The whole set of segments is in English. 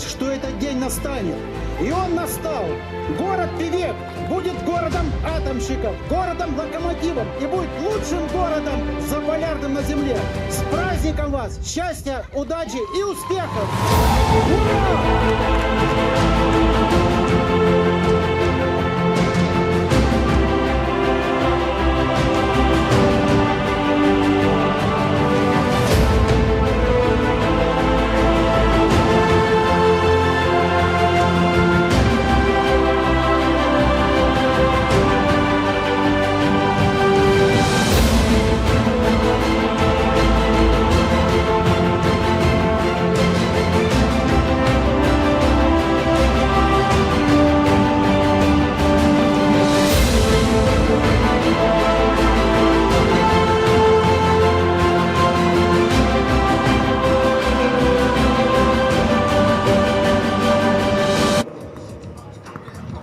надеялись, что этот день настанет. И он настал. Город Певек будет городом атомщиков, городом локомотивом и будет лучшим городом заполярным на земле. С праздником вас! Счастья, удачи и успехов! Ура!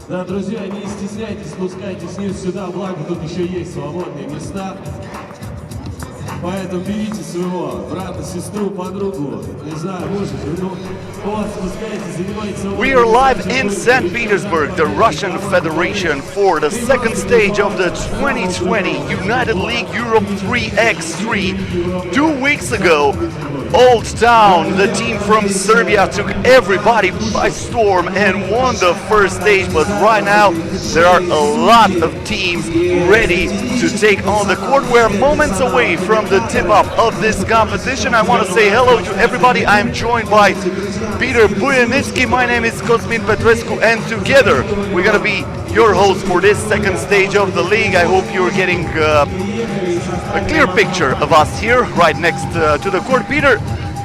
Да, друзья, не стесняйтесь, спускайтесь вниз сюда, благо тут еще есть свободные места. Поэтому берите своего брата, сестру, подругу, не знаю, мужа, жену. Вот, спускайтесь, занимайтесь. We are live in St. Petersburg, the Russian Federation, for the second stage of the 2020 United League Europe 3x3. 2 weeks ago, Old Town, the team from Serbia, took everybody by storm and won the first stage. But right now, there are a lot of teams ready to take on the court. We're moments away from the tip-off of this competition. I want to say hello to everybody. I'm joined by Peter Bujanitsky. My name is Cosmin Petrescu, and together we're going to be your host for this second stage of the league. I hope you're getting a clear picture of us here right next to the court. Peter,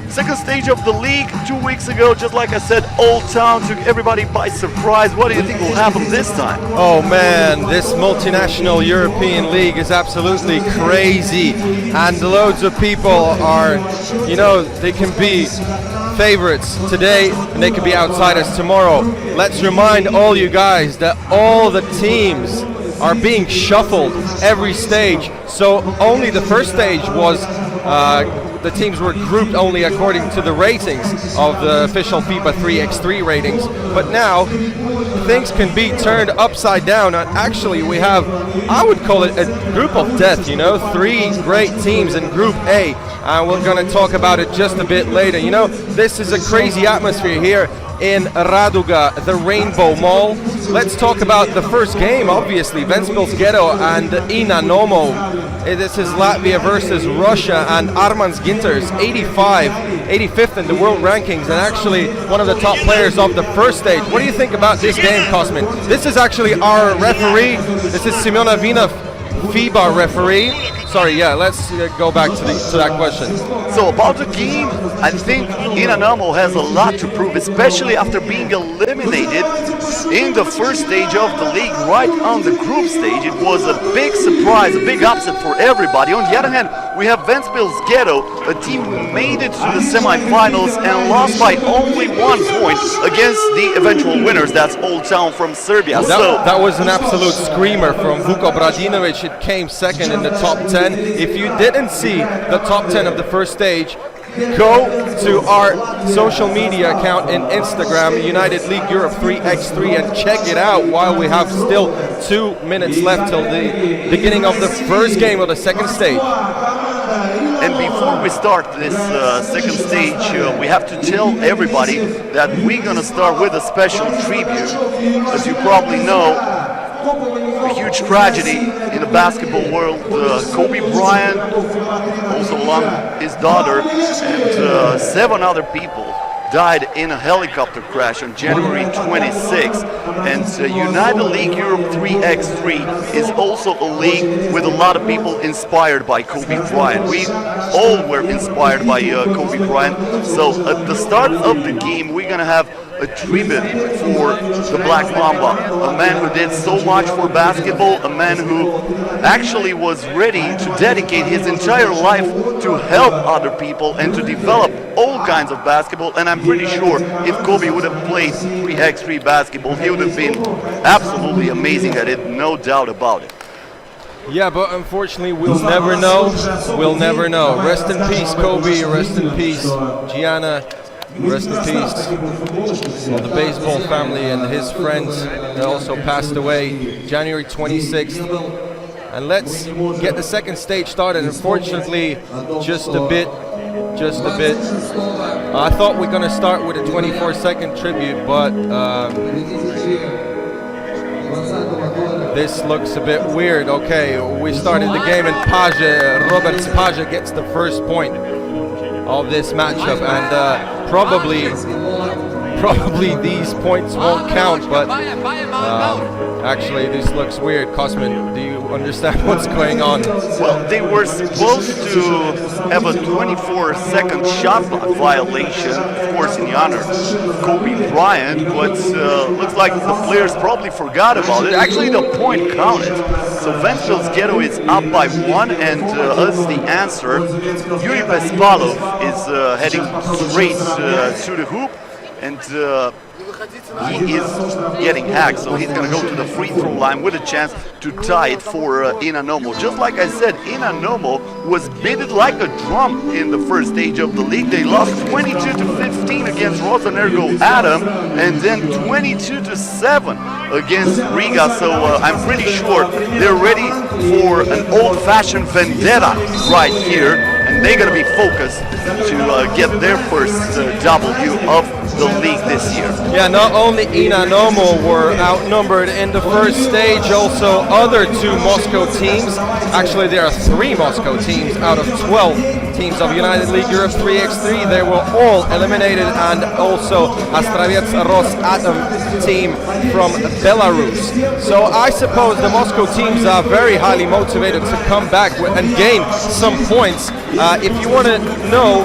second stage of the league 2 weeks ago, just like I said, Old Town took everybody by surprise. What do you think will happen this time? Oh man, this multinational European league is absolutely crazy, and loads of people are, you know, they can be favorites today and they can be outsiders tomorrow. Let's remind all you guys that all the teams are being shuffled every stage. So only the first stage was the teams were grouped only according to the ratings of the official FIBA 3x3 ratings. But now things can be turned upside down, and actually we have, I would call it a group of death, you know, 3 great teams in Group A, and we're going to talk about it just a bit later. You know, this is a crazy atmosphere here in Raduga, the Rainbow Mall. Let's talk about the first game, obviously, Ventspils Ghetto and Inanomo. This is Latvia versus Russia, and Armans Ginters, 85th in the world rankings, and actually one of the top players of the first stage. What do you think about this game, Cosmin? This is actually our referee. This is Simona Vinov, FIBA referee. Sorry, yeah, let's go back to that question. So about the game, I think Inanomo has a lot to prove, especially after being eliminated in the first stage of the league, right on the group stage. It was a big surprise, a big upset for everybody. On the other hand, we have Ventspils Ghetto, a team who made it to the semifinals and lost by only 1 point against the eventual winners. That's Old Town from Serbia. That was an absolute screamer from Vuko Bradinovic. It came second in the top 10. If you didn't see the top 10 of the first stage, go to our social media account in Instagram, United League Europe 3x3, and check it out while we have still 2 minutes left till the beginning of the first game of the second stage. And before we start this second stage, we have to tell everybody that we're going to start with a special tribute. As you probably know, a huge tragedy in the basketball world. Kobe Bryant, also along his daughter, and 7 other people died in a helicopter crash on January 26th. And United League Europe 3x3 is also a league with a lot of people inspired by Kobe Bryant. We all were inspired by Kobe Bryant. So at the start of the game, we're gonna have a tribute for the Black Mamba, a man who did so much for basketball, a man who actually was ready to dedicate his entire life to help other people and to develop all kinds of basketball. And I'm pretty sure if Kobe would have played 3x3 basketball, he would have been absolutely amazing at it, no doubt about it. Yeah, but unfortunately we'll never know. We'll never know. Rest in peace, Kobe. Rest in peace, Gianna. Rest in peace of the baseball family and his friends that also passed away January 26th. And let's get the second stage started. Unfortunately, just a bit. I thought we're gonna start with a 24-second tribute, but this looks a bit weird. Okay, we started the game and Robert Paja gets the first point of this matchup, and probably these points won't count, but actually this looks weird. Cosman, do you understand what's going on? Well, they were supposed to have a 24-second shot clock violation, of course, in the honor of Kobe Bryant, but looks like the players probably forgot about it. Actually, the point counted. So Venils Ghetto is up by 1, and as the answer, Yuri Bespalov is heading straight to the hoop, and he is getting hacked, so he's going to go to the free throw line with a chance to tie it for Inanomo. Just like I said, Inanomo was beaten like a drum in the first stage of the league. They lost 22-15 against Rosenergo Adam, and then 22-7 against Riga. So I'm pretty sure they're ready for an old-fashioned vendetta right here, and they're going to be focused to get their first W of the league this year. Yeah, not only Inanomo were outnumbered in the first stage, also other 2 Moscow teams. Actually, there are 3 Moscow teams out of 12 teams of United League Europe 3x3. They were all eliminated, and also Astraets Rosatom team from Belarus. So I suppose the Moscow teams are very highly motivated to come back and gain some points. If you want to know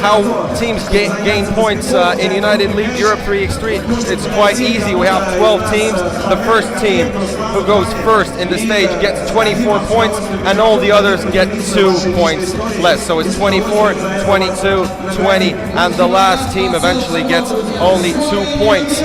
how teams gain points in United League Europe 3x3, it's quite easy. We have 12 teams. The first team who goes first in the stage gets 24 points, and all the others get 2 points less. So it's 24, 22, 20, and the last team eventually gets only 2 points.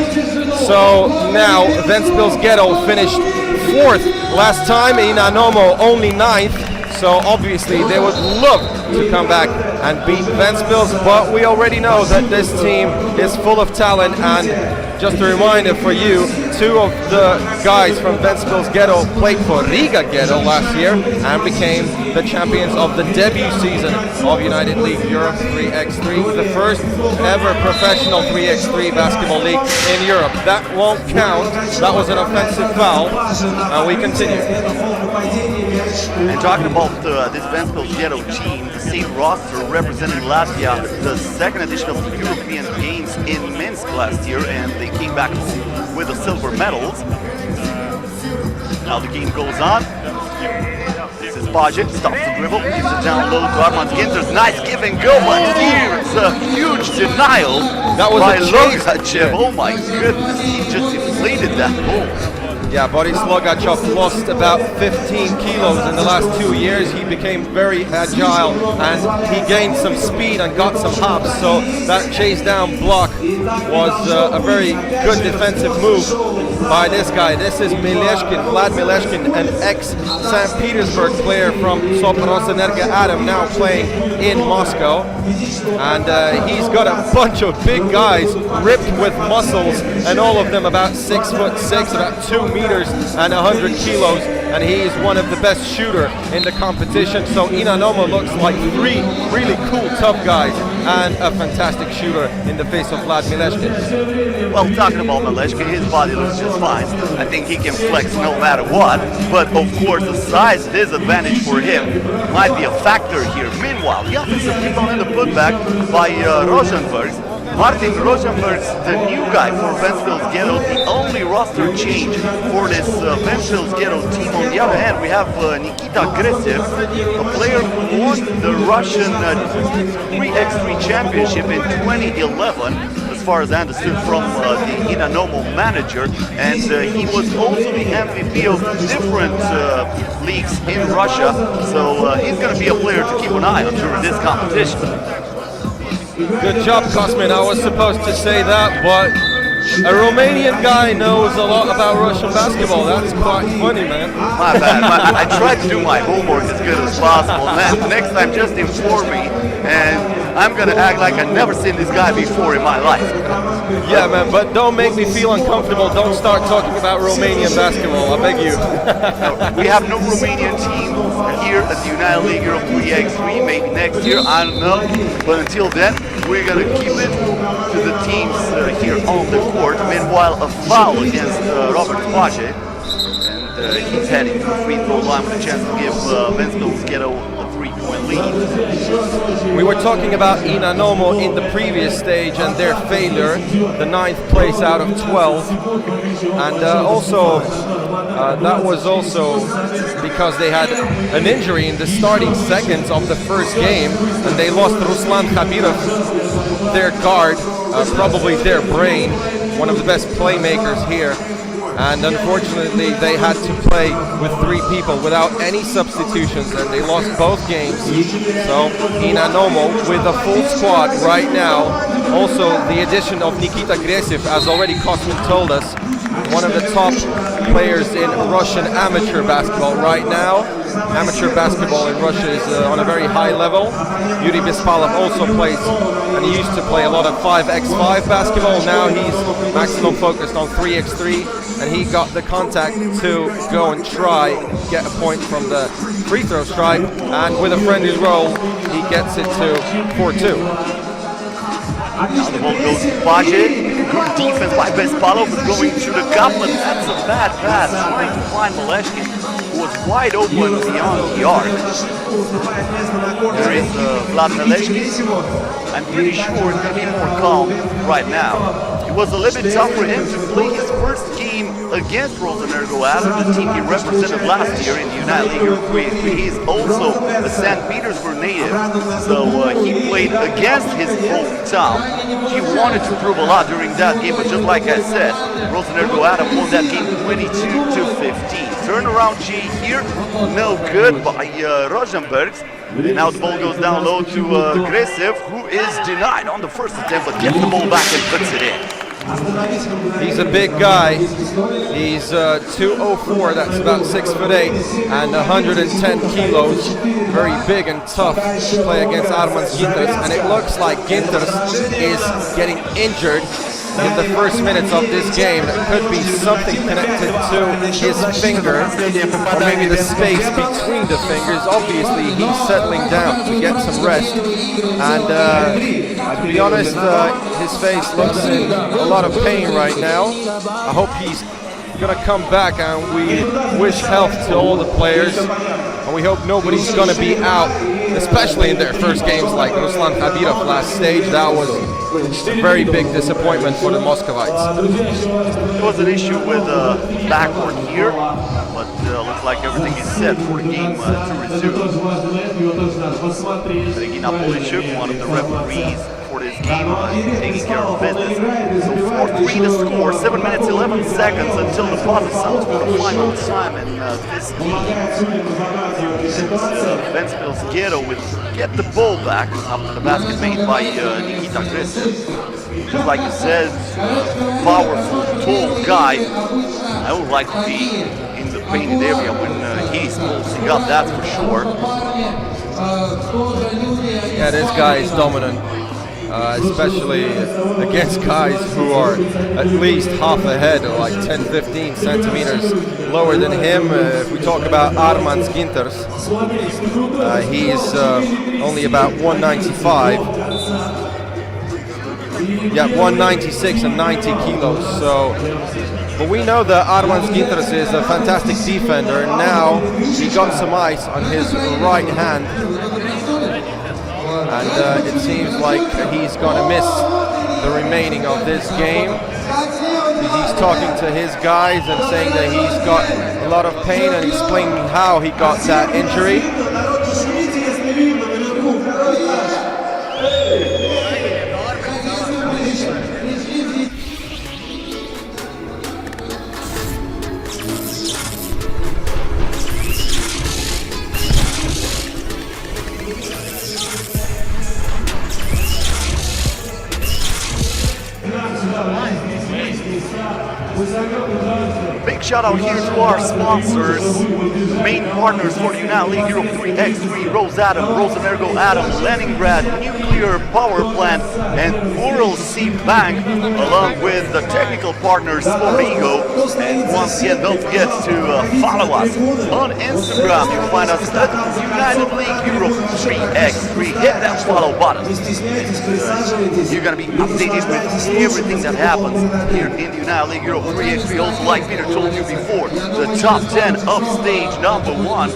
So now Venils Ghetto finished 4th last time, Inanomo only 9th. So obviously they would love to come back and beat Venils, but we already know that this team is full of talent. And just a reminder for you, 2 of the guys from Venils Ghetto played for Riga Ghetto last year and became the champions of the debut season of United League Europe 3x3, the first ever professional 3x3 basketball league in Europe. That won't count. That was an offensive foul, and we continue. And talking about this Venils Ghetto team, the same roster representing Latvia, the 2nd edition of the European Games in Minsk last year, and they came back with the silver medals. Now the game goes on. This is Bajic, stops the dribble, gives it down low to Armand Ginters. Nice give and go, but here's a huge denial by Logachev. Oh my goodness, he just deflated that ball. Yeah, Boris Logachev lost about 15 kilos in the last 2 years. He became very agile, and he gained some speed and got some hops. So that chase down block was a very good defensive move by this guy. This is Vlad Mileshkin, an ex-St. Petersburg player from Rosenergo Adam, now playing in Moscow. And he's got a bunch of big guys ripped with muscles, and all of them about 6'6", about 2 meters and 100 kilos, and he is one of the best shooter in the competition. So Inanomo looks like 3 really cool, tough guys and a fantastic shooter in the face of Vlad Mileshkin. Well, talking about Mileshkin, his body looks just fine. I think he can flex no matter what, but of course the size disadvantage for him might be a factor here. Meanwhile, the offensive rebound and the putback by Rosenberg. Martin Rosenberg's the new guy for Venils Ghetto, the only roster change for this Venils Ghetto team. On the other hand, we have Nikita Gresiv, a player who won the Russian 3x3 championship in 2011, as far as I understood from the Inanomo manager, and he was also the MVP of different leagues in Russia, so he's going to be a player to keep an eye on during this competition. Good job, Cosmin. I was supposed to say that, but a Romanian guy knows a lot about Russian basketball. That's quite funny, man. My bad. I tried to do my homework as good as possible, man. Next time, just inform me. And I'm gonna act like I've never seen this guy before in my life. Yeah, man, but don't make me feel uncomfortable. Don't start talking about Romanian basketball, I beg you. No, we have no Romanian team here at the United League Europa League. Maybe next year, I don't know. But until then, we're gonna keep it to the teams here on the court. Meanwhile, a foul against Robert Paje. And he's heading to the free throw line with a chance to give Venils Ghetto a 3-point lead. We were talking about Inanomo in the previous stage and their failure, the 9th place out of 12. And also, that was also because they had an injury in the starting seconds of the first game, and they lost Ruslan Khabirov, their guard, probably their brain, one of the best playmakers here. And unfortunately, they had to play with 3 people without any substitutions, and they lost both games. So Inanomo with a full squad right now. Also, the addition of Nikita Gresiv, as already Kosmin told us, one of the top players in Russian amateur basketball right now. Amateur basketball in Russia is on a very high level. Yuri Bespalov also plays, and he used to play a lot of 5x5 basketball. Now he's maximum focused on 3x3, and he got the contact to go and try get a point from the free throw stripe, and with a friendly roll, he gets it to 4-2. Now the ball goes to Paje. Good defense by Bespalov, going to the cup, and that's a bad pass. Trying to find Maleshkin, who was wide open beyond the arc. There is Vlad Maleshkin. I'm pretty sure it's going to be more calm right now. It was a little bit tough for him to play his first game against Rosenergo after the team he represented last year in the United League Europa. He's also a St. Petersburg native, so he played against his hometown. He wanted to prove a lot during that game, but just like I said, Rosenergo Adam won that game 22-15. Turnaround G here, no good by Rosenbergs. And now the ball goes down low to Gresiv, who is denied on the first attempt, but gets the ball back and puts it in. He's a big guy. He's 204, that's about 6'8", and 110 kilos. Very big and tough to play against Armand Ginters, and it looks like Ginters is getting injured in the first minutes of this game. It could be something connected to his finger, or maybe the space between the fingers. Obviously, he's settling down to get some rest, and to be honest, his face looks in a lot of pain right now. I hope he's gonna come back, and we wish health to all the players, and we hope nobody's gonna be out, especially in their first games like Ruslan Khabirov last stage. That was a very big disappointment for the Muscovites. There was an issue with backward here, but looks like everything is set for the game to resume. Regina Polishuk, one of the referees for this game, taking care of business. So 4-3 the score, 7 minutes 11 seconds until the buzzer sounds for the final assignment. This game, Venils Ghetto will get the ball back after the basket made by Nikita Gresiv. Just like you said, powerful, tall guy. I would like to be in the painted area when he's posting up, that's for sure. Yeah, this guy is dominant. Especially against guys who are at least half a head, or like 10-15 centimeters lower than him. If we talk about Armand Ginters, he's only about 195. Yeah, 196 and 90 kilos. So, but we know that Armand Ginters is a fantastic defender, and now he got some ice on his right hand. And it seems like he's going to miss the remaining of this game. He's talking to his guys and saying that he's got a lot of pain, and explaining how he got that injury. shout out here to our sponsors, main partners for the United League Europe 3x3, Rosenergo, Leningrad, Nuclear Power Plant, and Ural Sea Bank, along with the technical partners Sporego. And once again, don't forget to follow us on Instagram. You'll find us at United League Europe 3x3. Hit that follow button. You're going to be updated with everything that happens here in the United League Europe 3x3. Also, like Peter told you before, the top 10 of stage number 1.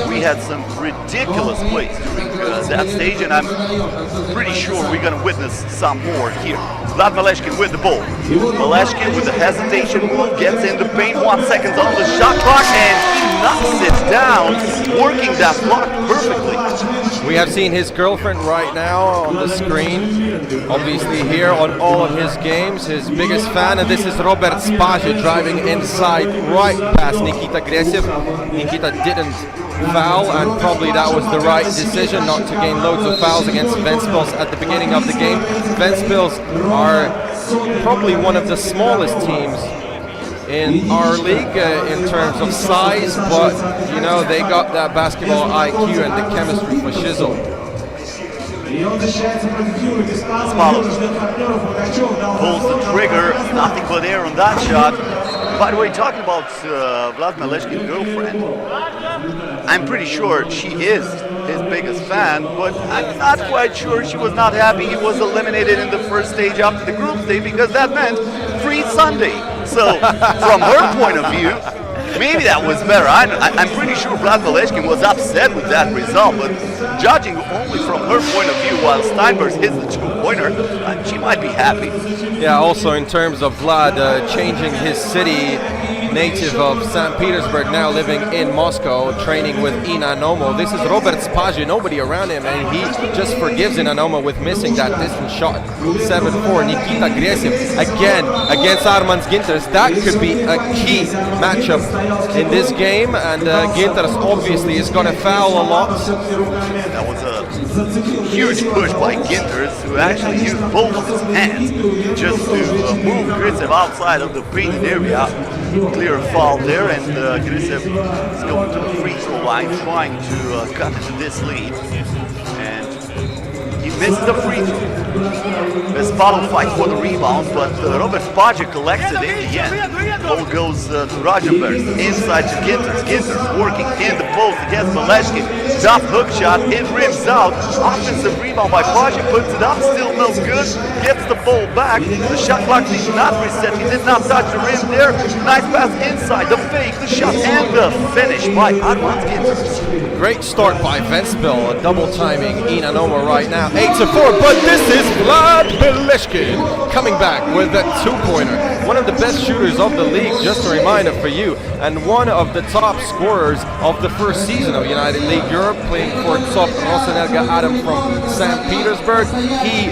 We had some ridiculous plays during that stage, and I'm pretty sure we're going to witness some more here. Vlad Maleshkin with the ball. Maleshkin with the hesitation move, gets in the paint, 1 second on the shot clock, and he knocks it down, working that block perfectly. We have seen his girlfriend right now on the screen, obviously here on all of his games, his biggest fan, and this is Robert Spajic driving inside right past Nikita Gresiv. Nikita didn't foul, and probably that was the right decision, not to gain loads of fouls against Ventspils at the beginning of the game. Ventspils are probably one of the smallest teams in our league in terms of size, but you know, they got that basketball IQ and the chemistry for shizzle. Pulls the trigger, nothing but air on that shot. By the way, talking about Vlad Maleshkin's girlfriend, I'm pretty sure she is his biggest fan, but I'm not quite sure she was not happy he was eliminated in the first stage after the group stage, because that meant free Sunday. So, from her point of view, maybe that was better. I'm pretty sure Vlad Maleshkin was upset with that result, but judging only from her point of view, while Steinberg hits the two-pointer, she might be happy. Yeah, also in terms of Vlad changing his city, native of St. Petersburg, now living in Moscow, training with Inanomo. This is Robert Spajic, nobody around him, and he just forgives Inanomo with missing that distance shot. 7-4, Nikita Gresiv, again, against Armand Ginters. That could be a key matchup in this game, and Ginters obviously is going to foul a lot. That was a huge push by Ginters, who actually used both of his hands just to move Gresiv outside of the painted area. Clear foul there, and Gresiv is going to the free throw line, trying to cut into this lead. And he missed the free throw. Vespalov fights for the rebound, but Robert Spajic collects it in the end. Ball goes to Rosenberg, inside to Ginters. Ginters working in the post against Maleshkin. Tough hook shot, it rims out. Offensive rebound by Spajic, puts it up, still no good. Gets the ball back. The shot clock did not reset. He did not touch the rim there. Nice pass inside, the fake, the shot, and the finish by Armand Ginters. Great start by Ventspil, double timing Inanomo right now. 8-4, but this is Vlad Maleshkin coming back with that two-pointer. One of the best shooters of the league, just a reminder for you, and one of the top scorers of the first season of United League Europe, playing for top Rosenergo Adam from St. Petersburg. He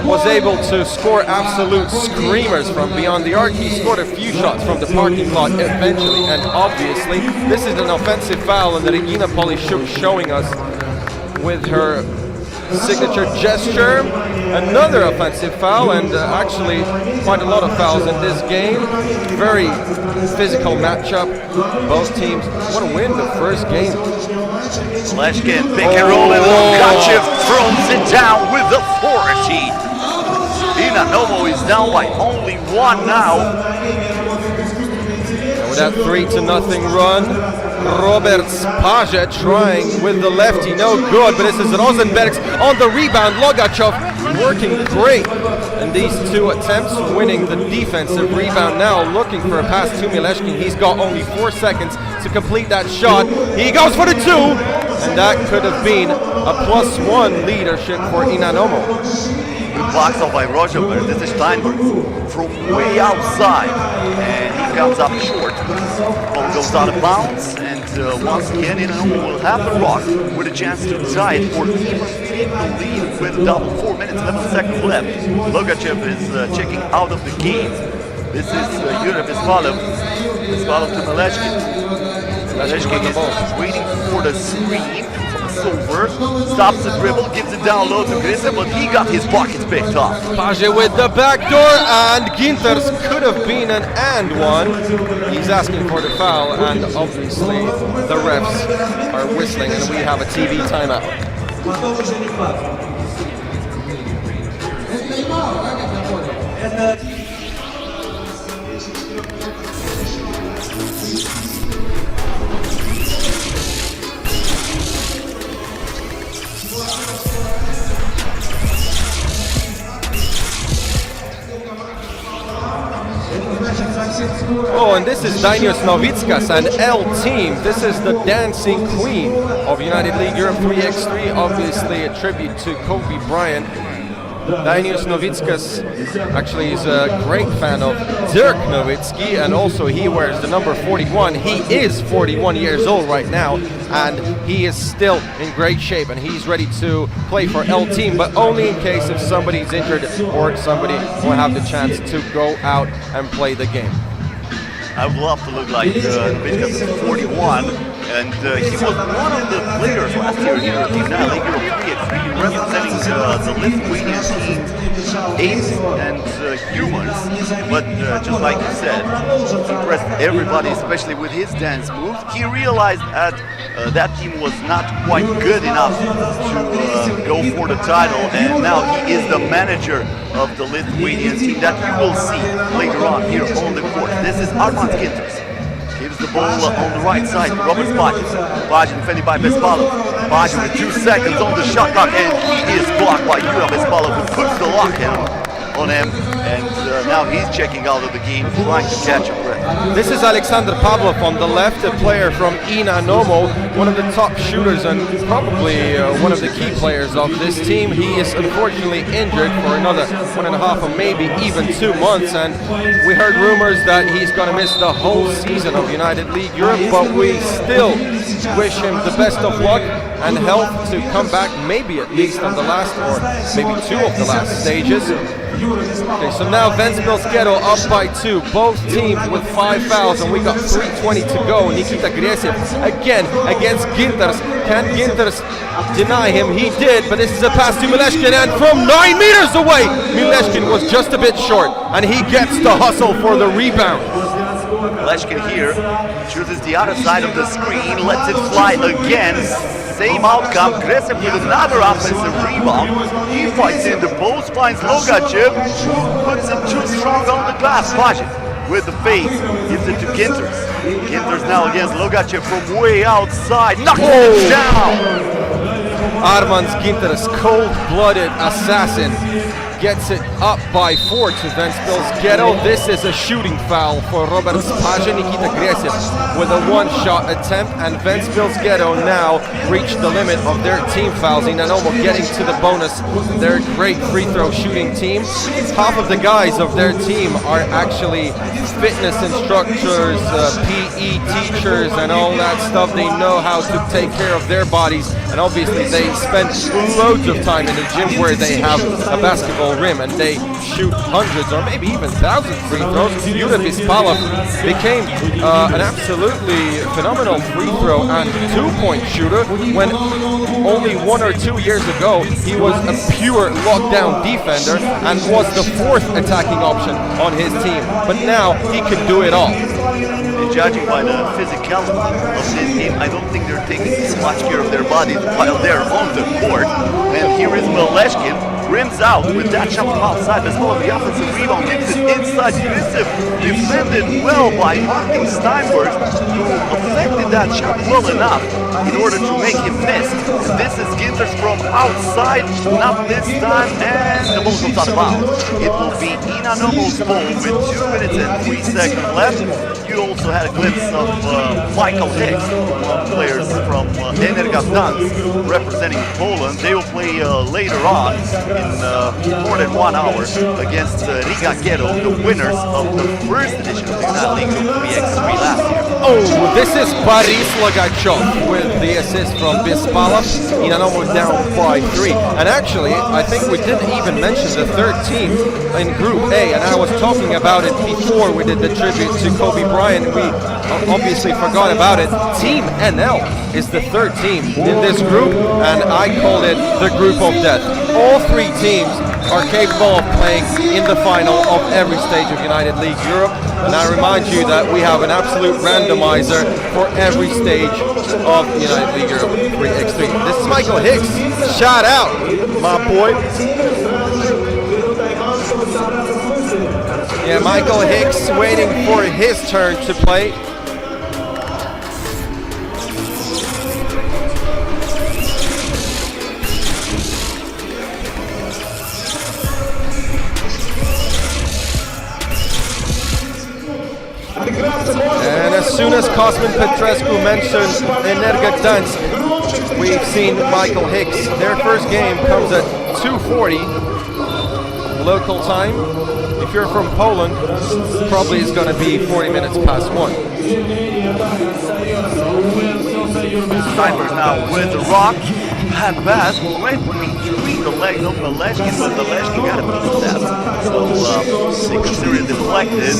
was able to score absolute screamers from beyond the arc. He scored a few shots from the parking lot eventually, and obviously this is an offensive foul, and Regina Polishuk showing us with her signature gesture. Another offensive foul, and actually quite a lot of fouls in this game. Very physical matchup. Both teams want to win the first game. Maleshkin, pick and roll, and Lukachev throws it down with authority. Inanomo is down by only one now. And with that 3-0 run, Robert Spajic trying with the lefty, no good, but this is Rosenbergs on the rebound. Logachev working great in these two attempts, winning the defensive rebound. Now looking for a pass to Maleshkin. He's got only 4 seconds to complete that shot. He goes for the two, and that could have been a +1 leadership for Inanomo. Good box out by Rosenberg. This is Steinberg from way outside, and he comes up short. Ball goes out of bounds, and once again, Inanomo will have the rock with a chance to tie it or even take the lead with a double. 4 minutes, 11 seconds left. Logachev is checking out of the game. This is Yuri Vespalov. Vespalov to Maleshkin. Maleshkin is waiting for the screen from the over, stops the dribble, gives it down low to Grisa, but he got his pockets picked off. Page with the backdoor, and Ginters could have been an and one. He's asking for the foul, and obviously the refs are whistling, and we have a TV timeout. Oh, and this is Dainius Novickas and L Team. This is the dancing queen of United League Europe 3x3, obviously a tribute to Kobe Bryant. Dainius Novickas actually is a great fan of Dirk Nowitzki, and also he wears the number 41. He is 41 years old right now, and he is still in great shape, and he's ready to play for L Team, but only in case if somebody's injured or somebody will have the chance to go out and play the game. I would love to look like Novickas is 41, and he was one of the players last year in Europe League Europe 3x3, representing the Lithuanian team, Ace and Humans. But just like you said, he impressed everybody, especially with his dance moves. He realized that that team was not quite good enough to go for the title, and now he is the manager of the Lithuanian team that you will see later on here on the court. This is Armand Ginters. Gives the ball on the right side to Robert Page. Page defended by Bespalov. Page with 2 seconds on the shot clock, and he is blocked by Jura Bespalov, who puts the lockdown on him, and now he's checking out of the game, trying to catch a breath. This is Alexander Pavlov on the left, a player from Inanomo, one of the top shooters and probably one of the key players of this team. He is unfortunately injured for another 1.5 or maybe even 2 months, and we heard rumors that he's going to miss the whole season of United League Europe, but we still wish him the best of luck and health to come back, maybe at least on the last or maybe 2 of the last stages. Okay, so now Venils Ghetto up by 2, both teams with 5 fouls, and we got 3:20 to go. Nikita Gresiv again against Ginters. Can Ginters deny him? He did, but this is a pass to Mileshkin, and from 9 meters away, Mileshkin was just a bit short, and he gets the hustle for the rebound. Mileshkin here chooses the other side of the screen, lets it fly again. Same outcome. Gresiv with another offensive rebound. He fights in the post, finds Logachev, puts it too strong on the glass. Page with the fade, gives it to Ginters. Ginters now against Logachev from way outside, knocks it down. Armands Ginters, cold-blooded assassin, gets it up by 4 to Venils Ghetto. This is a shooting foul for Robert Page. Nikita Gresiv with a 1-shot attempt, and Venils Ghetto now reached the limit of their team fouls. Inanomo getting to the bonus. They're a great free throw shooting team. Half of the guys of their team are actually fitness instructors, PE teachers and all that stuff. They know how to take care of their bodies, and obviously they spend loads of time in the gym where they have a basketball rim and they shoot hundreds or maybe even thousands free throws. Jura Bespalov became an absolutely phenomenal free throw and 2-point shooter when only 1 or 2 years ago he was a pure lockdown defender and was the 4th attacking option on his team, but now he can do it all. And judging by the physicality of this team, I don't think they're taking as much care of their bodies while they're on the court. And here is Mileshkin, rims out with that shot from outside, as well as the offensive rebound, gives it inside. Decisive defended well by Martin Steinberg, who affected that shot well enough in order to make him miss. And this is Ginters from outside, not this time, and the ball comes out of bounds. It will be Inanomo's ball with 2 minutes and 3 seconds left. You also had a glimpse of Michael Hicks, one of the players from Energazdansk, representing Poland. They will play later on in more than 1 hour against Riga Ghetto, the winners of the first edition of the United League 3x3 last year. Oh, this is Boris Logachov with the assist from Bispalov. Inanomo down by 3. And actually, I think we didn't even mention the third team in Group A, and I was talking about it before we did the tribute to Kobe Bryant. We obviously forgot about it. Team NL is the third team in this group, and I called it the group of death. All 3 teams are capable of playing in the final of every stage of United League Europe, and I remind you that we have an absolute randomizer for every stage of United League Europe 3x3. This is Michael Hicks. Shout out, my boy. Yeah, Michael Hicks waiting for his turn to play. And as soon as Cosmin Petrescu mentioned Energa Gdansk, we've seen Michael Hicks. Their first game comes at 2:40 local time. If you're from Poland, probably it's going to be 40 minutes past 1. Snipers now with the rock. Bad pass went between the legs of Maleshkin, but Maleshkin got a piece of that. So they consider it deflected.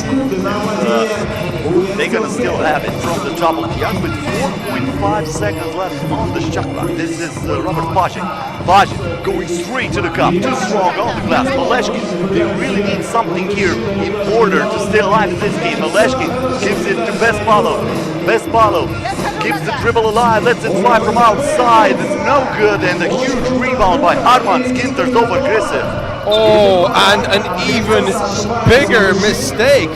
They're gonna still have it from the top of the arc with 4.5 seconds left on the shot clock. This is Robert Pajek. Pajek going straight to the cup, too strong on the glass. Maleshkin, they really need something here in order to stay alive in this game. Maleshkin gives it to Bespalov. Bespalov keeps the dribble alive, lets it fly from outside. It's no good, and a huge rebound by Arman Skinters over Grisiv. Oh, and an even bigger mistake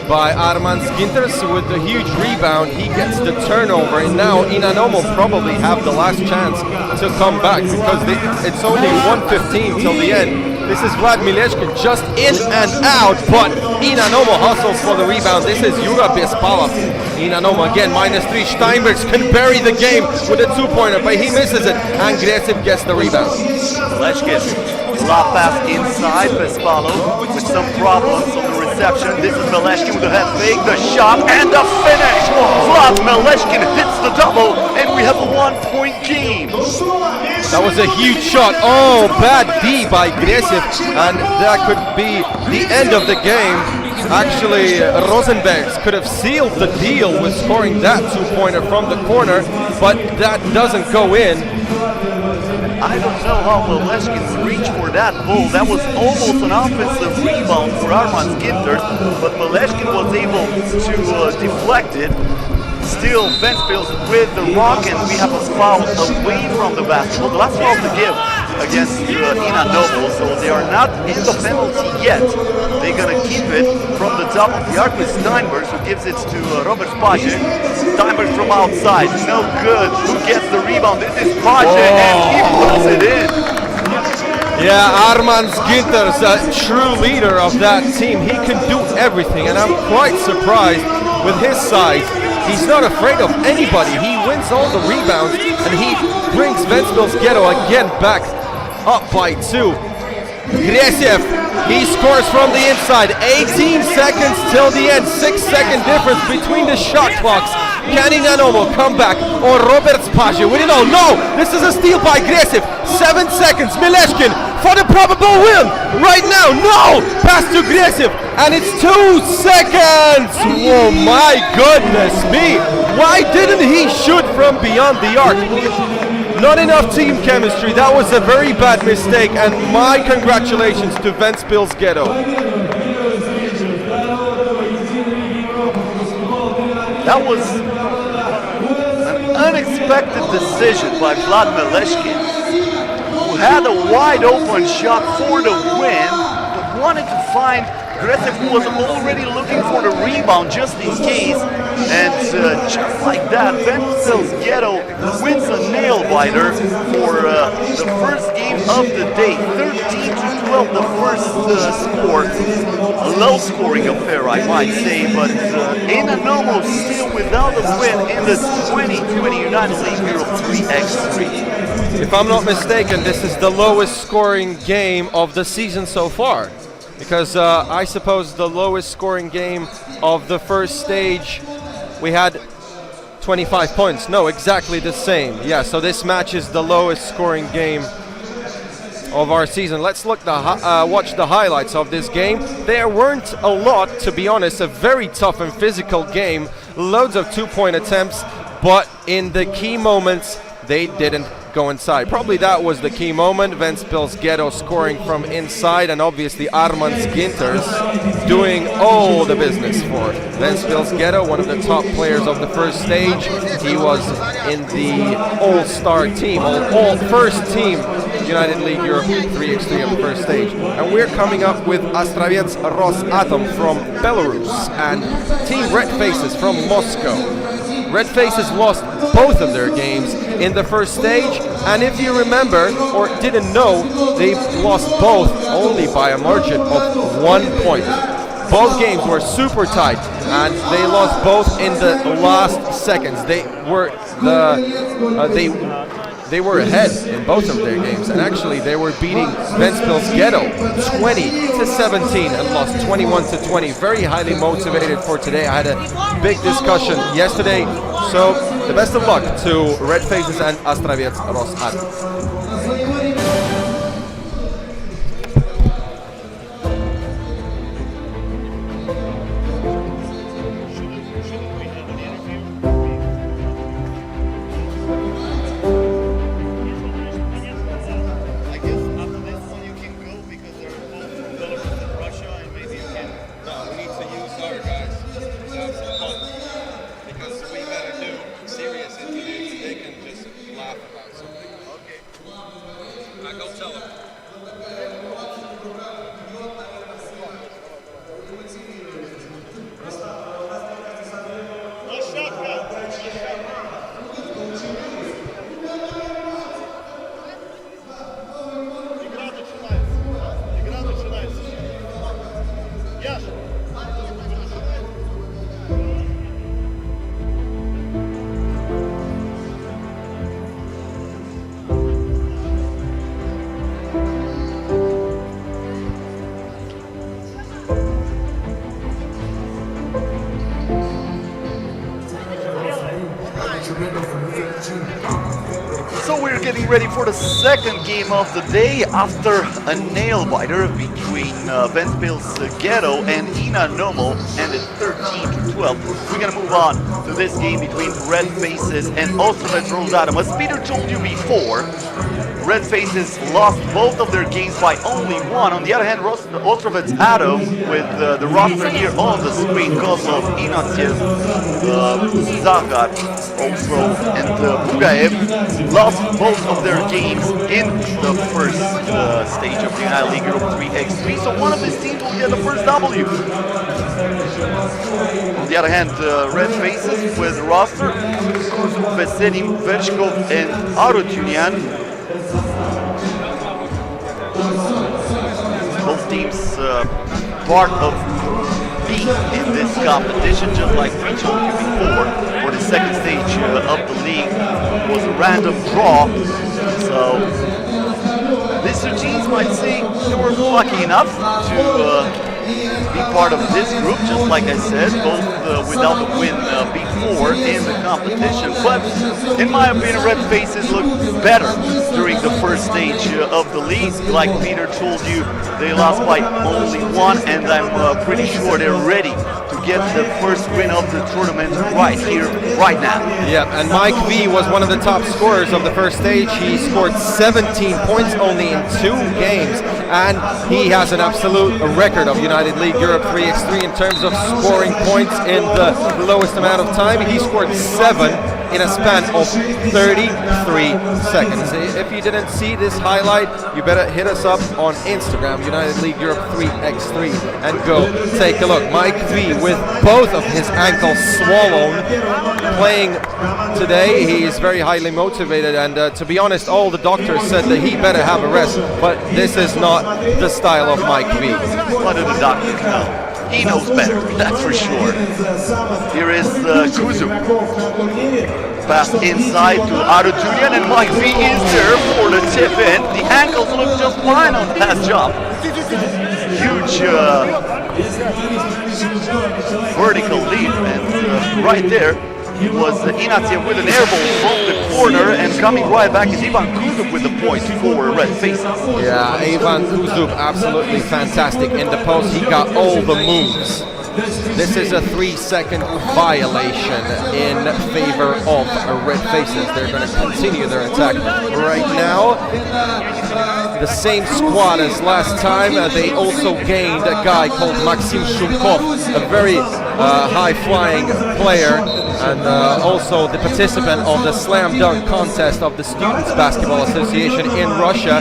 by Arman Skinters with the huge rebound. He gets the turnover, and now Inanomo probably have the last chance to come back because it's only 1:15 till the end. This is Vlad Mileshkin just in and out, but Inanomo hustles for the rebound. This is Jura Bispalov. Inanomo again, -3. Steinbergs can bury the game with a 2-pointer, but he misses it, and Gresiv gets the rebound. Mileshkin, drop pass inside. Bispalov with some problems on the reception. This is Mileshkin with the head fake, the shot, and the finish. Vlad Mileshkin hits the double, and we have a 1-point game. That was a huge shot. Oh, bad D by Gresiv, and that could be the end of the game. Actually, Rosenbergs could have sealed the deal with scoring that 2-pointer from the corner, but that doesn't go in. I don't know how Mileshkin reached for that ball. That was almost an offensive rebound for Arman Skinters, but Mileshkin was able to deflect it. Still, Ventspils with the rock, and we have a foul away from the basketball. The last foul to give against Inanomo, so they are not in the penalty yet. They're gonna keep it from the top of the arc with Steinbergs, who gives it to Robert Pajek. Steinbergs from outside, no good. Who gets the rebound? This is Pajek, and he puts it in. Yeah, Arman Skinters, a true leader of that team. He can do everything, and I'm quite surprised with his size. He's not afraid of anybody. He wins all the rebounds, and he brings Ventspils Ghetto again back up by 2. Gresiv, he scores from the inside. 18 seconds till the end. 6-second difference between the shot clocks. Can Inanomo come back? Or Robert Pajek? We don't know. No! This is a steal by Gresiv. 7 seconds. Mileshkin for the probable win. Right now. No! Pass to Gresiv. And it's 2 seconds. Oh my goodness me. Why didn't he shoot from beyond the arc? Not enough team chemistry. That was a very bad mistake, and my congratulations to Ventspils Ghetto. That was an unexpected decision by Vlad Mileshkin, who had a wide open shot for the win, but wanted to find Gresiv, who was already looking for the rebound just in case, and just like that, Venils Ghetto wins a nail-biter for the first game of the day. 13-12, the first score. A low-scoring affair, I might say, but Inanomo still without a win in the 2020 United League Europe 3x3. If I'm not mistaken, this is the lowest scoring game of the season so far. Because I suppose the lowest scoring game of the first stage, we had 25 points. No, exactly the same. Yeah, so this match is the lowest scoring game of our season. Let's watch the highlights of this game. There weren't a lot, to be honest. A very tough and physical game. Loads of 2-point attempts, but in the key moments, they didn't go inside. Probably that was the key moment. Ventspils Ghetto scoring from inside, and obviously Armans Ginters doing all the business for Ventspils Ghetto, one of the top players of the first stage. He was in the all-star team, all first team United League Europe 3x3 of the first stage. And we're coming up with Astraets Rosatom from Belarus and Team Red Faces from Moscow. Red Faces lost both of their games in the first stage, and if you remember or didn't know, they lost both only by a margin of 1 point. Both games were super tight, and they lost both in the last seconds. They were ahead in both of their games, and actually they were beating Ventspils Ghetto 20-17 and lost 21-20. Very highly motivated for today. I had a big discussion yesterday, so the best of luck to Red Faces and Astraets Rosatom. So we're getting ready for the second game of the day after a nail-biter between Ventspils Ghetto and Inanomo, ended 13-12. We're gonna move on to this game between Red Faces and Astraets Rosatom. As Peter told you before, Red Faces lost both of their games by only one. On the other hand, Astraets Atom, with the roster here on the screen, Kozlov, Ignatsiev, Zagar, also, and Bugaev, lost both of their games in the first stage of the United League Europe 3x3. So one of these teams will get the first W. On the other hand, Red Faces with the roster, Veselim, Vershkov, and Arutunian. Both teams part of B in this competition, just like we told you before. For the second stage of the league was a random draw, so these two teams might say they were lucky enough to be part of this group, just like I said, both without the win before in the competition. But in my opinion, Red Faces looked better during the first stage of the league. Like Peter told you, they lost by only one, and I'm pretty sure they're ready to get the first win of the tournament right here, right now. Yeah, and Mike V was one of the top scorers of the first stage. He scored 17 points only in 2 games, and he has an absolute record of United League Europe 3x3 in terms of scoring points in the lowest amount of time. He scored 7 in a span of 33 seconds. If you didn't see this highlight, you better hit us up on Instagram, United League Europe 3x3, and go take a look. Mike V with both of his ankles swollen, playing today. He is very highly motivated, and to be honest, all the doctors said that he better have a rest, but this is not the style of Mike V. What do the doctors know? He knows better, that's for sure. Here is Kuzu. Pass inside to Arutunian, and Mike V is there for the tip in. The ankles look just fine on that job. Huge vertical lead, and right there, It was Ignatiev with an air ball from the corner, and coming right back is Ivan Kuzub with the point for Red Faces. Yeah, Ivan Kuzub absolutely fantastic in the post. He got all the moves. This is a 3-second violation in favor of Red Faces. They're going to continue their attack right now. The same squad as last time. They also gained a guy called Maxim Shumkov, a very high-flying player, and also the participant of the slam dunk contest of the Students Basketball Association in Russia.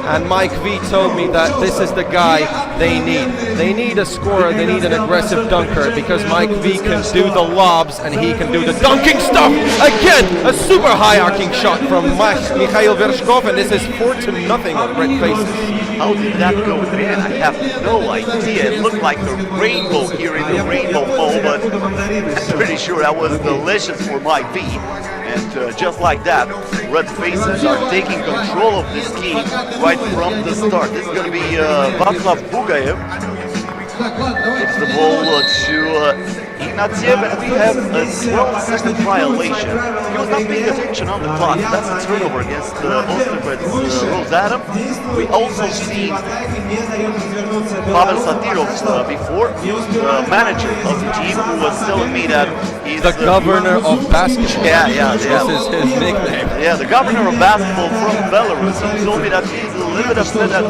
And Mike V told me that this is the guy they need. They need a scorer, they need an aggressive dunker, because Mike V can do the lobs and he can do the dunking stuff. Again, a super high arcing shot from Mikhail Vershkov, and this is 4-0 on Red Faces. How did that go in? I have no idea. It looked like a rainbow here in the rainbow bowl, but I'm pretty sure that was delicious for Mike V. And just like that, Red Faces are taking control of this game right from the start. This is going to be Václav Bugayev. Gives the ball to Ignatiev, and we have a 12-second violation. He was not paying attention on the clock. That's a turnover against Astraets Rosenergo. We also see Pavel Satirov before, the manager of the team, who was telling me that he's the governor of basketball. Yeah. This is his nickname. Yeah, the governor of basketball from Belarus. He told me that he's a little bit upset that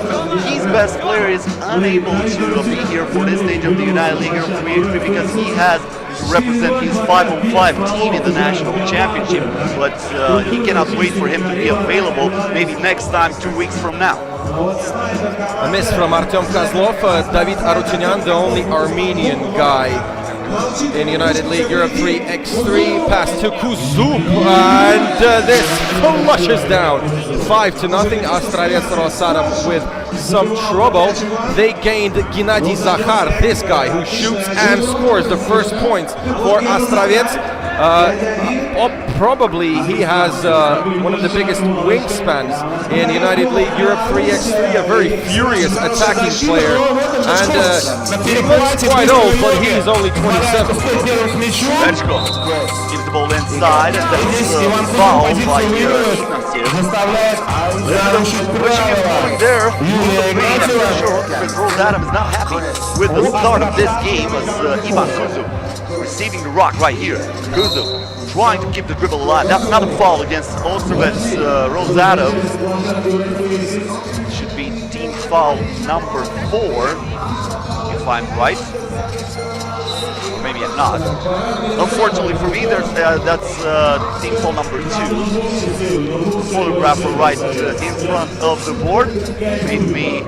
his best player is unable to be here for this stage of the United League Europe 3 because he has to represent his 5-on-5 team in the national championship, but he cannot wait for him to be available maybe next time 2 weeks from now. A miss from Artyom Kozlov. David Arutunian, the only Armenian guy in United League Europe 3x3, pass to Kuzub, and this flushes down 5-0. Astraets Rosatom with some trouble. They gained Gennady Zakhar, this guy who shoots and scores the first points for Astraets. Probably he has one of the biggest wingspans in United League Europe 3x3, a very furious attacking player, and he looks quite old, but he's only 27. Venchko gives the ball inside, and that's fouled by Ignatiev. Pushing him going there. I'm not sure Rosenergo is not happy with the start of this game as Ivan Kuzub receiving the rock right here. Kuzub trying to keep the dribble alive. That's not a foul against Astraets Rosenergo. Should be team foul number 4, if I'm right. Or maybe I'm not. Unfortunately for me, that's team foul number 2. The photographer right in front of the board made me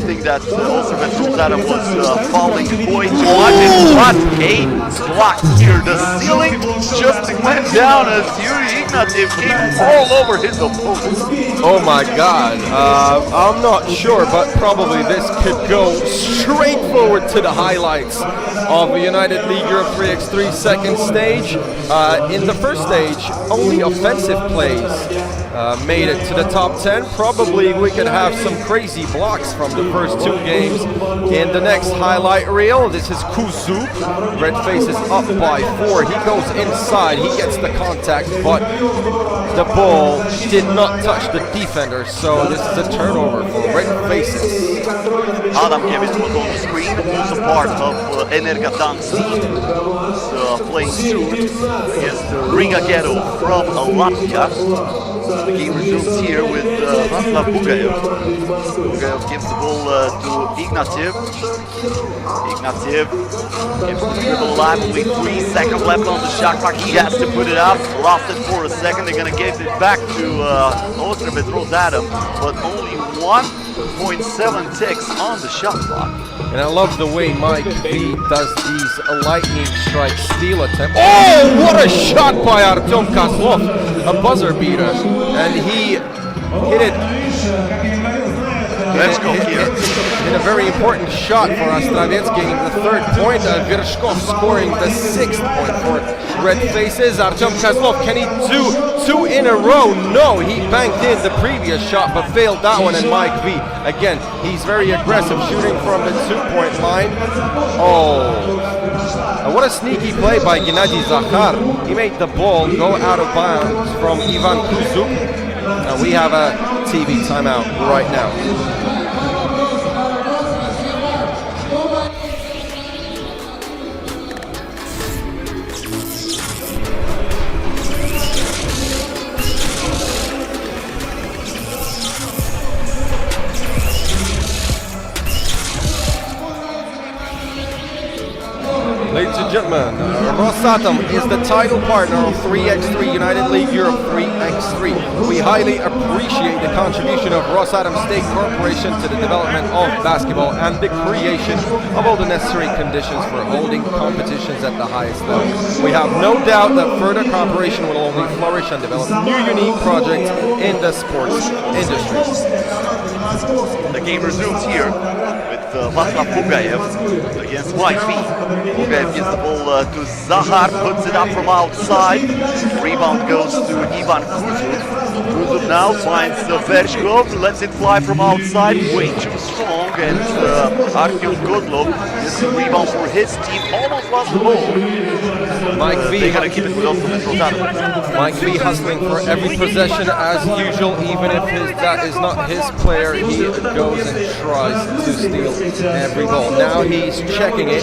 think that Astraets Rosenergo was fouling way too much. And what a block here. The ceiling just went down as Yuri Ignatiev came all over his opponent. Oh my god, I'm not sure, but probably this could go straight forward to the highlights of United League Europe 3x3 second stage. In the first stage, only offensive plays made it to the top 10. Probably we could have some crazy blocks from the first 2 games in the next highlight reel. This is Kuzub. Red Faces up by 4. He goes inside, he gets the contact, but the ball did not touch the defender, so this is a turnover for Red Faces. Adam Kevich was on the screen, also part of Energodan's team. Was playing soon against Riga Ghetto from Latvia. The game resumes here with Václav Bugayev. Bugayev gives the ball to Ignatiev. Ignatiev gives the dribble alive, only 3 seconds left on the shot clock. He has to put it up, lost it for a second. They're going to give it back to Astraets Rosenergo, but only 1.7 ticks on the shot clock. And I love the way Mike V does these lightning strike steal attempts. Oh, what a shot by Artyom Kozlov! A buzzer beater. And he hit it. Let's go here. in a very important shot for Astraets, getting the 3rd point. Vershkov scoring the 6th point for Red Faces. Artem Kozlov, can he do 2 in a row? No, he banked in the previous shot but failed that one. And Mike V, again, he's very aggressive shooting from the 2-point line. What a sneaky play by Gennady Zakhar. He made the ball go out of bounds from Ivan Kuzuk. And we have a TV timeout right now. Ladies and gentlemen, Rosatom is the title partner of 3x3 United League Europe 3x3. We highly appreciate the contribution of Rosatom State Corporation to the development of basketball and the creation of all the necessary conditions for holding competitions at the highest level. We have no doubt that further cooperation will only flourish and develop new unique projects in the sports industry. The game resumes here with Václav Bugayev against Mike V. Bugayev gives the ball to Zahar, puts it up from outside. Rebound goes to Ivan Kuzuk. Kuzuk now finds Vershkov, lets it fly from outside, way too strong, and Artyom Godlov gets the rebound for his team, almost lost the ball. Mike V. They gotta keep it close from Rosatom. Mike V hustling for every possession as usual, even if that is not his player, he goes and tries to steal every ball. Now he's checking it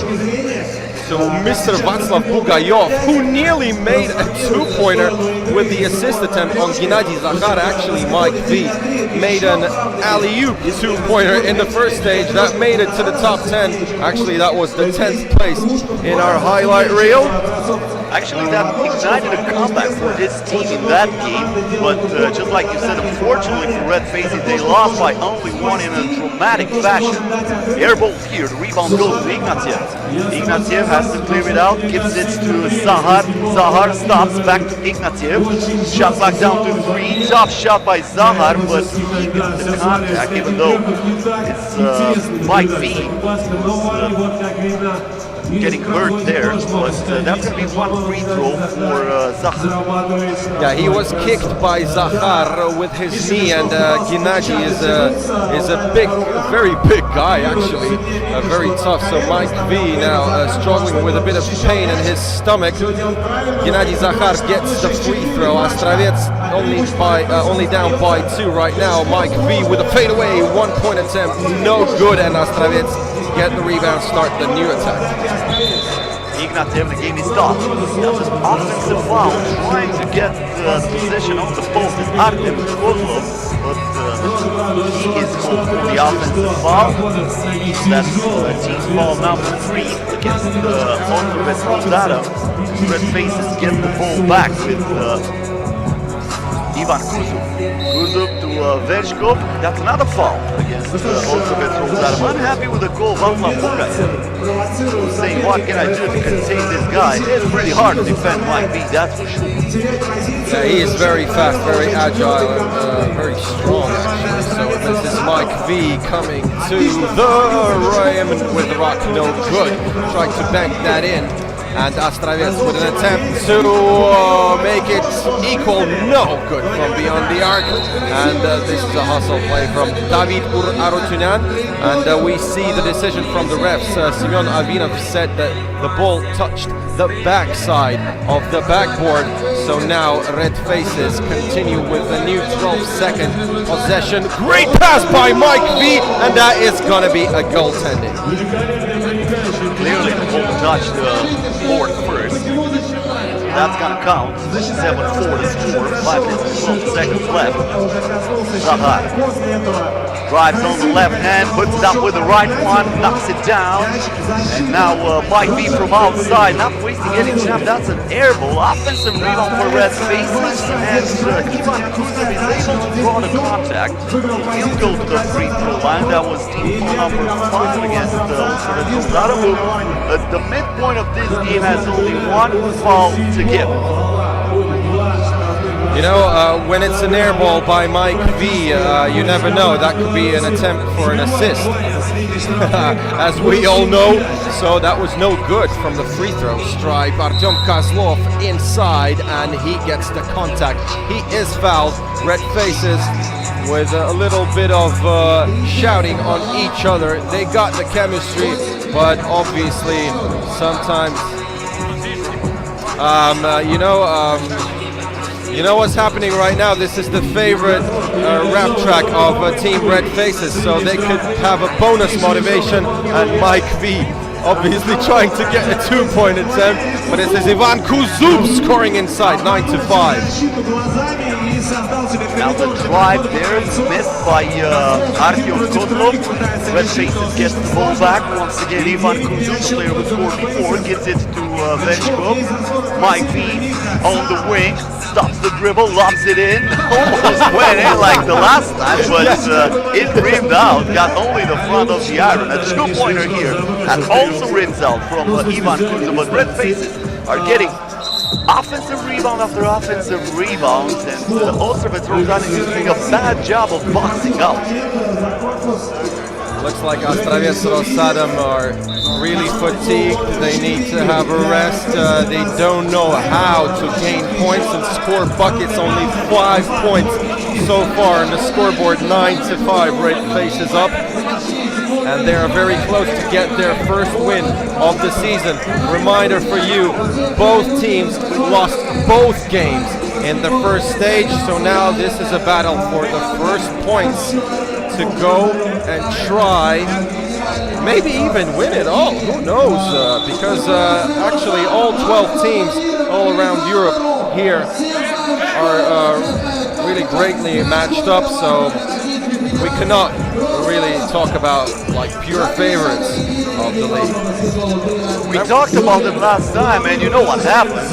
to Mr. Václav Bugayov, who nearly made a 2-pointer with the assist attempt on Gennady Zakhar. Actually, Mike V made an alley-oop 2-pointer in the first stage. That made it to the top 10. Actually, that was the 10th place in our highlight reel. Actually, that ignited a comeback for his team in that game, but just like you said, unfortunately for Red Faces, they lost by only 1 in a dramatic fashion. Airball here, the rebound goes to Ignatiev. Ignatiev has to clear it out, gives it to Zahar. Zahar stops, back to Ignatiev. Shot back down to 3, tough shot by Zahar, but he gets the contact, even though it's Mike V getting hurt there, but that's going to be 1 free throw for Zahar. Yeah, he was kicked by Zahar with his knee, and Gennady is a big, very big guy actually, very tough. So Mike V now struggling with a bit of pain in his stomach. Gennady Zakhar gets the free throw. Astraets only down by 2 right now. Mike V with a fadeaway 1-point attempt, no good, and Astraets get the rebound, start the new attack. Ignatiev, the game is stopped. That's an offensive foul, trying to get the position on the post is Artem Kozlov, but he is called for the offensive foul. That's team foul number 3 against Astraets Rosatom. Red Faces get the ball back with Ivan Kuzuk. Kuzuk to Vershkov. That's another foul against Astraets Rosatom. Unhappy with the goal of Václav Bugayev. Saying, what can I do to contain this guy? It's pretty hard to defend Mike V, that's for sure. Yeah, he is very fast, very agile, and very strong actually. So this is Mike V coming to the rim with the rock, no good. Trying to bank that in. And Astraets with an attempt to make it equal, no good from beyond the arc. And this is a hustle play from David Arutyunyan. And we see the decision from the refs. Semyon Avinov said that the ball touched the backside of the backboard. So now Red Faces continue with a new 12-second possession. Great pass by Mike V, and that is going to be a goaltending. Clearly the ball touched the board first. That's gonna count. 7-4 to score. 5 minutes and 12 seconds left. Zahar drives on the left hand, puts it up with the right one, knocks it down. And now Mike V from outside, not wasting any time. That's an air ball. Offensive rebound for Red Faces. And Ivan Kuzuk is able to draw the contact. He'll go to the free throw line. That was team foul number 5 against Rosatom. The midpoint of this game has only 1 foul to give. You know, when it's an air ball by Mike V, you never know. That could be an attempt for an assist, as we all know. So that was no good from the free throw stripe. Artyom Kozlov inside, and he gets the contact. He is fouled. Red faces with a little bit of shouting on each other. They got the chemistry, but obviously sometimes, you know what's happening right now? This is the favorite rap track of Team Red Faces, so they could have a bonus motivation, and Mike V obviously trying to get a 2-point attempt, but it is Ivan Kuzub scoring inside, 9-5. Now the drive there is missed by Artyom Kozlov. Red Faces gets the ball back. Once again, Ivan Kuzub, the player who scored before, gives it to Venchko. Mike V on the wing, stops the dribble, lobs it in. Almost went in like the last time, but it rimmed out. Got only the front of the iron. A 2-pointer here that also rims out from Ivan Kuzub, but Red Faces are getting offensive rebound after offensive rebound, and Astraets Rosenergo is doing a bad job of boxing out. Looks like Astraets Rosenergo are really fatigued. They need to have a rest. They don't know how to gain points and score buckets. Only 5 points so far on the scoreboard. 9-5. Red Faces up, and they are very close to get their first win of the season. Reminder for you, both teams lost both games in the first stage, so now this is a battle for the first points to go and try, maybe even win it all. Who knows? Because actually all 12 teams all around Europe here are really greatly matched up, so we cannot really talk about like pure favorites of the league. We talked about it last time, and you know what happened.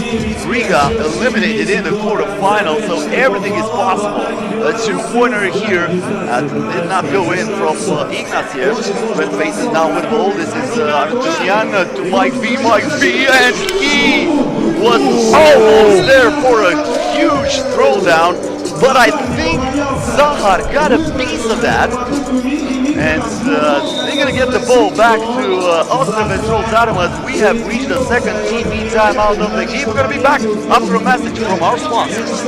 Riga eliminated in the quarterfinals, so everything is possible. A 2-pointer here did not go in from Ignatiev. Red Faces now with the ball. This is Artyom to Mike V, and he was almost there for a huge throwdown. But I think Zahar got a piece of that, and they're going to get the ball back to Astraets Rosenergo as we have reached the second TV timeout of the game. We're going to be back after a message from our sponsors.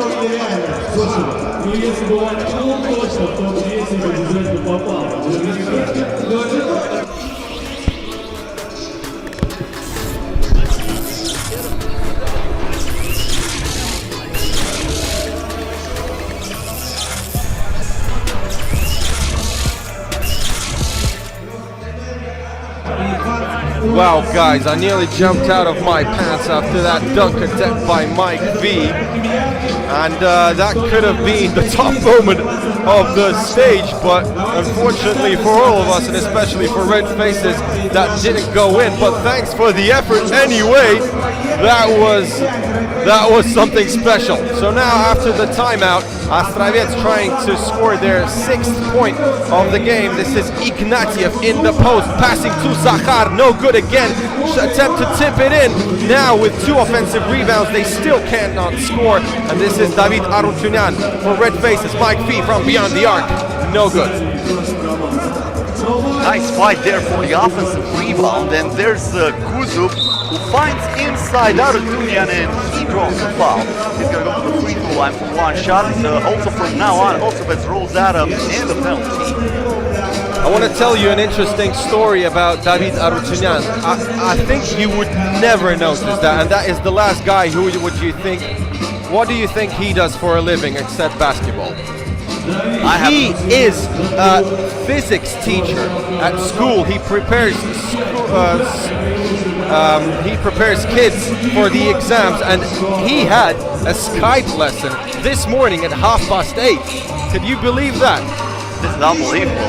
Wow, guys, I nearly jumped out of my pants after that dunk attempt by Mike V. And that could have been the top moment of the stage, but unfortunately for all of us, and especially for Red Faces, that didn't go in. But thanks for the effort anyway. That was something special. So now after the timeout, Astraets trying to score their 6th point of the game. This is Ignatiev in the post, passing to Zahar, no good again. Attempt to tip it in. Now with 2 offensive rebounds, they still cannot score. And this is David Arutyunyan for Red Faces. Mike V from beyond the arc, no good. Nice fight there for the offensive rebound, and there's Kuzub, who finds inside Arutyunyan, and he draws the foul. He's going to go to the free throw line for 1 shot. Also from now on, Astraets Rosenergo and the penalty. I want to tell you an interesting story about David Arutyunyan. I think you would never notice that, and that is the last guy who would you think, what do you think he does for a living except basketball? He is a physics teacher at school. He prepares kids for the exams, and he had a Skype lesson this morning at 8:30. Can you believe that? This is unbelievable.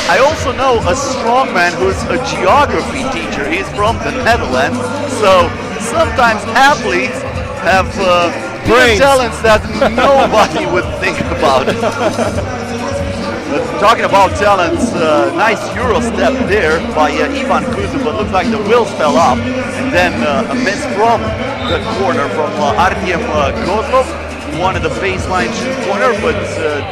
I also know a strongman who's a geography teacher. He's from the Netherlands, so sometimes athletes have talents that nobody would think about. Talking about talents, nice Euro step there by Ivan Kuzub, but looks like the wheels fell off. And then a miss from the corner from Artyom Kozlov. wanted a baseline two-pointer, but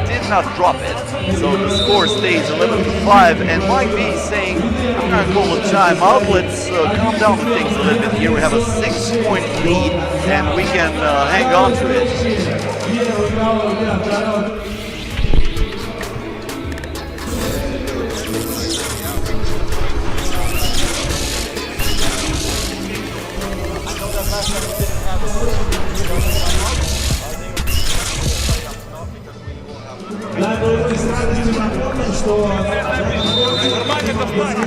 did not drop it. So the score stays 11-5, and Mike B is saying, I'm going to call a timeout. Let's calm down the things a little bit here. We have a 6-point lead, and we can hang on to it.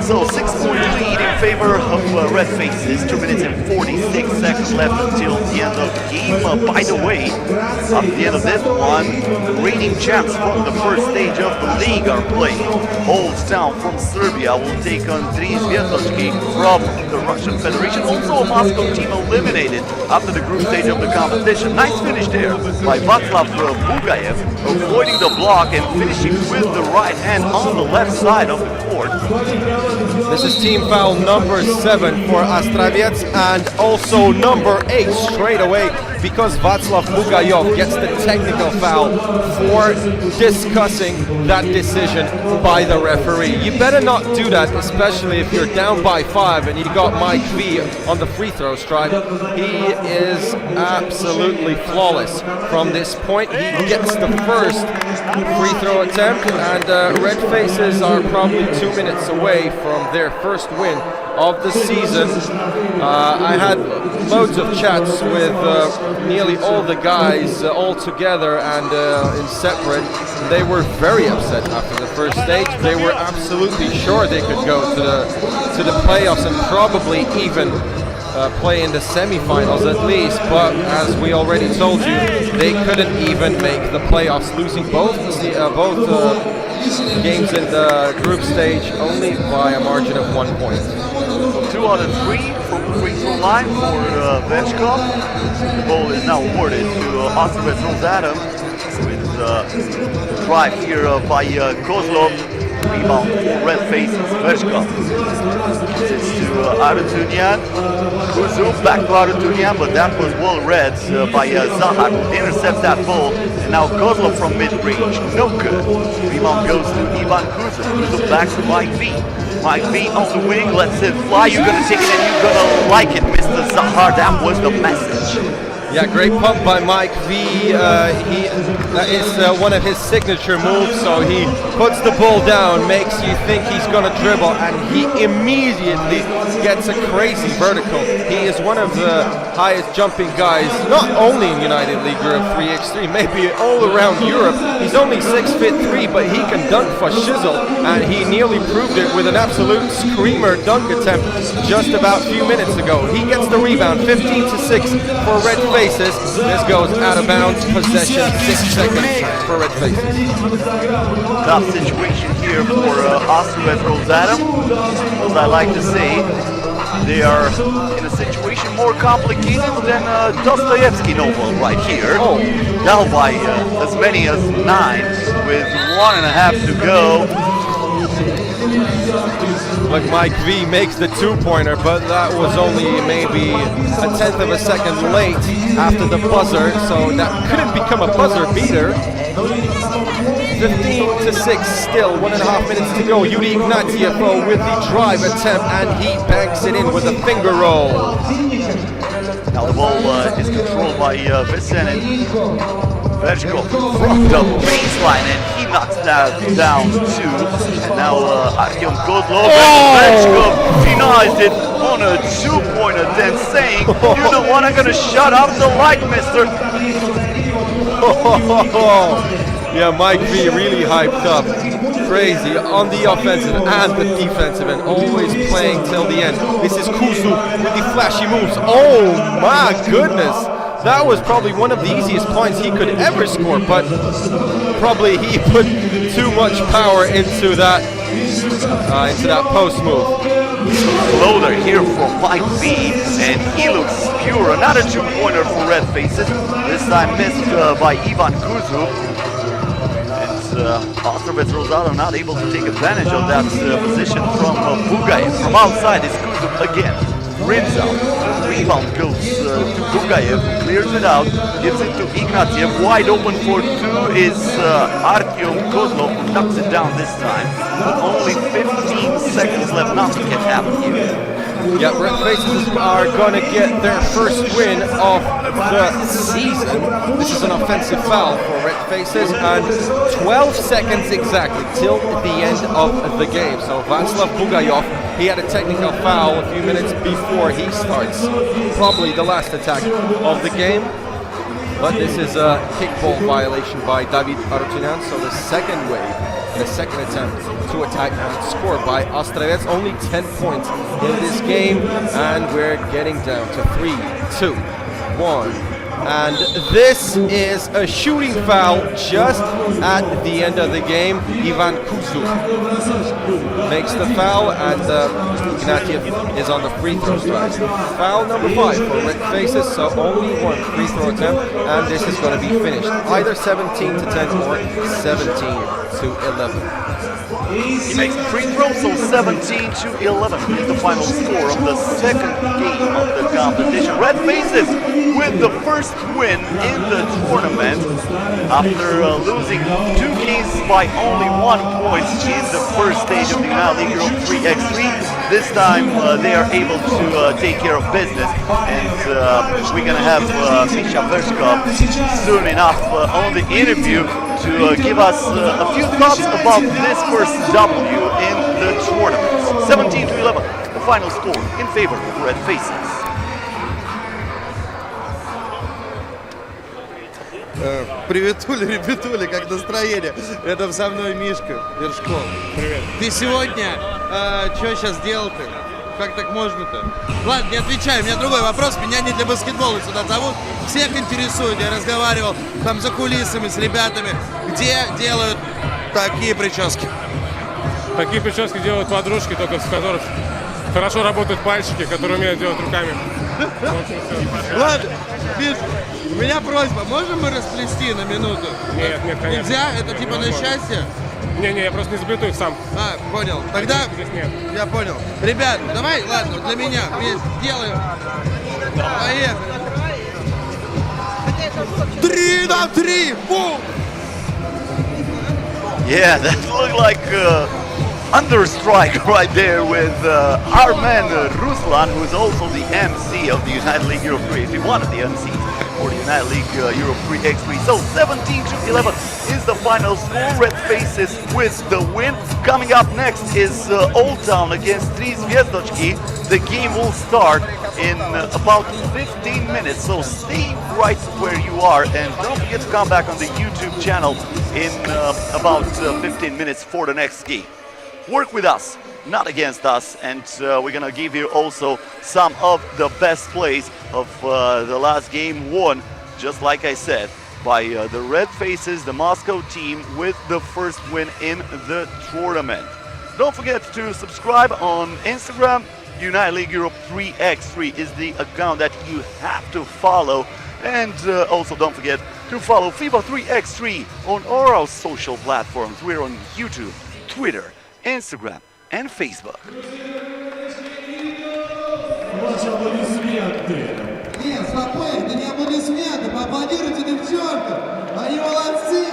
So 6-point lead in favor of Red Faces, 2 minutes and 46 seconds left until the end of the game. By the way, after the end of this one, the reigning champs from the first stage of the league are playing. Holds Town from Serbia will take on Decisive from the Russian Federation. Also a Moscow team eliminated after the group stage of the competition. Nice finish there by Václav Bugayev, avoiding the block and finishing with the right hand on the left side of the court. This is team foul number 7 for Astraets, and also number 8 straight away, because Václav Bugayev gets the technical foul for discussing that decision by the referee. You better not do that, especially if you're down by 5 and you got Mike V on the free throw stripe. He is absolutely flawless from this point. He gets the first free throw attempt, and Red Faces are probably 2 minutes away from their first win of the season. I had loads of chats with nearly all the guys all together and in separate. They were very upset after the first stage. They were absolutely sure they could go to the playoffs and probably even play in the semi-finals at least, but as we already told you, they couldn't even make the playoffs, losing both games in the group stage only by a margin of 1 point. 2 out of 3 from the free throw line for Venskov. The ball is now awarded to Astraets Rosenergo with drive here by Kozlov. Rebound for Red Faces, Venskov. It's to Arutunyan. Kuzum back to Arutunyan, but that was well read by Zahar, who intercepts that ball. And now Kozlov from mid-range, no good. Rebound goes to Ivan Kuzum. Kuzum back to Mike V. Mike V on the wing, lets it fly. You're gonna take it and you're gonna like it, Mr. Zahar. That was the message. Yeah, great pump by Mike V. That is one of his signature moves. So he puts the ball down, makes you think he's gonna dribble, and he immediately gets a crazy vertical. He is one of the highest jumping guys, not only in United League Group 3x3, maybe all around Europe. He's only 6'3", but he can dunk for shizzle, and he nearly proved it with an absolute screamer dunk attempt just about a few minutes ago. He gets the rebound, 15-6 for Red Faces. This goes out of bounds, possession, 6 seconds for Red Faces. Tough situation here for Astraets Rosenergo. As I like to say, they are in a situation more complicated than Dostoevsky novel right here. Down by as many as 9 with 1.5 to go. Like Mike V makes the 2-pointer, but that was only maybe a 1/10 of a second late after the buzzer, so that couldn't become a buzzer beater. 15-6 still, 1.5 minutes to go. Yuri Ignatiev with the drive attempt, and he banks it in with a finger roll. Now the ball is controlled by Zenit. Verchkov from the baseline, and he knocks that down too. And now Artyom Kozlov and Verchkov denies it on a 2-pointer, then saying, "You're the one I'm gonna shut off the light, mister." Yeah, Mike V really hyped up. Crazy on the offensive and the defensive, and always playing till the end. This is Kuzu with the flashy moves. Oh my goodness! That was probably one of the easiest points he could ever score, but probably he put too much power into that post move. Floater here from Mike V, and he looks pure. Another 2-pointer for Red Faces. This time missed by Ivan Kuzu. Astraets Rosenergo not able to take advantage of that position from Bugayev. From outside is Kuzu again. rims out. Rebound goes to Bugayev, who clears it out, gives it to Ignatiev. Wide open for two is Artyom Kozlov, who knocks it down this time. But only 15 seconds left, nothing can happen here. Yeah, Red Faces are going to get their first win of the season. This is an offensive foul for Red Faces, and 12 seconds exactly till the end of the game. So Václav Bugajov, he had a technical foul a few minutes before he starts probably the last attack of the game. But this is a kickball violation by David Arutunian, so the second wave, the second attempt to attack and score by Astraets. Only 10 points in this game, and we're getting down to 3, 2, 1. And this is a shooting foul just at the end of the game. Ivan Kuzuk makes the foul, and Ignatiev is on the free throw stripe. Foul number 5 for Red Faces, so only one free throw attempt, and this is going to be finished either 17 to 10 or 17 to 11. He makes the free throw, so 17 to 11 is the final score of the second game of the competition. Red Faces with the first win in the tournament after losing 2 games by only 1 point in the first stage of the United League Europe 3x3. This time they are able to take care of business, and we're gonna have Misha Vershkov soon enough on the interview to give us a few thoughts about this first W in the tournament. 17 to 11, the final score in favor of Red Faces. Приветули, ребятули, как настроение? Рядом со мной Мишка Вершков. Привет. Ты сегодня, что сейчас делал-то? Как так можно-то? Ладно, не отвечай, у меня другой вопрос. Меня не для баскетбола сюда зовут. Всех интересует, я разговаривал там за кулисами с ребятами, где делают такие прически. Такие прически делают подружки, только с которых хорошо работают пальчики, которые умеют делать руками. Ладно, Миш, у меня просьба, можем мы расплести на минуту? Нет, конечно. Нельзя? Это типа на счастье? Не, я просто не заплету их сам. А, понял. Тогда Здесь нет. я понял. Ребят, давай, ладно, для меня вместе делаем. Поехали. 3 на 3! Бум! Yeah, that looked like under strike right there with our man Ruslan, who is also the MC of the United League Europe 3. He one of the MCs for the United League Europe 3x3. So 17 to 11 is the final score. Red Faces with the win. Coming up next is Old Town against 3 Zvezdochki. The game will start in about 15 minutes, so stay right where you are, and don't forget to come back on the YouTube channel in about 15 minutes for the next game. Work with us, not against us, and we're gonna give you also some of the best plays of the last game won, just like I said, by the Red Faces, the Moscow team, with the first win in the tournament. Don't forget to subscribe on Instagram. United League Europe 3x3 is the account that you have to follow, and also don't forget to follow FIBA 3x3 on all our social platforms. We're on YouTube, Twitter, Instagram, and Facebook. Ваши аплодисменты. Нет, спокойно, не аплодисменты, поаплодируйте девчонкам. Они молодцы,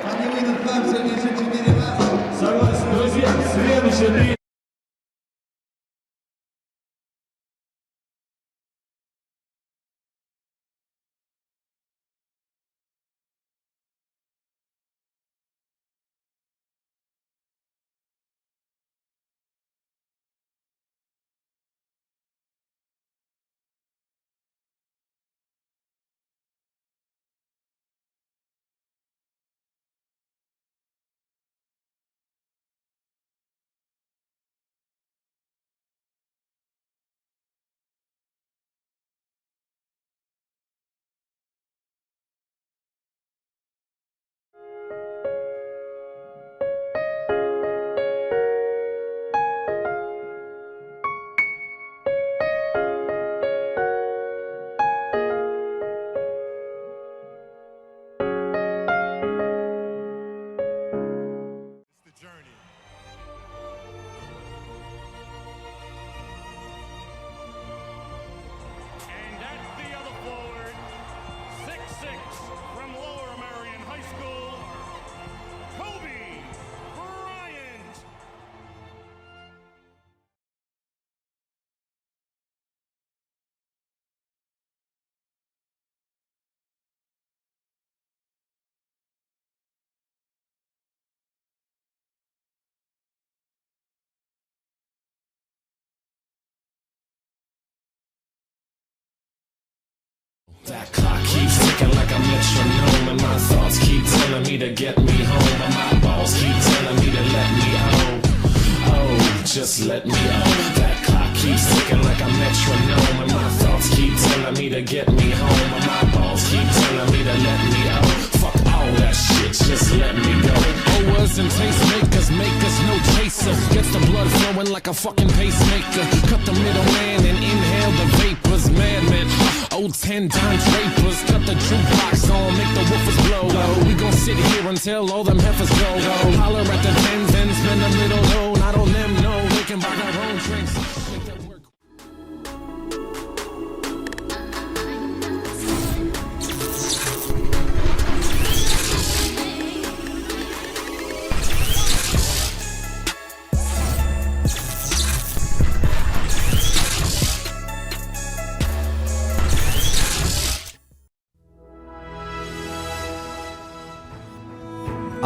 они выйдут к нам сегодня еще 4 раза. Согласен, друзья, следующий ticking like a metronome, and my thoughts keep telling me to get me home, but my balls keep telling me to let me out. Oh, just let me out. That clock keeps ticking like a metronome, and my thoughts keep telling me to get me home, and my balls keep telling me to let me out. Fuck all that shit, just let me go. Owers and tastemakers, makers, no chaser. Gets the blood flowing like a fucking pacemaker. Cut the middleman and inhale the vapors. Madman, old 10-time drapers. Cut the jukebox on, make the woofers blow. We gon' sit here until all them heifers go. Holler at the tens and spend a little dough. Not on them, no, they can buy their own drinks. Make that work.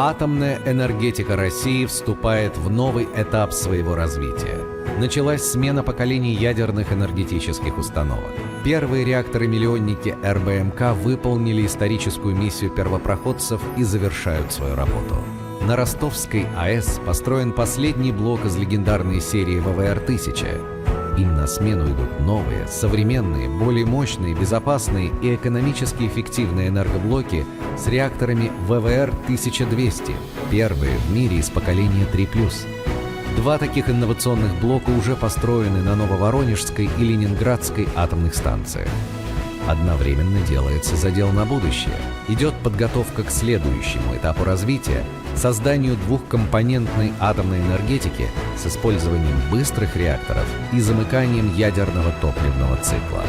Атомная энергетика России вступает в новый этап своего развития. Началась смена поколений ядерных энергетических установок. Первые реакторы-миллионники РБМК выполнили историческую миссию первопроходцев и завершают свою работу. На Ростовской АЭС построен последний блок из легендарной серии ВВР-1000. Им на смену идут новые, современные, более мощные, безопасные и экономически эффективные энергоблоки с реакторами ВВР-1200, первые в мире из поколения 3+. Два таких инновационных блока уже построены на Нововоронежской и Ленинградской атомных станциях. Одновременно делается задел на будущее. Идет подготовка к следующему этапу развития – созданию двухкомпонентной атомной энергетики с использованием быстрых реакторов и замыканием ядерного топливного цикла.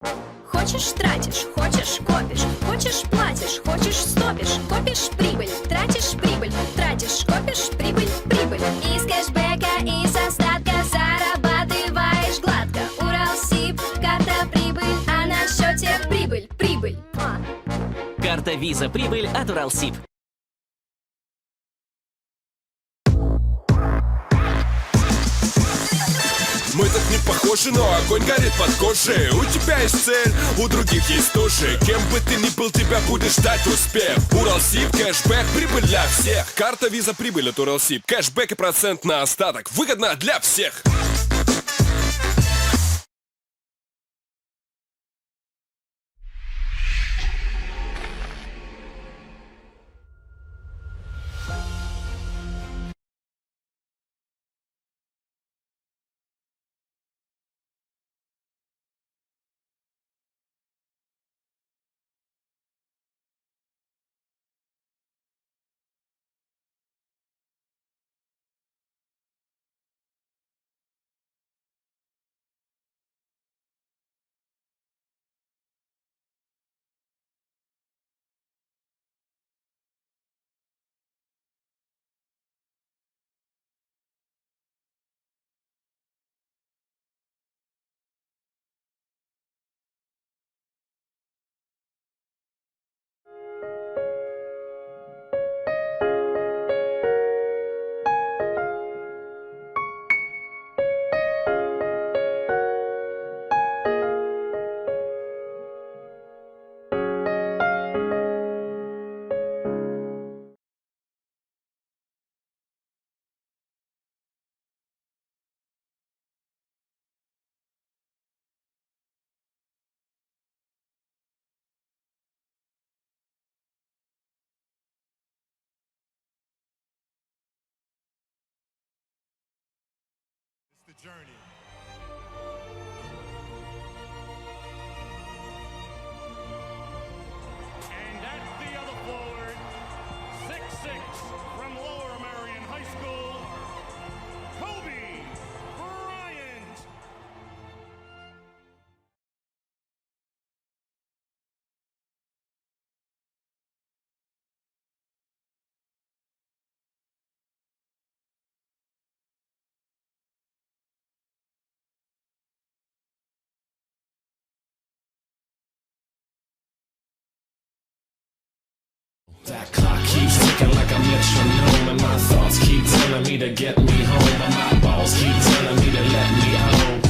Хочешь — тратишь, хочешь — копишь, хочешь — платишь, хочешь — стопишь. Копишь — прибыль, тратишь — прибыль, тратишь — копишь — прибыль, прибыль. Из кэшбэка, из остатка зарабатываешь гладко. Уралсиб, карта прибыль, а на счете прибыль, прибыль. Карта Виза Прибыль от Уралсиб. Мы так не похожи, но огонь горит под кожей. У тебя есть цель, у других есть тоже. Кем бы ты ни был, тебя будет ждать успех. Уралсиб, кэшбэк, прибыль для всех. Карта Виза Прибыль от Уралсиб. Кэшбэк и процент на остаток. Выгодно для всех. The journey. And that's the other forward, 6'6", from Lower Merion High School, Kobe Bryant. That clock keeps ticking like a metronome, and my thoughts keep telling me to get me home, but my balls keep telling me to let me out.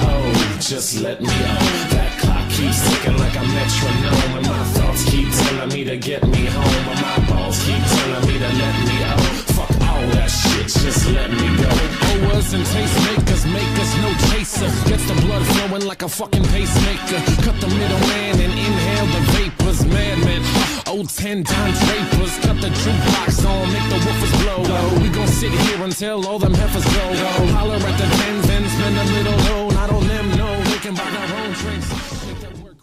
Oh, just let me out. That clock keeps ticking like a metronome, and my thoughts keep telling me to get me home, but my balls keep telling me to let me out. Fuck all that shit, just let me go. Owers and tastemakers make us no chaser. Gets the blood flowing like a fucking pacemaker. Cut the middleman and inhale the vapors. Madman, old 10-time drapers. Cut the jukebox on, make the woofers blow. We gon' sit here until all them heifers go. Holler at the tens and spend a little dough. Not on them, no, they can buy their own drinks. Make that work.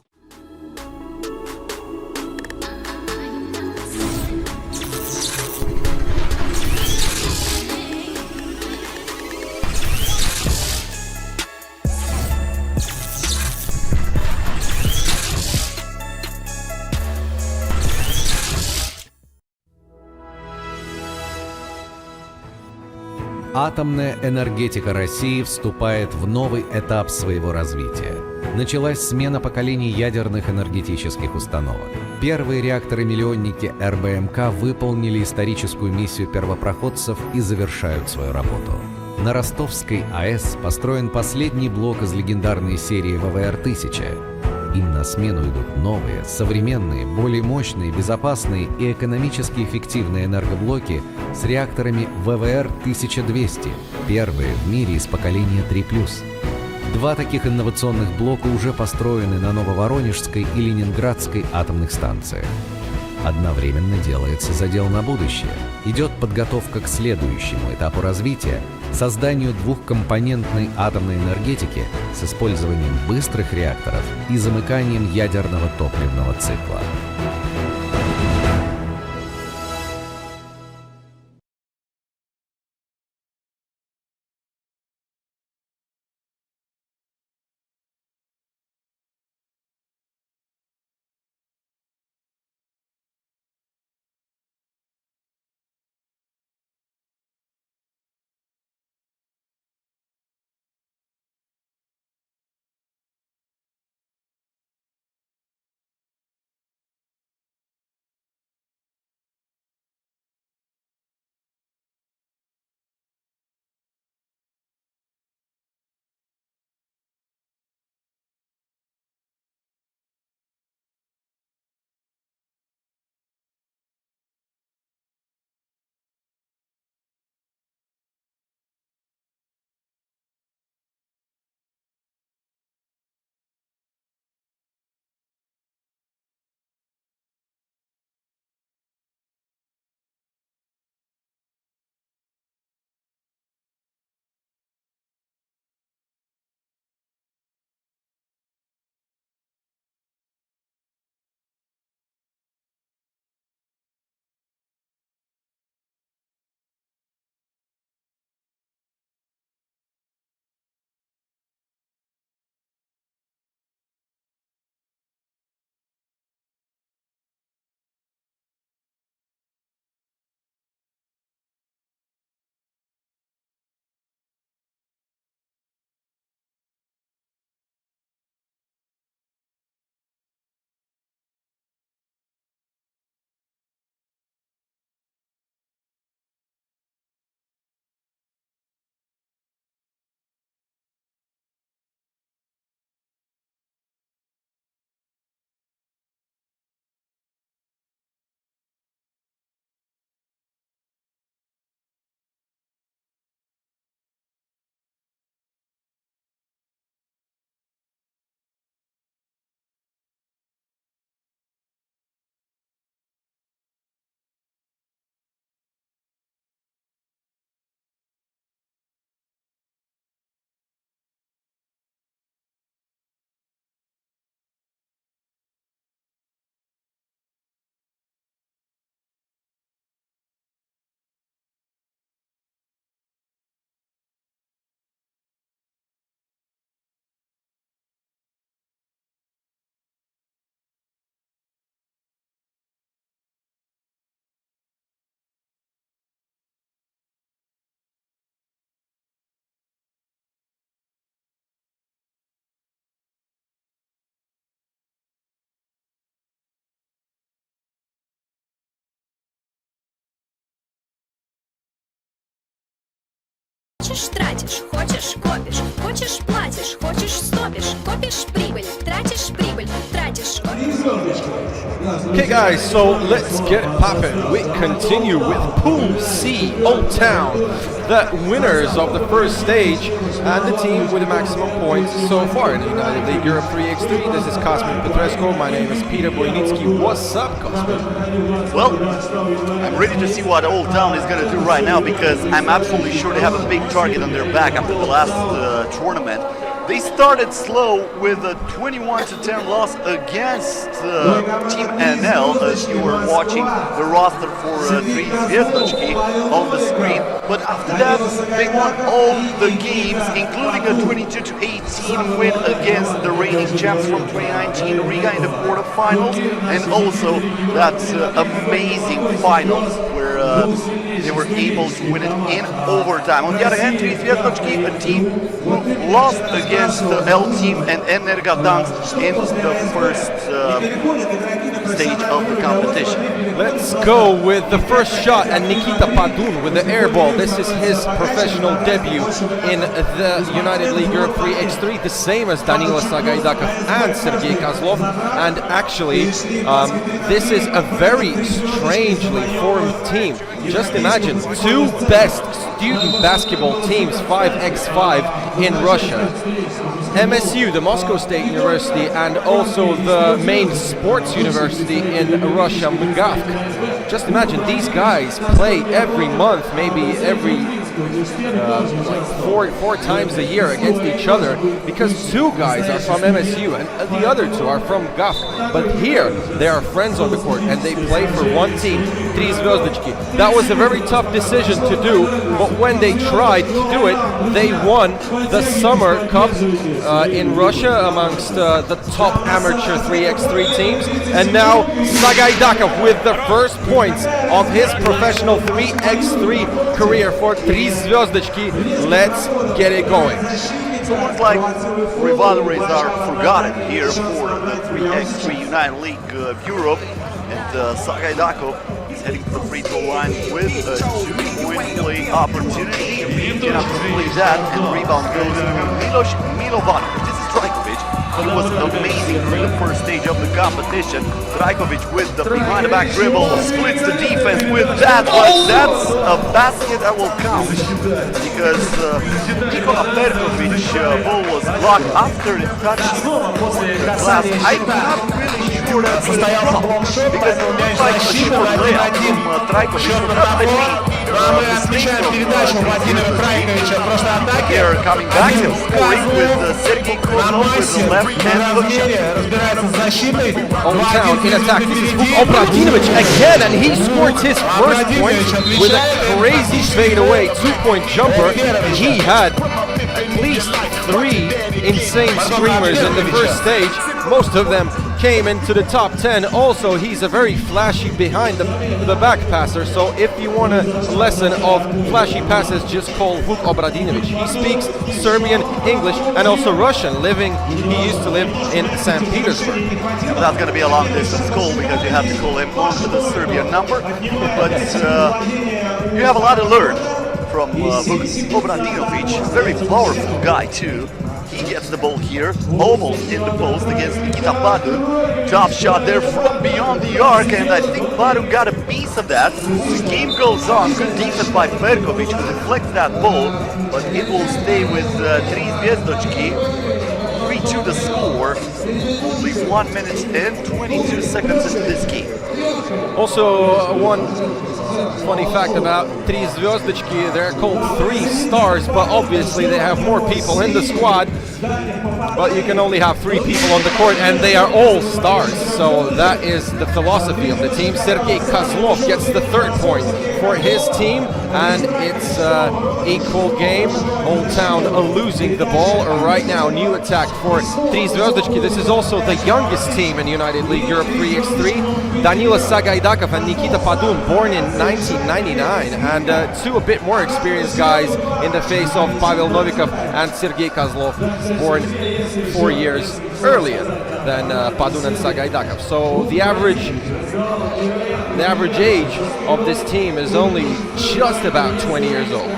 Атомная энергетика России вступает в новый этап своего развития. Началась смена поколений ядерных энергетических установок. Первые реакторы-миллионники РБМК выполнили историческую миссию первопроходцев и завершают свою работу. На Ростовской АЭС построен последний блок из легендарной серии ВВР-1000. Им на смену идут новые, современные, более мощные, безопасные и экономически эффективные энергоблоки с реакторами ВВР-1200, первые в мире из поколения 3+. Два таких инновационных блока уже построены на Нововоронежской и Ленинградской атомных станциях. Одновременно делается задел на будущее. Идет подготовка к следующему этапу развития – созданию двухкомпонентной атомной энергетики с использованием быстрых реакторов и замыканием ядерного топливного цикла. хочешь тратишь, хочешь копишь, хочешь платишь, хочешь стопишь, копишь прибыль, тратишь, тратишь. Okay guys, so let's get it poppin'. We continue with Pool C, Old Town, the winners of the first stage and the team with the maximum points so far in the United League Europe 3x3. This is Cosmin Petrescu. My name is Peter Boynitsky. What's up, Cosmin? Well, I'm ready to see what Old Town is going to do right now, because I'm absolutely sure they have a big target on their back after the last tournament. They started slow with a 21-10 loss against Team NL, as you were watching the roster for Decisive on the screen. But after that, they won all the games, including a 22-18 win against the reigning champs from 2019 Riga in the quarterfinals, and also that amazing finals where they were able to win it in overtime. On the other hand, Decisive, a team who lost against the L team and Energa in the first stage of the competition. Let's go with the first shot and Nikita Padun with the air ball. This is his professional debut in the United League Europe 3x3, the same as Danila Sagaidakov and Sergei Kozlov. And actually, this is a very strangely formed team. Just imagine, two best student basketball teams, 5x5 in Russia. MSU, the Moscow State University, and also the main sports university in Russia, MGAV. Just imagine, these guys play every month, maybe every like four times a year against each other, because two guys are from MSU and the other two are from GAF. But here they are friends on the court and they play for one team, Tri Zvezdochki. That was a very tough decision to do, but when they tried to do it, they won the Summer Cup in Russia amongst the top amateur 3x3 teams. And now Sagaidakov with the first points of his professional 3x3 career for Tri Zvezdochki. Let's get it going. So it looks like rivalries are forgotten here for the 3x3 United League of Europe, and Sagaidakov is heading to the free throw line with a 2-point play opportunity. He cannot complete that, and the rebound goes to Milos Milovanovic. This is Trajkovic. He was amazing during the first stage of the competition. Trajkovic with the behind-the-back dribble splits the defense with that, but that's a basket that will count, because Nikola Perkovic ball was blocked after it touched the glass. I'm not really sure that's a foul, because it looks like a short layup from Trajkovic. They're coming back and scoring with Sergei Kozlov with the left hand hook shot. Old Town in attack. This is Obradinovic again, and he scored his first point with a crazy fadeaway 2-point jumper. He had at least 3 insane screamers in the first stage. Most of them came into the top 10. Also, he's a very flashy behind the back passer. So if you want a lesson of flashy passes, just call Vuk Obradinovic. He speaks Serbian, English, and also Russian. He used to live in St. Petersburg. Yeah, that's going to be a long distance call, because you have to call him onto the Serbian number. But you have a lot to learn from Vuk Obradinovic. Very powerful guy too. He gets the ball here, almost in the post against Nikita Padun. Top shot there from beyond the arc, and I think Padun got a piece of that. The game goes on. Good defense by Perkovic, who deflects that ball, but it will stay with Tri Zvezdochki. 3-2 the score. Only 1 minute and 22 seconds into this game. Also, one funny fact about Tri Zvezdochki, they're called 3 stars, but obviously they have more people in the squad. But you can only have 3 people on the court, and they are all stars. So that is the philosophy of the team. Sergei Kozlov gets the 3rd point for his team, and it's equal game. Old Town losing the ball right now. New attack for Tri Zvezdochki. This is also the youngest team in United League Europe 3x3. Danila Sagaidakov and Nikita Padun, born in 1999, and 2 a bit more experienced guys in the face of Pavel Novikov and Sergei Kozlov, born 4 years earlier than Padun and Sagaidakov. So the average age of this team is only just about 20 years old.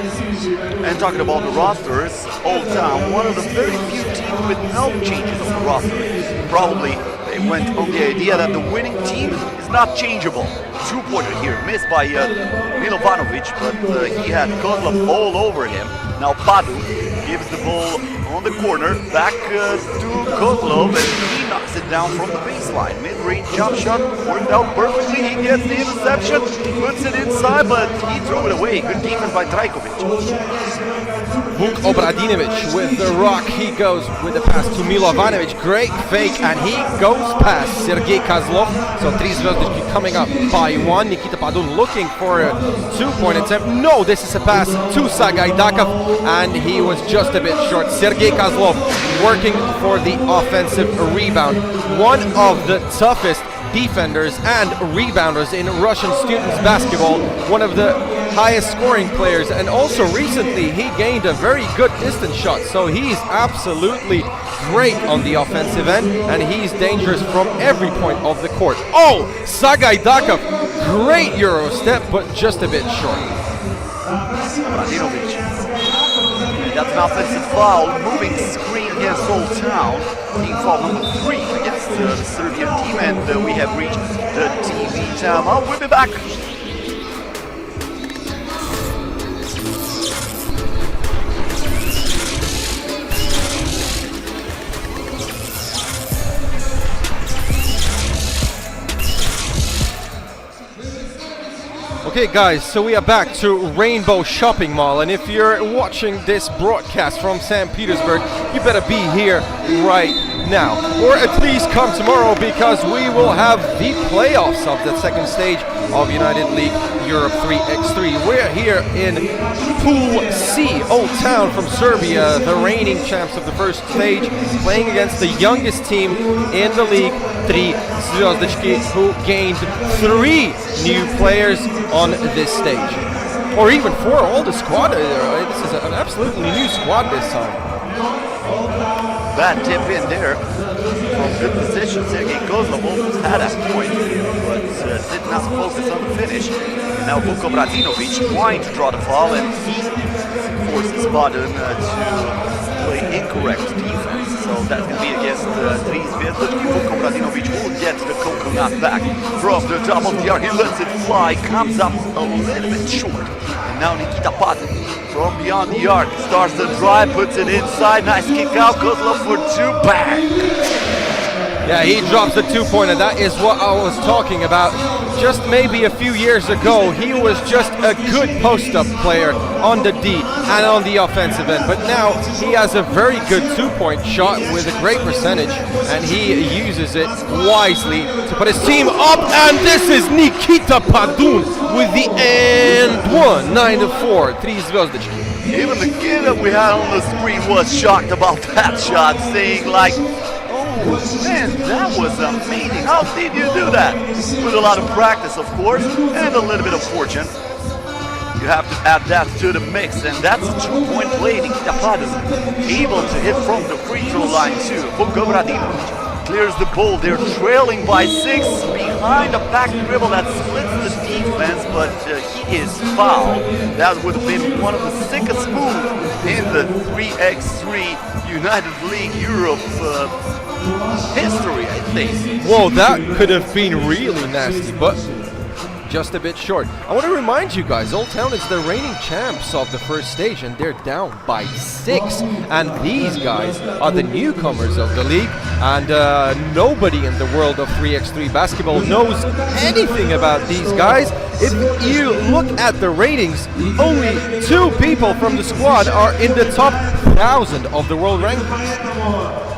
And talking about the rosters, Old Town, one of the very few teams with no changes on the roster. Probably they went on the idea that the winning team is not changeable. Two-pointer here, missed by Milovanovic, but he had Kozlov all over him. Now Padu gives the ball on the corner, back to Kozlov, and he knocks it down from the baseline. Mid-range jump shot worked out perfectly. He gets the interception, puts it inside, but he threw it away. Good defense by Trajkovic. Vuk Obradinovic with the rock. He goes with the pass to Milovanovic. Great fake, and he goes past Sergei Kozlov. So 3 zvezdički coming up by 1. Nikita Padun looking for a 2-point attempt. No, this is a pass to Sagaidakov, and he was just a bit short. Sergei Kozlov working for the offensive rebound. One of the toughest defenders and rebounders in Russian students basketball, one of the highest scoring players, and also recently he gained a very good distance shot, so he's absolutely great on the offensive end, and he's dangerous from every point of the court. Oh, Sagaidakov, great Euro step, but just a bit short. Obradinovic. That's an offensive foul, moving screen against Old Town. Team foul number 3 against the Serbian team, and we have reached the TV timeout. We'll be back. Okay guys, so we are back to Rainbow Shopping Mall, and if you're watching this broadcast from St. Petersburg, you better be here right now, or at least come tomorrow, because we will have the playoffs of the second stage of United League Europe 3x3. We're here in Pool C, Old Town from Serbia, the reigning champs of the first stage, playing against the youngest team in the league, 3 zvezdički, who gained 3 new players on this stage. Or even 4, all the squad. This is an absolutely new squad this time. Bad tip in there from good position. Sergei Kozlov almost had a point, but did not focus on the finish. And now Vuk Obradinovic trying to draw the foul, and he forces Padun to play incorrect defense. So that's going to be against 3 zvezdički. Vuk Obradinovic will get the coconut back from the top of the arc. He lets it fly, comes up a little bit short. And now Nikita Padun from beyond the arc starts the drive, puts it inside. Nice kick out. Kozlov for 2. Bang! Yeah, he drops the 2-pointer. That is what I was talking about. Just maybe a few years ago, he was just a good post-up player on the D and on the offensive end. But now he has a very good 2-point shot with a great percentage, and he uses it wisely to put his team up. And this is Nikita Padun with the and 1, 9-4, 3 zvezdički. Even the kid that we had on the screen was shocked about that shot, saying like, oh man, that was amazing. How did you do that? With a lot of practice, of course, and a little bit of fortune. You have to add that to the mix, and that's a 2-point play. Nikita Padun able to hit from the free throw line too. Vuk Obradinovic clears the ball. They're trailing by 6 behind a back dribble that splits the defense, but he is fouled. That would have been one of the sickest moves in the 3x3 United League Europe history, I think. Whoa, that could have been really nasty, but just a bit short. I want to remind you guys, Old Town is the reigning champs of the first stage, and they're down by 6. And these guys are the newcomers of the league, and nobody in the world of 3x3 basketball knows anything about these guys. If you look at the ratings, only 2 people from the squad are in the top 1,000 of the world rankings.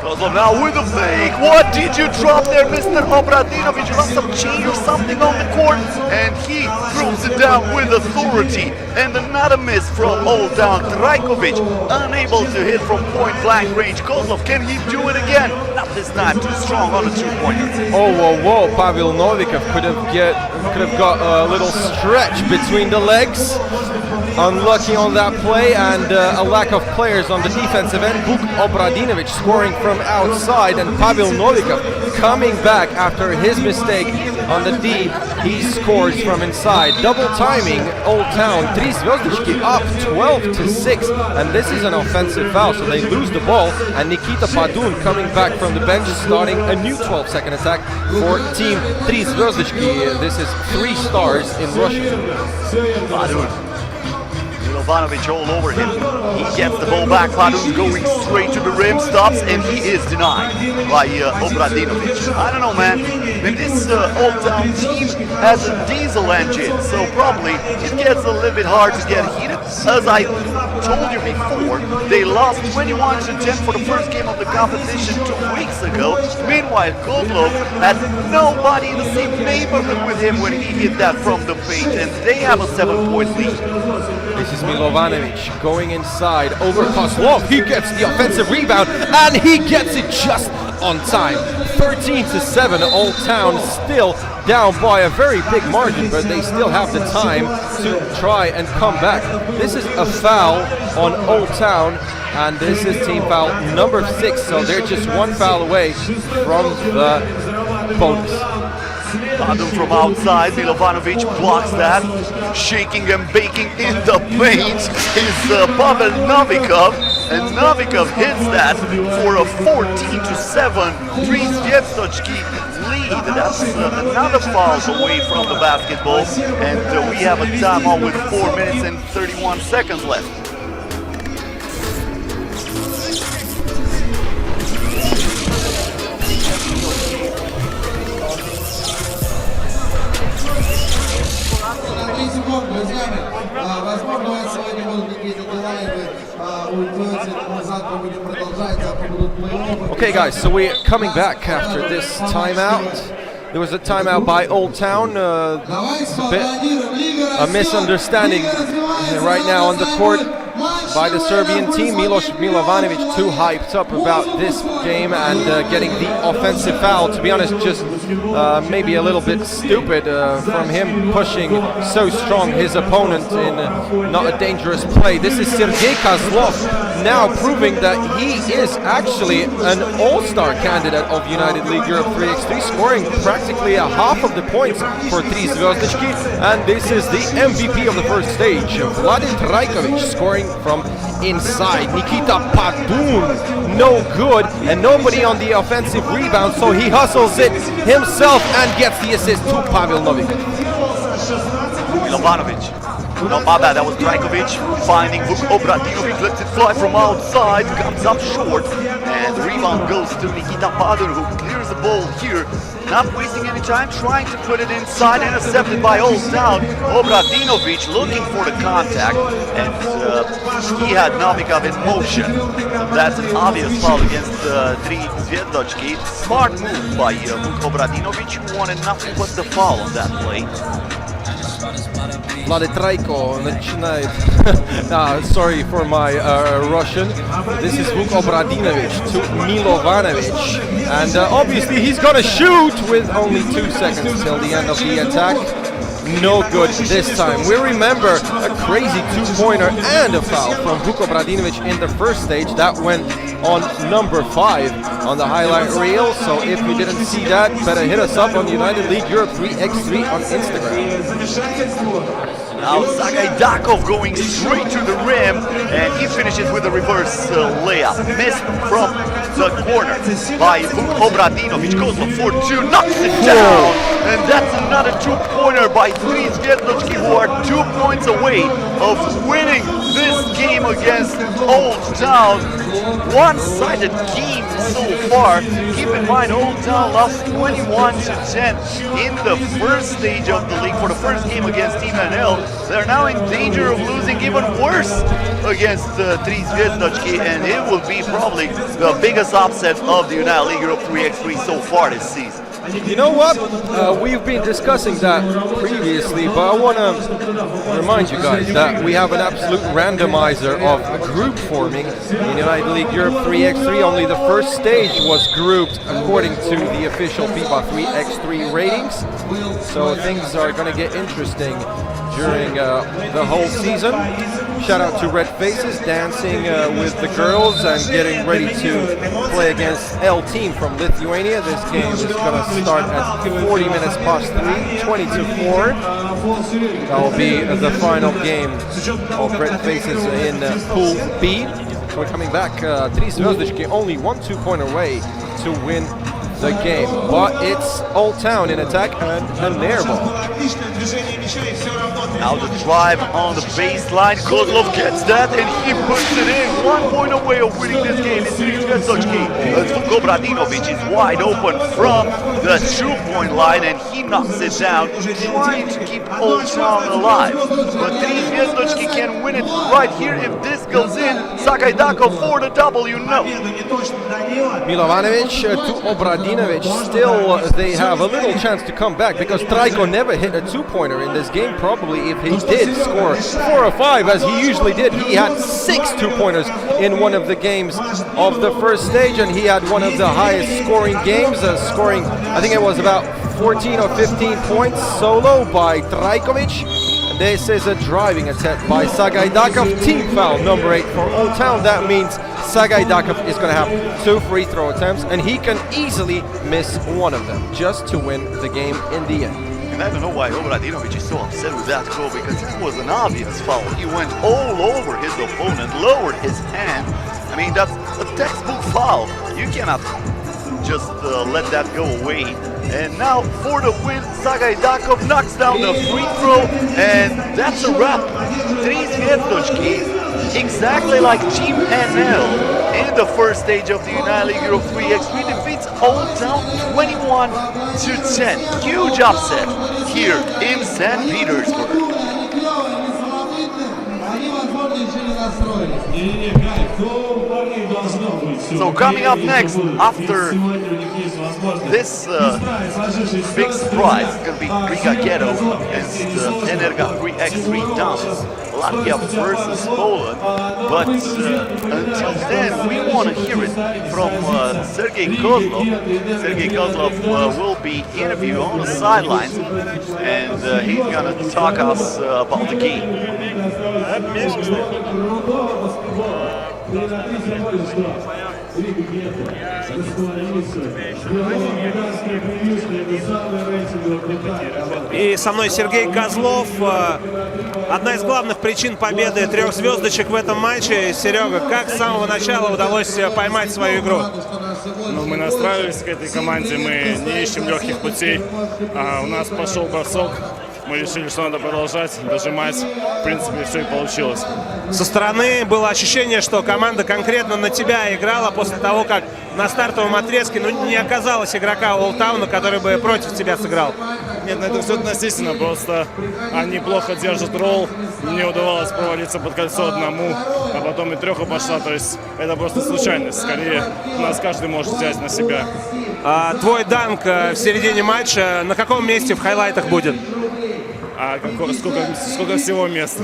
Kozlov now with a fake. What did you drop there, Mr. Obradinovic? You lost some change or something on the court, and he throws it down with authority. And another miss from Old Town. Trajkovic unable to hit from point-blank range. Kozlov, can he do it again? Not this time. Too strong on a 2-pointer. Oh, whoa! Pavel Novikov could have got a little stretch between the legs. unlucky on that play, and a lack of players on the defensive end. Vuk Obradinovic scoring from outside, and Pavel Novikov coming back after his mistake on the D. He scores from inside. Double timing, Old Town. 3 Zvezdichki up 12-6, and this is an offensive foul, so they lose the ball, and Nikita Padun coming back from the bench, starting a new 12-second attack for team 3 Zvezdichki. This is 3 stars in Russia. Padun. Milovanovic all over him. He gets the ball back. Padun's going straight to the rim, stops, and he is denied by Obradinovic. I don't know, man. Maybe this Old Town team has a diesel engine, so probably it gets a little bit hard to get heated. As I told you before, they lost 21-10 for the first game of the competition 2 weeks ago. Meanwhile, Kozlov had nobody in the same neighborhood with him when he hit that from the paint, and they have a 7-point lead. This is Milovanovic going inside over Kozlov. He gets the offensive rebound, and he gets it just on time. 13-7, Old Town still down by a very big margin, but they still have the time to try and come back. This is a foul on Old Town, and this is team foul number 6, so they're just 1 foul away from the bonus. Padun from outside, Milovanovic blocks that, shaking and baking in the paint is Pavel Novikov, and Novikov hits that for a 14-7 3 Zvezdichki lead. That's another foul away from the basketball, and we have a timeout with 4 minutes and 31 seconds left. Друзьями, возможно, у вас сегодня будут какие-то дилайвы, уйдете, но завтра будем продолжать, завтра будут плей-оффы. Okay, guys, so we're coming back after this timeout. There was a timeout by Old Town, a misunderstanding right now on the court by the Serbian team. Milos Milovanovic too hyped up about this game and getting the offensive foul. To be honest, just maybe a little bit stupid from him pushing so strong his opponent in not a dangerous play. This is Sergei Kozlov now proving that he is actually an all-star candidate of United League Europe 3x3, scoring practically a half of the points for 3 Zvezdichki, and this is the MVP of the first stage. Vladimir Trajkovic scoring from inside. Nikita Padun, no good, and nobody on the offensive rebound, so he hustles it himself and gets the assist to Pavel Novikov. Milovanovic. No, my bad, that was Trajkovic finding Vuk Obradinovic, lets it fly from outside, comes up short, and the rebound goes to Nikita Padun, who clears the ball here, not wasting any time, trying to put it inside, intercepted by Old Town. Obradinovic looking for the contact, and he had Novikov in motion. That's an obvious foul against 3 Zvezdichki. Smart move by Vuk Obradinovic, who wanted nothing but the foul on that play. Vlade Trajko начинает, sorry for my Russian. This is Vuk Obradinovic to Milovanovic, and obviously he's gonna shoot with only 2 seconds till the end of the attack. No good this time. We remember a crazy 2-pointer and a foul from Vuk Obradinovic in the first stage. That went on number 5 on the highlight reel. So if you didn't see that, better hit us up on United League Europe 3x3 on Instagram. Now Sagaidakov going straight to the rim, and he finishes with a reverse layup. Missed from the corner by Vuk Obradinovic. Goes for 2, knocks it down, and that's another 2-pointer by 3 Zvezdichki, who are 2 points away of winning this game against Old Town. One-sided game so far. Keep in mind, Old Town lost 21-10 in the first stage of the league for the first game against Team NL. They're now in danger of losing even worse against 3 Zvezdichki, and it will be probably the biggest upset of the United League Europe 3x3 so far this season. You know what? We've been discussing that previously, but I want to remind you guys that we have an absolute randomizer of group forming in United League Europe 3x3. Only the first stage was grouped according to the official FIBA 3x3 ratings, so things are going to get interesting during the whole season. Shout out to Red Faces dancing with the girls and getting ready to play against L Team from Lithuania. This game is going to start at 40 minutes past 3, 20-4. That will be the final game of Red Faces in Pool B. We're coming back. Three Zvezdochki only 1 2-point away to win the game, but it's Old Town in attack and an air ball. Now the drive on the baseline. Kozlov gets that and he puts it in. 1 point away of winning this game is Zvezdochki. Obradinovic is wide open from the 2-point line and he knocks it down, trying to keep Old Town alive. But Zvezdochki can win it right here if this goes in. Sagaidakov for the W, no. Milovanovic to Obradinovic. Still, they have a little chance to come back because Trajko never hit a 2-pointer in this game. Probably if he did score 4 or 5, as he usually did, he had 6 2-pointers in one of the games of the first stage, and he had one of the highest scoring games, scoring, I think it was about 14 or 15 points solo by Trajkovic. This is a driving attempt by Sagaidakov. Team foul number 8 for Old Town. That means Sagaidakov is going to have 2 free throw attempts, and he can easily miss one of them just to win the game in the end. And I don't know why Obradinovic is so upset with that call, because it was an obvious foul. He went all over his opponent, lowered his hand. I mean, that's a textbook foul. You cannot just let that go away. And now for the win, Sagaidakov knocks down the free throw, and that's a wrap. Three Zvezdochki, exactly like Team NL in the first stage of the United League Europe 3x3, defeats Old Town 21-10. Huge upset here in St. Petersburg. So coming up next, after this big surprise, it's going to be Riga Ghetto against Energa 3x3 Dance, Latvia versus Poland. But until then, we want to hear it from Sergei Kozlov. Sergei Kozlov will be interviewed on the sidelines, and he's going to talk us about the game. И со мной Сергей Козлов. Одна из главных причин победы трех звездочек в этом матче. Серега, как с самого начала удалось поймать свою игру? Ну, мы настраивались к этой команде, мы не ищем легких путей. У нас пошел бросок. Мы решили, что надо продолжать, дожимать. В принципе, все и получилось. Со стороны было ощущение, что команда конкретно на тебя играла после того, как на стартовом отрезке не оказалось игрока Олдтауна, который бы против тебя сыграл. Нет, это все относительно. Просто они плохо держат ролл. Мне удавалось провалиться под кольцо одному, а потом и треха пошла. То есть это просто случайность. Скорее, нас каждый может взять на себя. Твой данк в середине матча на каком месте в хайлайтах будет? Сколько всего мест?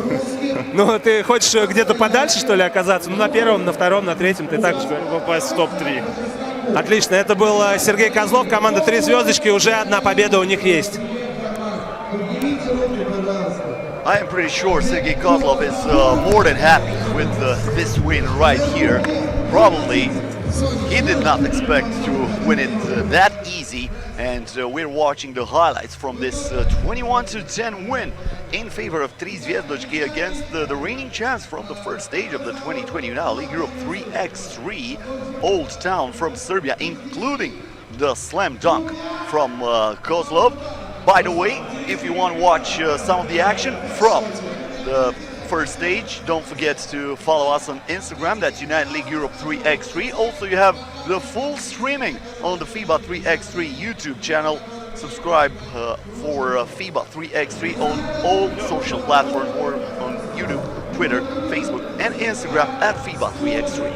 Ну, ты хочешь где-то подальше, что ли, оказаться? Ну, на первом, на втором, на третьем, ты так же. Попасть в топ-3. Отлично, это был Сергей Козлов, команда «Три звездочки», уже одна победа у них есть. I am pretty sure Sergei Kozlov is more than happy with this win right here. Probably he did not expect to win it that easy, and we're watching the highlights from this 21-10 win in favor of Three Zvezdochki against the reigning champs from the first stage of the 2020 United League Europe 3x3, Old Town from Serbia, including the slam dunk from Kozlov. By the way, if you want to watch some of the action from the first stage, don't forget to follow us on Instagram. That's United League Europe 3x3. Also, you have the full streaming on the FIBA 3x3 YouTube channel. Subscribe for FIBA 3x3 on all social platforms, or on YouTube, Twitter, Facebook, and Instagram at FIBA 3x3.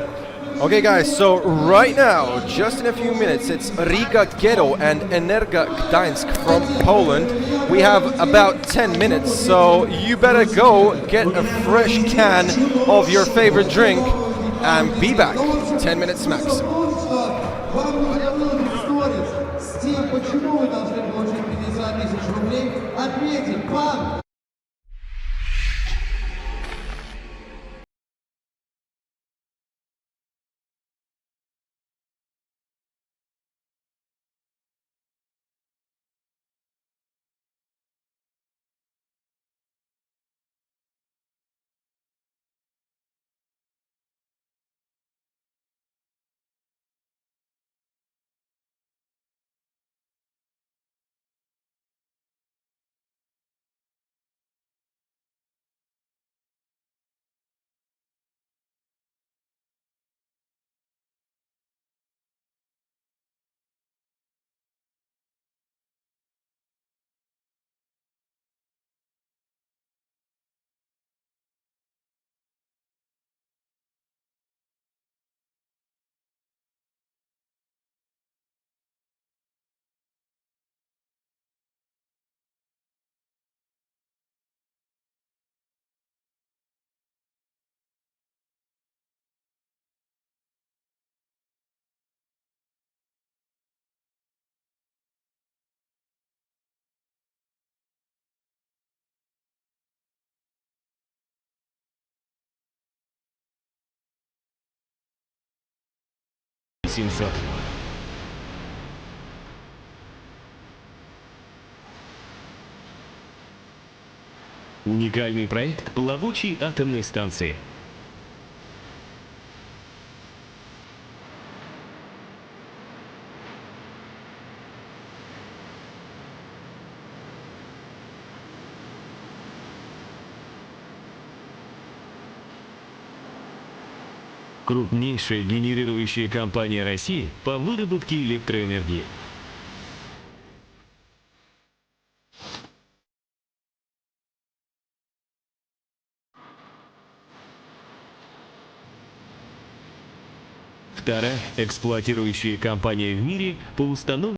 Okay guys, so right now, just in a few minutes, it's Riga Ghetto and Energa Gdańsk from Poland. We have about 10 minutes, so you better go get a fresh can of your favorite drink and be back. 10 minutes max. 800. Уникальный проект плавучей атомной станции. Крупнейшая генерирующая компания России по выработке электроэнергии. Вторая эксплуатирующая компания в мире по установлению.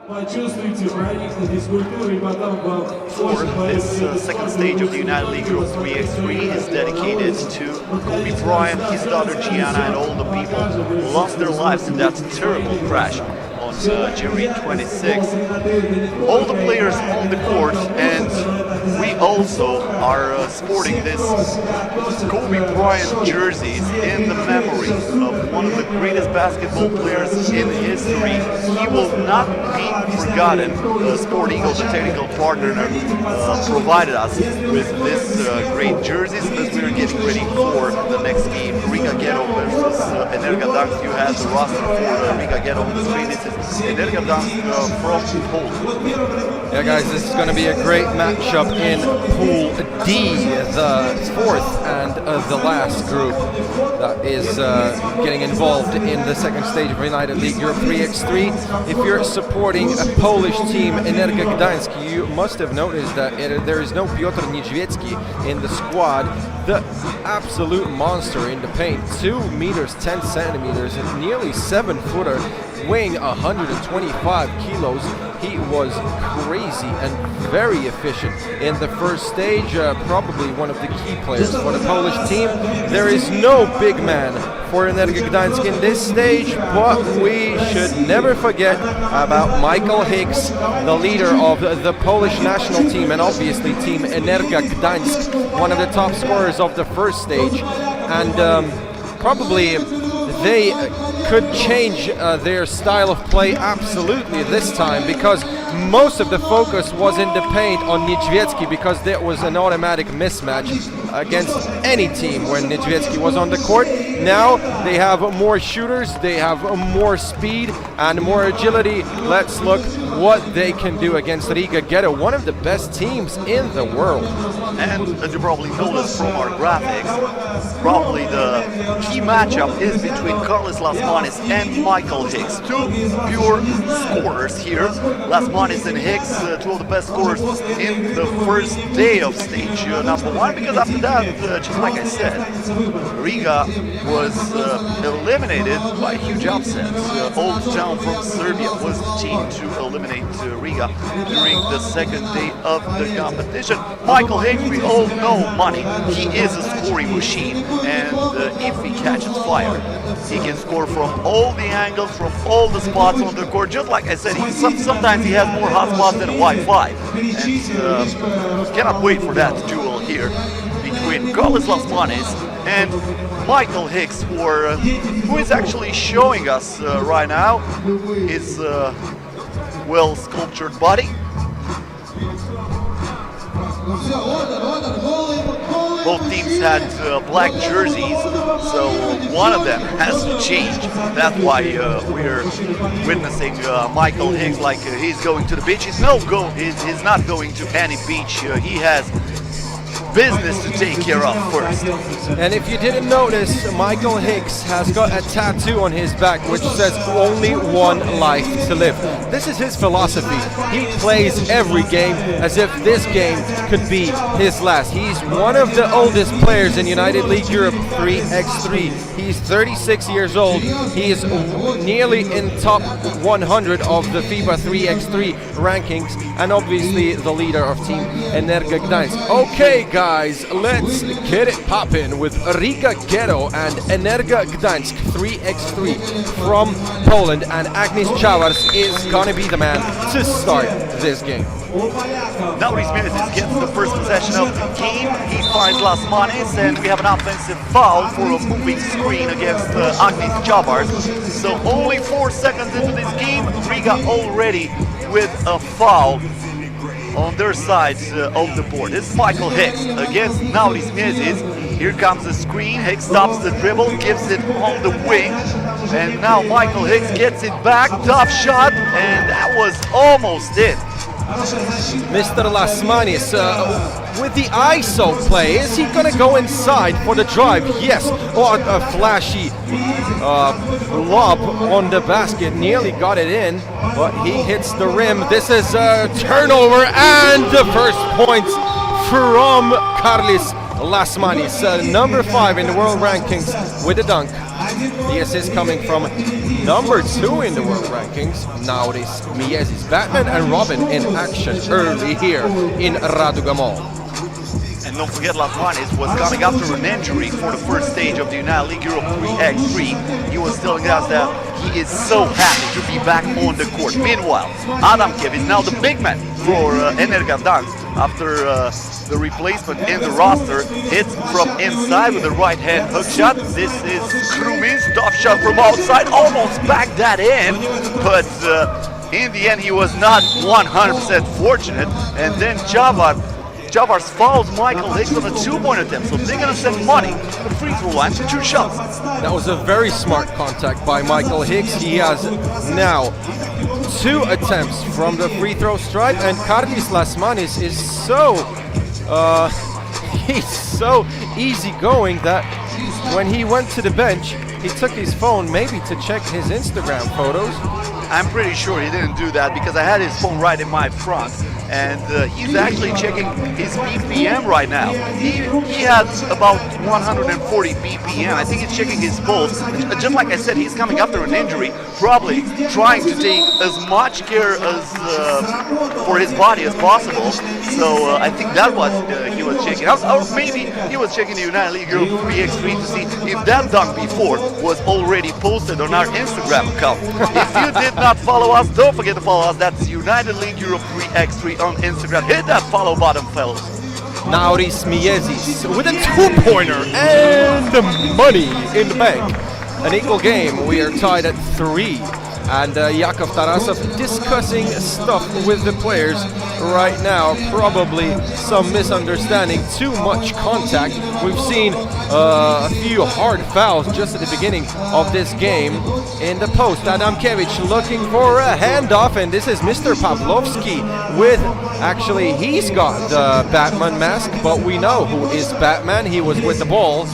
Почувствуйте, проникнитесь культурой, и потом вам For this second stage of the United League Group 3x3 is dedicated to Kobe Bryant, his daughter Gianna, and all the people who lost their lives in that terrible crash on January 26. All the players on the court, and we also are sporting this Kobe Bryant jerseys in the memory of one of the greatest basketball players in history. He will not be forgotten. Sport Eagle, the technical partner, provided us with this great jerseys as we are getting ready for the next game, Riga Ghetto versus Energodansk. You have the roster for Riga Ghetto on the screen. This is Energodansk from Poland. Yeah, guys, this is going to be a great matchup in Pool D, the fourth and the last group that is getting involved in the second stage of United League Europe 3x3. If you're supporting a Polish team, Energa Gdańsk, you must have noticed that there is no Piotr Niedźwiecki in the squad. The absolute monster in the paint, 2 meters 10 centimeters, and nearly 7-footer, weighing 125 kilos. He was crazy and very efficient in the first stage, probably one of the key players for the Polish team. There is no big man for Energa Gdańsk in this stage, but we should never forget about Michael Hicks, the leader of the Polish national team and obviously team Energa Gdańsk, one of the top scorers of the first stage, and probably they could change their style of play absolutely this time, because most of the focus was in the paint on Niedźwiecki, because there was an automatic mismatch against any team when Niedźwiecki was on the court. Now they have more shooters, they have more speed and more agility. Let's look what they can do against Riga Ghetto, one of the best teams in the world. And as you probably noticed from our graphics, probably the key matchup is between Carlos Lasmanis and Michael Hicks, two pure scorers here. Lasmanis and Hicks, two of the best scorers in the first day of stage number one, because after that, just like I said, Riga was eliminated by huge upsets. Old Town from Serbia was the team to eliminate Riga during the second day of the competition. Michael Hicks, we all know money. He is a scoring machine, and if he catches fire, he can score from all the angles, from all the spots on the court. Just like I said, sometimes he has more hot spots than Wi-Fi, and cannot wait for that duel here between Carlos Lasmanis and Michael Hicks, who is actually showing us right now his well-sculptured body. Both teams had black jerseys, so one of them has to change. That's why we're witnessing Michael Hicks like he's going to the beach. He's not going to any beach. He has business to take care of first. And if you didn't notice, Michael Hicks has got a tattoo on his back which says only one life to live. This is his philosophy. He plays every game as if this game could be his last. He's one of the oldest players in United League Europe 3x3. He's 36 years old. He is nearly in top 100 of the FIBA 3x3 rankings, and obviously the leader of Team Energa Gdańsk. Okay guys, let's get it poppin' with Riga Ghetto and Energa Gdańsk 3x3 from Poland, and Agnes Chavars is gonna be the man to start this game. Now Venils gets the first possession of the game. He finds Lasmanis, and we have an offensive foul for a moving screen against Agnes Chavars. So only 4 seconds into this game, Riga already with a foul on their sides of the board. This is Michael Hicks against Nauris Mezis. Here comes the screen. Hicks stops the dribble, gives it on the wing, and now Michael Hicks gets it back. Tough shot, and that was almost it. Mr. Lasmanis with the ISO play. Is he gonna go inside for the drive? Yes. What a flashy lob on the basket. Nearly got it in, but he hits the rim. This is a turnover, and the first points from Carlis Lasmanis, number 5 in the world rankings with a dunk. The assist coming from number 2 in the world rankings, Nauris Miesis. Batman and Robin in action early here in Raduga Mall. And don't forget, Lasmanis was coming after an injury for the first stage of the United League Europe 3x3. He was telling us that he is so happy to be back on the court. Meanwhile, Adamkev is now the big man for Energa Gdańsk after the replacement in the roster. Hits from inside with the right hand hook shot. This is Krumin's tough shot from outside, almost backed that in, but in the end he was not 100% fortunate. And then Chavars fouls Michael Hicks on a 2-point attempt, so they're gonna send money to the free throw line for 2 shots. That was a very smart contact by Michael Hicks. He has now 2 attempts from the free throw stripe, and Carlis Lasmanis is he's so easygoing that when he went to the bench, he took his phone maybe to check his Instagram photos. I'm pretty sure he didn't do that because I had his phone right in my front, and he's actually checking his BPM right now. He has about 140 BPM. I think he's checking his pulse. Just like I said, he's coming after an injury, probably trying to take as much care as for his body as possible. So I think that was he was checking. Or maybe he was checking the United League Europe 3x3 to see if that dunk before was already posted on our Instagram account. If you did not follow us, don't forget to follow us. That's United League Europe 3x3 on Instagram. Hit that follow button, fellas. Nauris Miesis with a 2-pointer and the money in the bank. An equal game. We are tied at 3. And Yakov Tarasov discussing stuff with the players right now. Probably some misunderstanding, too much contact. We've seen a few hard fouls just at the beginning of this game in the post. Adamkevich looking for a handoff, and this is Mr. Pavlovsky with, actually he's got the Batman mask, but we know who is Batman. He was with the ball,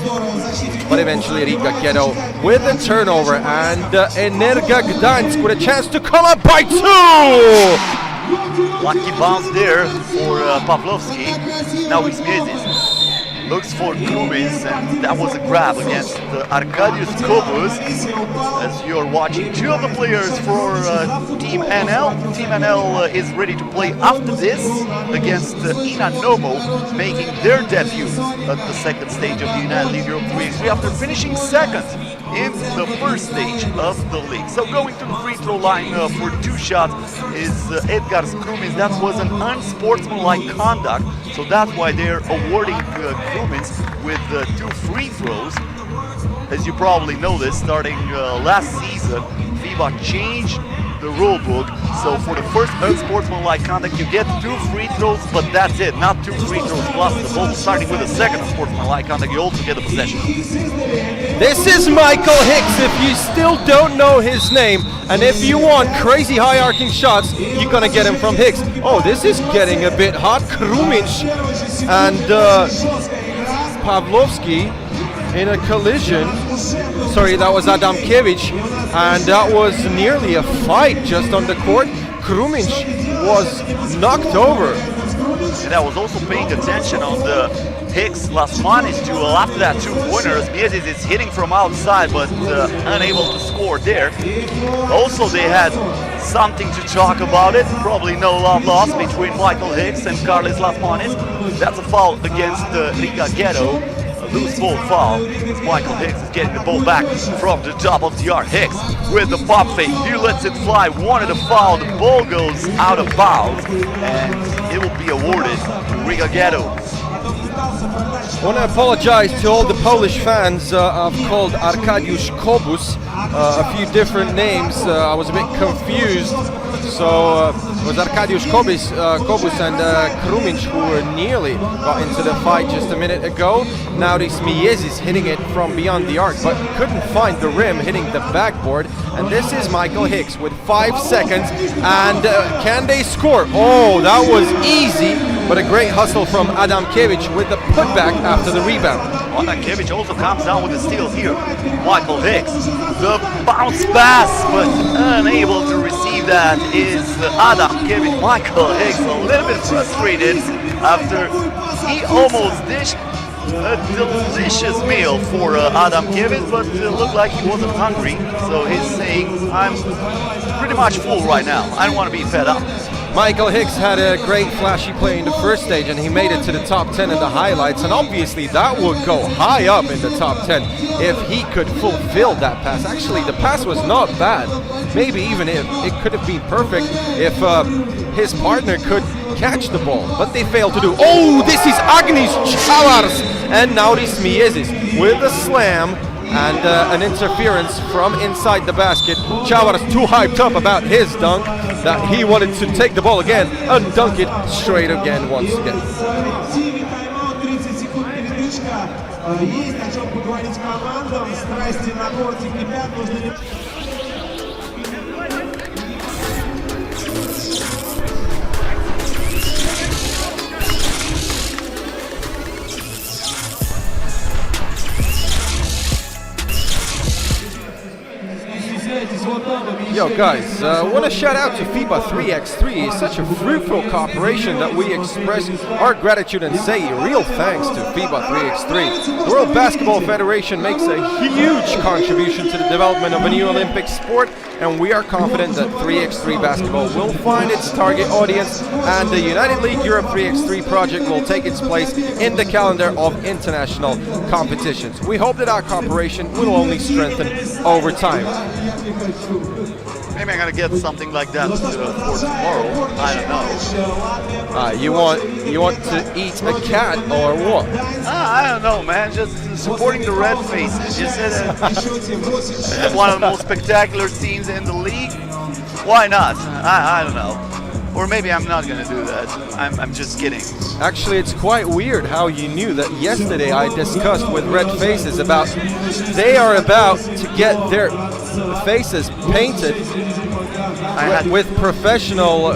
but eventually Riga Ghetto with a turnover, and Energa Gdańsk with a chance to come up by 2! Lucky bounce there for Pavlovsky. Now he's Mezis. looks for Krumins, and that was a grab against Arkadiusz Kobus. As you're watching, two of the players for Team NL. Team NL is ready to play after this against Inanomo, making their debut at the second stage of the United League Europe 3x3 after finishing second in the first stage of the league. So going to the free throw line for two shots is Edgars Krumins. That was an unsportsmanlike conduct, so that's why they're awarding Krumins with two free throws. As you probably know this, starting last season, FIBA changed the rule book, so for the first unsportsmanlike conduct you get two free throws, but that's it, not two free throws plus the ball. Starting with the second unsportsmanlike conduct, you also get the possession. This is Michael Hicks, if you still don't know his name, and if you want crazy high arcing shots, you're gonna get him from Hicks. Oh, this is getting a bit hot. Krumins and Pavlovsky in a collision. Sorry, that was Adamkiewicz, and that was nearly a fight just on the court. Krumins was knocked over. And I was also paying attention on the Hicks Lasmanis duel. After that two-pointers, Miezis is hitting from outside, but unable to score there. Also, they had something to talk about it. Probably no love lost between Michael Hicks and Carlis Lasmanis. That's a foul against Riga Ghetto. Loose ball foul. Michael Hicks is getting the ball back from the top of the arc. Hicks with the pop fake. He lets it fly. Wanted a foul. The ball goes out of bounds, and it will be awarded to Riga Ghetto. I want to apologize to all the Polish fans. I've called Arkadiusz Kobus a few different names. I was a bit confused. So it was Arkadiusz Kobus and Krumins who nearly got into the fight just a minute ago. Now this Miezis hitting it from beyond the arc, but couldn't find the rim, hitting the backboard. And this is Michael Hicks with 5 seconds. And can they score? Oh, that was easy, but a great hustle from Adamkiewicz with the putback after the rebound. Adamkiewicz also comes down with a steal here. Michael Hicks, the bounce pass, but unable to receive that is Adamkiewicz. Michael Hicks a little bit frustrated after he almost dished a delicious meal for Adamkiewicz, but it looked like he wasn't hungry, so he's saying, I'm pretty much full right now, I don't want to be fed up. Michael Hicks had a great flashy play in the first stage, and he made it to the top 10 in the highlights, and obviously that would go high up in the top 10 if he could fulfill that pass. Actually, the pass was not bad. Maybe even if it could have been perfect if his partner could catch the ball, but they failed to do. Oh, this is Agnis Chavars, and now this Miezis with a slam and an interference from inside the basket. Chavars too hyped up about his dunk that he wanted to take the ball again and dunk it straight again once again. Yo guys, I want to shout out to FIBA 3x3. It's such a fruitful cooperation that we express our gratitude and say real thanks to FIBA 3x3. The World Basketball Federation makes a huge contribution to the development of a new Olympic sport, and we are confident that 3x3 basketball will find its target audience, and the United League Europe 3x3 project will take its place in the calendar of international competitions. We hope that our cooperation will only strengthen over time. Maybe I'm gonna get something like that for tomorrow. I don't know. You want to eat a cat or what? I don't know, man. Just supporting the red faces. You said one of the most spectacular teams in the league. Why not? I don't know. Or maybe I'm not gonna do that. I'm just kidding. Actually, it's quite weird how you knew that. Yesterday I discussed with Red Faces about they are about to get their faces painted with professional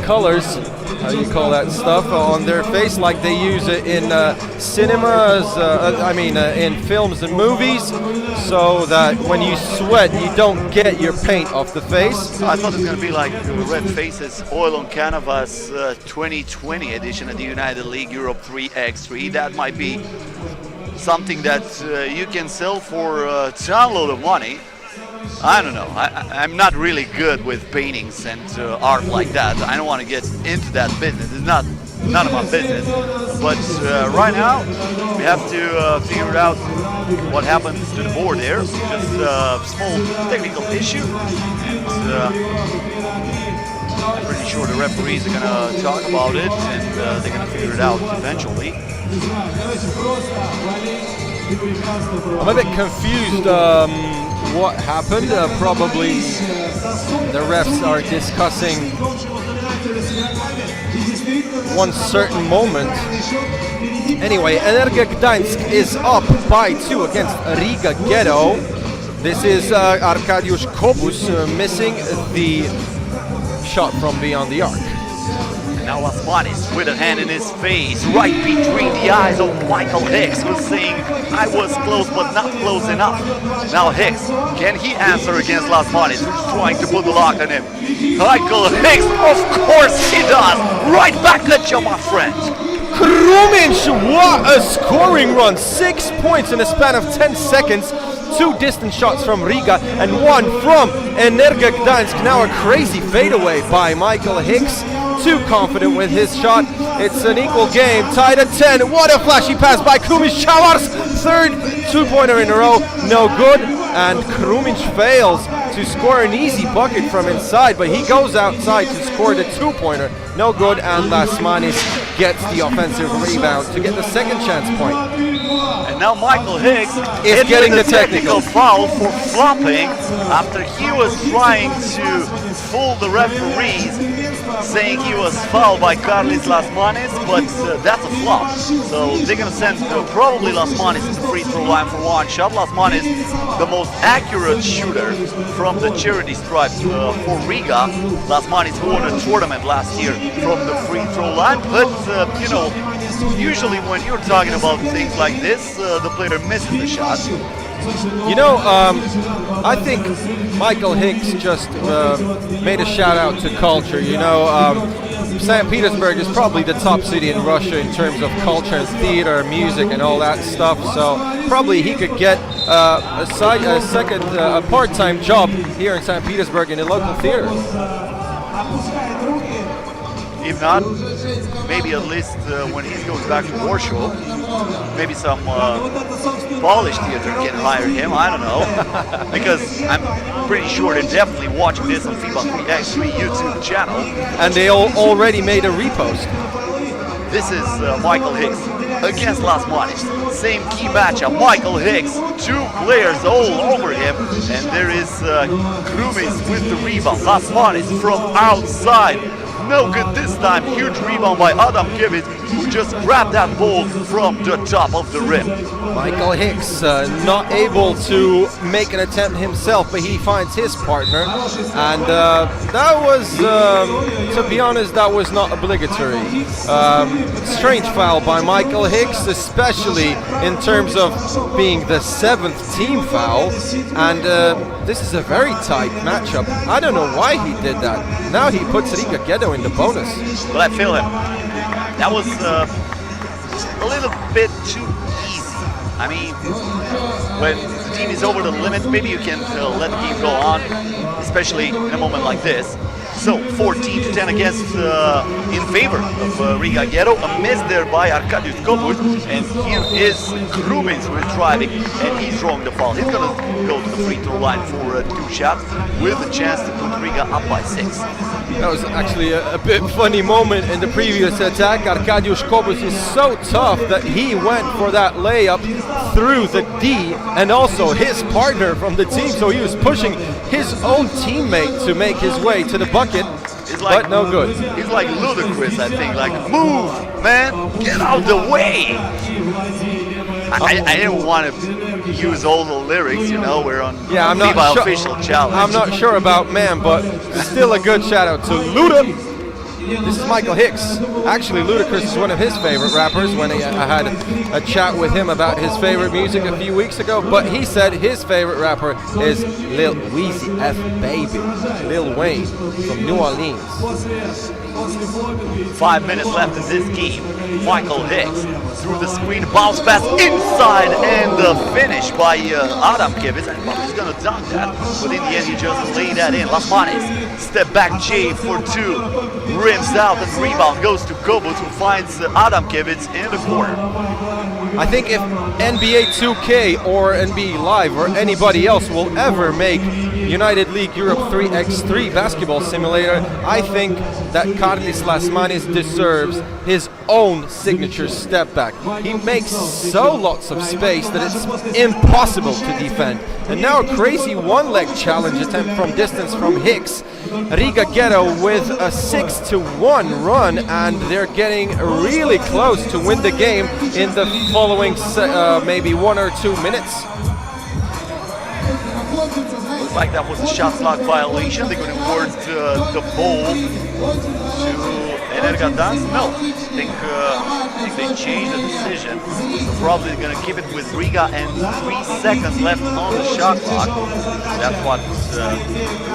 colors how you call that stuff, on their face like they use it in cinemas, in films and movies, so that when you sweat you don't get your paint off the face. I thought it was going to be like Red Faces Oil on Canvas 2020 edition of the United League Europe 3x3. That might be something that you can sell for a ton of money. I don't know. I'm not really good with paintings and art like that. I don't want to get into that business. It's none of my business. But right now, we have to figure out what happens to the board there. Just a small technical issue. And, I'm pretty sure the referees are going to talk about it and they're going to figure it out eventually. I'm a bit confused what happened. Probably the refs are discussing one certain moment. Anyway, Energia Gdańsk is up by 2 against Riga Ghetto. This is Arkadiusz Kobus missing the shot from beyond the arc. Now Lasmanis with a hand in his face, right between the eyes of Michael Hicks, who's saying, I was close but not close enough. Now Hicks, can he answer against Lasmanis, who's trying to put the lock on him? Michael Hicks, of course he does! Right back at you, my friend! Krumic, what a scoring run! 6 points in a span of 10 seconds. 2 distant shots from Riga and 1 from Energia Gdańsk. Now a crazy fadeaway by Michael Hicks. Too confident with his shot. It's an equal game, tied at 10. What a flashy pass by Krumic. Chawars, 3rd 2-pointer in a row, no good. And Krumic fails to score an easy bucket from inside, but he goes outside to score the 2-pointer, no good. And Lasmanis gets the offensive rebound to get the second chance point. And now Michael Hicks is getting the technical foul for flopping after he was trying to fool the referees, saying he was fouled by Karlis Lasmanis, but that's a flop. So they're going to send probably Lasmanis to the free throw line for one shot. Lasmanis, the most accurate shooter from the charity stripe for Riga. Lasmanis won a tournament last year from the free throw line, but you know, usually when you're talking about things like this, the player misses the shot. You know, I think Michael Hicks just made a shout out to culture. You know, St. Petersburg is probably the top city in Russia in terms of culture and theater, music and all that stuff. So probably he could get a part-time job here in St. Petersburg in a local theater. If not, maybe at least when he goes back to Warsaw, maybe some Polish theater can hire him, I don't know. Because I'm pretty sure they're definitely watching this on FIBA 3x3 YouTube channel. And they already made a repost. This is Michael Hicks against Lasmanis. Same key matchup. Michael Hicks, 2 players all over him. And there is Krumic with the rebound. Lasmanis from outside. No good this time. Huge rebound by Adam Kivic, who just grabbed that ball from the top of the rim. Michael Hicks not able to make an attempt himself, but he finds his partner. And that was, to be honest, that was not obligatory. Strange foul by Michael Hicks, especially in terms of being the 7th team foul. And this is a very tight matchup. I don't know why he did that. Now he puts Riga Ghetto in the bonus. But I feel him. That was a little bit too easy. I mean, when the team is over the limit, maybe you can let the game go on, especially in a moment like this. So 14-10 against in favor of Riga Ghetto. A miss there by Arkadiusz Kobus, and here is Krumic who is driving, and he's drawing the foul. He's gonna go to the free throw line for 2 shots with a chance to put Riga up by 6. That was actually a bit funny moment in the previous attack. Arkadiusz Kobus is so tough that he went for that layup through the D, and also his partner from the team, so he was pushing his own teammate to make his way to the bucket, like, but no good. He's like ludicrous, I think, like, move, man, get out of the way. I didn't want to use all the lyrics, you know, we're on FIBA official challenge. I'm not sure about man, but still a good shout out to Luda. This is Michael Hicks. Actually, Ludacris is one of his favorite rappers. When I had a chat with him about his favorite music a few weeks ago, but he said his favorite rapper is Lil Weezy F Baby, Lil Wayne from New Orleans. 5 minutes left in this game. Michael Hicks through the screen, bounce pass inside, and the finish by Adam Kivitz. And he's gonna dunk that, but in the end he just laid that in. Lasmanis, step back J for two, rims out, and rebound goes to Kobos, who finds Adam Kivitz in the corner. I think if NBA 2K or NBA Live or anybody else will ever make United League Europe 3x3 basketball simulator, I think that Karlis Lasmanis deserves his own signature step back. He makes so lots of space that it's impossible to defend. And now a crazy one-leg challenge attempt from distance from Hicks. Riga Ghetto with a 6-1 run, and they're getting really close to win the game in the following maybe 1 or 2 minutes. Looks like that was a shot clock violation. They're going to award the ball to Energodansk. No, I think they changed the decision. So probably they're going to keep it with Riga and 3 seconds left on the shot clock. That's what the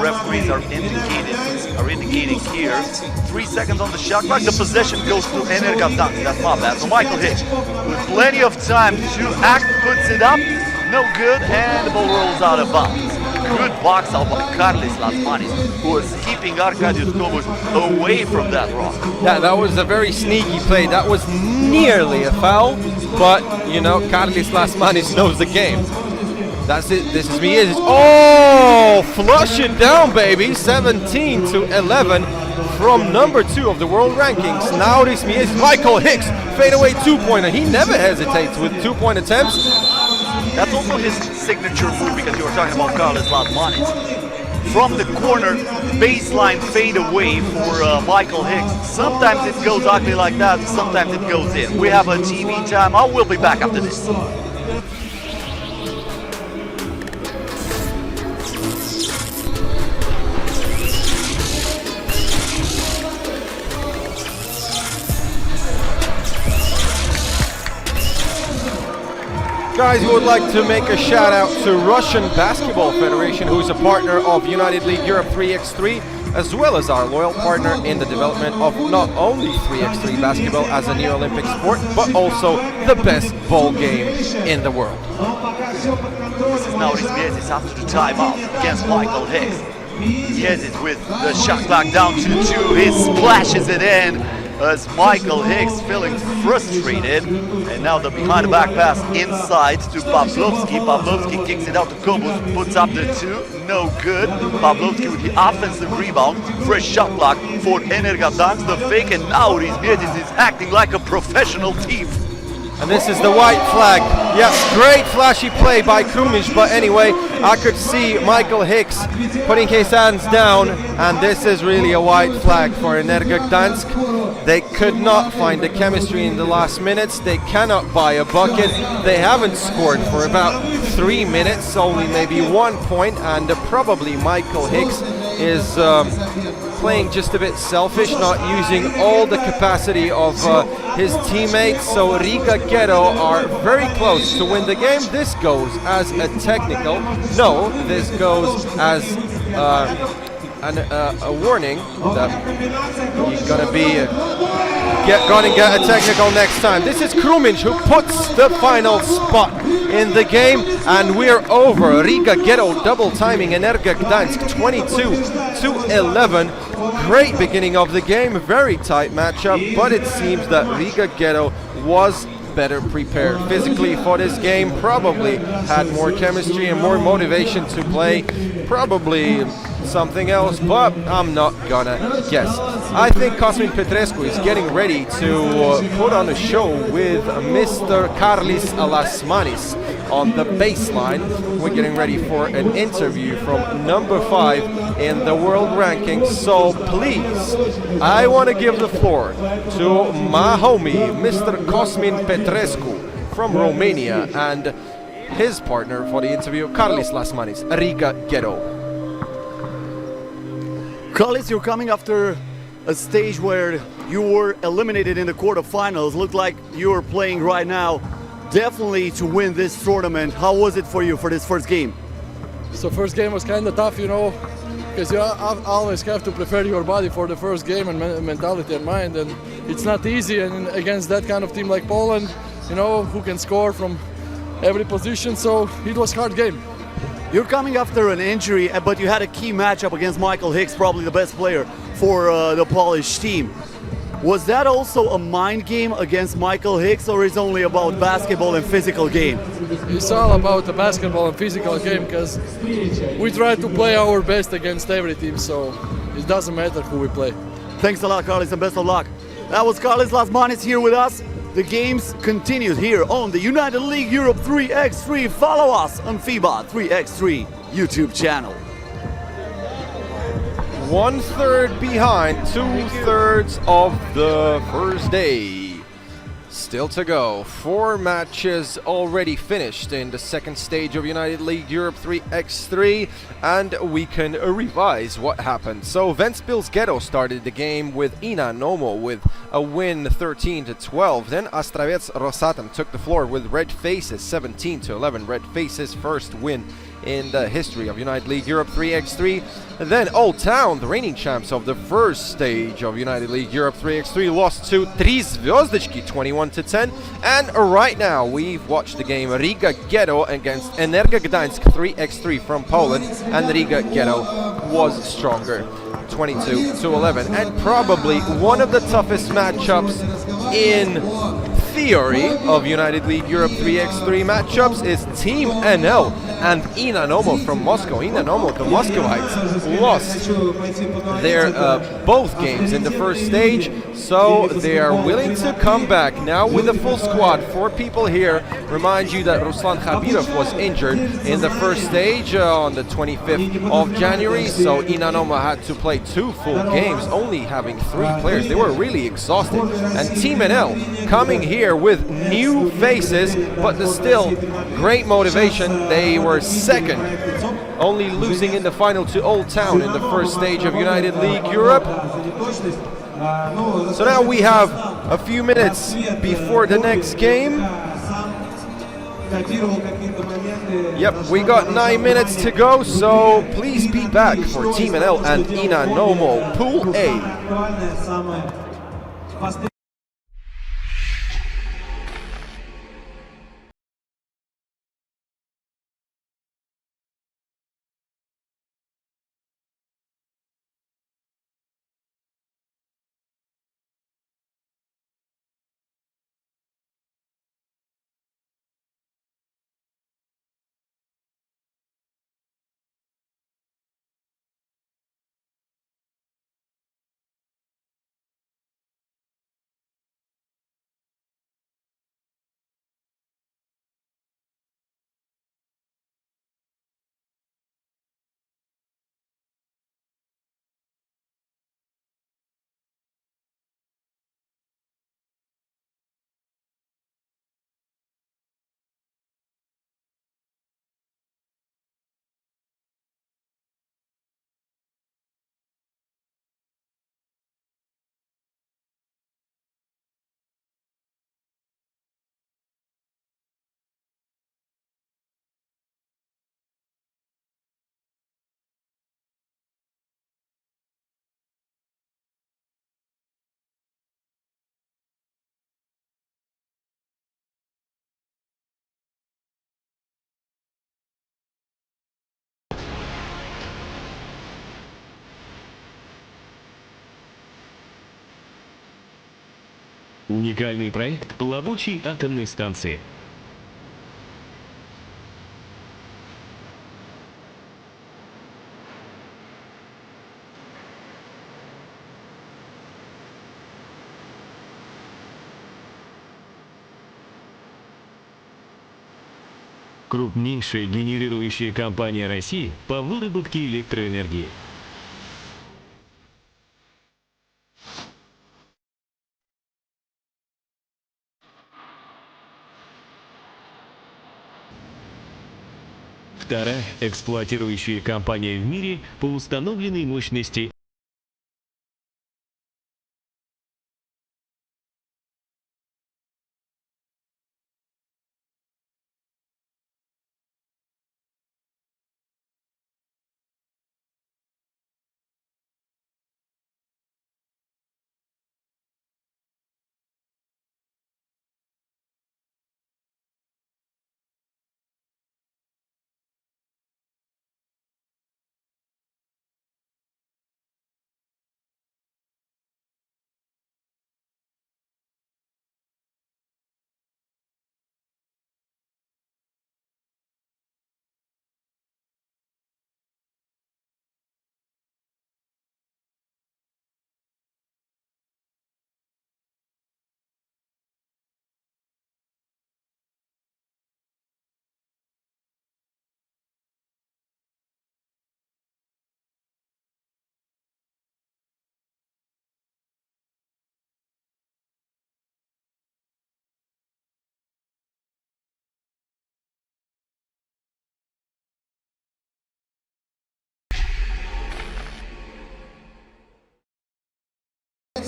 referees are indicating here. 3 seconds on the shot clock. The possession goes to Energodansk. That's not bad. So Michael Hicks, with plenty of time to act, puts it up. No good, and the ball rolls out of bounds. Good box out by Karlis Lasmanis, who was keeping Arkadiusz Kobos away from that rock. Yeah, that was a very sneaky play. That was nearly a foul, but you know, Karlis Lasmanis knows the game. That's it. This is me. Oh, flush it down, baby. 17-11 from number 2 of the world rankings. Now this is Michael Hicks, fadeaway 2-pointer. He never hesitates with 2-point attempts. That's also his signature move, because you were talking about Karlis Lasmanis. From the corner, baseline fade away for Michael Hicks. Sometimes it goes ugly like that, sometimes it goes in. We have a TV timeout. We'll be back after this. Guys, we would like to make a shout out to Russian Basketball Federation, who's a partner of United League Europe 3x3, as well as our loyal partner in the development of not only 3x3 basketball as a new Olympic sport, but also the best ball game in the world. This is now Rizmiezis after the timeout against Michael Hicks. Rizmiezis with the shot clock down to 2. He splashes it in as Michael Hicks feeling frustrated. And now the behind the back pass inside to Pavlovsky. Pavlovsky kicks it out to Kobos, puts up the 2. No good. Pavlovsky with the offensive rebound. Fresh shot clock for Energodansk. The fake, and now Rizmiezis is acting like a professional thief. And this is the white flag. Yes, great flashy play by Krumic, but anyway, I could see Michael Hicks putting his hands down, and this is really a white flag for Energodansk. They could not find the chemistry in the last minutes. They cannot buy a bucket. They haven't scored for about 3 minutes, only maybe 1 point, and probably Michael Hicks is playing just a bit selfish, not using all the capacity of his teammates. So Riga Ghetto are very close to win the game. This goes as a technical. No, this goes as a warning that you're gonna get a technical next time. This is Krumic who puts the final spot in the game, and we're over. Riga Ghetto double timing Energodansk 22-11. Great beginning of the game, very tight matchup, but it seems that Riga Ghetto was better prepared physically for this game, probably had more chemistry and more motivation to play, probably something else, but I'm not gonna guess. I think Cosmin Petrescu is getting ready to put on a show with Mr. Karlis Lasmanis on the baseline. We're getting ready for an interview from number 5 in the world rankings, so please, I want to give the floor to my homie, Mr. Cosmin Petrescu from Romania, and his partner for the interview, Karlis Lasmanis, Riga Ghetto. Karlis, you're coming after a stage where you were eliminated in the quarterfinals. Looked like you were playing right now definitely to win this tournament. How was it for you for this first game? So first game was kind of tough, you know, because you always have to prepare your body for the first game and mentality and mind, and it's not easy. And against that kind of team like Poland, you know, who can score from every position, so it was hard game. You're coming after an injury, but you had a key matchup against Michael Hicks, probably the best player for the Polish team. Was that also a mind game against Michael Hicks, or is it only about basketball and physical game? It's all about the basketball and physical game, because we try to play our best against every team, so it doesn't matter who we play. Thanks a lot, Carlis, and best of luck. That was Carlis Lasmanis here with us. The games continued here on the United League Europe 3x3. Follow us on FIBA 3x3 YouTube channel. 1/3 behind, 2/3 of the first day. Still to go. 4 matches already finished in the second stage of United League Europe 3x3, and we can revise what happened. So Ventspils Ghetto started the game with Inanomo with a win 13-12. Then Astraets Rosatom took the floor with Red Faces 17-11. Red Faces' first win in the history of United League Europe 3x3. And then Old Town, the reigning champs of the first stage of United League Europe 3x3, lost to 3 Zvezdochki 21-10. And right now we've watched the game Riga Ghetto against Energa Gdańsk 3x3 from Poland, and Riga Ghetto was stronger 22-11, and probably one of the toughest matchups in theory of United League Europe 3x3 matchups is Team NL and Inanomo from Moscow. Inanomo, the Muscovites, lost their both games in the first stage, so they are willing to come back now with a full squad. 4 people here. Remind you that Ruslan Khabirov was injured in the first stage on the 25th of January, so Inanomo had to play 2 full games, only having 3 players. They were really exhausted. And Team NL coming here with new faces, but still great motivation. They were second, only losing in the final to Old Town in the first stage of United League Europe. So now we have a few minutes before the next game. Yep, we got 9 minutes to go, so please be back for Team NL and Inanomo, Pool A. Уникальный проект плавучей атомной станции. Крупнейшая генерирующая компания России по выработке электроэнергии. Вторая эксплуатирующая компания в мире по установленной мощности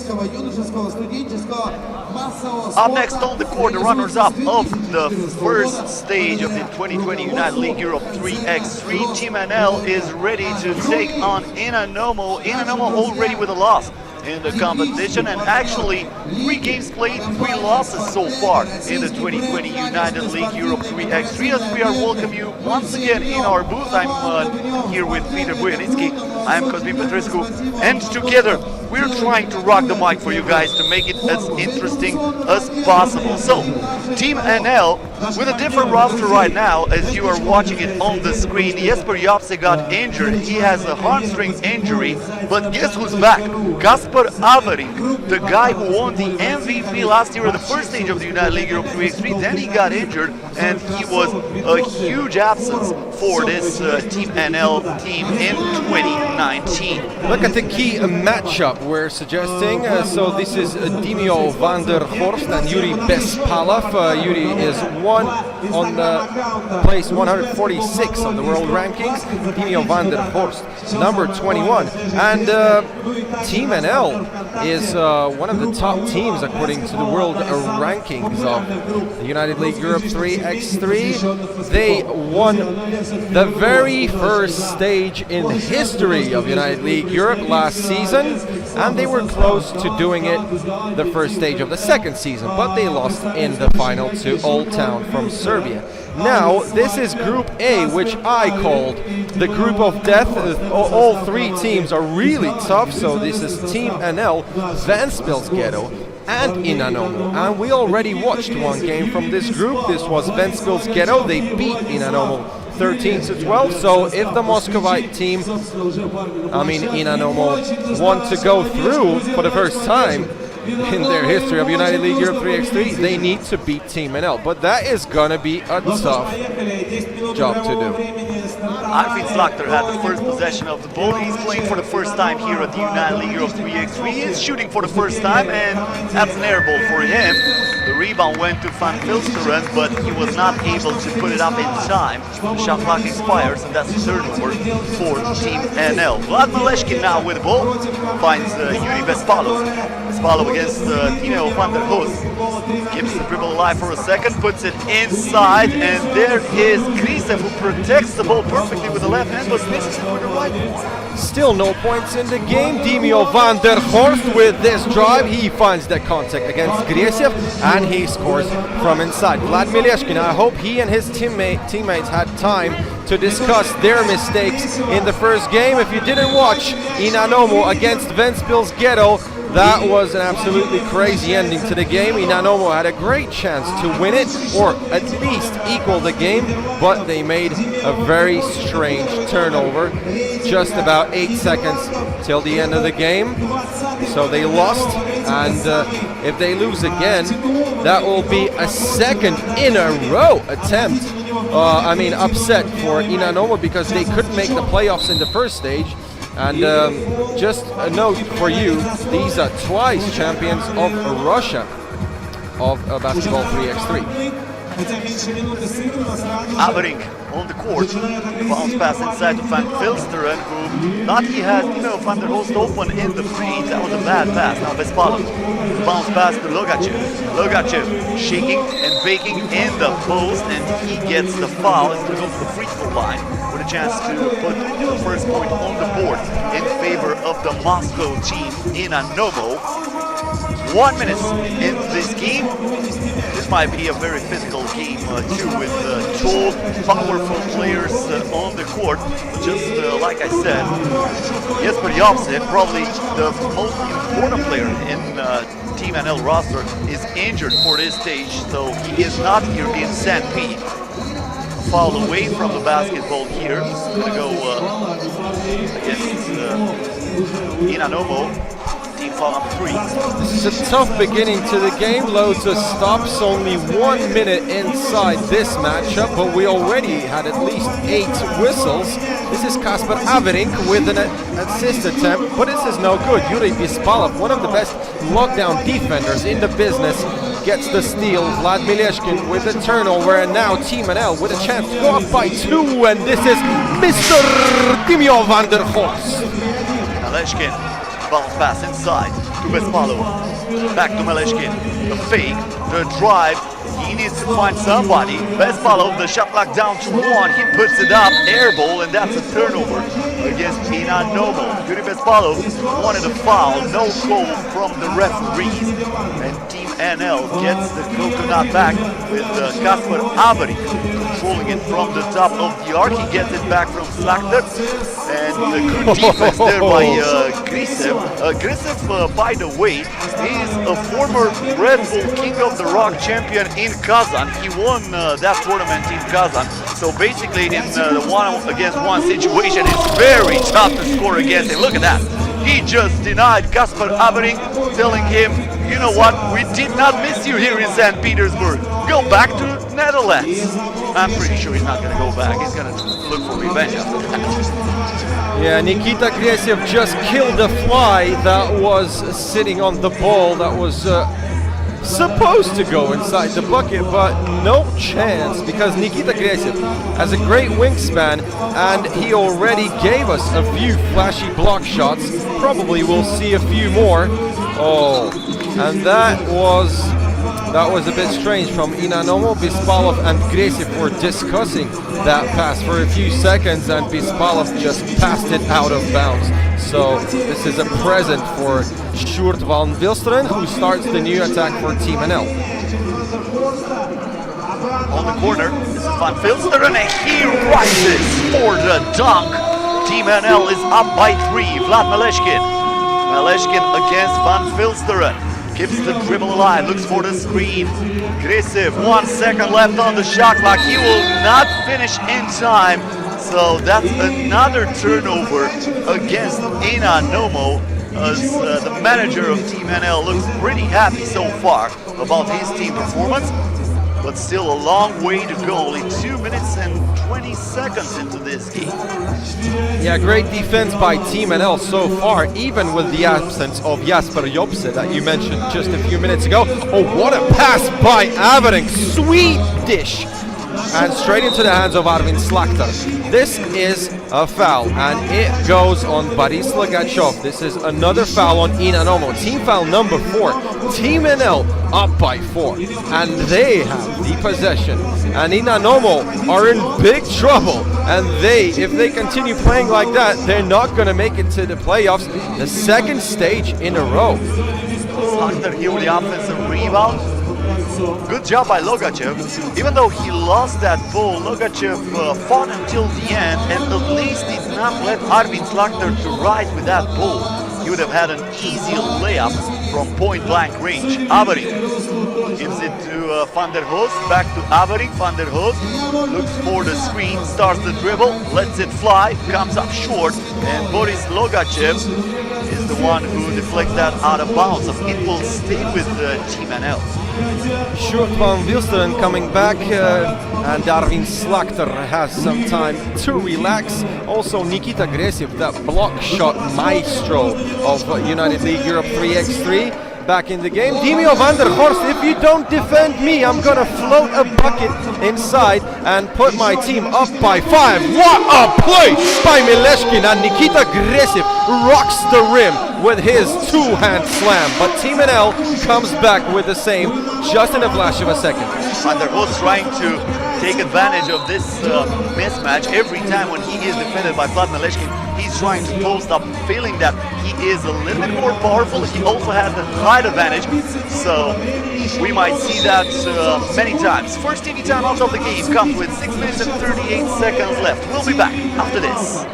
детского, юношеского, студенческого, массового Up next on the court, the runners-up of the first stage of the 2020 United League Europe 3x3. Team NL is ready to take on Inanomo. Inanomo already with a loss in the competition, and actually 3 games played, 3 losses so far in the 2020 United League Europe 3x3. As we are welcome you once again in our booth. I'm here with Peter Bujanitsky. I'm Cosmin Petrescu, and together we're trying to rock the mic for you guys to make it as interesting as possible. So, Team NL with a different roster right now, as you are watching it on the screen. Jesper Japse got injured. He has a hamstring injury, but guess who's back? Kasper Averik, the guy who won the MVP last year at the first stage of the United League Europe 3x3. Then he got injured, and he was a huge absence for this Team NL team in 2019. Look at the key matchup we're suggesting. So this is Dimio van der Horst and Yuri Bespalov. Yuri is on place 146 of the world rankings. Dimio van der Horst, number 21. And Team NL is one of the top teams according to the world rankings of the United League Europe 3x3. They won the very first stage in history of United League Europe last season, and they were close to doing it the first stage of the second season, but they lost in the final to Old Town from Serbia. Now, this is Group A, which I called the Group of Death. All 3 teams are really tough, so this is Team NL, Ventspils Ghetto, and Inanomo. And we already watched one game from this group. This was Ventspils Ghetto. They beat Inanomo 13-12. So if the Muscovite team, Inanomo, want to go through for the first time in their history of United League Europe 3x3, they need to beat Team NL. But that is gonna be a tough job to do. Arvid Slakter had the first possession of the ball. He's playing for the first time here at the United League Europe 3x3. He's shooting for the first time, and that's an air ball for him. The rebound went to Van Filsteren, but he was not able to put it up in time. The shot clock expires, and that's a turnover for Team NL. Vlad Maleshkin now with the ball, finds Yuri Bespalov. Bespalov against Tino van der Horst. Keeps the dribble alive for a second, puts it inside, and there is Krisev, who protects the ball perfectly with the left hand, but misses with the right one. Still no points in the game. Dimio van der Horst with this drive. He finds the contact against Griesev, and he scores from inside. Vlad Mileshkin, I hope he and his teammates had time to discuss their mistakes in the first game. If you didn't watch Inanomo against Ventspils Ghetto, that was an absolutely crazy ending to the game. Inanomo had a great chance to win it, or at least equal the game, but they made a very strange turnover. Just about 8 seconds till the end of the game. So they lost, and if they lose again, that will be a second in a row attempt. Upset for Inanomo, because they couldn't make the playoffs in the first stage. And just a note for you, these are twice champions of Russia of basketball 3x3. Averik on the court, bounce pass inside to Van Filsteren, who thought he had Van der Horst open in the feed. That was a bad pass. Now Bespalov, bounce pass to Logachev. Logachev shaking and baking in the post, and he gets the foul. He's going to go to the free throw line with a chance to put the first point on the board in favor of the Moscow team in Inanomo. 1 minute in this game. This might be a very physical game too, with tall, powerful players on the court. Just like I said, Jesper Japse, probably the most important player in Team NL roster, is injured for this stage, so he is not here in St. Pete. Foul away from the basketball here. Gonna go against Inanomo. Team foul number 3. This is a tough beginning to the game. Loads of stops. Only 1 minute inside this matchup, but we already had at least 8 whistles. This is Kasper Averik with an assist attempt, but this is no good. Yuri Bespalov, one of the best lockdown defenders in the business, gets the steal. Vlad Mileshkin with the turnover, and now Team NL with a chance to go up by 2, and this is Mr. Dimio van der Horst. Mileshkin bounce pass inside to Bespalov. Back to Meleshkin. The fake, the drive. He needs to find somebody. Bespalov, the shot clock down to 1. He puts it up, air ball, and that's a turnover against Inanomo. Yuri Bespalov wanted a foul, no call from the referees. And Team NL gets the coconut back with Kasper Averik controlling it from the top of the arc. He gets it back from Slakter. And the good defense there by Grisev. Grisev, by the way, is a former Red Bull King of the Rock champion in Kazan. He won that tournament in Kazan. So basically in the 1-against-1 situation, it's very tough to score against him. Look at that. He just denied Kasper Averik, telling him, you know what, we did not miss you here in St. Petersburg. Go back to Netherlands. I'm pretty sure he's not going to go back. He's going to look for revenge after that. Yeah, Nikita Griesev just killed a fly that was sitting on the ball that was supposed to go inside the bucket, but no chance, because Nikita Griesev has a great wingspan and he already gave us a few flashy block shots. Probably we'll see a few more. Oh, and that was a bit strange from Inanomo. Bespalov and Griesev were discussing that pass for a few seconds and Bespalov just passed it out of bounds. So this is a present for Sjoerd van Wilsteren, who starts the new attack for Team NL. On the corner, this is Van Wilsteren and he rises for the dunk. Team NL is up by 3. Vlad Meleshkin. Meleshkin against Van Wilsteren. Keeps the dribble alive, looks for the screen. Griesev, 1 second left on the shot clock. He will not finish in time. So that's another turnover against Inanomo, as the manager of Team NL looks pretty happy so far about his team performance. But still a long way to go, only 2 minutes and 20 seconds into this game. Yeah, great defense by Team NL so far, even with the absence of Jasper Jobse that you mentioned just a few minutes ago. Oh, what a pass by Averik, sweet dish! And straight into the hands of Arvin Slakter. This is a foul, and it goes on Boris Logachov. This is another foul on Inanomo. Team foul number 4. Team NL up by 4, and they have the possession. And Inanomo are in big trouble. And if they continue playing like that, they're not going to make it to the playoffs. The second stage in a row. Slakter here with the offensive rebound. Good job by Logachev. Even though he lost that ball, Logachev fought until the end and at least did not let Arvin Slakter to ride with that ball. He would have had an easy layup from point-blank range. Averik gives it to Van der Hoos, back to Averik. Van der Hoos looks for the screen, starts the dribble, lets it fly, comes up short, and Boris Logachev is the one who deflects that out of bounds. So it will stay with Team NL. Sjoerd van Wilsteren coming back, and Arvin Slakter has some time to relax. Also Nikita Griesev, that block shot maestro of United League Europe 3x3. Back in the game. Dimio van der Horst, if you don't defend me, I'm gonna float a bucket inside and put my team up by 5. What a play by Meleshkin, and Nikita Griesev rocks the rim with his two-hand slam. But Team NL comes back with the same just in a flash of a second. Van der Hoos trying to take advantage of this mismatch. Every time when he is defended by Vlad Meleshkin, he's trying to post up, feeling that he is a little bit more powerful. He also has the height advantage, so we might see that many times. First TV time out of the game comes with 6 minutes and 38 seconds left. We'll be back after this.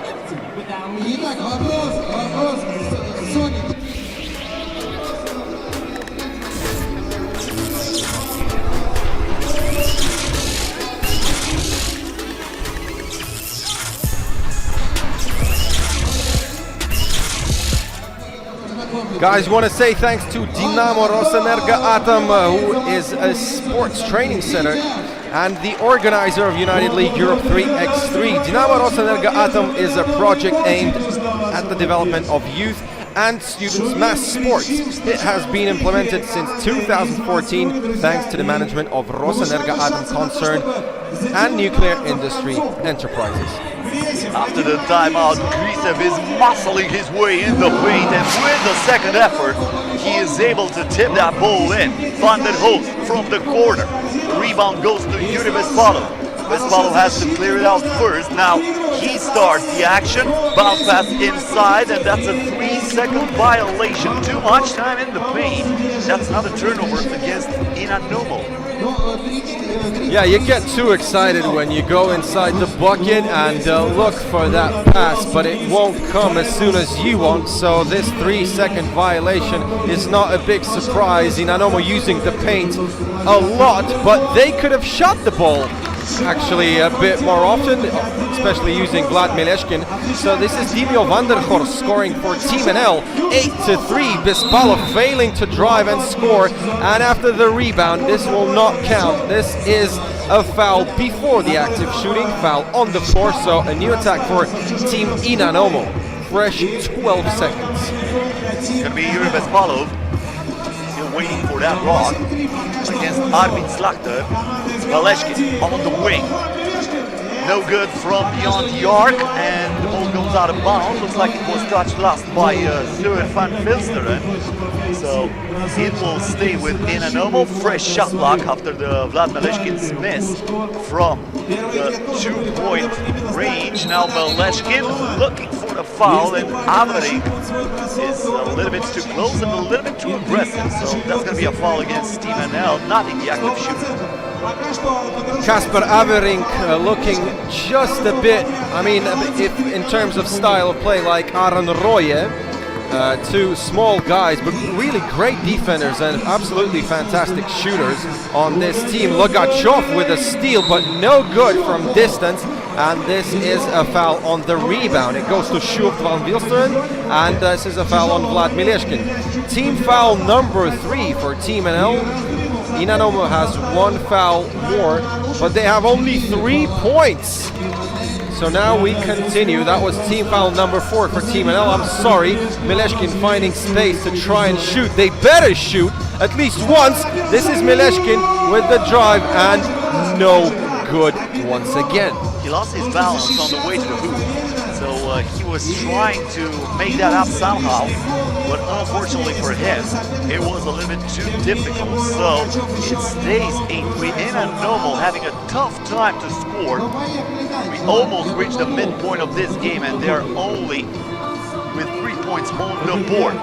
Guys, want to say thanks to Dinamo Rosenergo Atom, who is a sports training center and the organizer of United League Europe 3x3. Dinamo Rosenergo Atom is a project aimed at the development of youth and students' mass sports. It has been implemented since 2014 thanks to the management of Rosenergo Atom concern and nuclear industry enterprises. After the timeout, Decisive is muscling his way in the paint, and with the second effort, he is able to tip that ball in. Venils from the corner. The rebound goes to Yuri Vespalov. Vespalov has to clear it out first. Now he starts the action. Bounce pass inside, and that's a 3-second violation. Too much time in the paint. That's another turnover against Inanomo. Yeah, you get too excited when you go inside the bucket and look for that pass, but it won't come as soon as you want, so this 3-second violation is not a big surprise. Inanomo using the paint a lot, but they could have shot the ball actually a bit more often, especially using Vlad Mileshkin. So this is Dimio Vanderhorst scoring for Team NL, 8-3. Vespalov failing to drive and score, and after the rebound, this will not count. This is a foul before the active shooting, foul on the floor, so a new attack for Team Inanomo. Fresh 12 seconds. It's gonna be Yuri Vespalov. Still waiting for that block against Arvid Slakter. Mileshkin on the wing. No good from beyond the arc, and the ball goes out of bounds. Looks like it was touched last by Stuart van Vilsteren. So it will stay with Inanomo. Fresh shot block after the Vlad Mileshkin's miss from the 2-point range. Now Mileshkin looking for the foul, and Avery is a little bit too close and a little bit too aggressive. So that's going to be a foul against Team NL, not in the active shooter. Kasper Averink looking just a bit, I mean, if in terms of style of play, like Aron Roye. Two small guys, but really great defenders and absolutely fantastic shooters on this team. Logachov with a steal, but no good from distance, and this is a foul on the rebound. It goes to Stuart van Vilsteren, and this is a foul on Vlad Mileshkin. Team foul number 3 for Team NL. Inanomo has 1 foul more, but they have only 3 points. So now we continue. That was team foul number 4 for Team NL. I'm sorry, Mileshkin finding space to try and shoot. They better shoot at least once. This is Mileshkin with the drive, and no good once again. He lost his balance on the way to the hoop. So he was trying to make that up somehow, but unfortunately for him, it was a little bit too difficult. So it stays 8-3. Inanomo having a tough time to score. We almost reached the midpoint of this game, and they're only with 3 points on the board.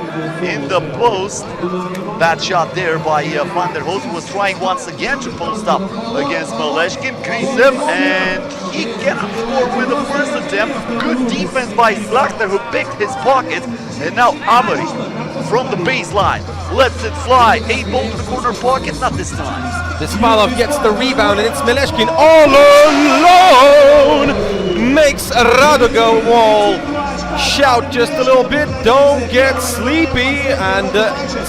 In the post, bad shot there by Vanderhorst, who was trying once again to post up against Mileshkin. Decisive, and he cannot score with the first attempt. Good defense by Slakter, who picked his pocket, and now Avery from the baseline lets it fly. 8 ball to the corner pocket, not this time. Vespalov gets the rebound, and it's Mileshkin all alone. Makes Radogo Wall shout just a little bit, don't get sleepy, and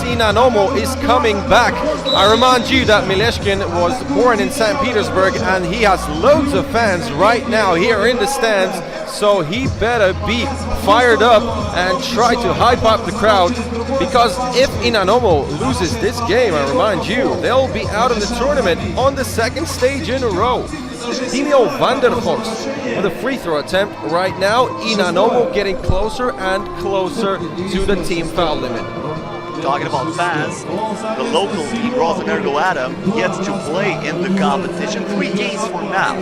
Inanomo is coming back. I remind you that Mileshkin was born in St. Petersburg, and he has loads of fans right now here in the stands, so he better be fired up and try to hype up the crowd, because if Inanomo loses this game, I remind you, they'll be out of the tournament on the 2nd stage in a row. Dimio Vanderhorst with a free throw attempt right now. Inanomo getting closer and closer to the team foul limit. Talking about fans, the local team, Rosenergo Adam, gets to play in the competition 3 games from now.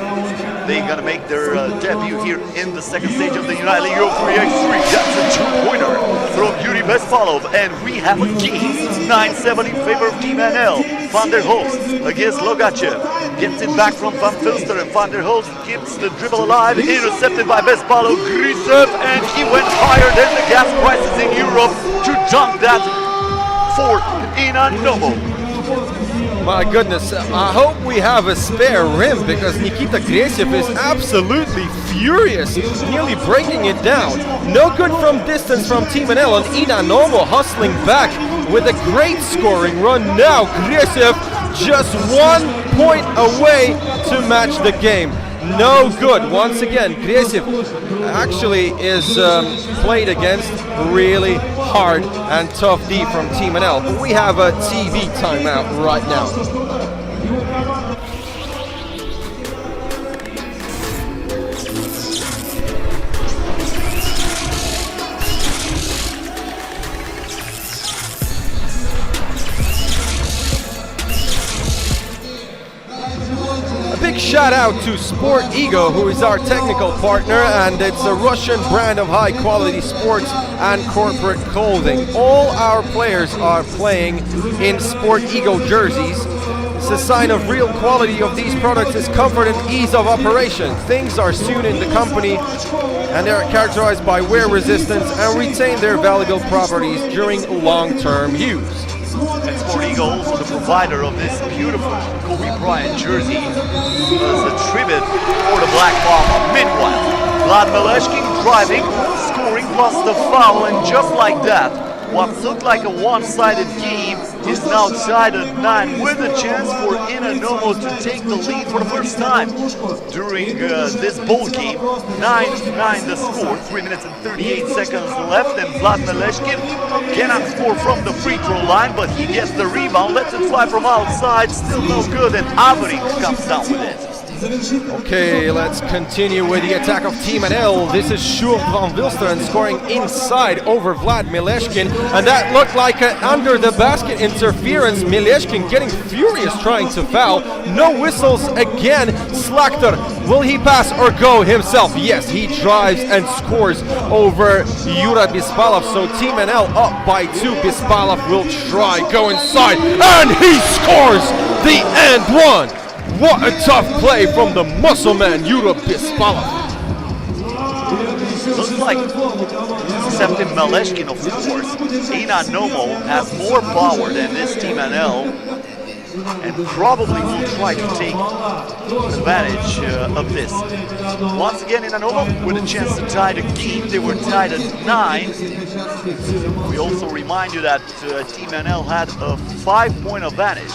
They're gonna make their debut here in the 2nd stage of the United League 3x3. That's a 2-pointer from Yuri Vespalov, and we have a game 9-7 in favor of Team NL. Vanderhorst against Logachev. Gets it back from Van Vilsteren. Vanderhorst keeps the dribble alive, intercepted by Vespalov. Decisive, and he went higher than the gas prices in Europe to dunk that for Inanomo. My goodness, I hope we have a spare rim, because Nikita Decisive is absolutely furious, nearly breaking it down. No good from distance from Team NL, and Inanomo hustling back with a great scoring run. Now Decisive just 1 point away to match the game. No good once again. Decisive actually is played against really hard and tough D from Team NL. But we have a TV timeout right now. shout out to Sport Ego, who is our technical partner, and it's a Russian brand of high quality sports and corporate clothing. All our players are playing in Sport Ego jerseys. It's a sign of real quality of these products is comfort and ease of operation. Things are sewn in the company and they are characterized by wear resistance and retain their valuable properties during long-term use. And Sport Ego, also the provider of this beautiful Kobe Bryant jersey, as a tribute for the Black Mamba. Meanwhile, Vlad Mileshkin driving, scoring plus the foul, and just like that, what looked like a one-sided game is now tied at 9 with a chance for Inanomo to take the lead for the first time during this bowl game. 9-9 the score, 3 minutes and 38 seconds left, and Vlad Mileshkin cannot score from the free throw line, but he gets the rebound, lets it fly from outside, still no good, and Avery comes down with it. Okay, let's continue with the attack of Team NL. This is Sjoerd van Wilsteren scoring inside over Vlad Mileshkin, and that looked like an under the basket interference. Mileshkin getting furious trying to foul. No whistles again. Slakter, will he pass or go himself? Yes, he drives and scores over Jura Bispalov. So Team NL up by 2. Bispalov will try, go inside, and he scores the and one. What a tough play from the muscle man, Jura Bispalov. Looks like, except in Mileshkin, of course, Inanomo has more power than this Team NL, and probably will try to take advantage of this. Once again, Inanomo with a chance to tie the game. They were tied at 9. We also remind you that Team NL had a 5-point advantage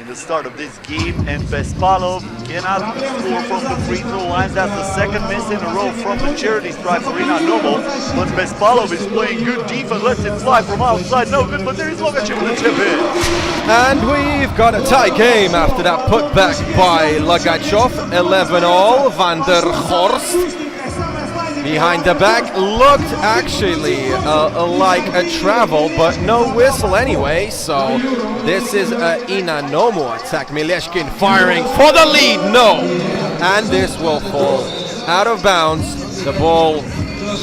the start of this game, and Bespalov cannot score from the free throw lines. That's the second miss in a row from the charity stripe for Inanomo, but Bespalov is playing good defense, lets it fly from outside, no good, but there is Logachev with a tip in. And we've got a tie game after that putback by Lagachev. 11-all, Van der Horst behind the back, looked actually like a travel, but no whistle anyway, so this is a Inanomo attack. Mileshkin firing for the lead, no! And this will fall out of bounds. The ball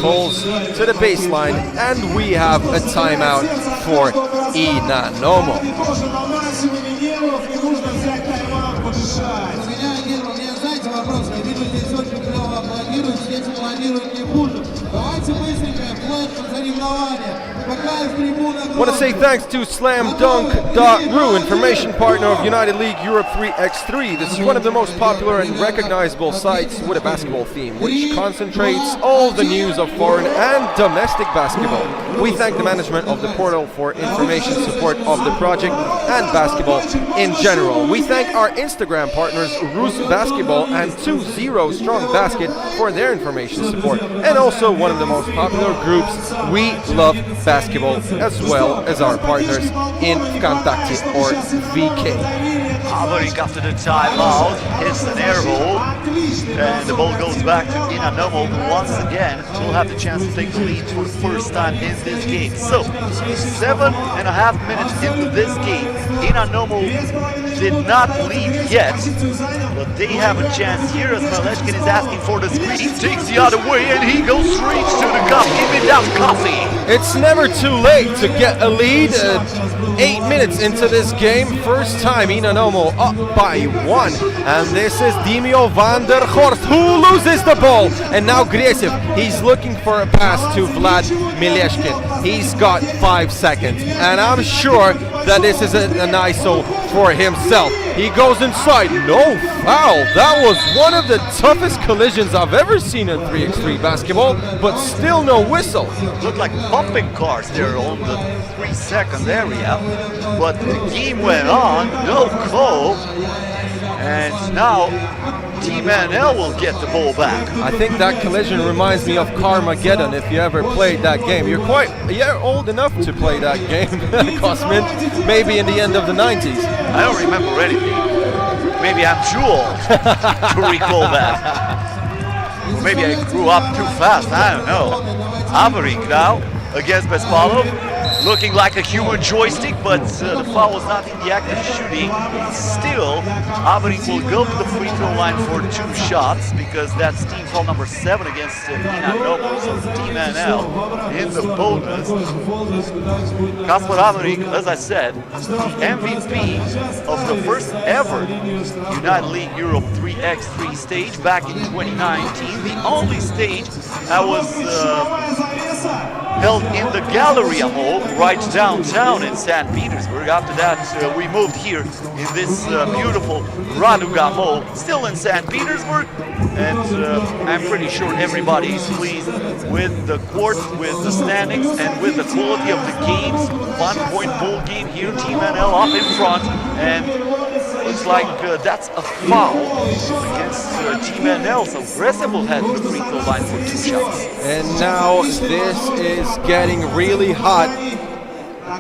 falls to the baseline, and we have a timeout for Inanomo. I want to say thanks to SlamDunk.ru, information partner of United League Europe 3x3. This is one of the most popular and recognizable sites with a basketball theme, which concentrates all the news of foreign and domestic basketball. We thank the management of the portal for information support of the project and basketball in general. We thank our Instagram partners Rus Basketball and 20 Strong Basket for their information support, and also one of the most popular groups, We Love Basketball, as well as our partners in Vkontakte or VK. Averik after the timeout hits an air hole, and the ball goes back to Inanomo, who once again will have the chance to take the lead for the first time in this game. So, 7.5 minutes into this game, Inanomo did not lead yet, but they have a chance here as Mileshkin is asking for the screen. He takes the other way and he goes straight to the cup. Give me that coffee. It's never too late to get a lead. 8 minutes into this game, first time Inanomo up by 1, and this is Dimio van der Horst who loses the ball, and now Decisive, he's looking for a pass to Vlad Mileshkin. He's got 5 seconds, and I'm sure that this is an ISO for himself. He goes inside, no foul. That was one of the toughest collisions I've ever seen in 3x3 basketball, but still no whistle. Looked like bumping cars there on the 3-second area, but the game went on, no call, and now Team NL will get the ball back. I think that collision reminds me of Carmageddon, if you ever played that game. You're old enough to play that game, Cosmin, maybe in the end of the 90s. I don't remember anything. Maybe I'm too old to recall that. Maybe I grew up too fast, I don't know. Averik now against Bespalov. looking like a human joystick, but the foul was not in the act of shooting. Still, Averik will go to the free throw line for 2 shots because that's team foul number 7 against Inanomo. So Team NL in the bonus. Kasper Averik, as I said, the MVP of the first ever United League Europe 3x3 stage back in 2019. The only stage that was held in the Galleria Hall right downtown in St. Petersburg. After that, we moved here in this beautiful Raduga Mall, still in St. Petersburg, and I'm pretty sure everybody is pleased with the court, with the standings, and with the quality of the games. 1-point ball game here, Team NL up in front, and looks like that's a foul against Team NL, so Gressel will head to the free throw line for 2 shots. And now this is getting really hot.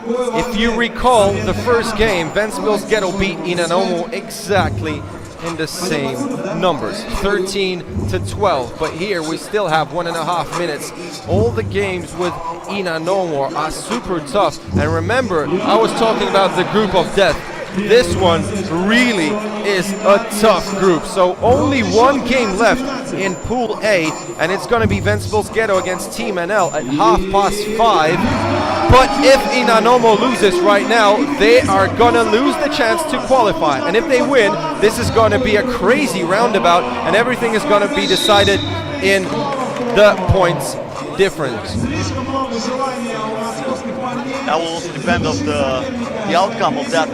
If you recall the first game, Venils Ghetto beat Inanomo exactly in the same numbers, 13-12. But here we still have 1.5 minutes. All the games with Inanomo are super tough. And remember, I was talking about the group of death. This one really is a tough group. So only 1 game left in Pool A, and it's going to be Venils Ghetto against Team NL at 5:30. But if Inanomo loses right now, they are going to lose the chance to qualify. And if they win, this is going to be a crazy roundabout, and everything is going to be decided in the points difference. That will also depend on the outcome of that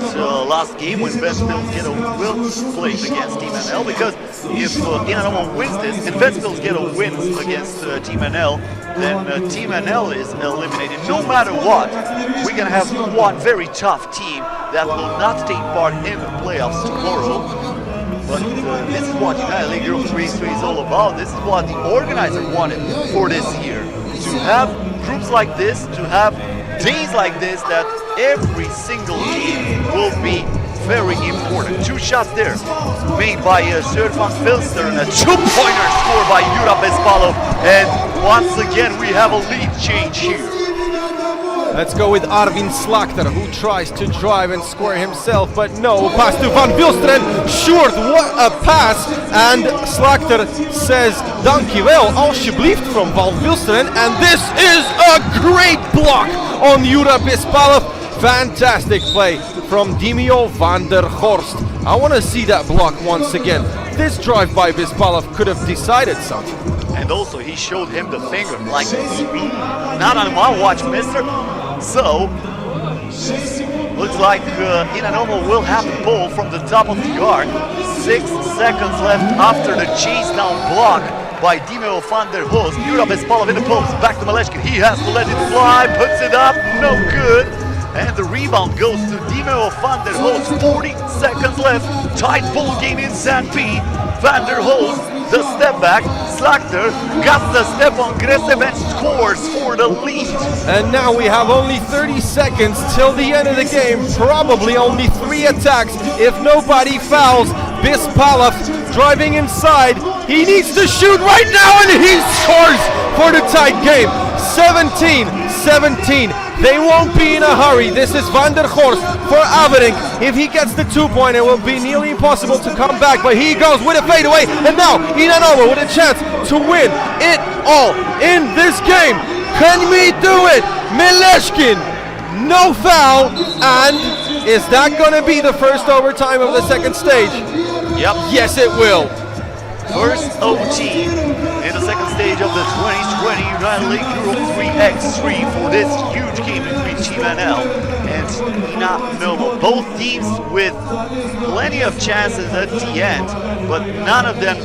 last game when Venils Ghetto will play against Team NL, because if Inanomo wins this and Venils Ghetto wins against Team NL, then Team NL is eliminated. No matter what, we're going to have one very tough team that will not take part in the playoffs tomorrow. But this is what United League Europe 3x3 is all about. This is what the organizer wanted for this year. To have groups like this, to have days like this, that every single game will be very important. 2 shots there made by Servan Filster and a 2-pointer scored by Europa League. And once again we have a lead change here. Let's go with Arvin Slakter, who tries to drive and score himself, but no. Pass to Van Wilsteren, short, what a pass! And Slakter says, dankjewel, alsjeblieft, from Van Wilsteren, and this is a great block on Jura Bispalov. Fantastic play from Dimio van der Horst. I want to see that block once again. This drive by Bispalov could have decided something. And also he showed him the finger, like, not on my watch, mister. So, looks like Inanomo will have the ball from the top of the arc. 6 seconds left after the chase down block by Dimio van der Horst. Jura Bispalov in the post, back to Maleshkin. He has to let it fly, puts it up, no good. And the rebound goes to Dimio van der Horst. 40 seconds left, tight ball game in St. Pete. Van der Horst, the step back, Slakter got the step on Gressel and scores for the lead. And now we have only 30 seconds till the end of the game. Probably only 3 attacks if nobody fouls. Bispalov driving inside. He needs to shoot right now, and he scores for the tight game. 17-17. They won't be in a hurry. This is Van der Horst for Averik. If he gets the 2-point, it will be nearly impossible to come back, but he goes with a fadeaway, and now Inanomo with a chance to win it all in this game. Can we do it? Maleshkin, no foul, and is that going to be the first overtime of the second stage? Yep. Yes, it will. First OT in the second stage of the 2020 United League Europe 3x3 for this huge game between Team NL and Inanomo. Both teams with plenty of chances at the end, but none of them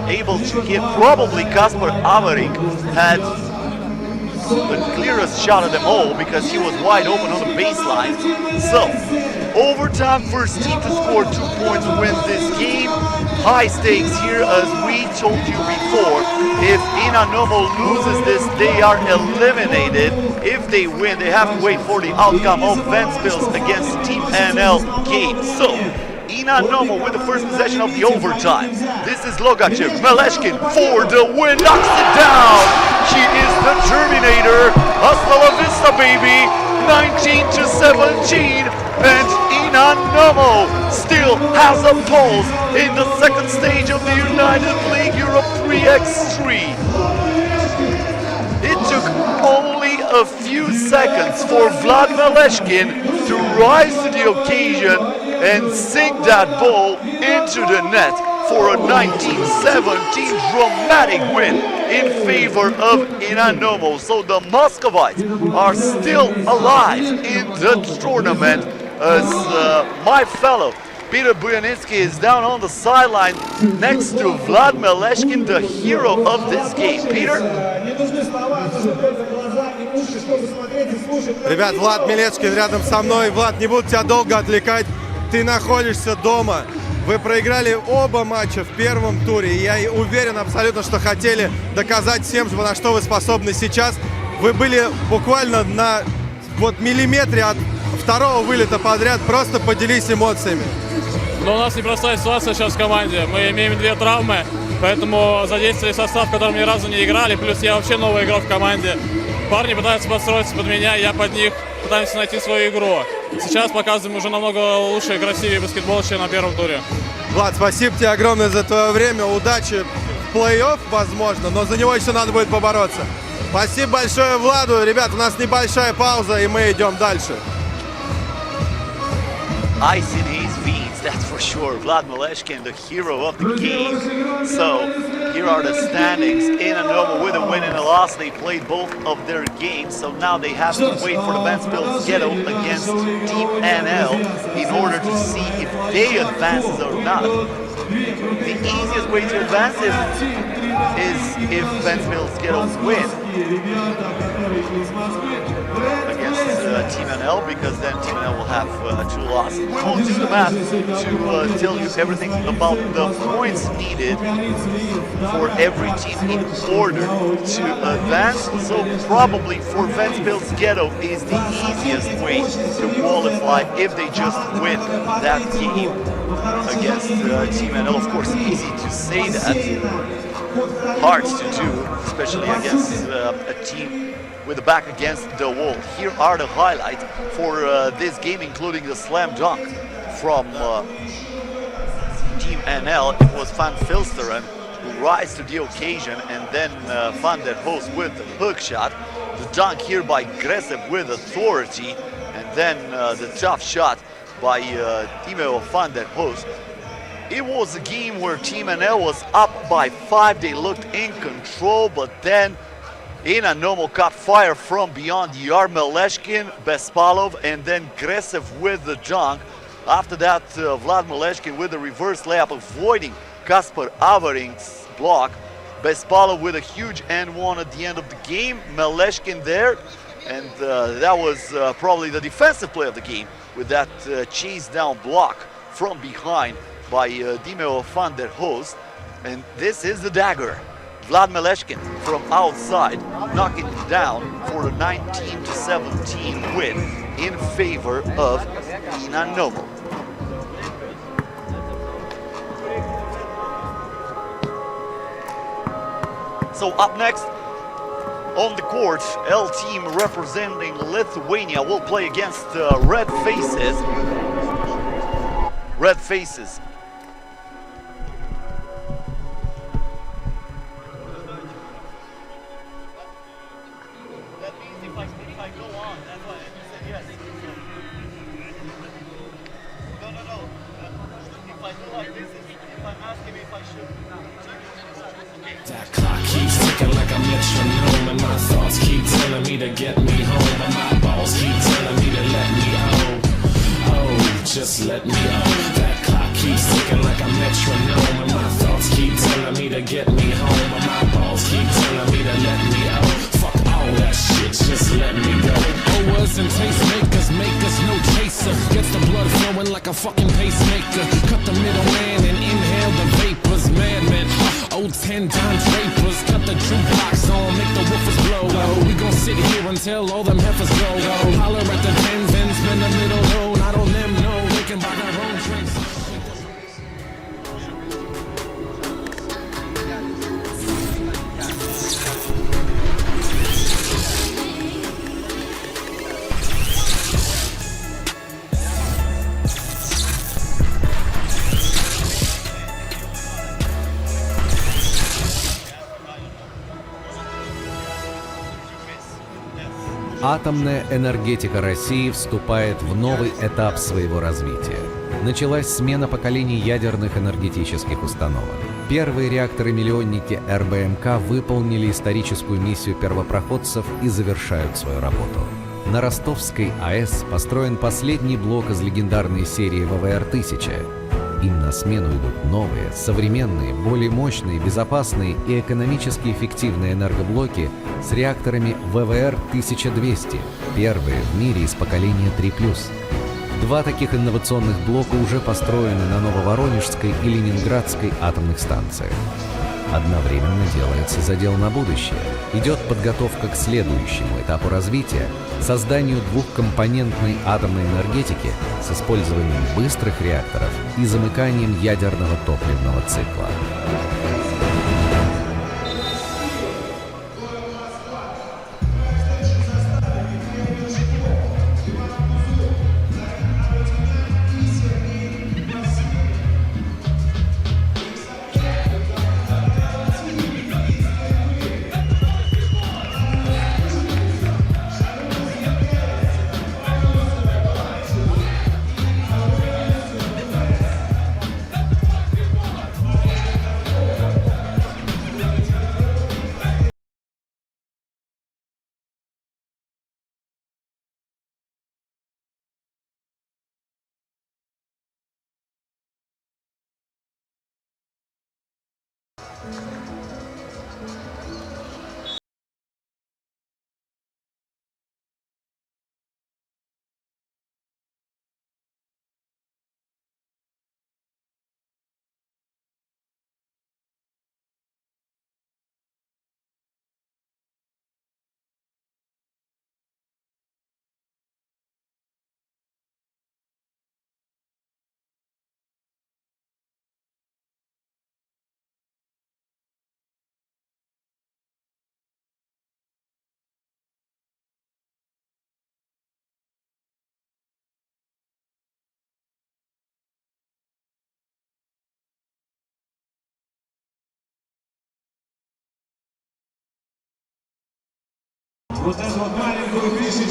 able to hit. Probably Kasper Averik had the clearest shot of them all because he was wide open on the baseline. So, overtime, first team to score 2 points wins this game. High stakes here, as we told you before. If Inanomo loses this, they are eliminated. If they win, they have to wait for the outcome of Venils against Team NL game. So, Inanomo with the first possession of the overtime. This is Logachev. Meleshkin for the win. Knocks it down. She is the Terminator. Hasta la vista, baby. 19-17. And Inanomo still has a pulse in the second stage of the United League Europe 3x3. It took only a few seconds for Vlad Meleshkin to rise to the occasion and sink that ball into the net for a 19-17 dramatic win in favor of Inanomo. So the Muscovites are still alive in the tournament as my fellow Peter Bujanitsky is down on the sideline next to Vlad Meleshkin, the hero of this game. Peter? Ребят, Влад Мелешкин рядом со мной. Влад, не буду тебя долго отвлекать. Ты находишься дома. Вы проиграли оба матча в первом туре. И я уверен абсолютно, что хотели доказать всем, на что вы способны сейчас. Вы были буквально на миллиметре от второго вылета подряд. Просто поделись эмоциями. Но у нас непростая ситуация сейчас в команде. Мы имеем 2 травмы, поэтому задействовали состав, в котором ни разу не играли. Плюс я вообще новый игрок в команде. Парни пытаются подстроиться под меня, я под них. Пытаемся найти свою игру. Сейчас показываем уже намного лучше и красивее баскетбол, чем на первом туре. Влад, спасибо тебе огромное за твое время. Удачи в плей-офф, возможно, но за него еще надо будет побороться. Спасибо большое Владу. Ребят, у нас небольшая пауза, и мы идем дальше. Ice in his veins, that's for sure. Vlad Meleshkin, the hero of the game. So, here are the standings. Inanomo with a win and a loss. They played both of their games, so now they have to wait for the Venils Ghetto against Team NL in order to see if they advance or not. The easiest way to advance is if Venils Ghetto win against Team NL, because then Team NL will have 2 losses. We won't do the math to tell you everything about the points needed for every team in order to advance. So probably for Venils Ghetto is the easiest way to qualify if they just win that game against Team NL. Of course, easy to say that, hard to do, especially against a team with the back against the wall. Here are the highlights for this game, including the slam dunk from Team NL. It was Van Filsteren who rise to the occasion, and then Van der Hoos with the hook shot. The dunk here by Grecev with authority, and then the tough shot by Timo Van der Hoos. It was a game where Team NL was up by 5. They looked in control, but then Inanomo caught fire from beyond. Meleshkin, Bespalov, and then Grecev with the dunk. After that, Vlad Meleshkin with the reverse layup, avoiding Kasper Avering's block. Bespalov with a huge N1 at the end of the game. Meleshkin there, and that was probably the defensive play of the game, with that chase down block from behind by Timo Van der Hoos. And this is the dagger. Vlad Meleshkin from outside, knocking it down for a 19-17 win in favor of Inanomo. So up next on the court, L team representing Lithuania will play against Red Faces. Red Faces. That clock keeps ticking like a metronome, and my thoughts keep telling me to get me home, but my balls keep telling me to let me out. Oh, just let me out. That clock keeps ticking like a metronome, and my thoughts keep telling me to get me home, but my balls keep telling me to let me out. Fuck all that shit, just let me go. Owers and tastemakers make us no chaser. Gets the blood flowing like a fucking pacemaker. Cut the middleman and inhale the vapors. Madman, old 10-time drapers. Cut the jukebox on, make the woofers blow. We gon' sit here until all them heifers go. Holler at the 10s and spend a little load. Not on them, no, they can buy their own drinks. Атомная энергетика России вступает в новый этап своего развития. Началась смена поколений ядерных энергетических установок. Первые реакторы-миллионники РБМК выполнили историческую миссию первопроходцев и завершают свою работу. На Ростовской АЭС построен последний блок из легендарной серии ВВР-1000. Им на смену идут новые, современные, более мощные, безопасные и экономически эффективные энергоблоки с реакторами ВВР-1200, первые в мире из поколения 3+. Два таких инновационных блока уже построены на Нововоронежской и Ленинградской атомных станциях. Одновременно делается задел на будущее. Идет подготовка к следующему этапу развития – созданию двухкомпонентной атомной энергетики с использованием быстрых реакторов и замыканием ядерного топливного цикла.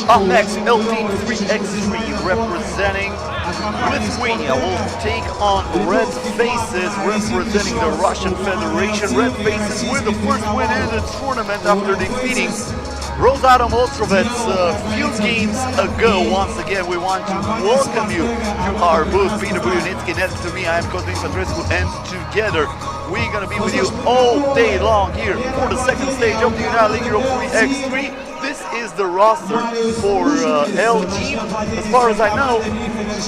Up next, LT3X3 representing Lithuania will take on Red Faces representing the Russian Federation. Red Faces with the first win in the tournament after defeating Rosenergo a few games ago. Once again, we want to welcome you to our booth. Petersburg, next to me, I am Coach Astraets, and together we're going to be with you all day long here for the second stage of the United League Europa League X3. This is the roster for L team. As far as I know,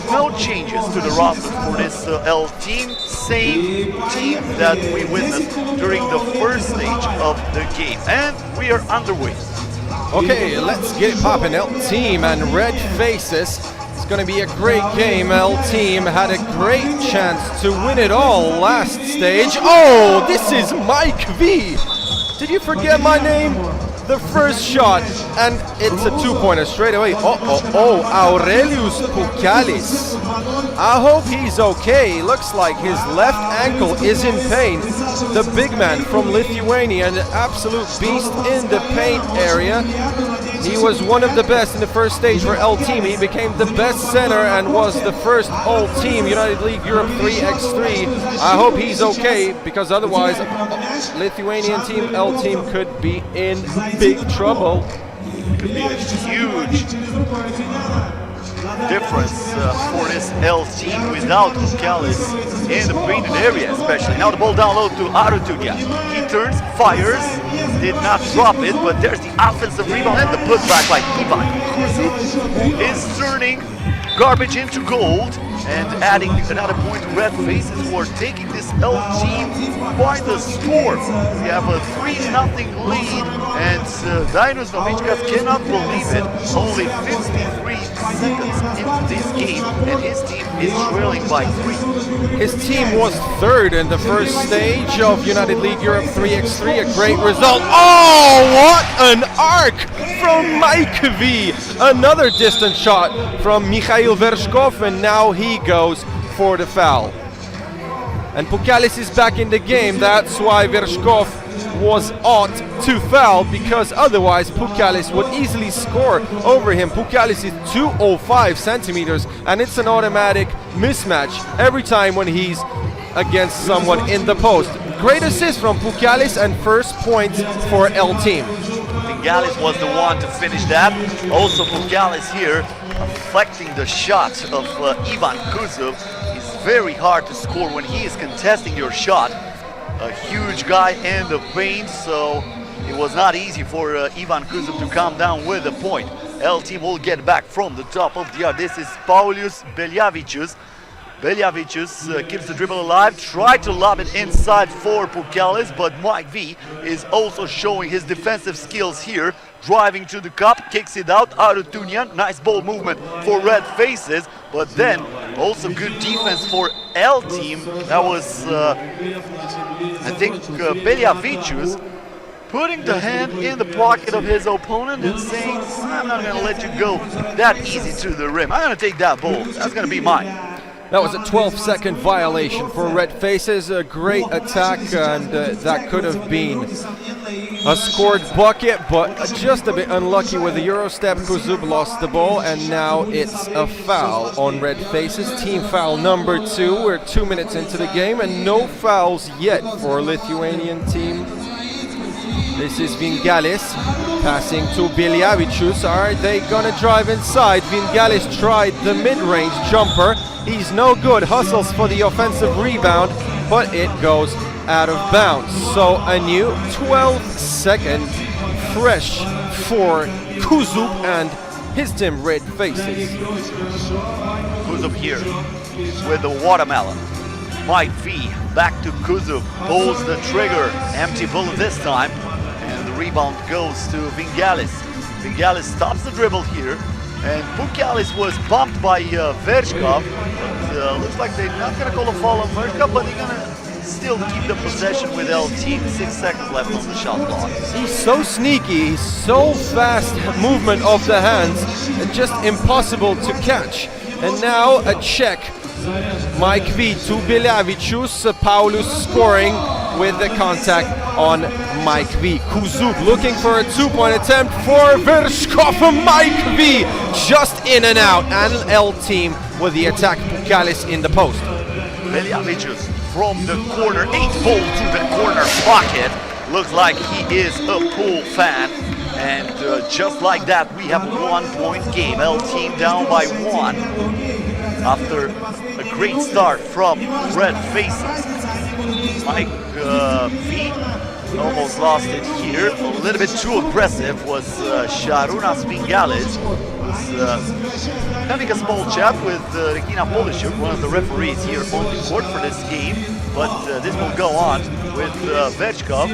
no changes to the roster for this L team. Same team that we witnessed during the first stage of the game. And we are underway. Okay, let's get it poppin'. L team and Red Faces. It's gonna be a great game. L team had a great chance to win it all last stage. Oh, this is Mike V. Did you forget my name? The first shot, and it's a two-pointer straight away. Aurelius Poukalis. I hope he's okay. Looks like his left ankle is in pain. The big man from Lithuania, an absolute beast in the paint area. He was one of the best in the first stage for L Team. He became the best center and was the first All-Team United League Europe 3x3. I hope he's okay, because otherwise Lithuanian team, L Team could be in big trouble. Could be a huge difference for this L team without Poukalis in the painted area, especially. Now the ball down low to Arutunia. He turns, fires, did not drop it, but there's the offensive rebound and the putback by Ivan, who is turning garbage into gold and adding another point to Red Faces, who are taking this L team by the storm. We have a 3-0 lead, and Dinos Novichkas cannot believe it. Only 53 seconds into this game, and his team is trailing by 3. His team was third in the first stage of United League Europe 3x3. A great result. Oh, what an arc from Mike V. Another distant shot from Mikhail Vershkov, and now he goes for the foul. And Poukalis is back in the game. That's why Vershkov was ought to foul, because otherwise Pukalis would easily score over him. Pukalis is 205 centimeters, and it's an automatic mismatch every time when he's against someone in the post. Great assist from Pukalis and first point for L Team. Venils was the one to finish that. Also Pukalis here reflecting the shot of Ivan Kuzub. It's very hard to score when he is contesting your shot. A huge guy in the paint, so it was not easy for Ivan Kuzub to come down with a point. L Team will get back from the top of the arc. This is Paulius Beljavicius. Beljavicius keeps the dribble alive, tried to lob it inside for Pukalis, but Mike V is also showing his defensive skills here. Driving to the cup, kicks it out, Arutunian. Nice ball movement for Red Faces, but then also good defense for L Team. That was, I think, Beljavicius putting the hand in the pocket of his opponent and saying, I'm not going to let you go that easy to the rim. I'm going to take that ball. That's going to be mine. That was a 12-second violation for Red Faces. A great attack, and that could have been a scored bucket, but just a bit unlucky with the Eurostep. Kuzub lost the ball, and now it's a foul on Red Faces. Team foul number 2. We're 2 minutes into the game, and no fouls yet for Lithuanian team. This is Venils passing to Beljavicius. Are they gonna drive inside? Venils tried the mid-range jumper. He's no good, hustles for the offensive rebound, but it goes out of bounds. So a new 12-second fresh for Kuzub and his team Red Faces. Kuzub here with the watermelon. Mike V back to Kuzub, pulls the trigger, empty bullet this time, and the rebound goes to Venils. Venils stops the dribble here, and Pukalis was bumped by Verchkov. Looks like they're not going to call a foul on Verchkov, but they're going to still keep the possession with L Team. 6 seconds left on the shot clock. He's so sneaky, he's so fast movement of the hands, and just impossible to catch. And now a check. Mike V to Beljavicius, Paulus scoring with the contact on Mike V. Kuzub looking for a 2-point attempt for Verchkov. Mike V just in and out, and L Team with the attack. Pukalis in the post. Beljavicius from the corner, 8 ball to the corner pocket. Looks like he is a pool fan. And just like that, we have a 1-point game. L Team down by 1 after a great start from Red Faces. Mike V almost lost it here. A little bit too aggressive was Sharunas Venils. Was having a small chat with Regina Polishuk, one of the referees here on the court for this game. But this will go on with Verchkov.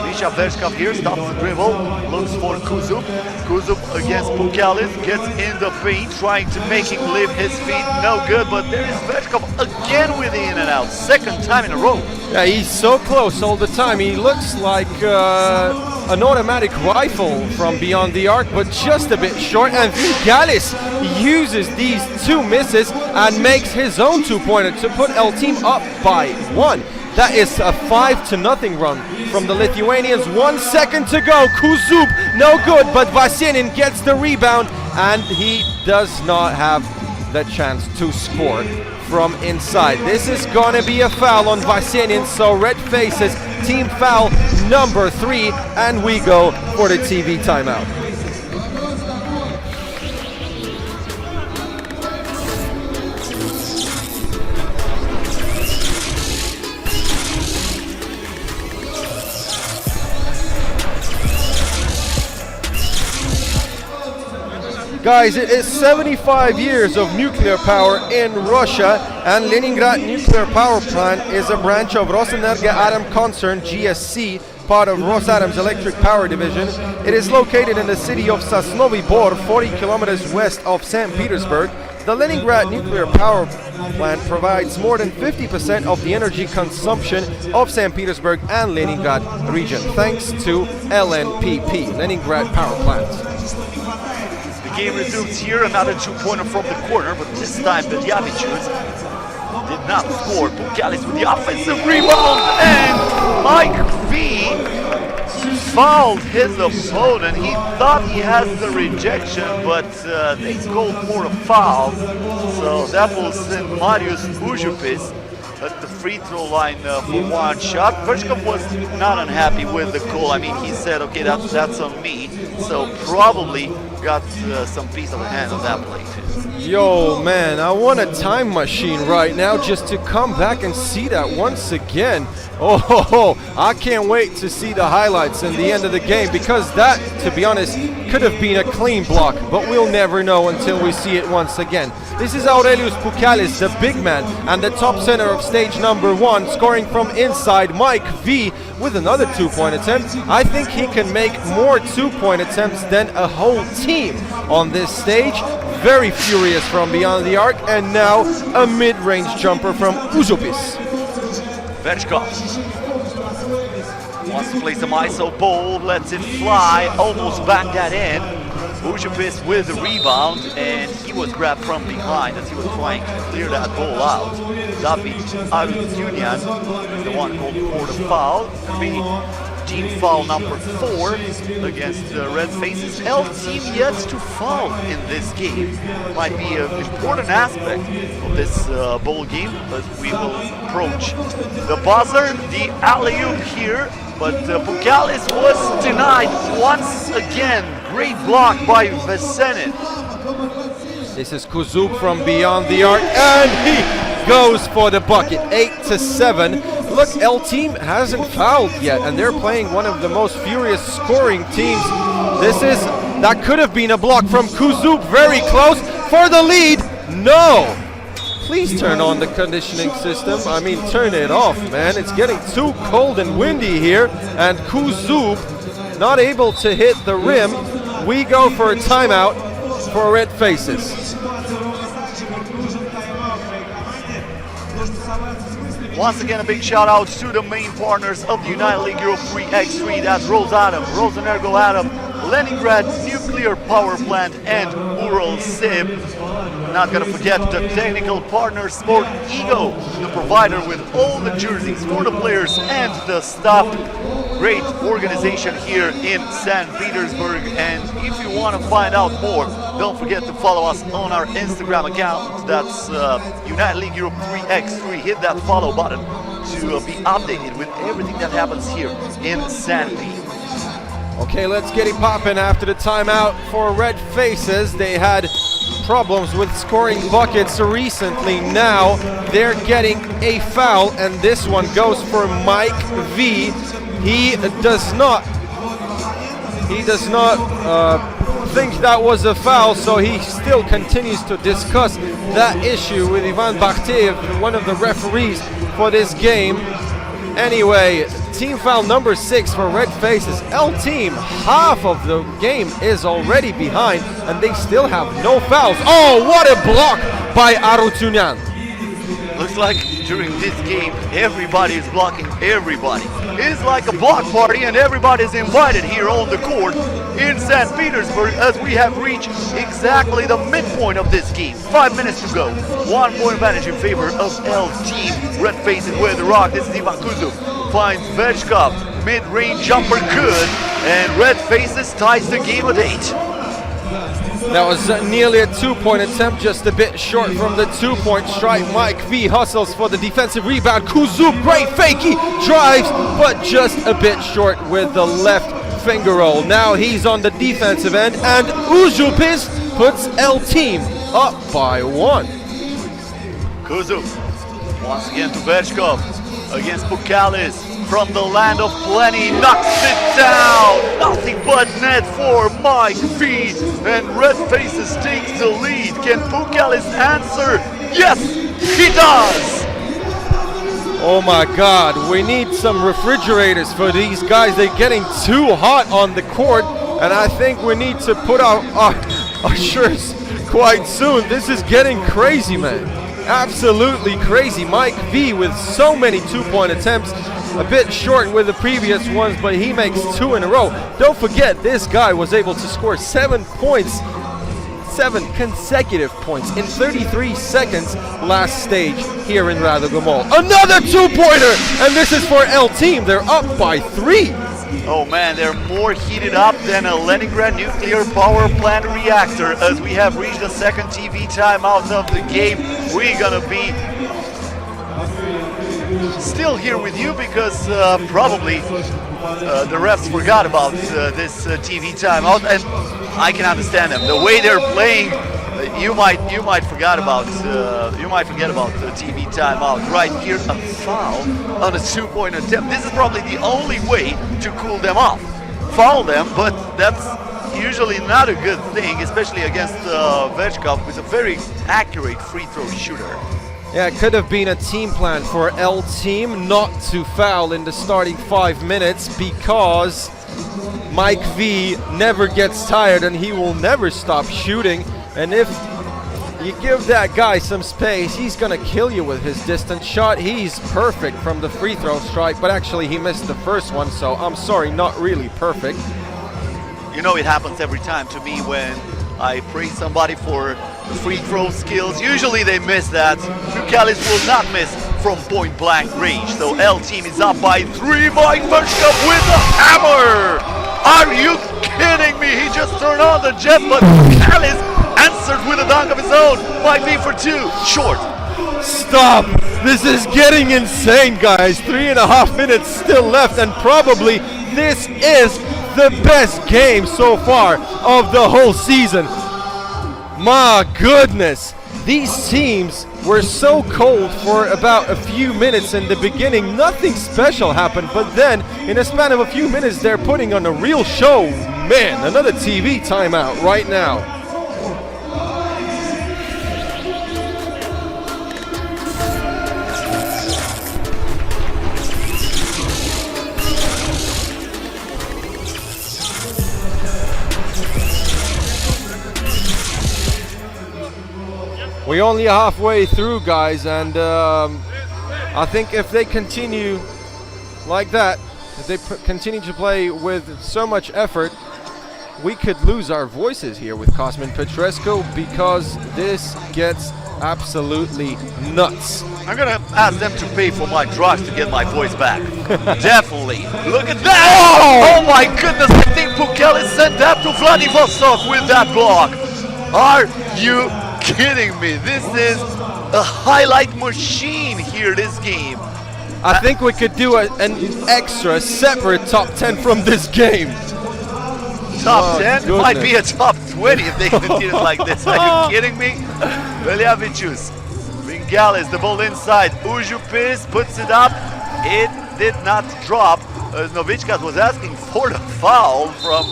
Misha Verchkov here stops the dribble, looks for Kuzub. Kuzub against Pukalis, gets in the paint, trying to make him leave his feet. No good, but there is Verchkov again with the in and out. 2nd time in a row. Yeah, he's so close all the time. He looks like an automatic rifle from beyond the arc, but just a bit short. And Venils uses these 2 misses and makes his own 2-pointer to put L Team up by 1. That is a 5-0 run from the Lithuanians. 1 second to go. Kuzub, no good, but Vasinin gets the rebound, and he does not have the chance to score from inside. This is gonna be a foul on Vasinin, so Red Faces team foul number 3, and we go for the TV timeout. Guys, it is 75 years of nuclear power in Russia, and Leningrad Nuclear Power Plant is a branch of Rosenergo Atom Concern, GSC, part of Rosatom's electric power division. It is located in the city of Sosnovy Bor, 40 kilometers west of St. Petersburg. The Leningrad Nuclear Power Plant provides more than 50% of the energy consumption of St. Petersburg and Leningrad region, thanks to LNPP, Leningrad Power Plant. Game resumes here, another 2-pointer from the corner, but this time Beljavicius did not score. Pukalis with the offensive rebound, and Mike V fouled his opponent. He thought he had the rejection, but they called for a foul. So that will send Marius Ujupis at the free throw line for one shot. Vershkov was not unhappy with the call. I mean, he said, okay, that's on me. So probably got some piece of the hand on that play too. Yo, man, I want a time machine right now just to come back and see that once again. Oh, I can't wait to see the highlights in the end of the game, because that, to be honest, could have been a clean block, but we'll never know until we see it once again. This is Aurelius Pukalis, the big man and the top center of stage number 1, scoring from inside. Mike V with another 2-point attempt. I think he can make more 2-point attempts than a whole team on this stage. Very furious from beyond the arc, and now a mid-range jumper from Ujupis. Vershkov wants to play some ISO ball, lets it fly, almost backed that in. Ujupis with the rebound, and he was grabbed from behind as he was trying to clear that ball out. David Arutunian is the one called for the foul. Maybe team foul number 4 against the Red Faces. L team yet to foul in this game. Might be an important aspect of this ball game, but we will approach the buzzer, the alley-oop here, but Pukalis was denied once again. Great block by Zenit. This is Kuzuk from beyond the arc, and he goes for the bucket. 8-7. Look, L team hasn't fouled yet, and they're playing one of the most furious scoring teams. That could have been a block from Kuzuk, very close for the lead. No! Please turn on the conditioning system. I mean, turn it off, man. It's getting too cold and windy here, and Kuzuk not able to hit the rim. We go for a timeout for Red Faces. Once again, a big shout out to the main partners of the United League Europe 3x3. That's Rosenergo Atom, Leningrad Nuclear Power Plant, and Ural Sib. Not gonna forget the technical partner Sport Ego, the provider with all the jerseys for the players and the staff. Great organization here in St. Petersburg, and if you want to find out more, don't forget to follow us on our Instagram account. That's United League Europe 3x3. Hit that follow button to be updated with everything that happens here in St. Pete. Okay, let's get it popping after the timeout for Red Faces. They had problems with scoring buckets recently. Now they're getting a foul, and this one goes for Mike V. He does not think that was a foul, so he still continues to discuss that issue with Ivan Bakhtaev, one of the referees for this game. Anyway, team foul number 6 for Red Faces. L team, half of the game is already behind, and they still have no fouls. Oh, what a block by Arutunyan. Looks like during this game, everybody is blocking everybody. It's like a block party, and everybody's invited here on the court in St. Petersburg as we have reached exactly the midpoint of this game. 5 minutes to go. 1 point advantage in favor of L team. Red Faces with the rock. This is Ivan Kuzuk. Finds Vershkov. Mid-range jumper good. And Red Faces ties the game at 8. That was nearly a 2-point attempt, just a bit short from the 2-point strike. Mike V hustles for the defensive rebound. Kuzuk, great fakey, drives, but just a bit short with the left finger roll. Now he's on the defensive end, and Ujupis puts L team up by 1. Kuzuk once again to Vershkov against Pukalis. From the land of plenty, knocks it down. Nothing but net for Mike V. And Red Faces takes the lead. Can Pukalis answer? Yes, he does. Oh my God, we need some refrigerators for these guys. They're getting too hot on the court, and I think we need to put our shirts quite soon. This is getting crazy, man. Absolutely crazy. Mike V with so many 2-point attempts. A bit short with the previous ones, but he makes 2 in a row. Don't forget, this guy was able to score 7 points, 7 consecutive points in 33 seconds last stage here in Radogomol. Another 2-pointer, and this is for L team. They're up by 3. Oh man, they're more heated up than a Leningrad nuclear power plant reactor. As we have reached the second TV timeout of the game, we're gonna be still here with you because probably the refs forgot about this TV timeout, and I can understand them. The way they're playing, you might forget about the TV timeout. Right here, a foul on a 2-point attempt. This is probably the only way to cool them off. Foul them, but that's usually not a good thing, especially against Vechkov, who's a very accurate free throw shooter. Yeah, it could have been a team plan for L team not to foul in the starting 5 minutes, because Mike V never gets tired and he will never stop shooting. And if you give that guy some space, he's gonna kill you with his distance shot. He's perfect from the free throw strike, but actually he missed the first one, so I'm sorry, not really perfect. You know, it happens every time to me when I praise somebody for free throw skills. Usually they miss that. Pukalis will not miss from point blank range. So L team is up by 3. Mike Vechkov with a hammer! Are you kidding me? He just turned on the jet, but Pukalis answered with a dunk of his own. Mike V for 2, short. Stop! This is getting insane, guys. 3.5 minutes still left, and probably this is the best game so far of the whole season. My goodness, these teams were so cold for about a few minutes in the beginning. Nothing special happened, but then in a span of a few minutes they're putting on a real show. Man, another TV timeout right now. We're only halfway through, guys, and I think if they continue like that, if they continue to play with so much effort, we could lose our voices here with Cosmin Petrescu, because this gets absolutely nuts. I'm gonna ask them to pay for my drugs to get my voice back. Definitely. Look at that! Oh my goodness, I think Pukalis sent that to Vladivostok with that block. Are you kidding me? This is a highlight machine here, this game. I think we could do an extra separate top 10 from this game. Top 10? Goodness. Might be a top 20 if they continue like this. Are you kidding me? Veljavicius, Vengalis, the ball inside. Užupis puts it up. It did not drop. Novichkas was asking for the foul from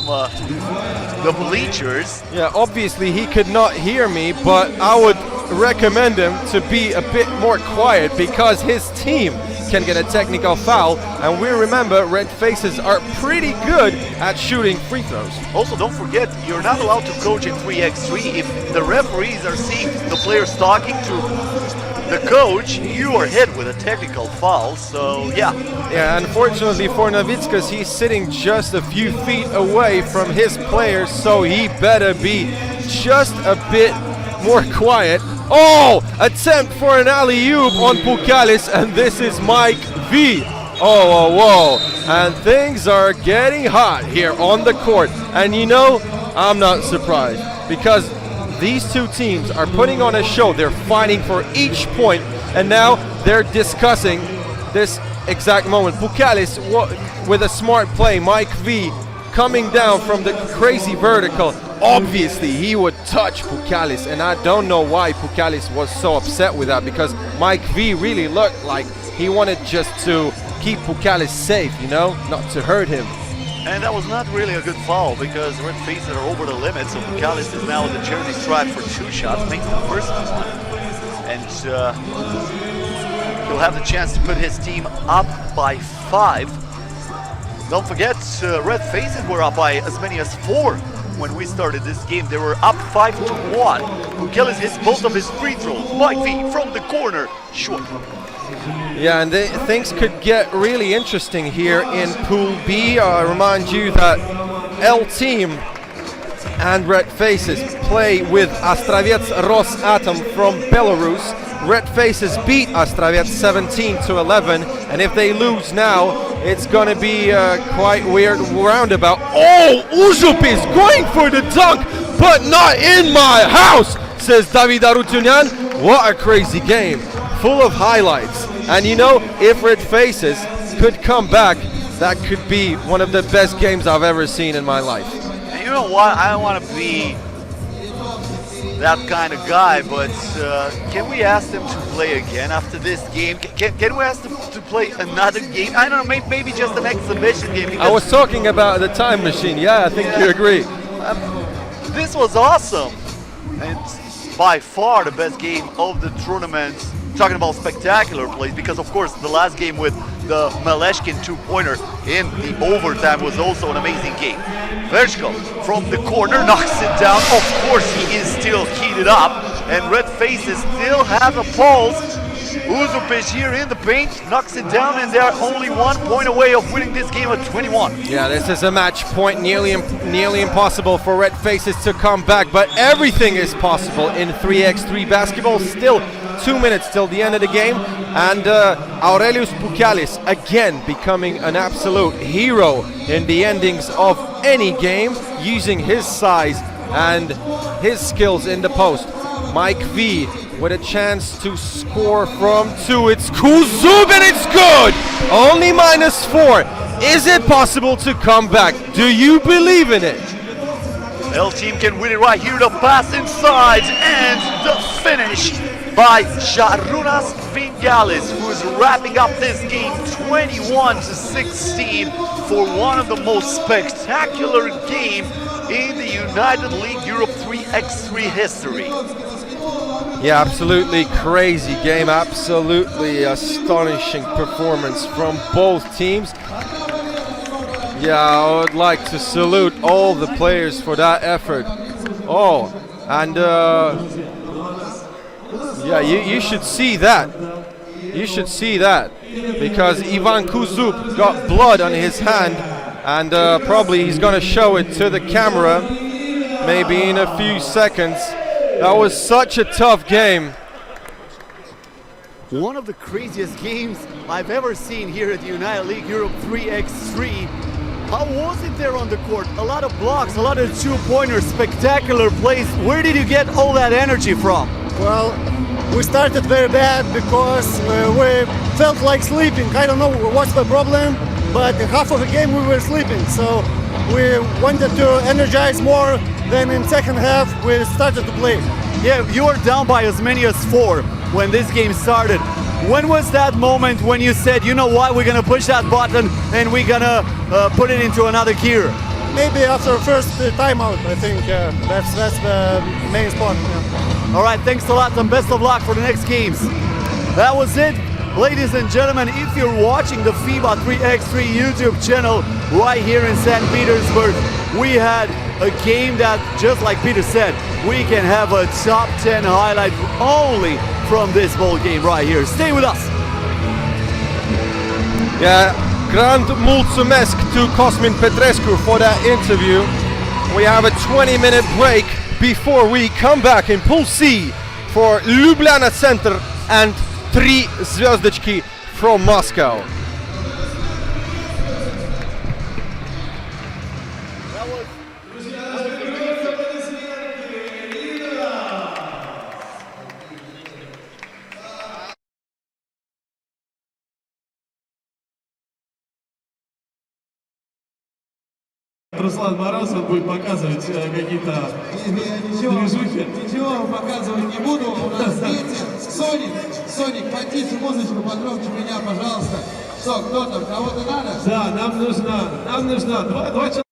the bleachers. Yeah, obviously he could not hear me, but I would recommend him to be a bit more quiet, because his team can get a technical foul, and we remember Red Faces are pretty good at shooting free throws. Also, don't forget, you're not allowed to coach in 3x3. If the referees are seeing the players talking to the coach, you are hit with a technical foul, so yeah. Yeah, unfortunately for Novitskas, he's sitting just a few feet away from his players, so he better be just a bit more quiet. Oh, attempt for an alley-oop on Pukalis, and this is Mike V. Oh, and things are getting hot here on the court, and you know, I'm not surprised, because these two teams are putting on a show. They're fighting for each point, and now they're discussing this exact moment. Pukalis with a smart play. Mike V coming down from the crazy vertical. Obviously, he would touch Pukalis, and I don't know why Pukalis was so upset with that, because Mike V really looked like he wanted just to keep Pukalis safe, you know, not to hurt him. And that was not really a good foul, because Red Faces are over the limit, so Pukalis is now in the Jersey stripe for 2 shots, makes the first one. And he'll have the chance to put his team up by 5. Don't forget, Red Faces were up by as many as 4 when we started this game. They were up 5-1. Pukalis hits both of his free throws. Mike V from the corner, short. Yeah, and things could get really interesting here in Pool B. I remind you that L Team and Red Faces play with Astraets Rosatom from Belarus, Red Faces beat Astraets 17-11, and if they lose now, it's gonna be quite weird roundabout. Oh, Uzup is going for the dunk, but not in my house, says David Arutyunyan. What a crazy game, full of highlights. And you know, if Red Faces could come back, that could be one of the best games I've ever seen in my life. And you know what? I don't want to be that kind of guy, but can we ask them to play again after this game? Can we ask them to play another game? I don't know, maybe just an exhibition game. I was talking about the time machine. Yeah, I think you agree. This was awesome. And by far the best game of the tournament. Talking about spectacular plays, because of course the last game with the Maleshkin two-pointer in the overtime was also an amazing game. Vershko from the corner knocks it down. Of course he is still heated up, and Red Faces still have a pulse. Uzup here in the paint, knocks it down, and they're only 1 point away of winning this game at 21. Yeah, this is a match point, nearly impossible for Red Faces to come back, but everything is possible in 3x3 basketball. Still 2 minutes till the end of the game, and Aurelius Pukialis again becoming an absolute hero in the endings of any game, using his size and his skills in the post. Mike V with a chance to score from 2. It's Kuzub and it's good! Only -4. Is it possible to come back? Do you believe in it? L team can win it right here. The pass inside and the finish by Šarūnas Vingalis, who is wrapping up this game 21-16 for one of the most spectacular games in the United League Europe 3x3 history. Yeah, absolutely crazy game, absolutely astonishing performance from both teams. Yeah, I would like to salute all the players for that effort. Oh, and yeah, you should see that. You should see that, because Ivan Kuzub got blood on his hand, and probably he's gonna show it to the camera maybe in a few seconds. That was such a tough game. One of the craziest games I've ever seen here at the United League Europe 3x3. How was it there on the court? A lot of blocks, a lot of two-pointers, spectacular plays. Where did you get all that energy from? Well, we started very bad because we felt like sleeping. I don't know what's the problem, but half of the game we were sleeping. So we wanted to energize more. Then in second half we started to play. Yeah, you were down by as many as 4 when this game started. When was that moment when you said, you know what, we're gonna push that button and we're gonna put it into another gear? Maybe after first timeout, I think that's the main spot. Yeah. All right, thanks a lot and best of luck for the next games. That was it. Ladies and gentlemen, if you're watching the FIBA 3x3 YouTube channel right here in St. Petersburg, we had a game that, just like Peter said, we can have a top 10 highlight only from this ball game right here. Stay with us. Yeah, grand mulțumesc to Cosmin Petrescu for that interview. We have a 20-minute break before we come back in Pool C for Ljubljana Center and 3 Zvezdički from Moscow. Руслан Морозов будет показывать какие-то движухи. Ничего показывать не буду. У нас дети. Соник, потише музычку, погромче меня, пожалуйста. Что, кто там, кого-то надо? Да, нам нужно два человека.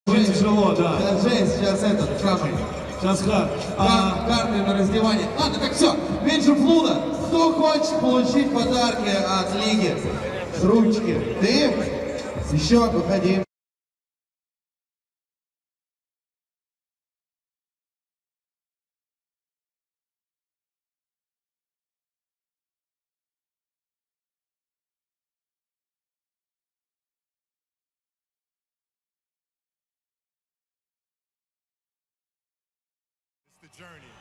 Очень тяжело, да. Жень, сейчас этот, самый. Сейчас карты на раздевание. Ладно, так все, меньше флуда. Кто хочет получить подарки от лиги? Ручки. Ты? Еще выходи. It's the journey.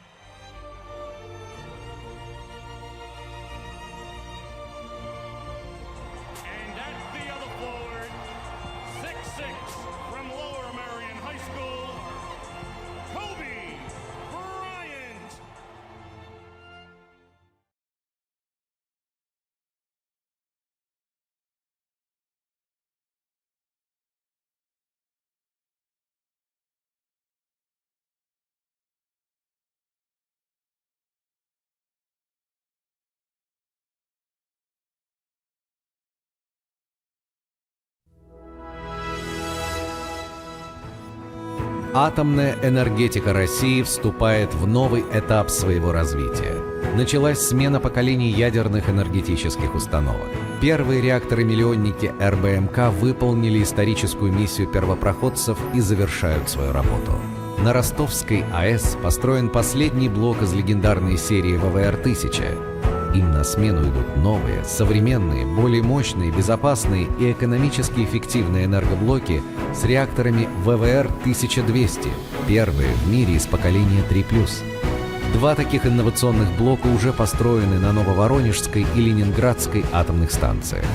Атомная энергетика России вступает в новый этап своего развития. Началась смена поколений ядерных энергетических установок. Первые реакторы-миллионники РБМК выполнили историческую миссию первопроходцев и завершают свою работу. На Ростовской АЭС построен последний блок из легендарной серии ВВР-1000. Им на смену идут новые, современные, более мощные, безопасные и экономически эффективные энергоблоки с реакторами ВВР-1200, первые в мире из поколения 3+. Два таких инновационных блока уже построены на Нововоронежской и Ленинградской атомных станциях.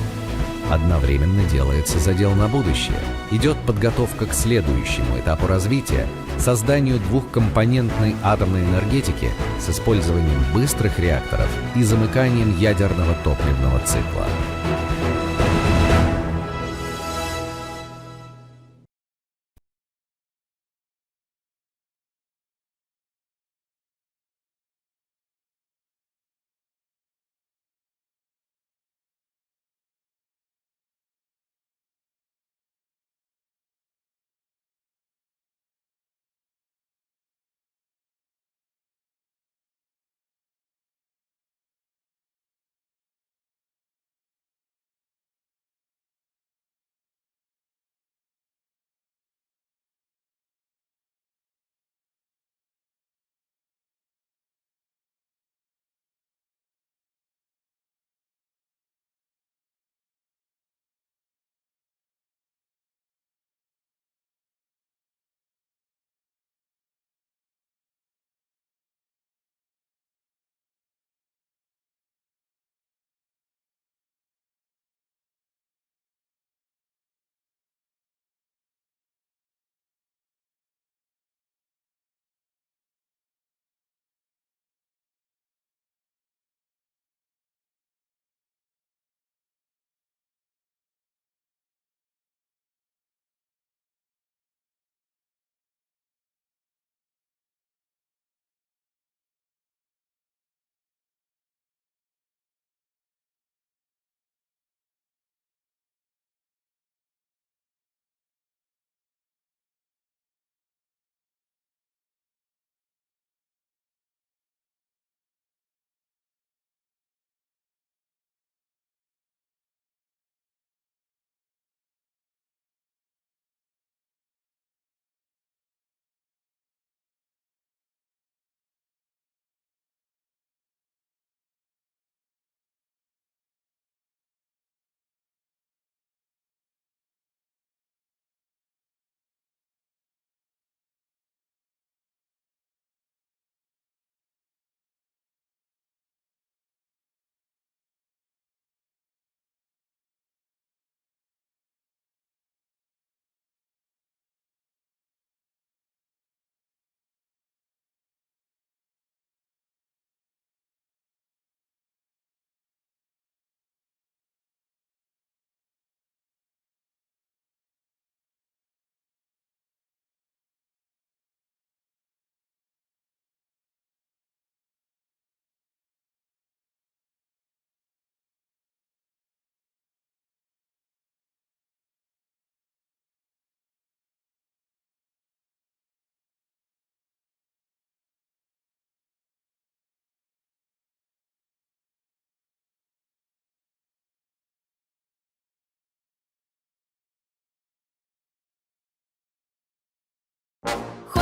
Одновременно делается задел на будущее. Идет подготовка к следующему этапу развития – созданию двухкомпонентной атомной энергетики с использованием быстрых реакторов и замыканием ядерного топливного цикла.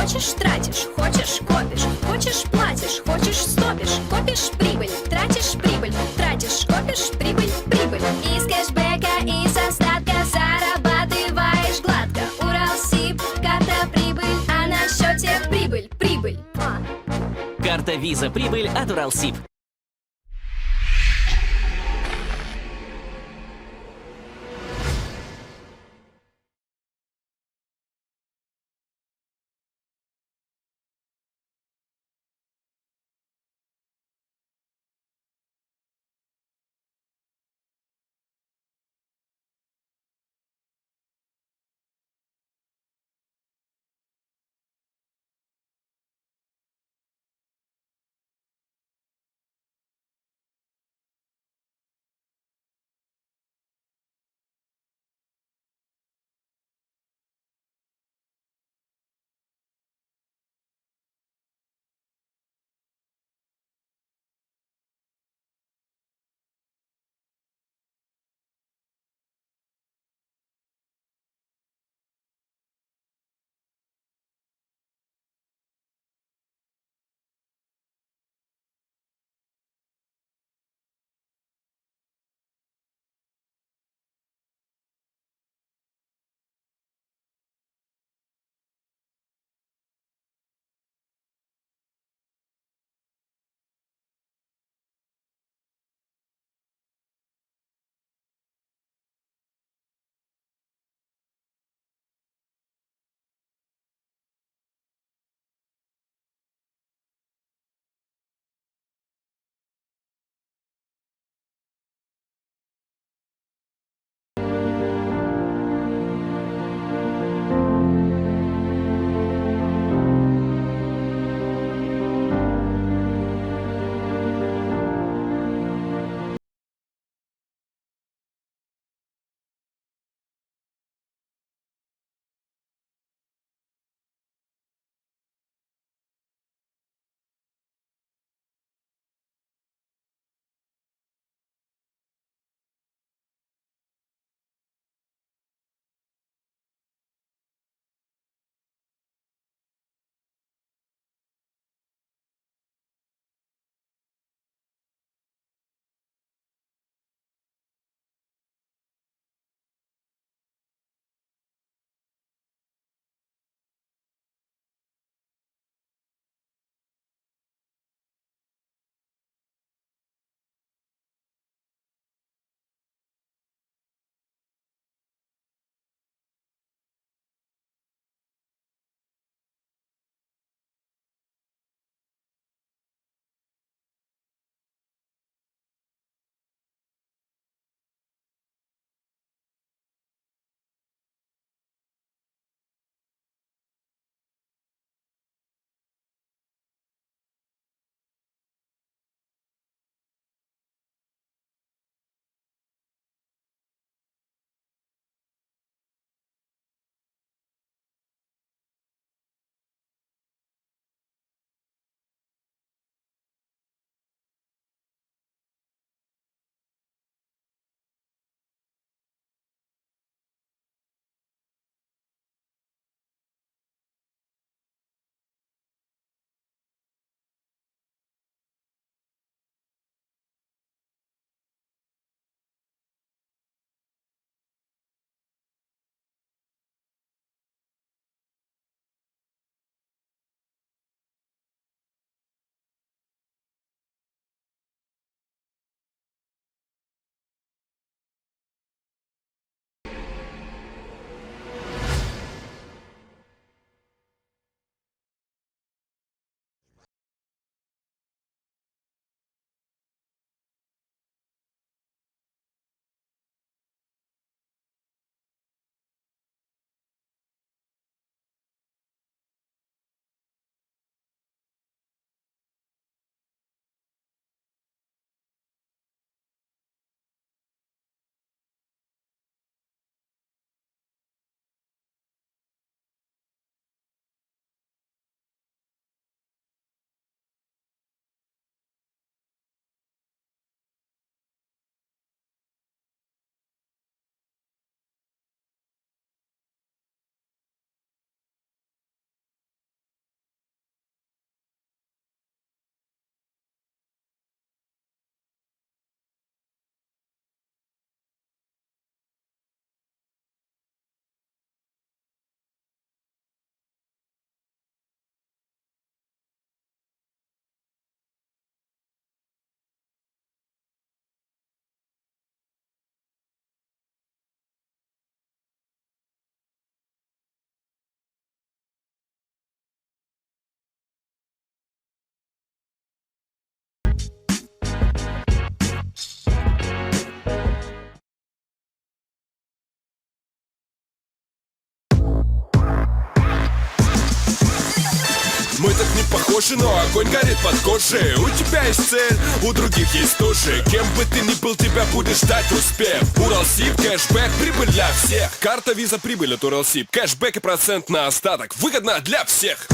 Хочешь — тратишь, хочешь — копишь, хочешь — платишь, хочешь — стопишь. Копишь — прибыль, тратишь — прибыль, тратишь — копишь — прибыль, прибыль. Из кэшбэка, из остатка зарабатываешь гладко. Уралсиб, карта прибыль, а на счете прибыль, прибыль. Карта Виза Прибыль от Уралсиб. похожи, но огонь горит под кожей. У тебя есть цель, у других есть тоже. Кем бы ты ни был, тебя будет ждать успех. Уралсиб, кэшбэк, прибыль для всех. Карта виза, прибыль от Уралсиб. Кэшбэк и процент на остаток. Выгодно для всех.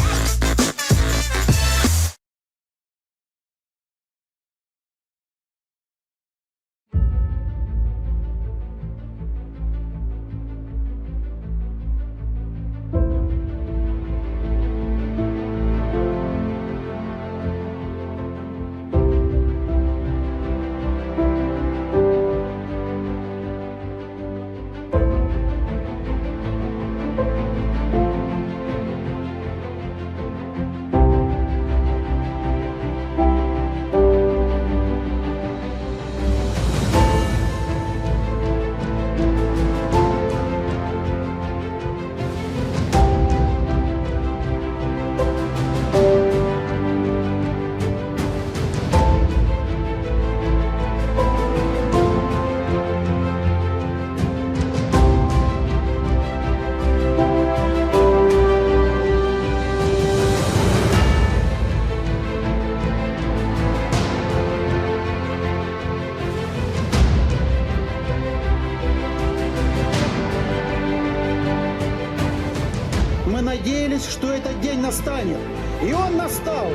Надеялись, что этот день настанет. И он настал.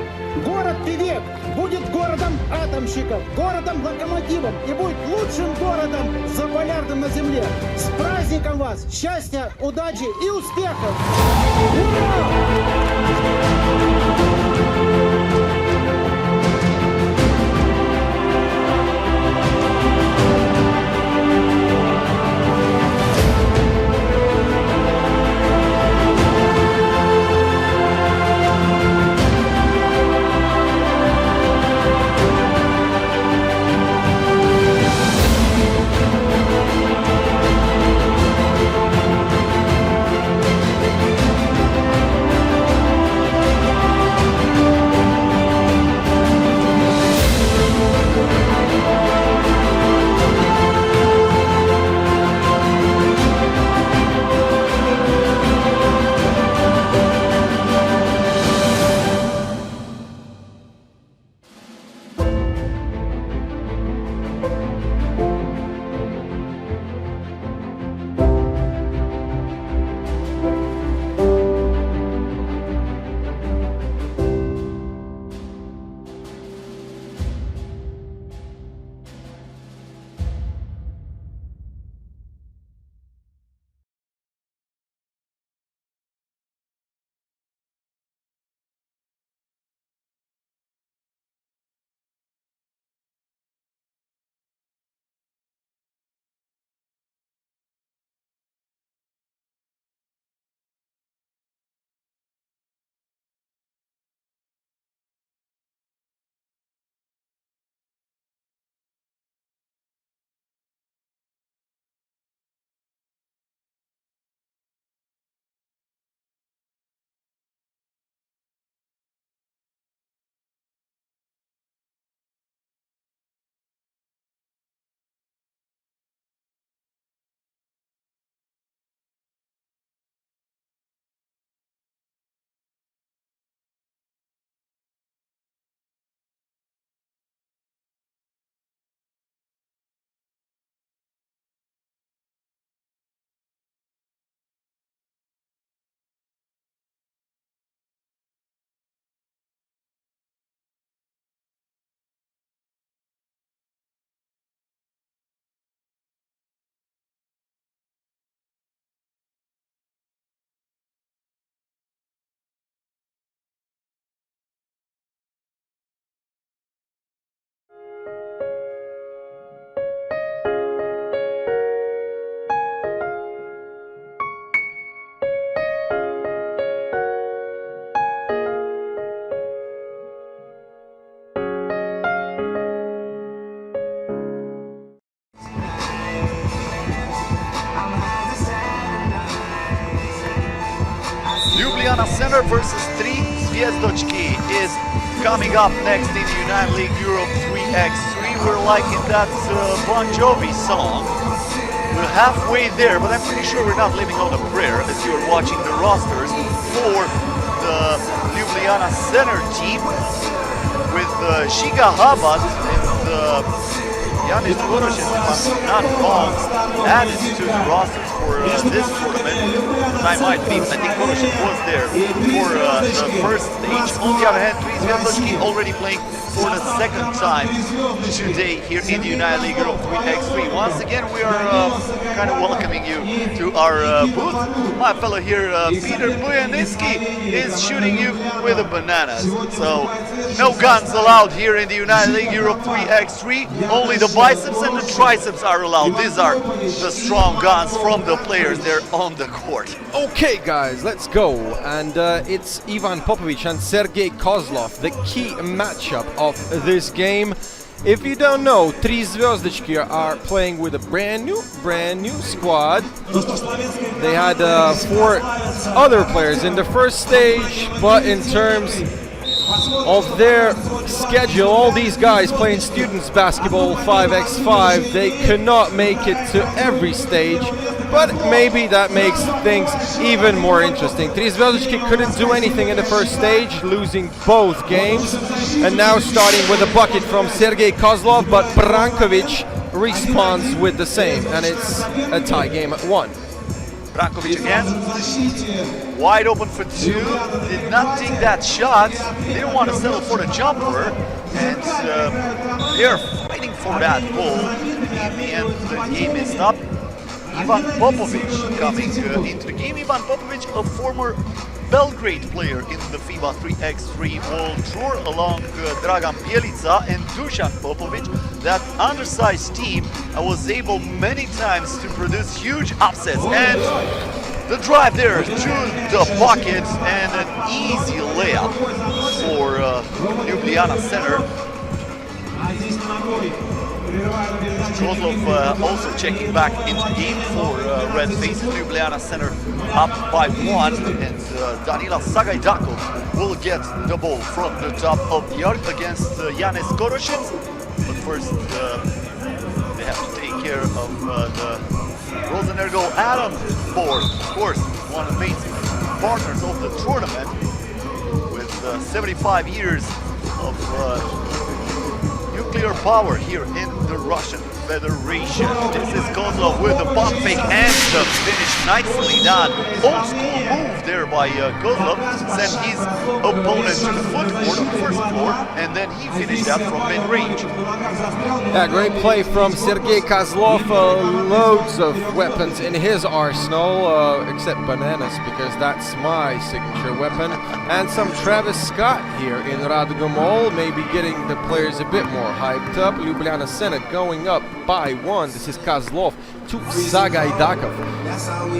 Город-певек будет городом-атомщиков, городом-локомотивом и будет лучшим городом заполярным на земле. С праздником вас! Счастья, удачи и успехов! Ljubljana Center versus 3 Zvezdochki is coming up next in the United League Europe 3x3. We're liking that Bon Jovi song. We're halfway there, but I'm pretty sure we're not living on a prayer as you're watching the rosters for the Ljubljana center team with Žiga Habat and Janis Koroshin, if I'm not wrong, added to the rosters for this tournament. I might be, I think Koroshin was there for the first stage. On the other hand, Zvezdochki already playing for the second time today here in the United League Group 3x3. Once again, we are kind of welcoming you to our booth. My fellow here, Peter Bujanitsky, is shooting you with a banana. So, no guns allowed here in the United League Europe 3x3. Only the biceps and the triceps are allowed. These are the strong guns from the players. They're on the court. Okay, guys, let's go. And it's Ivan Popovic and Sergei Kozlov, the key matchup of this game. If you don't know, Tri Zvezdochki are playing with a brand new squad. They had 4 other players in the first stage, but in terms of their schedule, all these guys playing students basketball 5x5, they could not make it to every stage, but maybe that makes things even more interesting. Tri Zvezdochki couldn't do anything in the first stage, losing both games, and now starting with a bucket from Sergei Kozlov, but Brankovic responds with the same, and it's a tie game at 1. Brankovic again, wide open for 2, did not take that shot, didn't want to settle for the jumper, and they're fighting for that ball. In the end, the game is up. Ivan Popovic coming into the game. Ivan Popovic, a former Belgrade player in the FIBA 3x3 World Tour, along Dragan Bjelica and Dusan Popovic. That undersized team was able many times to produce huge upsets, and the drive there to the pocket and an easy layup for Ljubljana center. Kozlov also checking back into the game for red faces. Ljubljana center up by 1, and Danila Sagajdakov will get the ball from the top of the arc against Janis Koroshin. But first, they have to take care of the Rosenergo Atom board. Of course, one of the main partners of the tournament, with 75 years of nuclear power here in the Russian Federation. This is Kozlov with the pump fake and the finish nicely done. Old school move there by Kozlov, sent his opponent to the footboard on the first floor, and then he finished that from mid-range. Yeah, great play from Sergei Kozlov. Loads of weapons in his arsenal, except bananas, because that's my signature weapon. And some Travis Scott here in Radega Mall, maybe getting the players a bit more hyped up. Ljubljana Zenit going up by 1. This is Kozlov to Sagajdakov,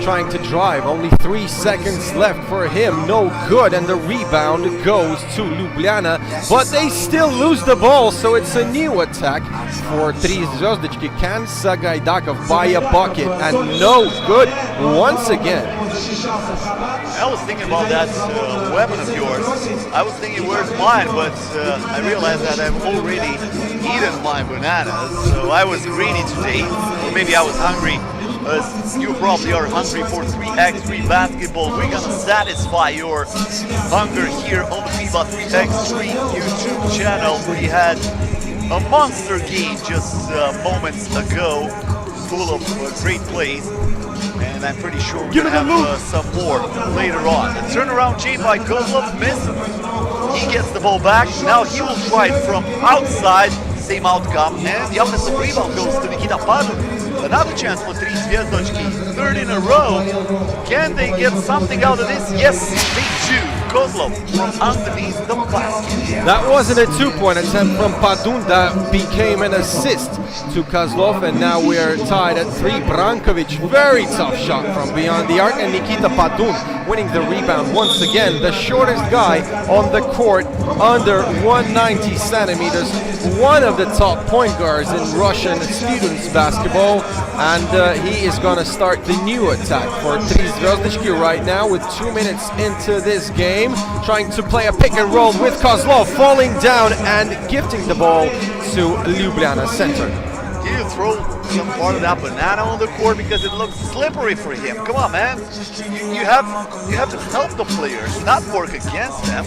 trying to drive. Only 3 seconds left for him. No good, and the rebound goes to Ljubljana, but they still lose the ball, so it's a new attack for Tri Zvezdochki. Can Sagajdakov buy a bucket? And no good once again. I was thinking about that weapon of yours. I was thinking, where's mine? But I realized that I've already eaten my bananas, so I was greedy today. Or maybe I was hungry. You probably are hungry for 3x3 basketball. We're gonna satisfy your hunger here on the FIBA 3x3 YouTube channel. We had a monster game just moments ago, full of great plays. And I'm pretty sure we're going to have some more later on. The turnaround chain by Kozlov missed. He gets the ball back. Now he will try it from outside. Same outcome. And the offensive rebound goes to Nikita Padun. Another chance for Tri Zvezdochki. 3rd in a row. Can they get something out of this? Yes, they do. Kozlov from underneath the basket. That wasn't a 2-point attempt from Padun. That became an assist to Kozlov, and now we are tied at 3. Brankovic, very tough shot from beyond the arc, and Nikita Padun winning the rebound once again. The shortest guy on the court, under 190 centimeters, one of the top point guards in Russian students basketball, and he is going to start the new attack for Tri Zvezdochki right now with 2 minutes into this game, trying to play a pick and roll with Kozlov, falling down and gifting the ball to Ljubljana center. you throw some part of that banana on the court because it looks slippery for him. Come on, man. You have to help the players, not work against them.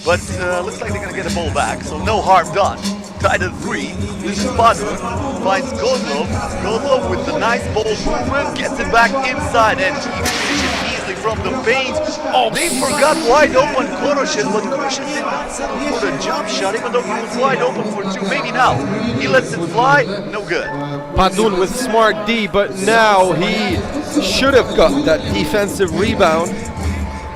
But looks like they're gonna get the ball back, so no harm done. Tied at 3. This is Padun, finds Kozlov. Kozlov with the nice ball movement, gets it back inside, and he finishes easily from the paint. Oh, they forgot wide open Koroshin, but Koroshin did not settle for the jump shot, even though he was wide open for 2. Maybe now. He lets it fly, no good. Padun with smart D, but now he should have got that defensive rebound.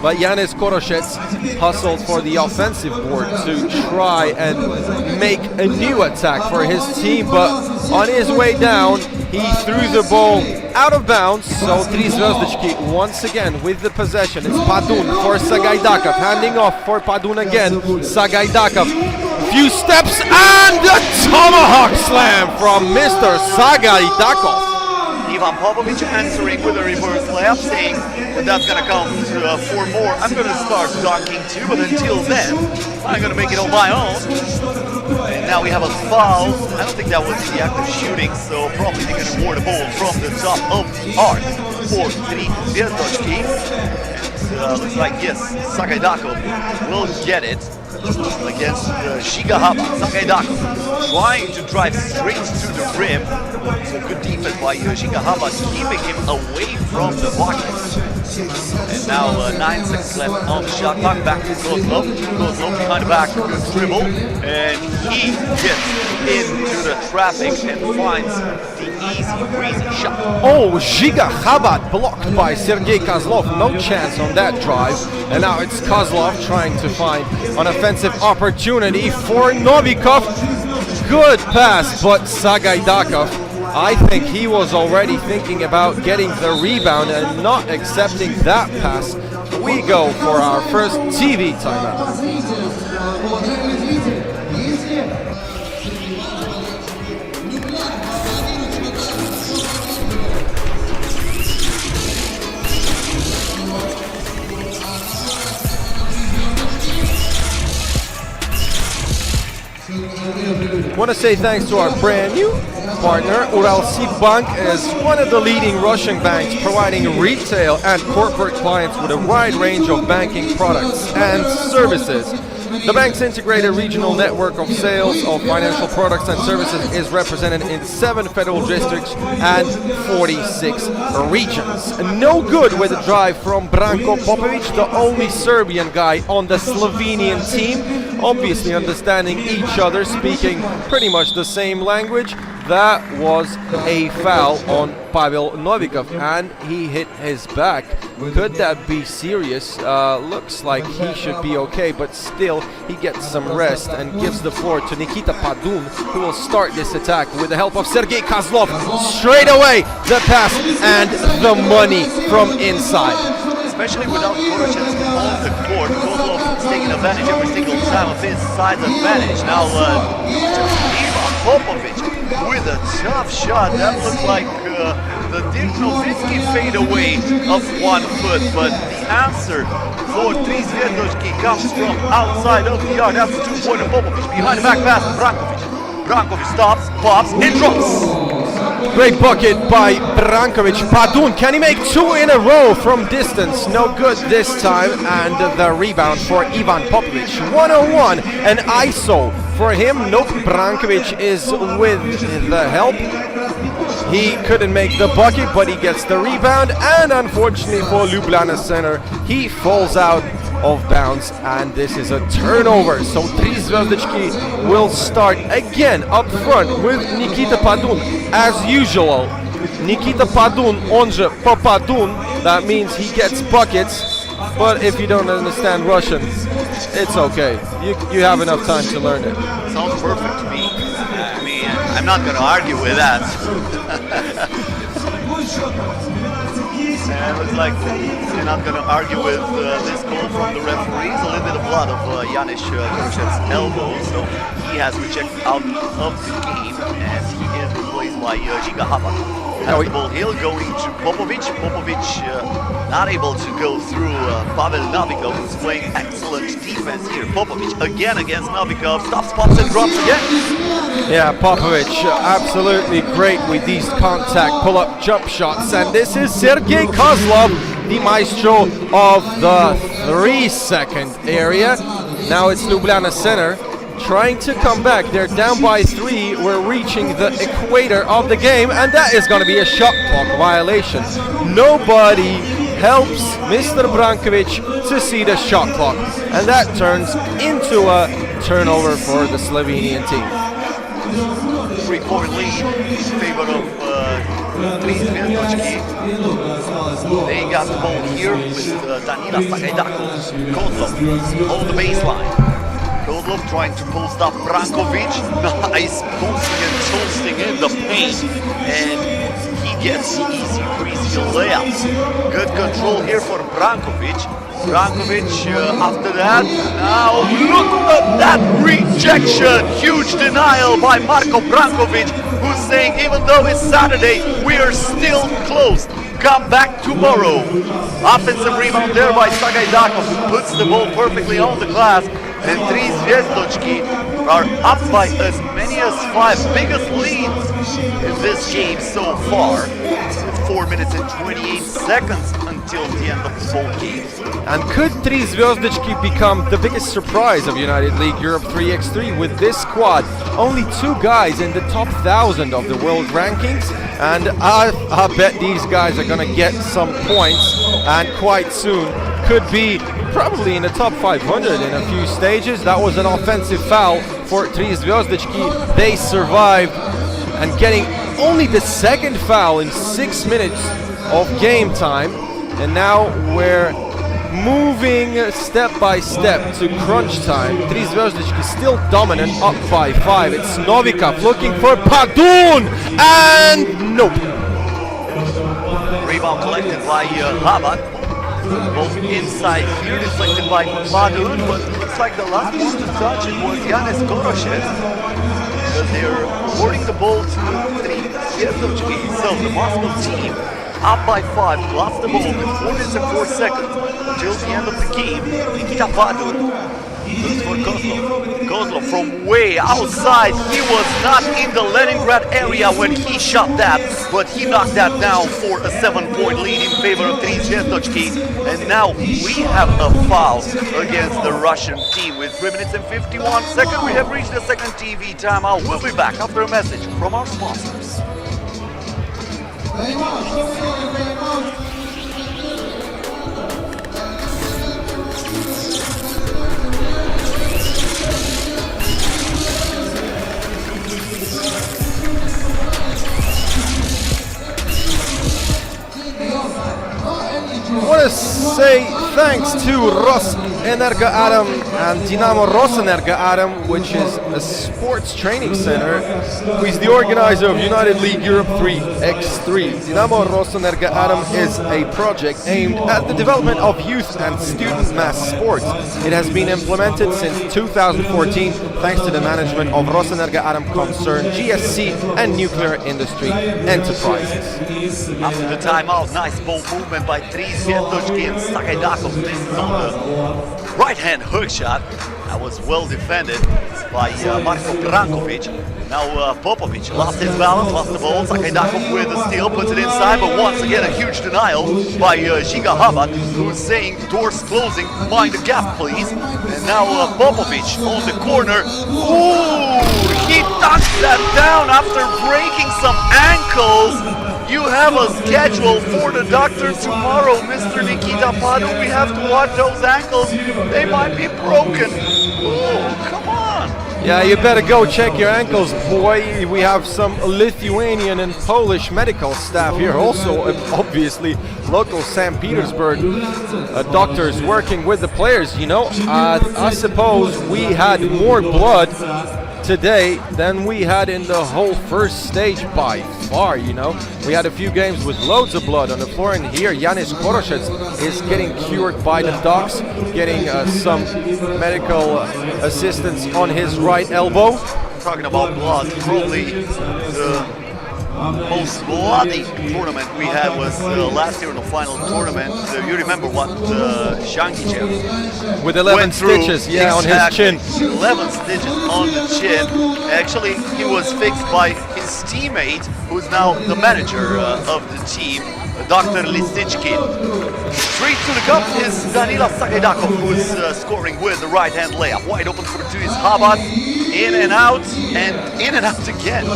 But Yanis Koroshets hustled for the offensive board to try and make a new attack for his team, but on his way down, he threw the ball out of bounds. So Tri Zvezdički once again with the possession. It's Padun for Sagaidakov, handing off for Padun again. Sagaidakov, few steps and a tomahawk slam from Mr. Sagaidakov. Ivan Popovic answering with a reverse layup, saying that that's going to count for more. I'm going to start dunking too, but until then, I'm going to make it on my own. And now we have a foul. I don't think that was the act of shooting, so probably they're going to award the ball from the top of the arc for Tri Zvezdički. And looks like, yes, Sagaidakov will get it against Shigahama. Sagaidakov trying to drive straight to the rim. It's a good defense by Shigahama, keeping him away from the bucket. And now 9 seconds left on the shot clock. Back to Kozlov. Kozlov behind the back, good dribble, and he gets into the traffic and finds the easy, breezy shot. Oh, Giga Chabad blocked by Sergei Kozlov. No chance on that drive. And now it's Kozlov trying to find an offensive opportunity for Novikov. Good pass, but Sagaidakov, I think he was already thinking about getting the rebound and not accepting that pass. We go for our first TV timeout. Want to say thanks to our brand new partner. Uralsib Bank is one of the leading Russian banks providing retail and corporate clients with a wide range of banking products and services. The bank's integrated regional network of sales of financial products and services is represented in 7 federal districts and 46 regions. No good with a drive from Branko Popovic, the only Serbian guy on the Slovenian team. Obviously understanding each other, speaking pretty much the same language. That was a foul on Pavel Novikov, and he hit his back. Could that be serious? Looks like he should be okay, but still he gets some rest and gives the floor to Nikita Padun, who will start this attack with the help of Sergei Kozlov. Straight away the pass and the money from inside. Especially without Koroshin on the court, Kozlov is taking advantage every single time of his size advantage. Now Ivan Popovic with a tough shot. That looked like the Dirk Nowitzki fadeaway of 1 foot, but the answer for Tri Zvezdički comes from outside of the arc. That's the 2-pointer. Popovic behind the back pass to Brankovic. Brankovic stops, pops, and drops. Great bucket by Brankovic. Padun, can he make 2 in a row from distance? No good this time. And the rebound for Ivan Popovic. 101, an ISO for him. Nope, Brankovic is with the help. He couldn't make the bucket, but he gets the rebound. And unfortunately for Ljubljana center, he falls out of bounds, and this is a turnover. So Tri Zvezdički will start again up front with Nikita Padun. As usual, Nikita Padun, on je Papadun, that means he gets buckets, but if you don't understand Russian, it's okay. You have enough time to learn it. Sounds perfect to me. I mean, I'm not going to argue with that. And it looks like they're not going to argue with this call from the referees. A little bit of blood of Yanis Koroshet's elbow, so he has been checked out of the game, and he is replaced placed by Giga Habat. Has the ball here going to Popovic. Popovic not able to go through Pavel Novikov, who's playing excellent defense here. Popovic again against Novikov, stops, pops and drops again. Yeah, Popovic absolutely great with these contact pull-up jump shots. And this is Sergei Kozlov, the maestro of the 3-second area. Now it's Ljubljana center trying to come back. They're down by 3. We're reaching the equator of the game, and that is going to be a shot clock violation. Nobody helps Mr. Brankovic to see the shot clock, and that turns into a turnover for the Slovenian team. 3-point lead in favor of Venils. They got the ball here with Danila Sagaidakov. Kozlov on the baseline. Kozlov trying to post up Brankovic. Nice posting and toasting in the paint. And he gets the easy, breezy layups. Good control here for Brankovic. Brankovic after that. Now look at that rejection. Huge denial by Marko Brankovic, who's saying even though it's Saturday, we are still closed. Come back tomorrow. Offensive rebound there by Sagaidakov, who puts the ball perfectly on the glass. And 3 Zvezdochki are up by as many as 5. Biggest leads in this game so far. With 4 minutes and 28 seconds until the end of the ball game. And could 3 Zvezdochki become the biggest surprise of United League Europe 3x3 with this squad? Only 2 guys in the top 1,000 of the world rankings, and I bet these guys are gonna get some points, and quite soon could be probably in the top 500 in a few stages. That was an offensive foul for 3 Zvezdochki. They survived, and getting only the second foul in 6 minutes of game time. And now we're moving step by step to crunch time. 3 Zvezdochki still dominant, up by 5. It's Novikov looking for Padun, and nope. Rebound collected by Habat. Both inside here, deflected by Padun, but looks like the last one to touch it was Yanis Koroshev, because they're awarding the ball to 3 Zvezdochki. So the Moscow team up by 5, lost the ball with 4 minutes and 4 seconds until the end of the game. Nikita Padun looks for Kozlov. Kozlov from way outside. He was not in the Leningrad area when he shot that, but he knocked that down for a 7-point lead in favor of 3 Zvezdochki. And now we have a foul against the Russian team. With 3 minutes and 51 seconds, we have reached the second TV timeout. We'll be back after a message from our sponsors. I want to say thanks to Rosenergo Atom and Dinamo Rosenergo Atom, which is a sports training center, who is the organizer of United League Europe 3x3. Dinamo Rosenergo Atom is a project aimed at the development of youth and student mass sports. It has been implemented since 2014 thanks to the management of Rosenergo Atom concern, GSC and nuclear industry enterprises. After the timeout, nice ball movement by 3 Zvezdochki and Sagaidakov. This is on the right-hand hook shot. That was well defended by Marko Brankovic. Now Popovic lost his balance, lost the ball. Sagaidakov with the steal, puts it inside, but once again a huge denial by Giga Habat, who's saying doors closing, mind the gap please. And now Popovic on the corner. Ooh, he knocks that down after breaking some ankles. You have a schedule for the doctor tomorrow, Mr. Nikita Padun. We have to watch those ankles. They might be broken. Ooh, come on. Yeah, you better go check your ankles, boy. We have some Lithuanian and Polish medical staff here. Also, obviously, local St. Petersburg doctors working with the players. You know, I suppose we had more blood today than we had in the whole first stage by far, you know. We had a few games with loads of blood on the floor, and here Yanis Koroshev is getting cured by the docs, getting some medical assistance on his right elbow. Talking about blood, probably the most bloody tournament we had was last year in the final tournament. You remember what Shankichev with 11 stitches, yeah, on his chin. 11 stitches on the chin. Actually, he was fixed by his teammate, who's now the manager of the team, Dr. Listichkin. Straight to the cup is Danila Sagaidakov, who's scoring with the right-hand layup. Wide open for two is Habat. In and out again.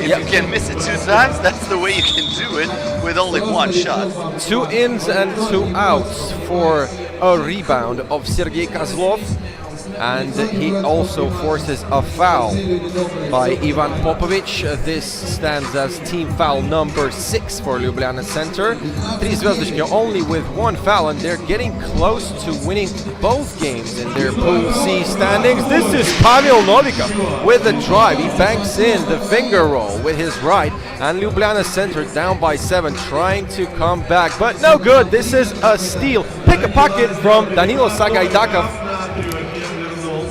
If you can miss it 2 times, that's the way you can do it with only 1 shot. 2 ins and 2 outs for a rebound of Sergei Kozlov. And he also forces a foul by Ivan Popovic. This stands as team foul number 6 for Ljubljana Center. Tri Zvezdički only with 1 foul, and they're getting close to winning both games in their Pool C standings. This is Pavel Novikov with the drive. He banks in the finger roll with his right, and Ljubljana Center down by 7, trying to come back, but no good. This is a steal. Pick a pocket from Danilo Sagaidakov.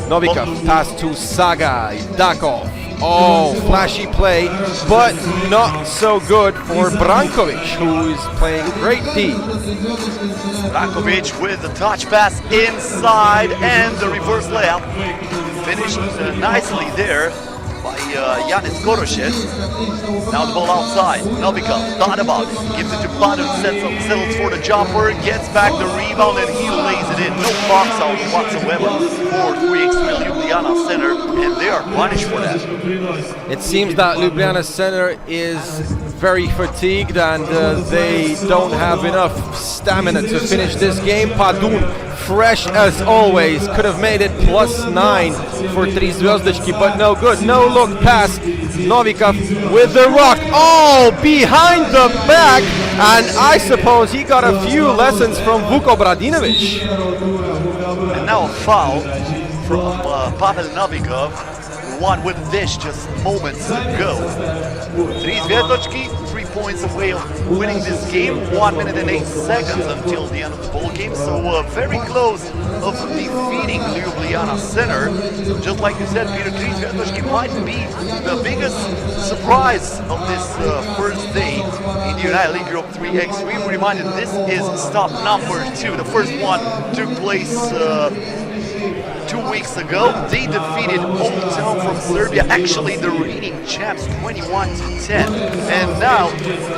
Novikov pass to Sagaidakov. Oh, flashy play, but not so good for Brankovic, who is playing great D. Brankovic with the touch pass inside and the reverse layup. Finished nicely there by Yanis Koroshev. Now the ball outside. Novikov thought about it. Gives it to Pavel, settles for the jumper, gets back the rebound, and he lays it in. No box out whatsoever for 3x3 Ljubljana Center, and they are punished for that. It seems that Ljubljana Center is very fatigued and they don't have enough stamina to finish this game. Padun, fresh as always, could have made it +9 for Tri Zvezdički, but no good. No look pass. Novikov with the rock. Oh, behind the back, and I suppose he got a few lessons from Vuko Bradinovic. And now a foul from Pavel Novikov, who won with this just moments ago. Tri Zvezdički 3 points away of winning this game. 1 minute and 8 seconds until the end of the ball game, so very close of defeating Ljubljana Center. Just like you said, Peter, Tri Zvezdički might be the biggest surprise of this first day in the United League Europe 3x3. We reminded this is stop number 2. The first one took place 2 weeks ago. They defeated Hometown from Serbia, actually the reigning champs, 21-10. And now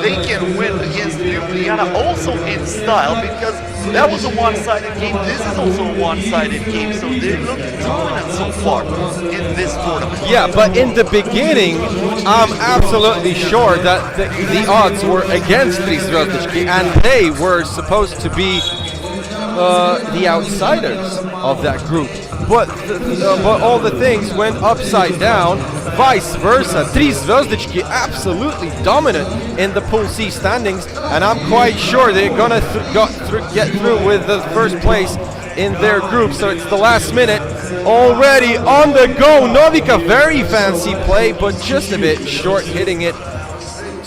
they can win against Ljubljana also in style, because that was a one-sided game. This is also a one-sided game, so they look dominant so far in this tournament. Yeah, but in the beginning, I'm absolutely sure that the odds were against Tri Zvezdički, and they were supposed to be the outsiders of that group. But all the things went upside down, vice versa. Tri Zvezdički absolutely dominant in the Pool C standings, and I'm quite sure they're gonna get through with the first place in their group. So it's the last minute, already on the go. Novikov, very fancy play, but just a bit short, hitting it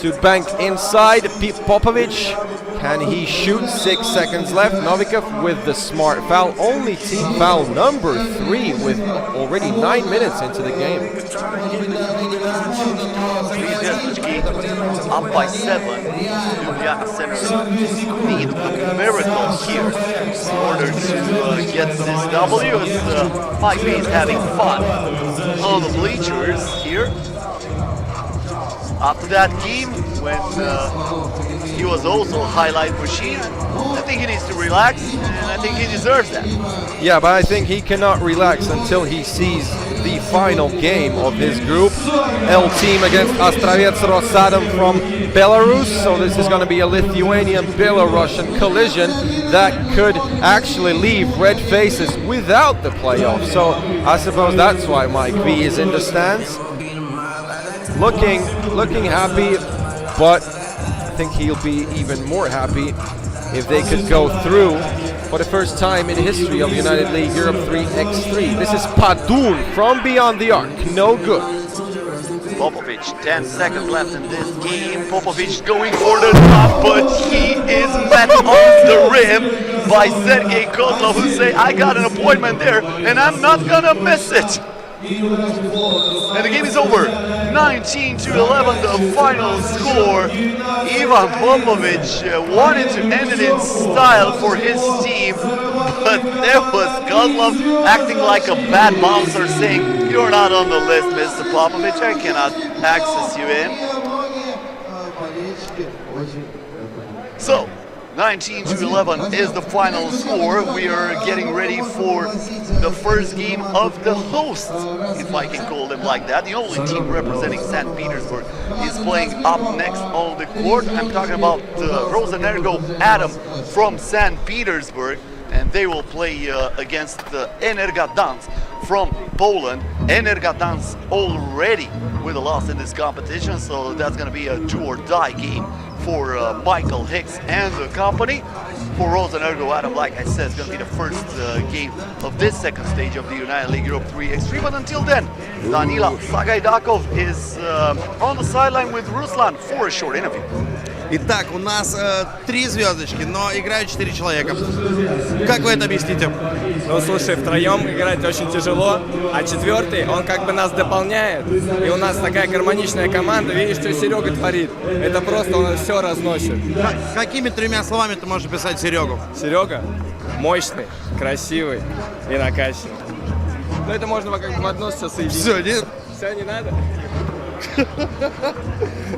to bank inside. Popovic, can he shoot? 6 seconds left. Novikov with the smart foul, only team foul number 3 with already 9 minutes into the game. Up by 7. Ljubljana Center need a miracle here in order to get this W, as Mike B is having fun on the bleachers here. After that game, when he was also a highlight machine, I think he needs to relax, and I think he deserves that. Yeah, but I think he cannot relax until he sees the final game of his group. L team against Astraets Rosatom from Belarus. So this is going to be a Lithuanian-Belarusian collision that could actually leave red faces without the playoff. So I suppose that's why Mike V is in the stands. Looking happy, but I think he'll be even more happy if they could go through for the first time in the history of United League Europe 3x3. This is Padun from beyond the arc, no good. Popovic, 10 seconds left in this game. Popovic going for the top, but he is met on the rim by Sergei Kozlov, who say, I got an appointment there and I'm not gonna miss it. And the game is over. 19-11, the final score. Ivan Popovic wanted to end it in style for his team, but there was Kozlov acting like a bad bouncer saying, "You're not on the list, Mr. Popovic, I cannot access you in." So, 19-11 is the final score. We are getting ready for the first game of the hosts, if I can call them like that. The only team representing St. Petersburg is playing up next on the court. I'm talking about Rosenergo Adam from St. Petersburg, and they will play against Energodans from Poland. Energodans already with a loss in this competition, so that's going to be a do-or-die game for Michael Hicks and the company. For Rosenergo Adam, like I said, it's going to be the first game of this second stage of the United League Europe 3x3. But until then, Danila Sagaidakov is on the sideline with Ruslan for a short interview. Итак, у нас 3 звездочки, но играют 4 человека. Как вы это объясните? Ну, слушай, втроем играть очень тяжело, а четвертый, он как бы нас дополняет. И у нас такая гармоничная команда. Видишь, что Серега творит? Это просто он все разносит. Какими 3 словами ты можешь описать Серегу? Серега мощный, красивый и накачанный. Ну, это можно как бы в одно все соединить. Все, нет? Все, не надо?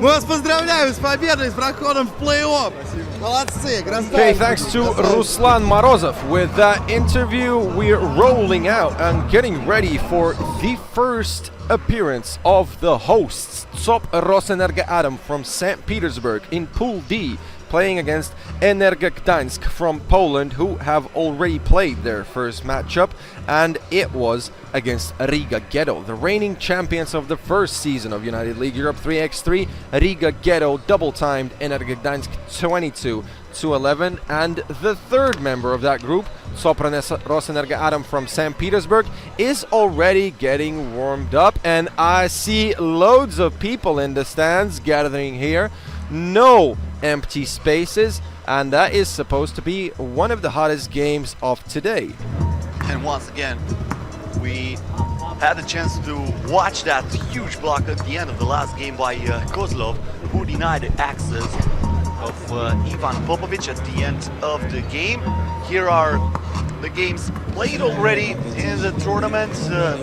Мы вас поздравляем с победой, с проходом в плей-офф. Молодцы, красавцы. Okay, thanks to Ruslan Morozov. With that interview, we're rolling out and getting ready for the first appearance of the hosts, Top Rosenergo Adam from St. Petersburg in Pool D, playing against Energa Gdańsk from Poland, who have already played their first matchup, and it was against Riga Ghetto, the reigning champions of the first season of United League Europe 3x3. Riga Ghetto double-timed Energa Gdańsk 22-11, and the third member of that group, Sopran Rosenergo Adam from St. Petersburg, is already getting warmed up, and I see loads of people in the stands gathering here. No empty spaces, and that is supposed to be one of the hottest games of today. And once again, we had the chance to watch that huge block at the end of the last game by Kozlov, who denied access of Ivan Popovic at the end of the game. Here are the games played already in the tournament.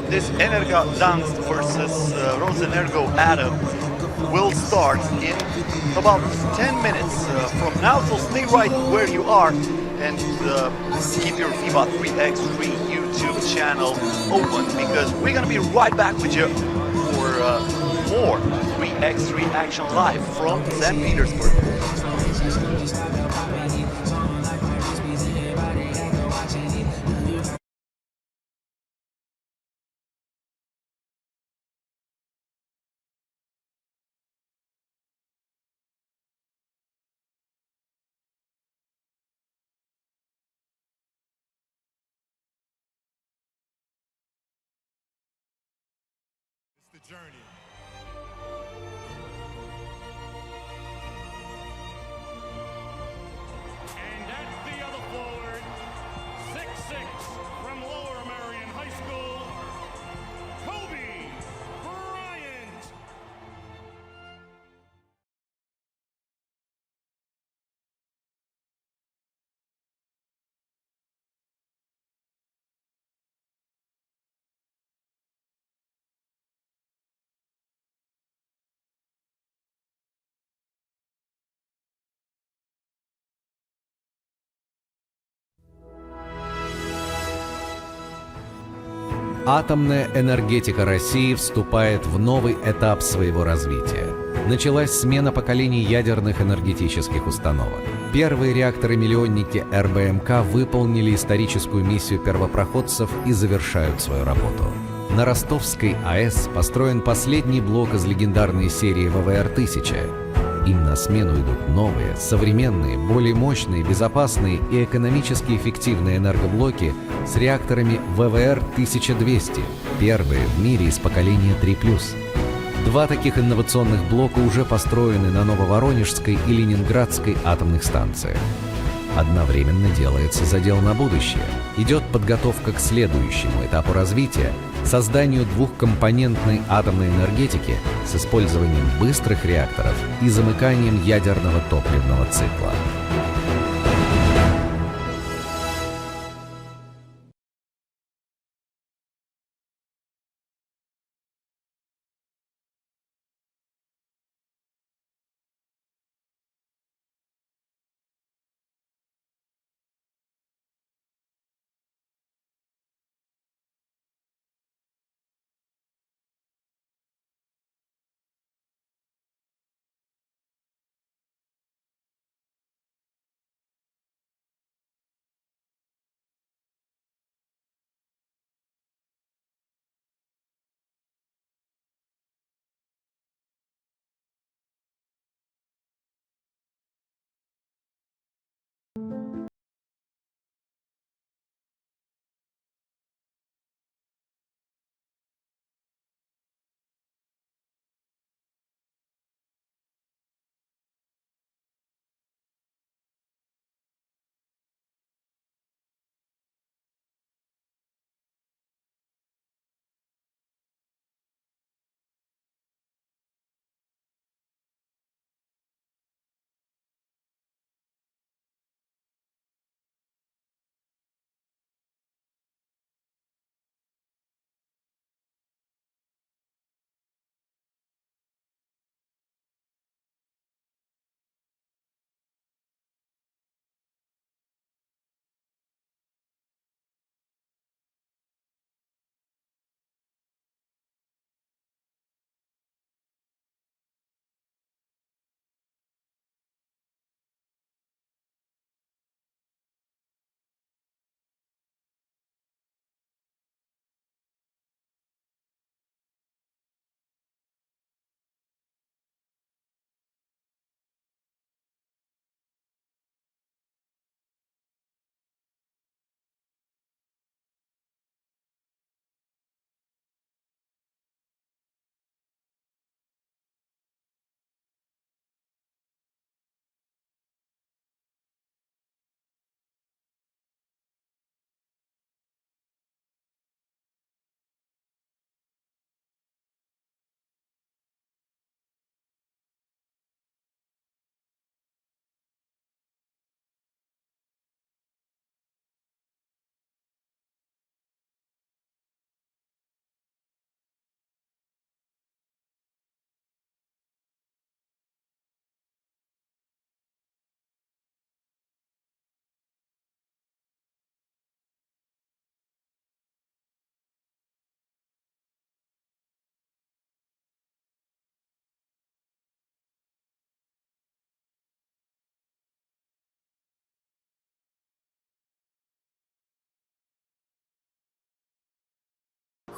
This Energodans versus Rosenergo Adam will start in about 10 minutes from now, so stay right where you are and keep your FIBA 3x3 YouTube channel open, because we're gonna be right back with you for more 3x3 action live from St. Petersburg. The journey. And at the other forward, 6'6" from Lower Merion High School, Bryant. Атомная энергетика России вступает в новый этап своего развития. Началась смена поколений ядерных энергетических установок. Первые реакторы-миллионники РБМК выполнили историческую миссию первопроходцев и завершают свою работу. На Ростовской АЭС построен последний блок из легендарной серии ВВР-1000. Им на смену идут новые, современные, более мощные, безопасные и экономически эффективные энергоблоки с реакторами ВВР-1200, первые в мире из поколения 3+. Два таких инновационных блока уже построены на Нововоронежской и Ленинградской атомных станциях. Одновременно делается задел на будущее. Идет подготовка к следующему этапу развития созданию двухкомпонентной атомной энергетики с использованием быстрых реакторов и замыканием ядерного топливного цикла.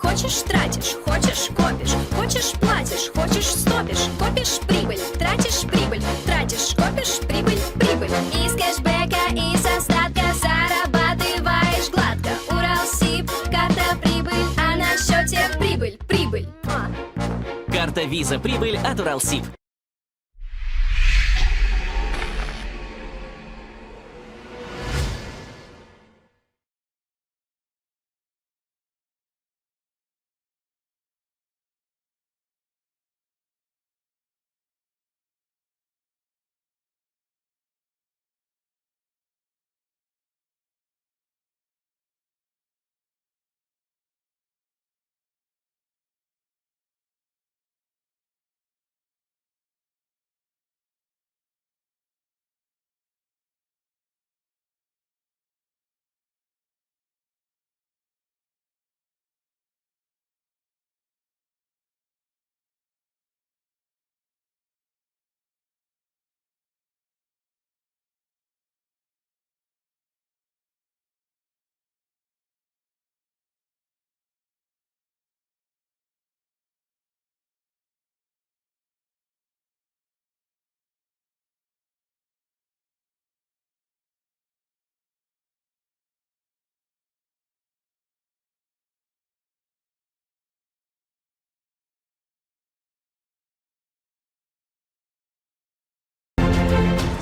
Хочешь — тратишь, хочешь — копишь, хочешь — платишь, хочешь — стопишь, копишь — прибыль, тратишь — прибыль, тратишь — копишь — прибыль, прибыль. Из кэшбэка, из остатка зарабатываешь гладко. Уралсиб, карта прибыль, а на счете прибыль, прибыль. Карта Виза Прибыль от Уралсиб.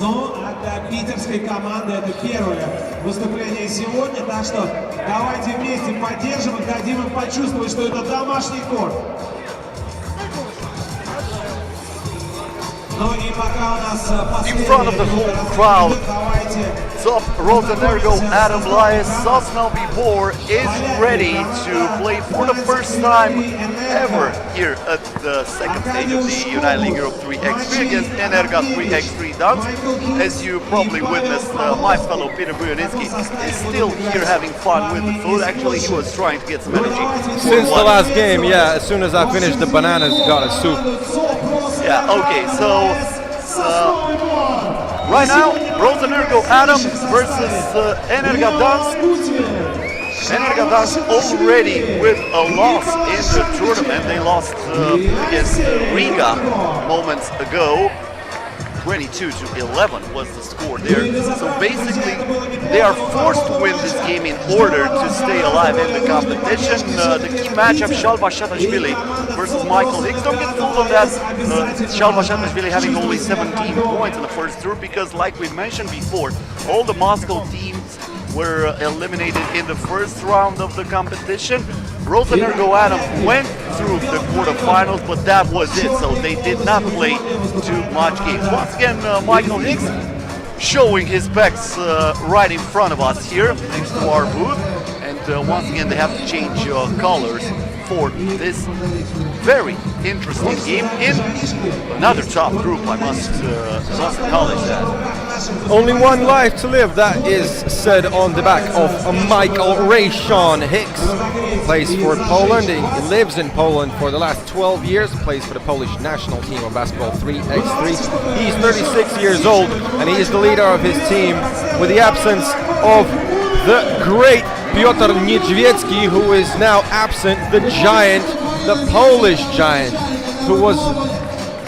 Но, а так питерской команды. Это первое выступление сегодня, так что давайте вместе поддержим и дадим им почувствовать, что это домашний корт. Ну и пока у нас In front of the whole crowd, top Rosenergo Adam Lyas Sosnow Vibor is ready to play for the first time ever here at the second stage of the United League Europe 3x3 against Energa 3x3 Dance. As you probably witnessed, my fellow Peter Bryant is still here having fun with the food. Actually, he was trying to get some energy. Since the last game, yeah, as soon as I finished the bananas, got a soup. Yeah, okay, so right now, Rosenergo Adam versus Energa Dance. Energa Dance already with a loss in the tournament. They lost against Riga moments ago. 22-11 was the score there. So basically, they are forced to win this game in order to stay alive in the competition. The key matchup, Shalva Shatashvili versus Michael Hicks. Don't get fooled on that. Shalva Shatashvili having only 17 points in the first tour because, like we mentioned before, all the Moscow teams were eliminated in the first round of the competition. Rosenergo Adam went through the quarterfinals, but that was it, so they did not play too much games. Once again, Michael Hicks showing his pecs right in front of us here, next to our booth. And once again, they have to change colors for this very interesting game in another top group, I must acknowledge that. Only one life to live, that is said on the back of Michael Rayshon Hicks. Plays for Poland, he lives in Poland for the last 12 years, plays for the Polish national team on basketball 3x3. He's 36 years old and he is the leader of his team with the absence of the great Piotr Niedźwiecki, who is now absent, the giant, the Polish giant, who was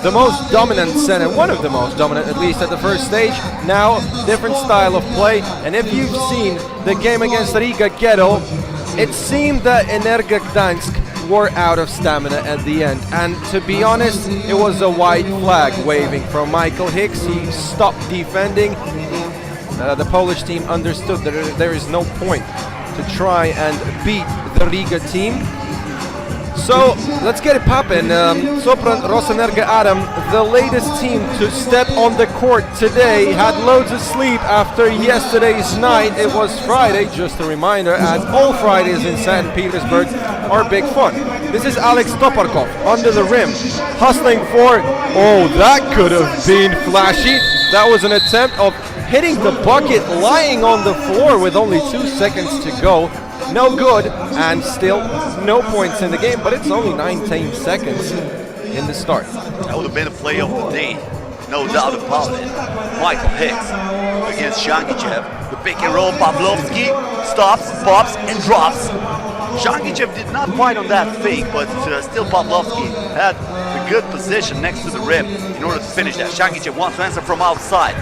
the most dominant center, one of the most dominant at least at the first stage. Now, different style of play, and if you've seen the game against Riga Ghetto, it seemed that Energa Gdańsk were out of stamina at the end, and to be honest, it was a white flag waving from Michael Hicks. He stopped defending. The Polish team understood that there is no point to try and beat the Riga team. So let's get it poppin'. Sopran Rosenergo Adam, the latest team to step on the court today, had loads of sleep after yesterday's night. It was Friday, just a reminder, as all Fridays in St. Petersburg are big fun. This is Alex Toparkov under the rim, hustling for, oh, that could have been flashy. That was an attempt of hitting the bucket, lying on the floor with only 2 seconds to go. No good, and still no points in the game, but it's only 19 seconds in the start. That would have been a play of the day, no doubt about it. Michael Hicks against Shangichev. The pick and roll, Pavlovsky stops, pops, and drops. Shangichev did not fight on that fake, but still Pavlovsky had a good position next to the rim in order to finish that. Shangichev wants to answer from outside.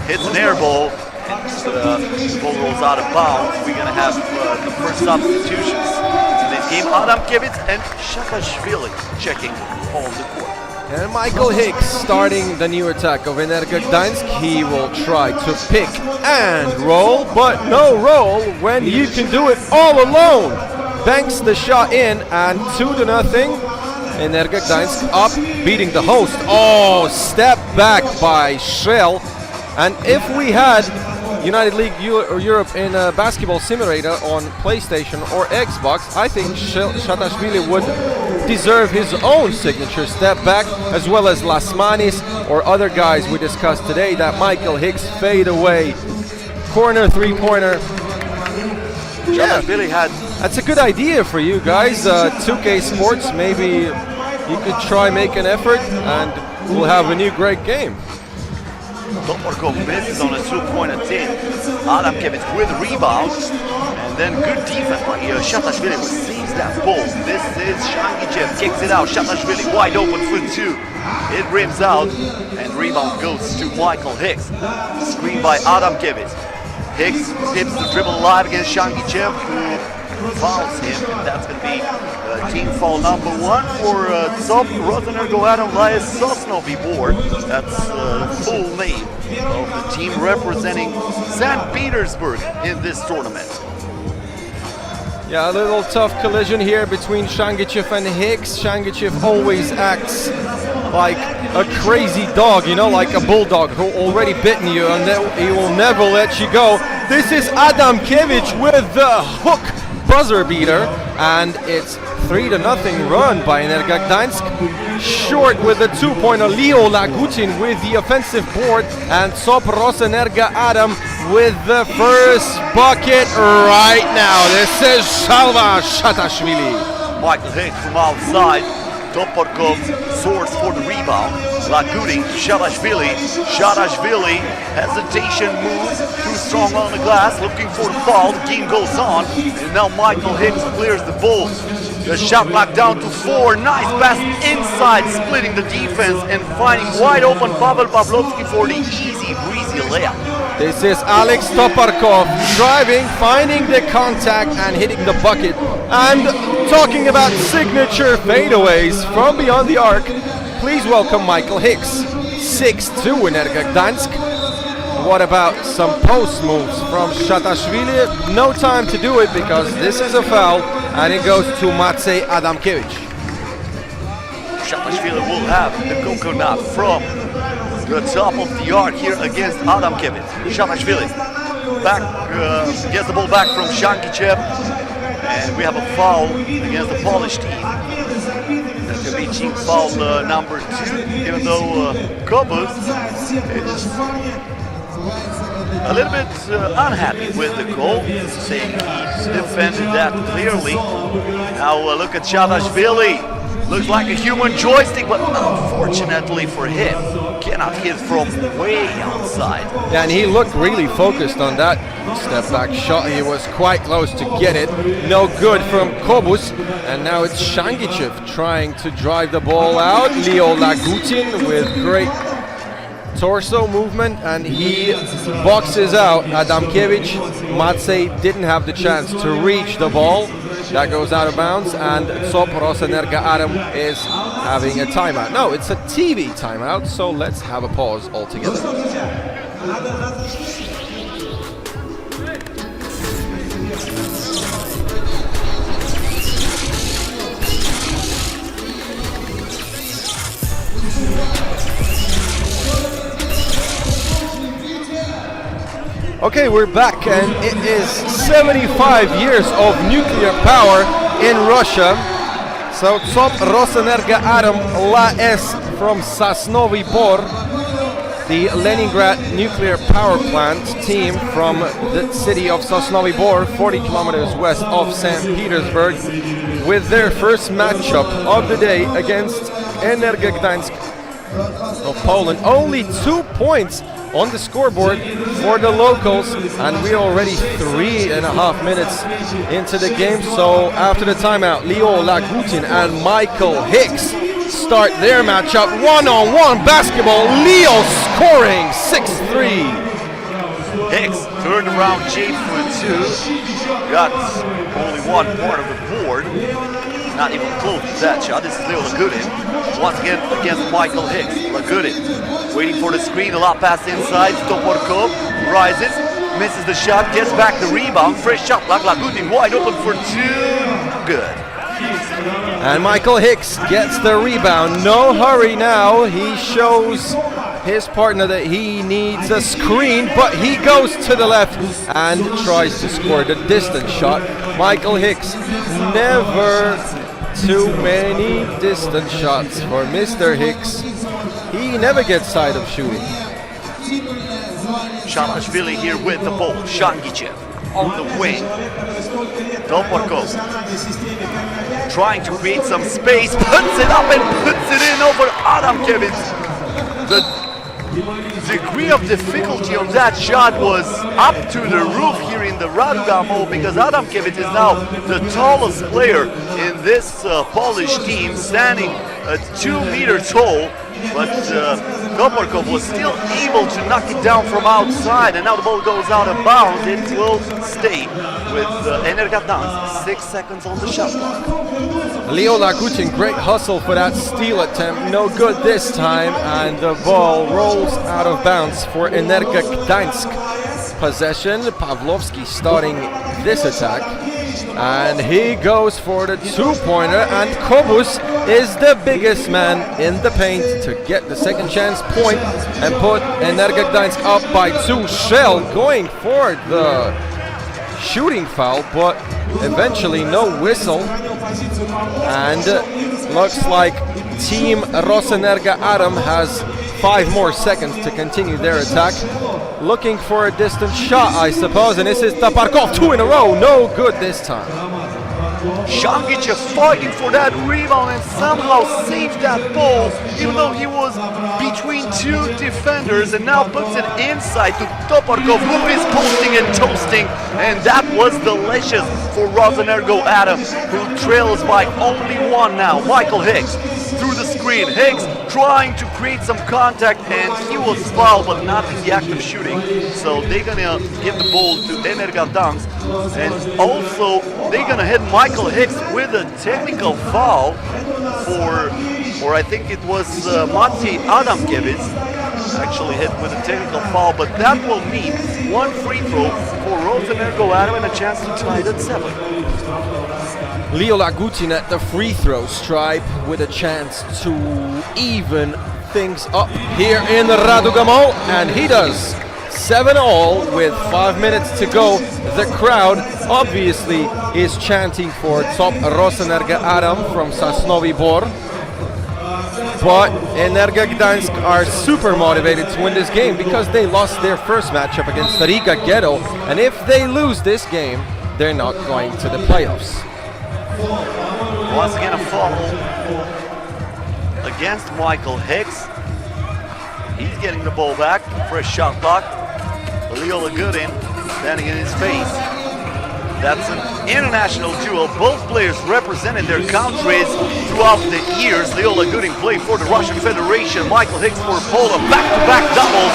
Hits an air ball. The ball rolls out of bounds. We're going to have the first substitutions in this game. Adam Kevitz and Shatashvili checking on the court. And Michael Hicks starting the new attack of Energa Gdańsk. He will try to pick and roll, but no roll when you can do it all alone. Banks the shot in, and 2-0. Energa Gdańsk up, beating the host. Oh, step back by Shell. And if we had United League Europe in a basketball simulator on PlayStation or Xbox, I think Shatashvili would deserve his own signature step back, as well as Lasmanis or other guys we discussed today. That Michael Hicks fade away corner three-pointer. Yeah, Billy had. That's a good idea for you guys. 2K Sports, maybe you could try make an effort, and we'll have a new great game. Toporkov misses on a two-point attempt. Adam Kevitz with rebound, and then good defense by Shatashvili, who sees that ball. This is Shangichev, kicks it out. Shatashvili wide open for two. It rims out, and rebound goes to Michael Hicks. Screen by Adam Kevitz. Hicks hits the dribble live against Shangichev, who fouls him, and that's going to be Team foul number 1 for top Rosenergo Adam Sosnovi board. That's the full name of the team representing St. Petersburg in this tournament. Yeah, a little tough collision here between Shangichev and Hicks. Shangichev always acts like a crazy dog, you know, like a bulldog who already bitten you and he will never let you go. This is Adamkiewicz with the hook buzzer beater, and it's 3-0 run by Energa Gdańsk. Short with the 2-pointer, Leo Lagutin with the offensive board, and top Rosenerga Adam with the first bucket right now. This is Shalva Shatashvili. Michael Hicks from outside. Toporkov soars for the rebound. Lagutin, Shatashvili. Shatashvili, hesitation move, too strong on the glass, looking for the foul. The game goes on, and now Michael Hicks clears the ball. The shot clock down to 4. Nice pass inside, splitting the defense and finding wide open Pavel Pavlovsky for the easy, breezy layup. This is Alex Toporkov driving, finding the contact and hitting the bucket. And talking about signature fadeaways from beyond the arc, please welcome Michael Hicks. 6'2" Energa Gdańsk. What about some post moves from Shatashvili? No time to do it because this is a foul, and it goes to Maciej Adamkiewicz. Shatashvili will have the coconut from the top of the arc here against Adamkiewicz. Shatashvili back, gets the ball back from Shangichev, and we have a foul against the Polish team. That could be team foul number 2, even though Kobus is a little bit unhappy with the goal, saying he defended that clearly. Now look at Shatashvili. Looks like a human joystick, but unfortunately for him, cannot hit from way outside. Yeah, and he looked really focused on that step back shot. He was quite close to get it. No good from Kobus. And now it's Shangichev trying to drive the ball out. Leo Lagutin with great torso movement, and he boxes out Adamkiewicz. Maciej didn't have the chance to reach the ball. That goes out of bounds, and top Rosenerga Adam is having a timeout. No, it's a TV timeout, so let's have a pause altogether. Okay, we're back, and it is 75 years of nuclear power in Russia. So top Rosenerga Adam LaS from Sosnovyy Bor, the Leningrad nuclear power plant team from the city of Sosnovyy Bor, 40 kilometers west of St. Petersburg, with their first matchup of the day against Energa Gdańsk of Poland. Only 2 points on the scoreboard for the locals, and we're already 3.5 minutes into the game. So after the timeout, Leo Lagutin and Michael Hicks start their matchup. One-on-one basketball. Leo scoring 6-3. Hicks turned around Jade for 2. Got only one part of the board. Not even close to that shot. This is Leo Lagutin. Once again against Michael Hicks. Lagutin waiting for the screen. A lot pass inside. Toporkov rises. Misses the shot. Gets back the rebound. Fresh shot. Lagutin wide open for 2. Good. And Michael Hicks gets the rebound. No hurry now. He shows his partner that he needs a screen, but he goes to the left and tries to score the distance shot. Michael Hicks, never too many distance shots for Mr. Hicks. He never gets tired of shooting. Shatashvili here with the ball. Shangichev on the wing. Toporkov trying to create some space, puts it up and puts it in over Adamkiewicz. The degree of difficulty on that shot was up to the roof here in the Raduga Mall, because Adamkiewicz is now the tallest player in this Polish team, standing at 2 meters tall. but Toparkov was still able to knock it down from outside, and now the ball goes out of bounds. It will stay with Energa Gdansk. 6 seconds on the shot clock. Leo Lagutin, great hustle for that steal attempt. No good this time, and the ball rolls out of bounds for Energa Gdansk. Possession, Pavlovsky starting this attack. And he goes for the two-pointer, and Kobus is the biggest man in the paint to get the second chance point and put Energa Gdansk up by 2. Shell going for the shooting foul, but eventually no whistle. And looks like Team Rosenergo Atom has 5 more seconds to continue their attack. Looking for a distant shot, I suppose, and this is Toparkov, 2 in a row, no good this time. Shangic fighting for that rebound and somehow saved that ball, even though he was between 2 defenders, and now puts it inside to Toparkov, who is posting and toasting, and that was delicious for Rosenergo Atom, who trails by only 1 now. Michael Hicks through the screen. Hicks trying to create some contact, and he was fouled, but not in the act of shooting. So they're gonna give the ball to Energa Gdansk, and also they're gonna hit Michael Hicks with a technical foul for I think it was Mati Adamkiewicz actually hit with a technical foul, but that will mean 1 free throw for Rosenergo Atom and a chance to tie it at 7. Leo Lagutin at the free throw stripe with a chance to even things up here in Radugamo, and he does. 7-all with 5 minutes to go. The crowd obviously is chanting for top Rosenergo Atom from Sosnovyy Bor. But Energa Gdansk are super motivated to win this game because they lost their first matchup against Riga Ghetto, and if they lose this game, they're not going to the playoffs. Once again a foul against Michael Hicks. He's getting the ball back for a shot clock. Leo Lagutin standing in his face. That's an international duel. Both players represented their countries throughout the years. Leo Lagutin played for the Russian Federation. Michael Hicks for Poland. Back-to-back doubles.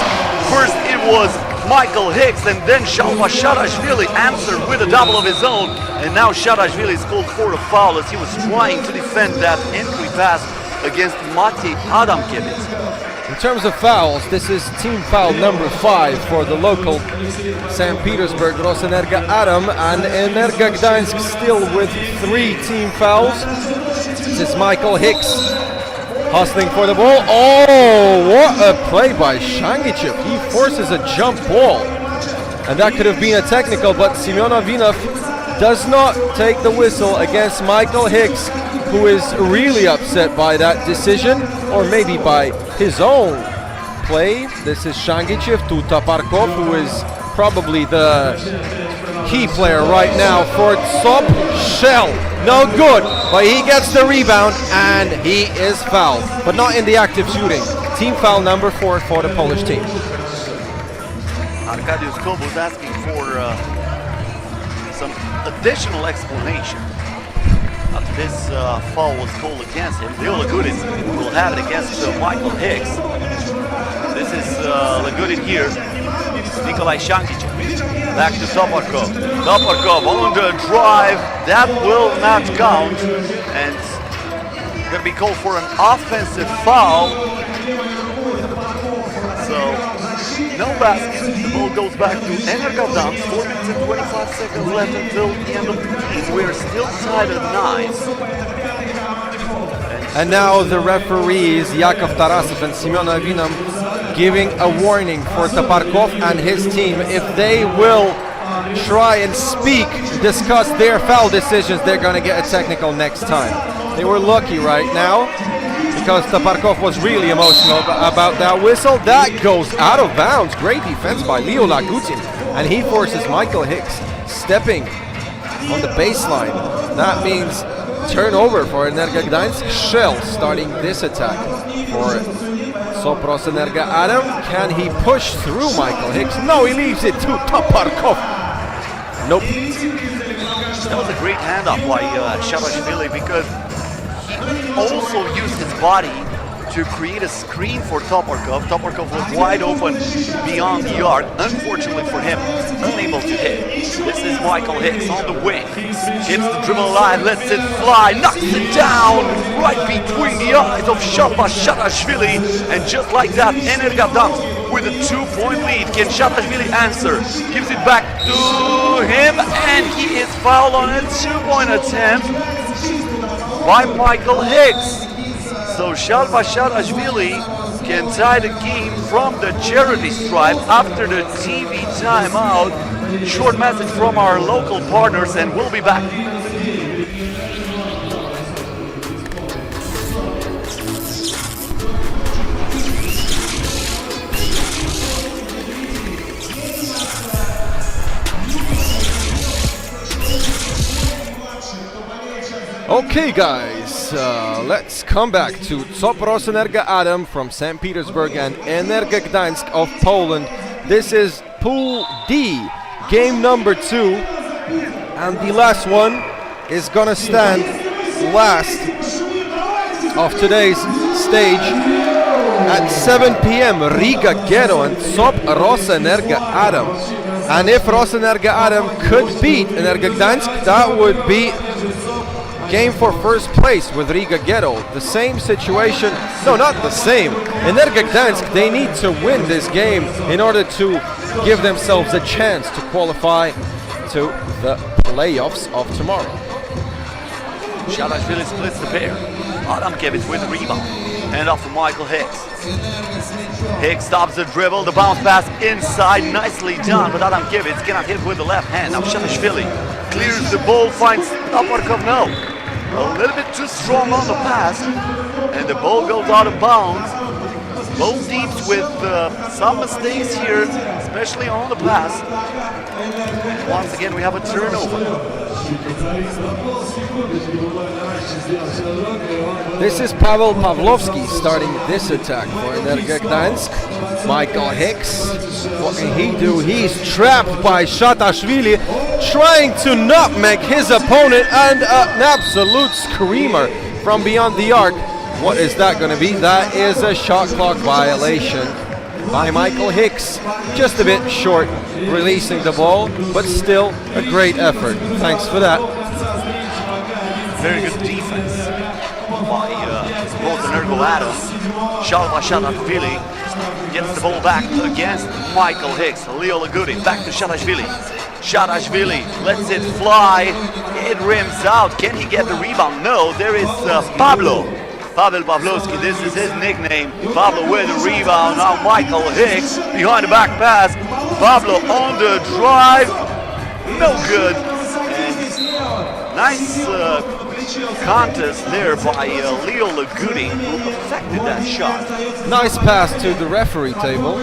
First it was Michael Hicks, and then Shalva Sharashvili answered with a double of his own. And now Sharashvili is called for a foul as he was trying to defend that entry pass against Mati Adamkiewicz. In terms of fouls, this is team foul number 5 for the local St. Petersburg Rosenergo Atom, and Energa Gdansk still with 3 team fouls. This is Michael Hicks hustling for the ball. Oh, what a play by Shangichev. He forces a jump ball, and that could have been a technical, but Semyonovinov does not take the whistle against Michael Hicks, who is really upset by that decision, or maybe by his own play. This is Shangichev to Toparkov, who is probably the key player right now for Tsop. Shell, no good, but he gets the rebound and he is fouled, but not in the active shooting. Team foul number 4 for the Polish team. Arkadiusz Kobus asking for some additional explanation. After this foul was called against him, Leo Lagutin will have it against Michael Hicks. This is Lagutin here. Nikolai Shangichev. Back to Toparkov. Toparkov on the drive. That will not count. And going to be called for an offensive foul. So, no basket. The ball goes back to Energa Gdansk. 4 minutes and 25 seconds left until the end of the game. We're still tied at 9. And now the referees, Yakov Tarasov and Semyon Avinam, giving a warning for Toparkov and his team. If they will try and discuss their foul decisions, they're going to get a technical next time. They were lucky right now, because Toparkov was really emotional about that whistle. That goes out of bounds. Great defense by Leo Lagutin, and he forces Michael Hicks stepping on the baseline. That means turnover for Energa Gdansk. Shell starting this attack for Rosenergo Atom. Can he push through Michael Hicks? No, he leaves it to Toparkov. Nope. That was a great handoff by Sharashvili, because he also used his body to create a screen for Toporkov. Toporkov was wide open beyond the arc. Unfortunately for him, unable to hit. This is Michael Hicks on the wing. Hits the dribble line, lets it fly, knocks it down right between the eyes of Shatashvili. And just like that, Energa dumps with a 2-point lead. Can Shatashvili answer? Gives it back to him, and he is fouled on a 2-point attempt by Michael Hicks. So Shatashvili can tie the game from the charity stripe after the TV timeout. Short message from our local partners, and we'll be back. Okay, guys, let's come back to Top Rosenergo Adam from St. Petersburg and Energa Gdańsk of Poland. This is Pool D, game number 2, and the last one is gonna stand last of today's stage at 7 p.m. Riga Ghetto and Top Rosenergo Adam. And if Rosenergo Adam could beat Energa Gdańsk, that would be game for first place with Riga Ghetto. The same situation, no, not the same. Energa Gdańsk, they need to win this game in order to give themselves a chance to qualify to the playoffs of tomorrow. Shatashvili splits the pair. Adamkiewicz with the rebound. Hand off to Michael Hicks. Hicks stops the dribble, the bounce pass inside, nicely done, but Adamkiewicz cannot hit with the left hand. Now Shatashvili clears the ball, finds Toporkov, no. A little bit too strong on the pass, and the ball goes out of bounds. Both teams with some mistakes here, especially on the pass. And once again, we have a turnover. This is Pavel Pavlovsky starting this attack for Energa Gdańsk. Michael Hicks, what can he do? He's trapped by Shatashvili, trying to nutmeg his opponent, and an absolute screamer from beyond the arc. What is that going to be? That is a shot clock violation by Michael Hicks. Just a bit short releasing the ball, but still a great effort. Thanks for that. Very good defense by Rosenergo Adam. Shatashvili gets the ball back against Michael Hicks. Leo Lagudi back to Shatashvili. Shatashvili lets it fly. It rims out. Can he get the rebound? No, there is Pavel Pavlovsky, this is his nickname. Pablo with the rebound. Now Michael Hicks behind the back pass. Pablo on the drive. No good. And nice contest there by Leo Lagudi, who affected that shot. Nice pass to the referee table.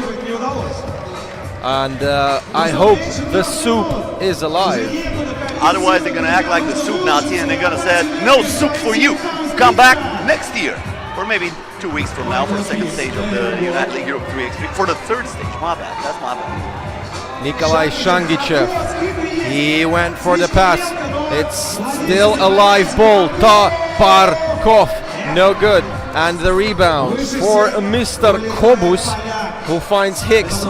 And I hope the soup is alive. Otherwise they're going to act like the soup Nazi and they're going to say, no soup for you. Come back next year, or maybe 2 weeks from now for the second stage of the United League Europe 3x3, for the third stage. My bad, that's my bad. Nikolai Shangichev, he went for the pass. It's still a live ball. Toporkov, no good. And the rebound for Mr. Kobus, who finds Hicks.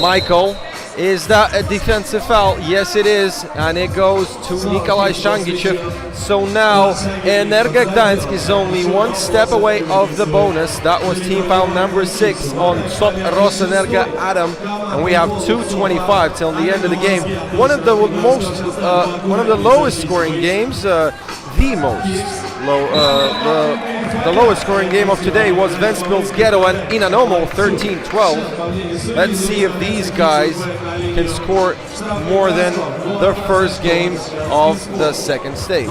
Michael, is that a defensive foul? Yes, it is, and it goes to Nikolai Shangichev. So now Energa Gdańsk is only one step away of the bonus. That was team foul number 6 on Top Rosenergo Adam, and we have 2:25 till the end of the game. One of the lowest scoring games, the lowest scoring game of today was Ventspils Ghetto and Inanomo 13-12. Let's see if these guys can score more than the first game of the second stage.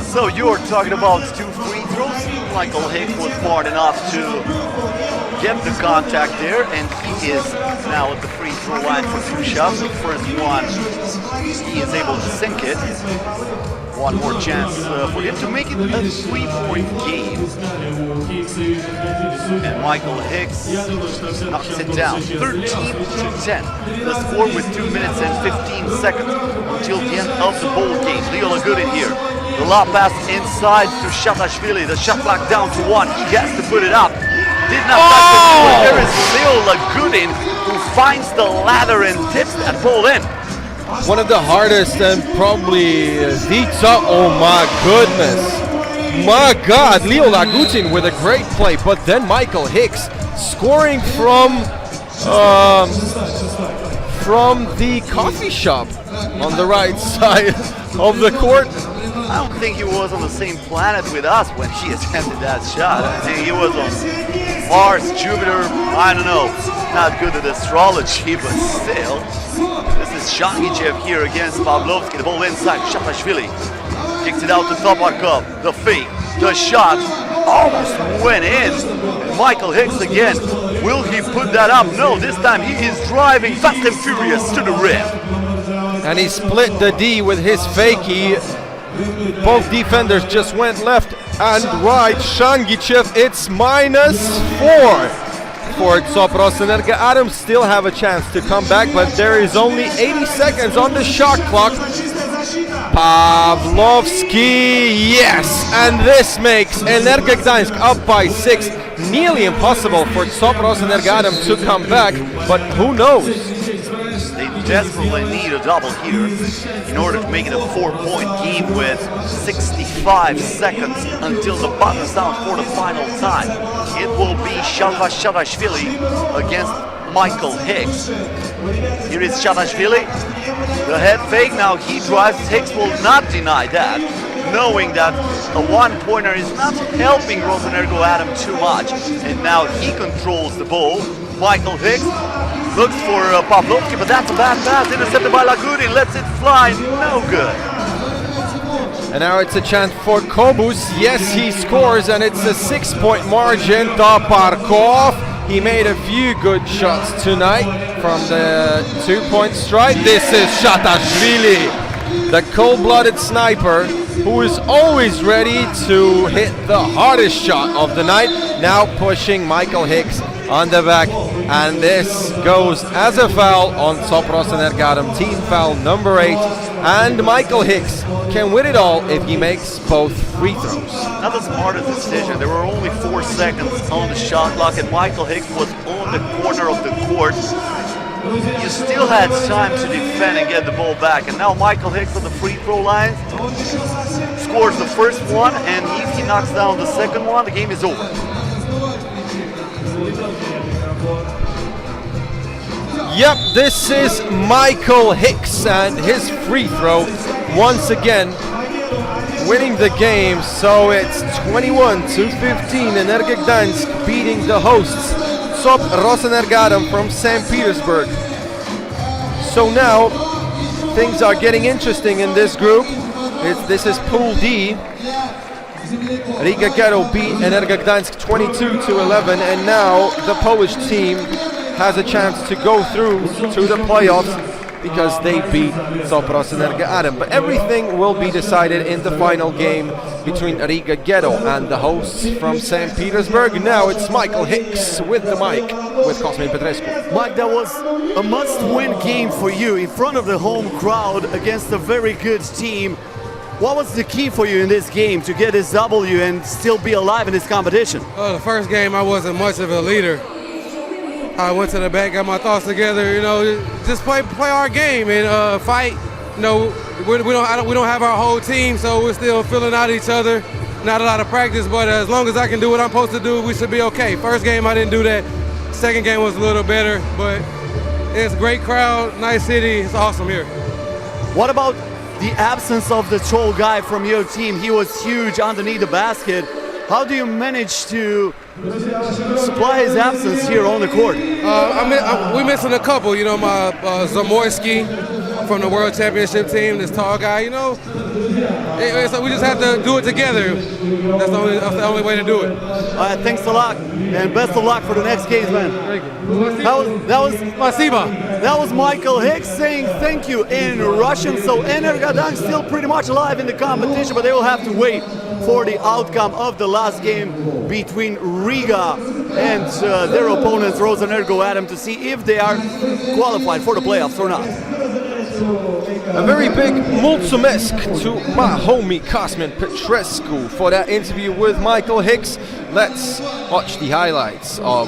So you're talking about 2 free throws. Michael Hicks was smart enough to get the contact there, and he is now at the free throw line for 2 shots. The first one, he is able to sink it. One more chance for him to make it a 3-point game. And Michael Hicks knocks it down, 13-10. The score with 2 minutes and 15 seconds until the end of the ball game. Leo Lagudin here. The lob pass inside to Shatashvili. The shot clock down to 1. He has to put it up. Did not touch the ball. There is Leo Lagudin who finds the ladder and tips that ball in. One of the hardest and probably the top. Oh my goodness. My God, Leo Lagudin with a great play, but then Michael Hicks scoring from the coffee shop on the right side of the court. I don't think he was on the same planet with us when he attempted that shot. I think he was on Mars, Jupiter, I don't know. Not good at astrology, but still. This is Shangichev here against Pavlovsky. The ball inside, Shatashvili. Kicks it out to Toparkov. The fake, the shot, almost went in. And Michael Hicks again. Will he put that up? No, this time he is driving fast and furious to the rim. And he split the D with his fakie. Both defenders just went left and right. Shangichev, it's -4 for Top Rosenergo. Adams still have a chance to come back, but there is only 80 seconds on the shot clock. Pavlovsky, yes, and this makes Energa Gdańsk up by 6. Nearly impossible for Top Rosenergo to come back, but who knows? They desperately need a double here in order to make it a 4-point game with 65 seconds until the buzzer sounds for the final time. It will be Shatashvili against Michael Hicks. Here is Shatashvili. The head fake, now he drives. Hicks will not deny that, knowing that a one-pointer is not helping Rosenergo Adam too much. And now he controls the ball. Michael Hicks looks for Pavlovsky, but that's a bad pass. Intercepted by Lagudin, lets it fly, no good. And now it's a chance for Kobus. Yes, he scores, and it's a 6-point margin. Toparkov, he made a few good shots tonight from the 2-point strike. This is Shatashvili, the cold-blooded sniper, who is always ready to hit the hardest shot of the night. Now pushing Michael Hicks on the back, and this goes as a foul on Top Rosenergo, team foul number 8, and Michael Hicks can win it all if he makes both free throws. Not the smartest decision. There were only 4 seconds on the shot clock, and Michael Hicks was on the corner of the court. You still had time to defend and get the ball back, and now Michael Hicks on the free throw line scores the first one, and if he knocks down the second one, the game is over. Yep, this is Michael Hicks and his free throw once again winning the game. So it's 21-15, Energa Gdańsk beating the hosts Top Rosenergo from St. Petersburg. So now things are getting interesting in this group. This is Pool D. Riga Ghetto beat Energa Gdańsk 22-11, and now the Polish team has a chance to go through to the playoffs because they beat Top Rosenergo Adam. But everything will be decided in the final game between Riga Ghetto and the hosts from St. Petersburg. Now it's Michael Hicks with the mic with Cosmin Petrescu. Mike, that was a must-win game for you in front of the home crowd against a very good team. What was the key for you in this game to get this W and still be alive in this competition? The first game I wasn't much of a leader. I went to the back, got my thoughts together, just play our game and fight. We don't have our whole team, so we're still filling out each other. Not a lot of practice, but as long as I can do what I'm supposed to do, we should be okay. First game I didn't do that. Second game was a little better, but it's a great crowd, nice city, it's awesome here. What about the absence of the tall guy from your team? He was huge underneath the basket. How do you manage to supply his absence here on the court? We're missing a couple, my Zamoyski from the World Championship team, this tall guy, so we just have to do it together. That's the only way to do it. All right, thanks a lot, and best of luck for the next games, man. Thank you. That was Michael Hicks saying thank you in Russian. So Energa Gdańsk still pretty much alive in the competition, but they will have to wait for the outcome of the last game between Riga and their opponents Rosenergo Adam to see if they are qualified for the playoffs or not. A very big mulțumesc to my homie Cosmin Petrescu for that interview with Michael Hicks. Let's watch the highlights of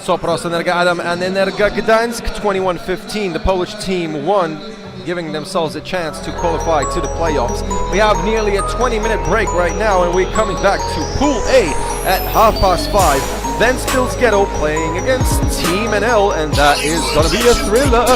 Rosenergo Adam and Energa Gdansk 21-15. The Polish team won, giving themselves a chance to qualify to the playoffs. We have nearly a 20-minute break right now, and we're coming back to Pool A at 5:30. Venils Ghetto playing against Team NL, and that is gonna be a thriller.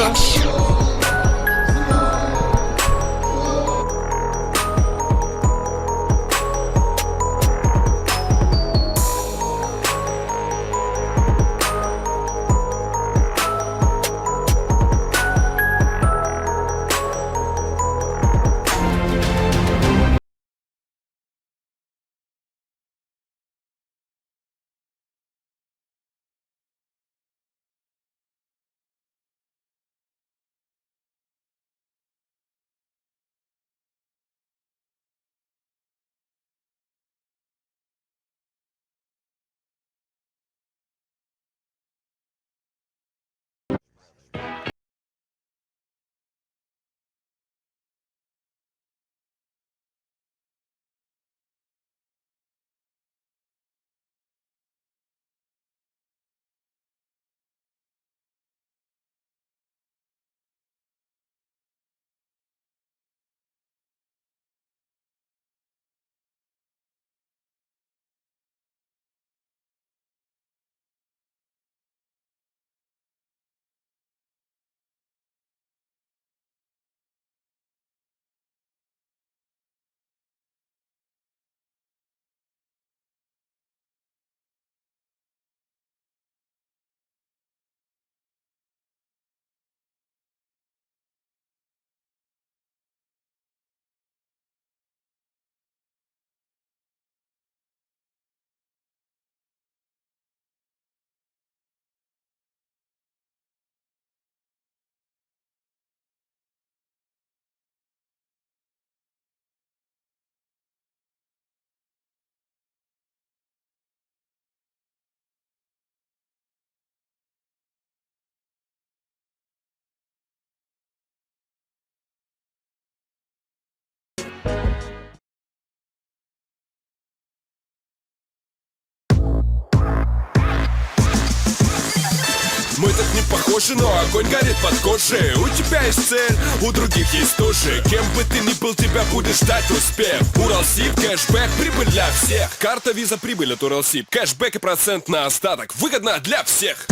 Мы так не похожи, но огонь горит под кожей. У тебя есть цель, у других есть тоже. Кем бы ты ни был, тебя будет ждать успех. Уралсиб, кэшбэк, прибыль для всех. Карта, виза, прибыль от Уралсиб. Кэшбэк и процент на остаток. Выгодно для всех.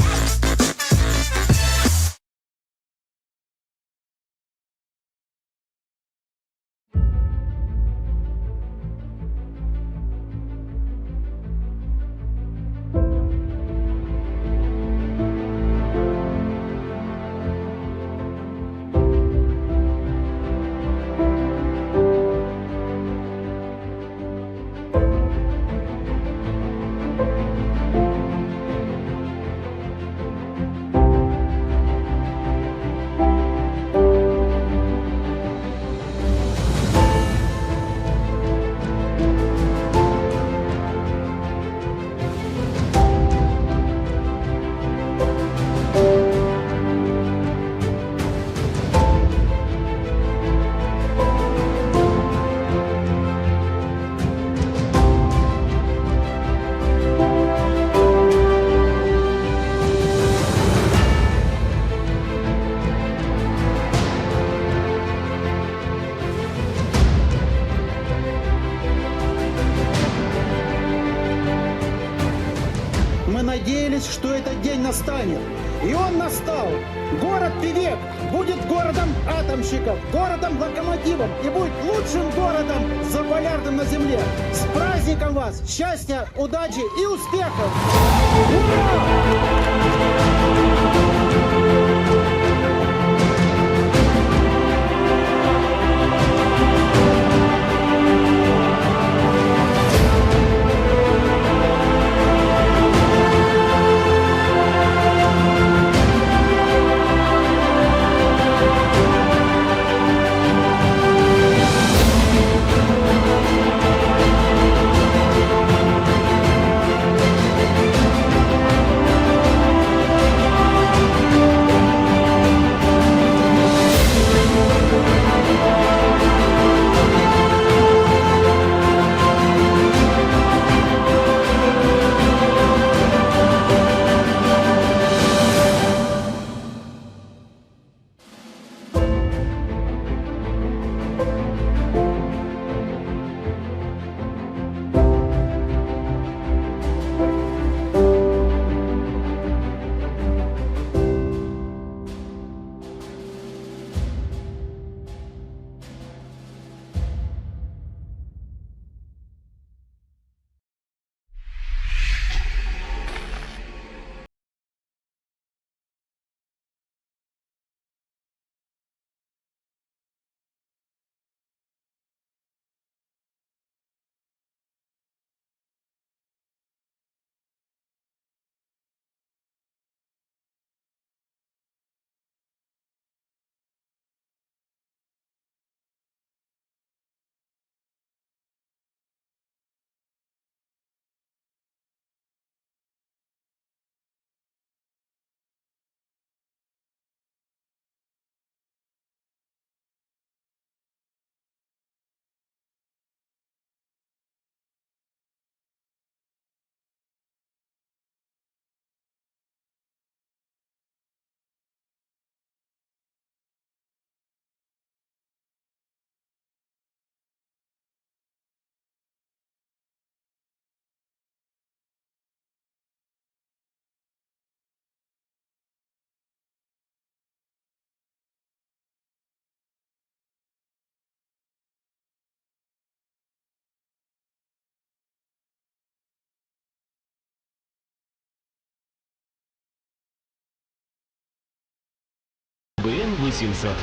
надеялись, что этот день настанет. И он настал. Город Певек будет городом атомщиков, городом-локомотивом и будет лучшим городом заполярным на земле. С праздником вас! Счастья, удачи и успехов! БН-800.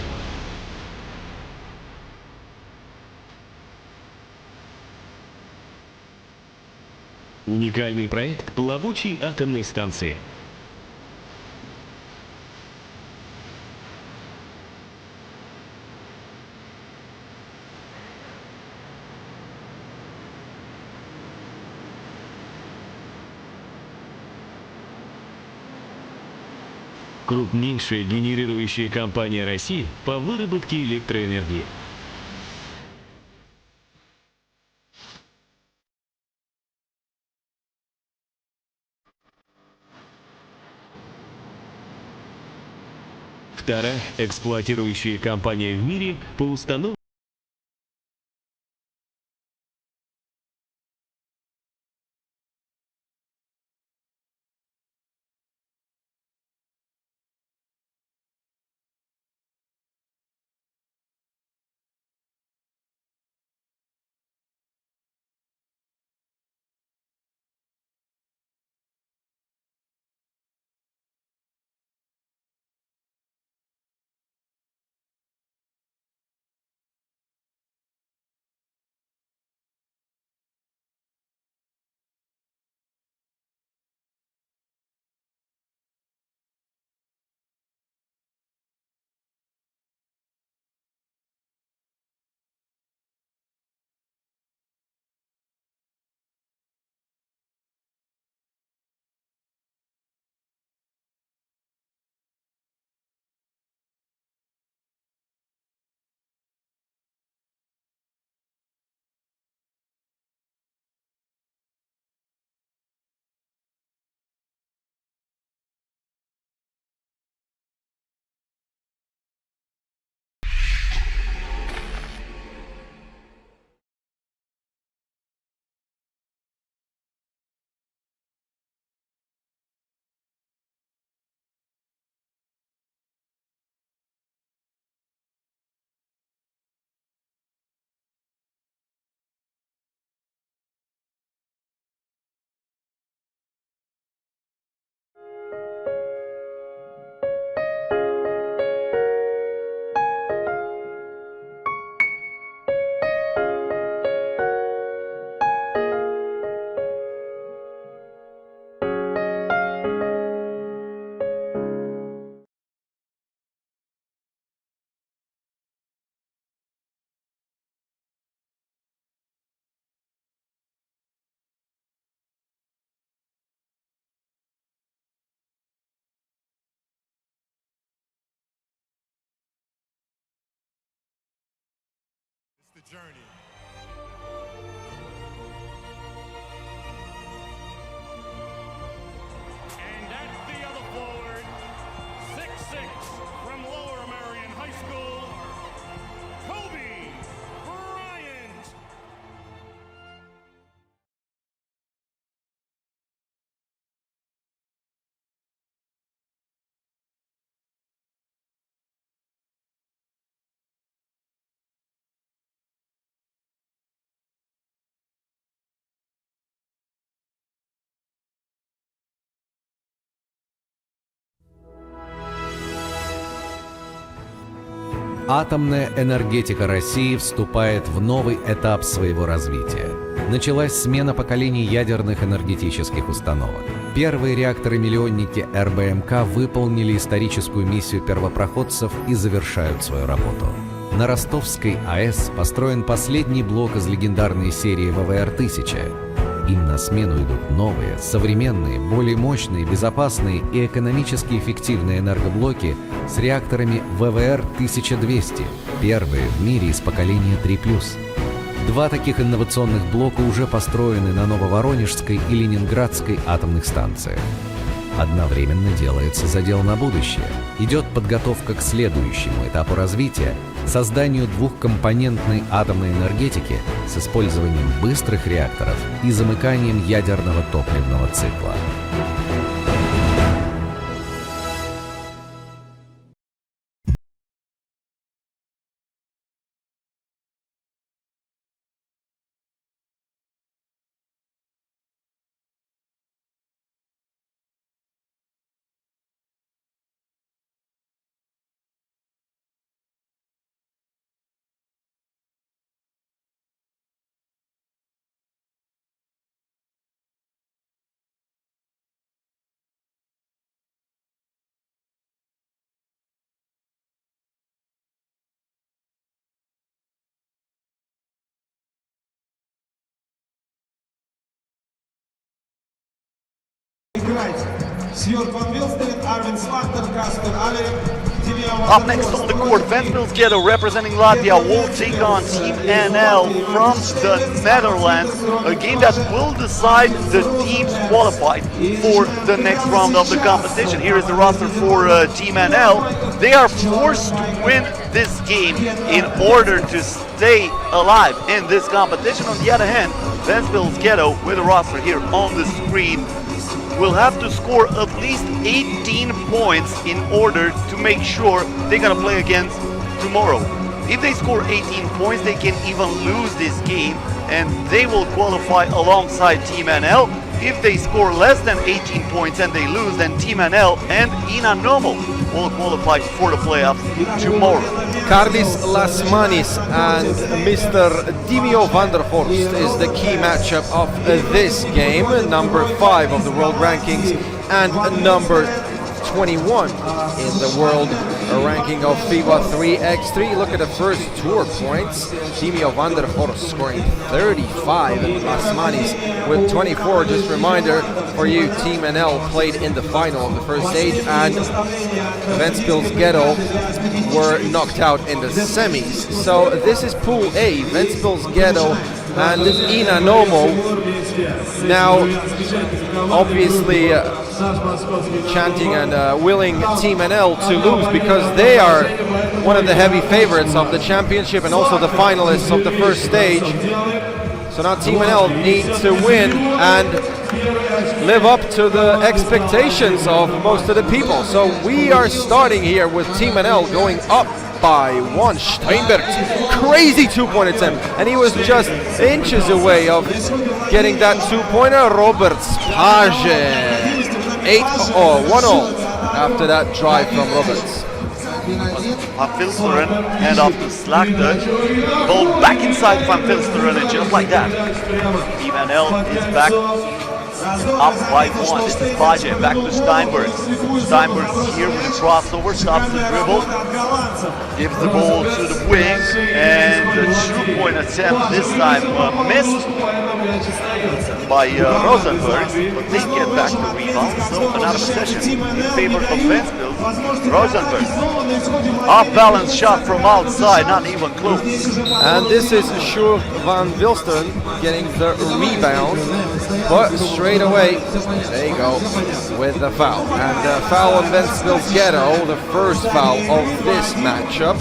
Уникальный проект плавучей атомной станции. Крупнейшая генерирующая компания России по выработке электроэнергии. Вторая эксплуатирующая компания в мире по установке. Journey. And that's the other forward, 6'6", from Lower Merion High School, Bryant. Атомная энергетика России вступает в новый этап своего развития. Началась смена поколений ядерных энергетических установок. Первые реакторы-миллионники РБМК выполнили историческую миссию первопроходцев и завершают свою работу. На Ростовской АЭС построен последний блок из легендарной серии ВВР-1000. Им на смену идут новые, современные, более мощные, безопасные и экономически эффективные энергоблоки с реакторами ВВР-1200, первые в мире из поколения 3+. Два таких инновационных блока уже построены на Нововоронежской и Ленинградской атомных станциях. Одновременно делается задел на будущее. Идет подготовка к следующему этапу развития – созданию двухкомпонентной атомной энергетики с использованием быстрых реакторов и замыканием ядерного топливного цикла. Sjoerd van Wilstedt, Arvin Slachter, Kasper Alek, Up next on the court, Venils Ghetto representing Latvia will take on Team NL from the Netherlands, a game that will decide the teams qualified for the next round of the competition. Here is the roster for Team NL. They are forced to win this game in order to stay alive in this competition. On the other hand, Venils Ghetto, with the roster here on the screen, will have to score at least 18 points in order to make sure they're gonna play against tomorrow. If they score 18 points, they can even lose this game and they will qualify alongside Team NL. If they score less than 18 points and they lose, then Team NL and Inanomo will qualify for the playoffs tomorrow. Karlis Lasmanis and Mr. Dimio van der Horst is the key matchup of this game. Number 5 of the world rankings and number 21 in the world ranking of FIBA 3x3. Look at the first tour points. Dimio van der Horst scoring 35 and Lasmanis with 24. Just reminder for you, Team NL played in the final of the first stage and Venils Ghetto were knocked out in the semis. So this is Pool A, Venils Ghetto and Inanomo. Now, obviously, chanting and willing Team NL to lose because they are one of the heavy favorites of the championship and also the finalists of the first stage. So now Team NL needs to win and live up to the expectations of most of the people. So we are starting here with Team NL going up by 1. Steinberg, crazy 2-point attempt, and he was just inches away of getting that 2-pointer. Roberts Page. 1-0 after that drive from Roberts. Van Vilsteren hand off to Slachter. Ball back inside Van Vilsteren, and just like that, Team NL is back up by 1. This is Page back to Steinberg. Steinberg here with a crossover, stops the dribble, gives the ball to the wing, and the 2-point attempt this time missed by Rosenberg, but they get back the rebound, so another possession in favor of Venils. Rosenberg, off-balance shot from outside, not even close. And this is Sjoerd van Wilsteren getting the rebound, but straight away they go with the foul. And the foul on Venils Ghetto, the first foul of this matchup.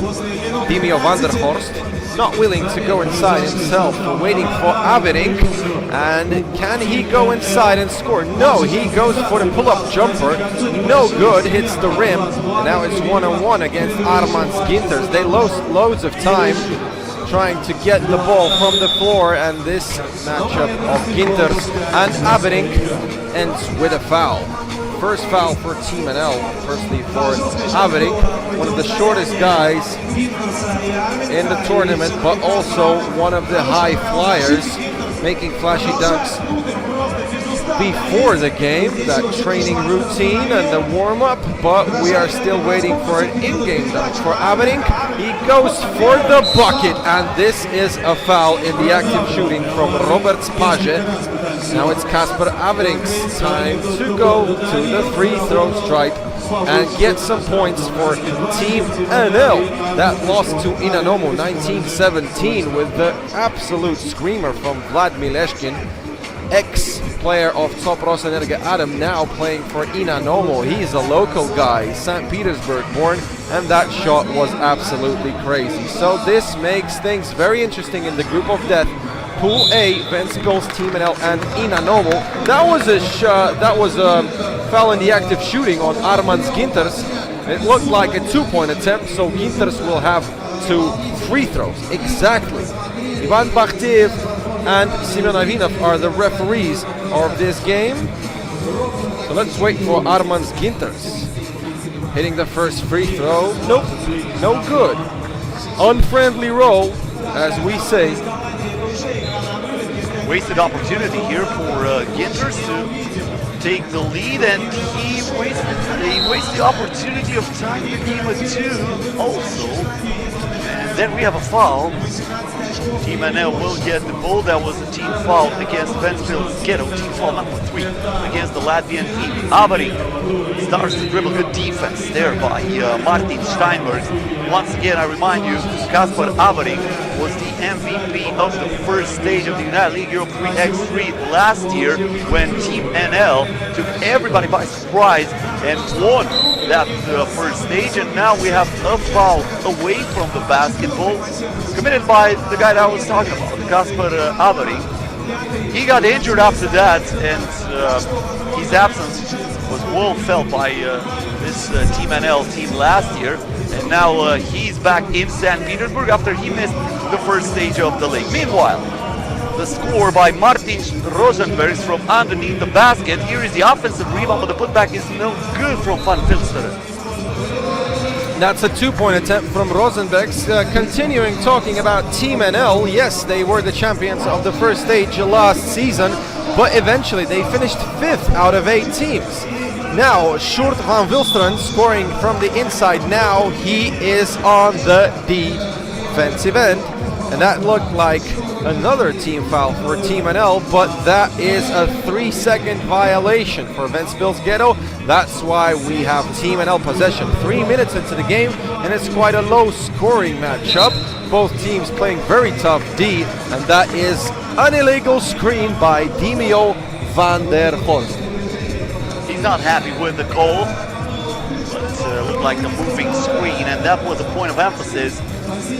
Dimio van der Horst not willing to go inside himself, waiting for Averink. And can he go inside and score? No, he goes for the pull-up jumper. No good, hits the rim. And now it's 1-on-1 against Armans Ginters. They lost loads of time trying to get the ball from the floor, and this matchup of Ginters and Averink ends with a foul. First foul for Team NL, firstly for Averink, one of the shortest guys in the tournament, but also one of the high flyers, making flashy dunks before the game, that training routine and the warm-up, but we are still waiting for an in-game dunk for Averink. He goes for the bucket, and this is a foul in the active shooting from Roberts Page. Now it's Kasper Averink's time to go to the free throw stripe and get some points for Team NL. That lost to Inanomo 19-17 with the absolute screamer from Vlad Mileshkin, ex-player of top Rosenergo Adam, now playing for Inanomo. He's a local guy, St. Petersburg born, and that shot was absolutely crazy. So this makes things very interesting in the group of death. Pool A, Venils, Team NL, and Inanomo. That was a foul in the active shooting on Armans Ginters. It looked like a 2-point attempt, so Ginters will have 2 free throws. Exactly. Ivan Bakhtiyev and Simeon Avinov are the referees of this game. So let's wait for Armans Ginters. Hitting the first free throw. Nope, no good. Unfriendly roll, as we say. Wasted opportunity here for Ginters to take the lead, and he wastes the opportunity of tying the game at 2 also. And then we have a foul Team NL will get the ball. That was a team foul against Ventspils Ghetto. Team foul number 3 against the Latvian team. Avery starts to dribble. Good defense there by Martin Steinberg. Once again, I remind you, Kasper Avery was the MVP of the first stage of the United League Europe 3x3 last year when Team NL took everybody by surprise and won that first stage. And now we have a foul away from the basketball committed by the guy that I was talking about, Kasper Avery. He got injured after that, and his absence was well felt by this Team NL team last year. And now he's back in St. Petersburg after he missed the first stage of the league. Meanwhile, the score by Martin Rosenberg from underneath the basket. Here is the offensive rebound, but the putback is no good from Van Vilsteren. That's a 2-point attempt from Rosenbergs. Continuing talking about Team NL, yes, they were the champions of the first stage last season, but eventually they finished 5th out of 8 teams. Now, Sjoerd Van Vilsteren scoring from the inside. Now he is on the defensive end. And that looked like another team foul for Team NL, but that is a 3-second violation for Ventspils Ghetto. That's why we have Team NL possession 3 minutes into the game, and it's quite a low-scoring matchup. Both teams playing very tough D, and that is an illegal screen by Demio van der Horst. He's not happy with the call, but looked like a moving screen, and that was a point of emphasis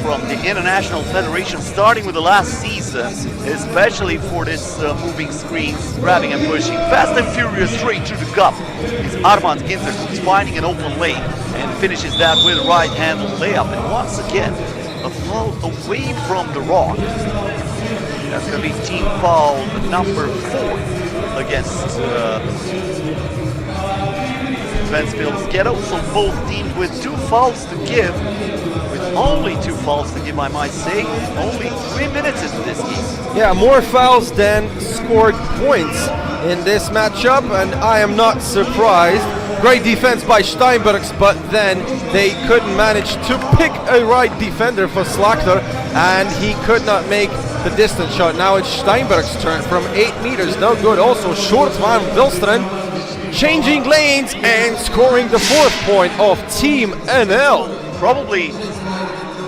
from the International Federation, starting with the last season, especially for this moving screens, grabbing and pushing. Fast and furious straight to the cup is Armand Ginter, who's finding an open lane and finishes that with a right-handed layup. And once again, a foul away from the rock. That's going to be team foul number 4 against Ventspils Ghetto. So both teams with 2 fouls to give. Only 2 fouls to give, I might say. Only 3 minutes into this game. Yeah, more fouls than scored points in this matchup, and I am not surprised. Great defense by Steinbergs, but then they couldn't manage to pick a right defender for Slakter, and he could not make the distance shot. Now it's Steinbergs' turn from 8 meters. No good. Also, Sjoerd Van Vilsteren changing lanes and scoring the 4th point of Team NL. Probably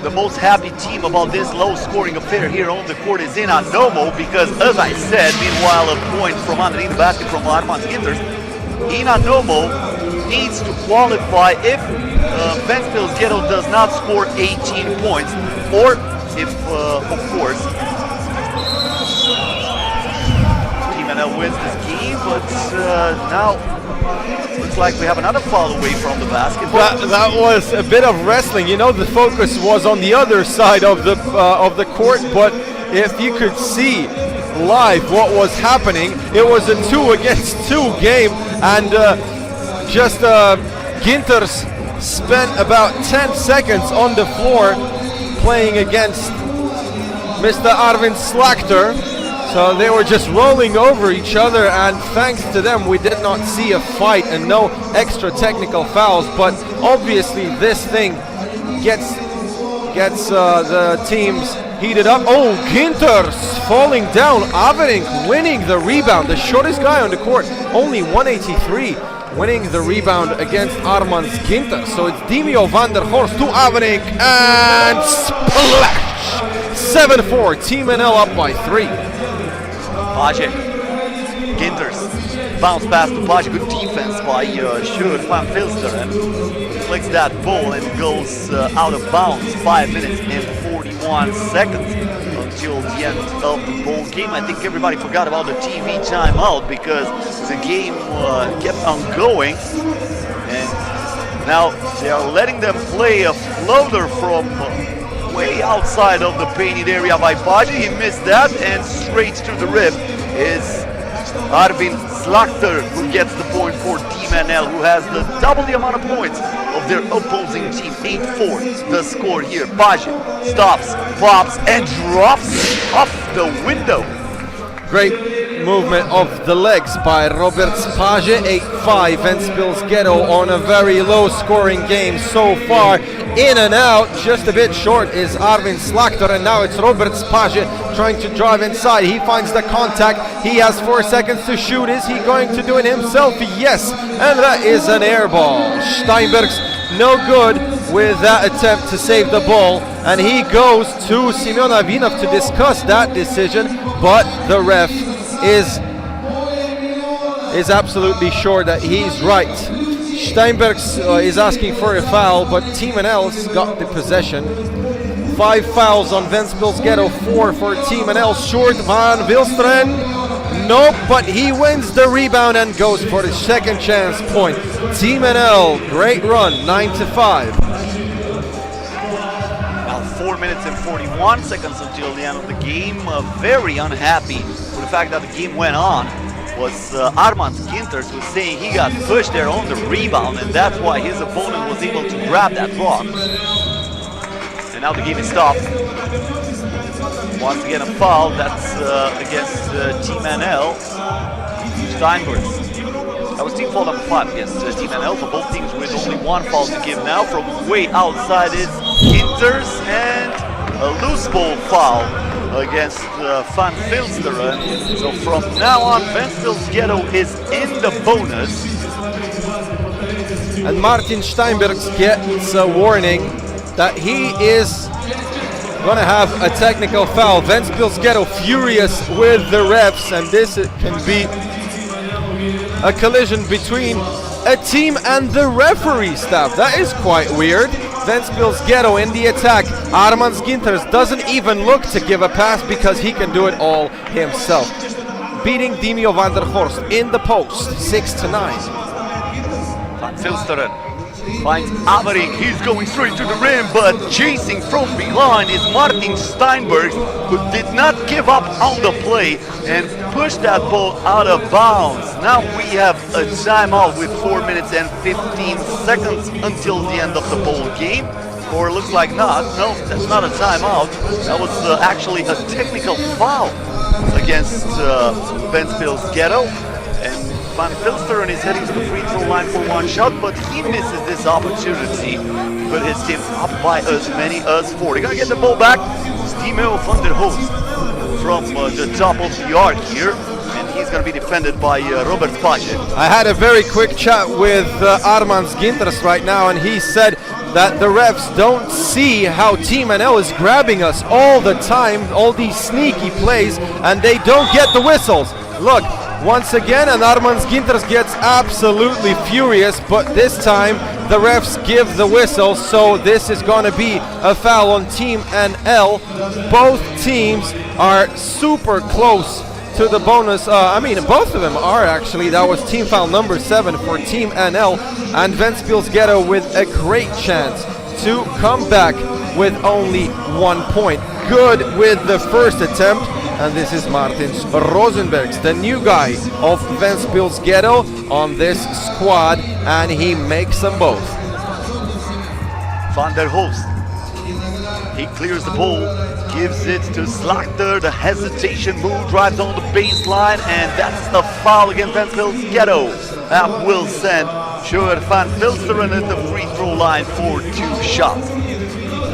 the most happy team about this low-scoring affair here on the court is Inanomo, because, as I said, meanwhile, a point from underneath the basket from Armand Ginters. Inanomo needs to qualify if Ventspils Ghetto does not score 18 points, or if, of course, Team NL wins this game. But now looks like we have another foul away from the basketball. That was a bit of wrestling. You know, the focus was on the other side of the court, but if you could see live what was happening, it was a 2 against 2 game, and just Ginters spent about 10 seconds on the floor playing against Mr. Arvin Slakter. So they were just rolling over each other, and thanks to them we did not see a fight and no extra technical fouls. But obviously this thing gets the teams heated up. Oh, Ginters falling down. Averink winning the rebound, the shortest guy on the court, only 183, winning the rebound against Armand Ginters. So it's Demio van der Horst to Averink, and splash! 7-4, Team NL up by 3. Paje, Ginters, bounce pass to Paje, good defense by Sjoerd Van Vilsteren, flicks that ball and goes out of bounds. 5 minutes and 41 seconds until the end of the ball game. I think everybody forgot about the TV timeout because the game kept on going, and now they are letting them play a floater from way outside of the painted area by Paje. He missed that, and straight to the rim is Arvin Slakter, who gets the point for Team NL, who has double the amount of points of their opposing team. 8-4 the score here. Paje stops, pops, and drops off the window. Great movement of the legs by Robert Spage. 8-5. Ventspils Ghetto on a very low scoring game so far. In and out, just a bit short is Arvin Slakter, and now it's Robert Spage trying to drive inside. He finds the contact. He has 4 seconds to shoot. Is he going to do it himself? Yes, and that is an air ball. Steinberg's no good with that attempt to save the ball, and he goes to Simeon Avinov to discuss that decision, but the ref is absolutely sure that he's right. Steinberg is asking for a foul, but Team NL's got the possession. 5 fouls on Ventspils Ghetto, 4 for Team NL. Short Van Wilstren, nope, but he wins the rebound and goes for the second chance point. Team NL, great run, 9-5. Now 4 minutes and 41 seconds until the end of the game. Very unhappy with the fact that the game went on was Armand Ginters, who was saying he got pushed there on the rebound, and that's why his opponent was able to grab that rock. And now the game is stopped. Once again a foul, that's against Team NL. Steinberg. That was team foul number 5 against Team NL for both teams, with only 1 foul to give now. From way outside is Ginters, and a loose ball foul against Van Vilsteren. So from now on, Ventspils Ghetto is in the bonus. And Martin Steinberg gets a warning that he is going to have a technical foul. Ventspils Ghetto furious with the refs, and this can be a collision between a team and the referee staff. That is quite weird. Ventspils Ghetto in the attack. Armand Ginters doesn't even look to give a pass because he can do it all himself. Beating Dimio van der Horst in the post, 6-9. Van Vilsteren finds Averik. He's going straight to the rim, but chasing from behind is Martin Steinberg, who did not give up on the play and pushed that ball out of bounds. Now we have a timeout with 4 minutes and 15 seconds until the end of the ball game. Or looks like not. No, that's not a timeout. That was actually a technical foul against Ventspils Ghetto. And Van Vilsteren is heading to the free throw line for 1 shot, but he misses this opportunity to put his team up by as many as 4. They're gonna get the ball back. Timo van der Host from the top of the arc here, and he's gonna be defended by Robert Spage. I had a very quick chat with Armand Ginters right now, and he said that the refs don't see how Team NL is grabbing us all the time, all these sneaky plays, and they don't get the whistles. Look, once again, and Armand Ginters gets absolutely furious, but this time the refs give the whistle, so this is going to be a foul on Team NL. Both teams are super close to the bonus. I mean, both of them are actually. That was team foul number 7 for Team NL, and Ventspils Ghetto with a great chance to come back with only 1 point. Good with the first attempt, and this is Martin Rosenbergs, the new guy of Ventspils Ghetto on this squad, and he makes them both. Van der Host, he clears the ball, gives it to Slakter. The hesitation move, drives on the baseline, and that's a foul against Ventspils Ghetto. That will send Sjoerd Van Vilsteren at the free throw line for 2 shots.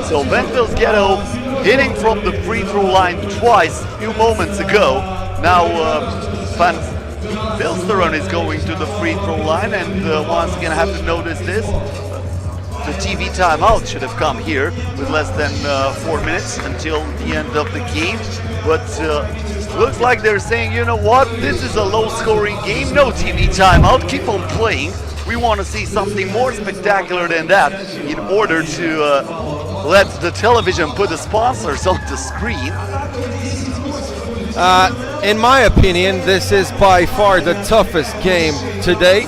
So Ventspils Ghetto hitting from the free throw line twice a few moments ago. Now Van Vilsteren is going to the free throw line, and once again I have to notice this. The TV timeout should have come here with less than 4 minutes until the end of the game. But looks like they're saying, you know what, this is a low-scoring game, no TV timeout, keep on playing. We want to see something more spectacular than that in order to let the television put the sponsors on the screen. In my opinion, this is by far the toughest game today.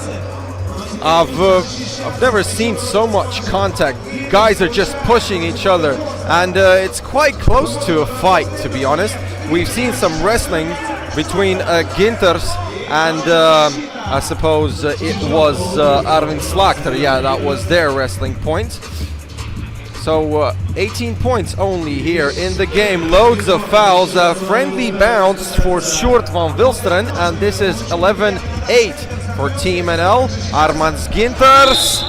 I've never seen so much contact. Guys are just pushing each other, and it's quite close to a fight, to be honest. We've seen some wrestling between Ginters and I suppose it was Arvin Slakter. Yeah, that was their wrestling point. So 18 points only here in the game. Loads of fouls. A friendly bounce for Short van Wilsteren, and this is 11-8 for Team NL. Armans Ginters,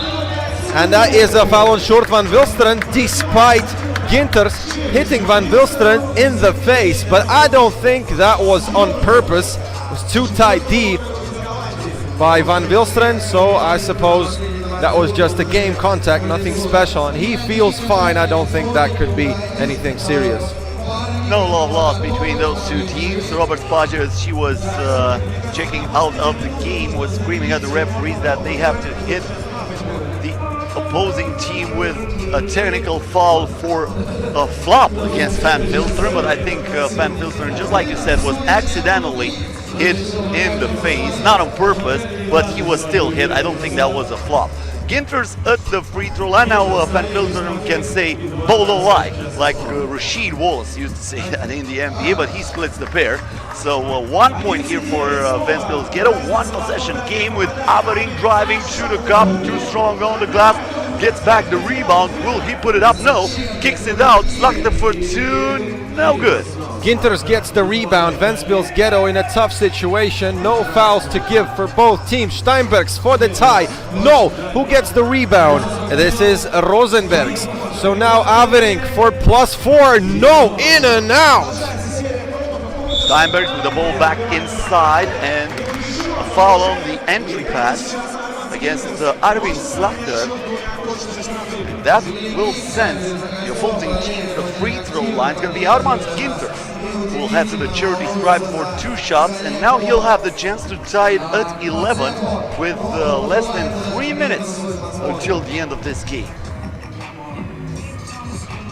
and that is a foul on Short van Wilsteren, despite Ginters hitting van Wilsteren in the face. But I don't think that was on purpose. It was too tight deep by van Wilsteren, so I suppose that was just a game contact, nothing special, and he feels fine. I don't think that could be anything serious. No love lost between those two teams. Robert Spaja, as she was checking out of the game, was screaming at the referees that they have to hit the opposing team with a technical foul for a flop against Van Wilsteren. But I think Van Wilsteren, just like you said, was accidentally hit in the face, not on purpose, but he was still hit. I don't think that was a flop. Ginters at the free throw line. Now Van Wilsteren can say bolo lie, like Rasheed Wallace used to say that in the NBA, but he splits the pair. So 1 point here for Ventspils Ghetto. One possession game with Abering driving to the cup, too strong on the glass, gets back the rebound. Will he put it up? No. Kicks it out, Slugter for two, no good. Ginters gets the rebound. Ventspils Ghetto in a tough situation. No fouls to give for both teams. Steinbergs for the tie. No. Who gets the rebound? This is Rosenbergs. So now Avering for +4. No. In and out. Steinbergs with the ball back inside, and a foul on the entry pass against Arvin Slugter. That will send the opposing team to the free throw line. It's going to be Armans Ginters who will head to the charity stripe for 2 shots, and now he'll have the chance to tie it at 11 with less than 3 minutes until the end of this game.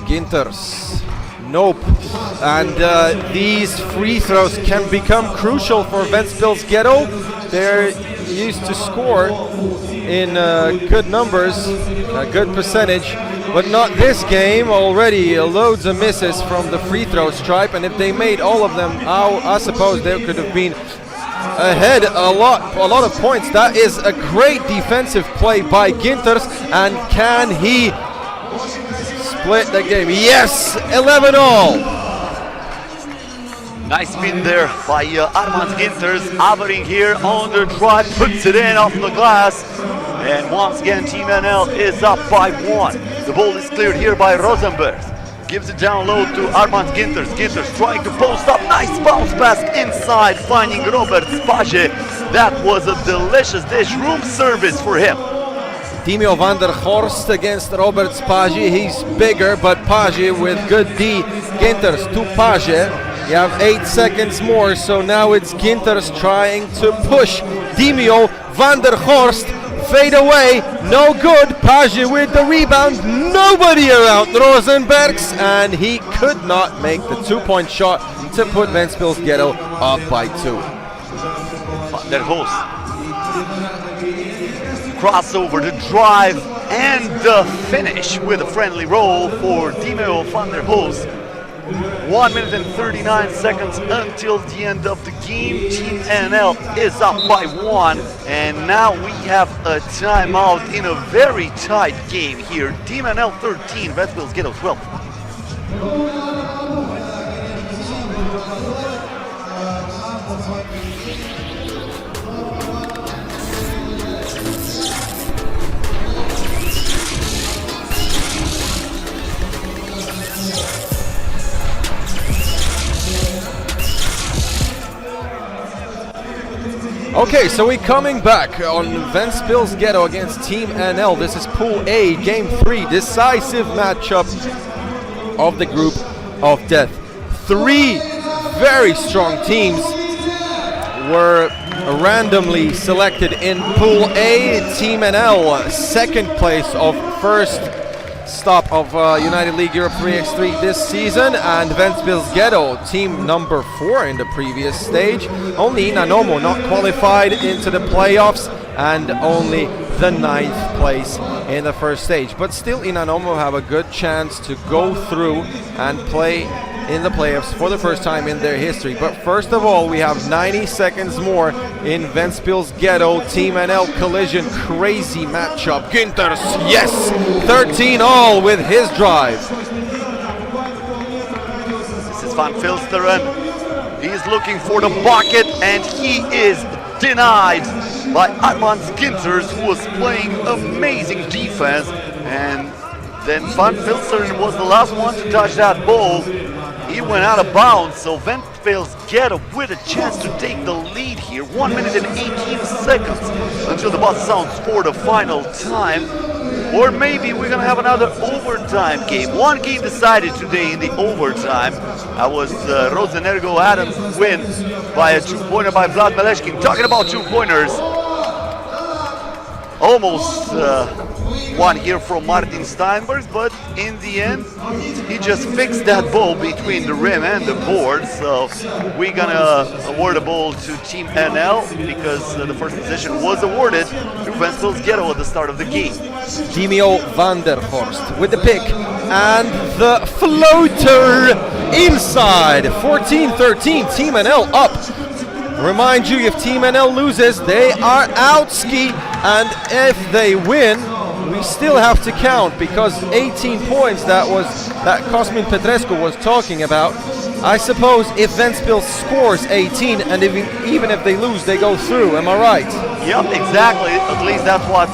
Ginters, nope. And these free throws can become crucial for Ventspils Ghetto. They're used to score in good numbers, a good percentage, but not this game. Already loads of misses from the free throw stripe, and if they made all of them, I suppose they could have been ahead a lot of points. That is a great defensive play by Ginters, and can he split the game? Yes, 11-all. Nice spin there by Armans Ginters. Avering here on the drive, puts it in off the glass. And once again, Team NL is up by 1. The ball is cleared here by Rosenberg. Gives it down low to Armans Ginters. Ginters trying to post up. Nice bounce pass inside, finding Robert Spaja. That was a delicious dish, room service for him. Timio van der Horst against Robert Spaja. He's bigger, but Paje with good D. Ginters to Paje. You have 8 seconds more, so now it's Ginters trying to push. Timio van der Horst, fade away, no good. Paje with the rebound, nobody around Rosenbergs, and he could not make the 2-point shot to put Ventspils Ghetto up by 2. Van der Horst. Crossover, the drive, and the finish with a friendly roll for Timio van der Horst. 1 minute and 39 seconds until the end of the game. Team NL is up by 1, and now we have a timeout in a very tight game here. Team NL 13, Ventspils Ghetto 12. Okay, so we're coming back on Ventspils Ghetto against Team NL. This is Pool A, Game 3, decisive matchup of the group of death. 3 very strong teams were randomly selected in Pool A. Team NL, second place of first stop of United League Europe 3x3 this season, and Ventspils Ghetto, team number 4 in the previous stage. Only Inanomo not qualified into the playoffs, and only the 9th place in the first stage. But still, Inanomo have a good chance to go through and play in the playoffs for the first time in their history. But first of all, we have 90 seconds more in Ventspils Ghetto Team NL collision. Crazy matchup. Günters, yes, 13-all with his drive. This is Van Filsteren. He's looking for the bucket, and he is denied by Armand Günters, who was playing amazing defense. And then Van Filsteren was the last one to touch that ball. He went out of bounds, so Ventspils Ghetto with a chance to take the lead here. 1 minute and 18 seconds until the buzzer sounds for the final time. Or maybe we're gonna have another overtime game. One game decided today in the overtime. That was Rosenergo Adams win by a 2-pointer by Vlad Meleshkin. Talking about 2-pointers. Almost one here from Martin Steinberg, but in the end, he just fixed that ball between the rim and the board. So we're gonna award the ball to Team NL because the first position was awarded to Ventspils Ghetto at the start of the game. Dimio van der Horst with the pick and the floater inside. 14-13, Team NL up. Remind you, if Team NL loses, they are out ski, and if they win, we still have to count, because 18 points that Cosmin Petrescu was talking about. I suppose if Ventspils scores 18 and even if they lose, they go through. Am I right? Yep, exactly. At least that's what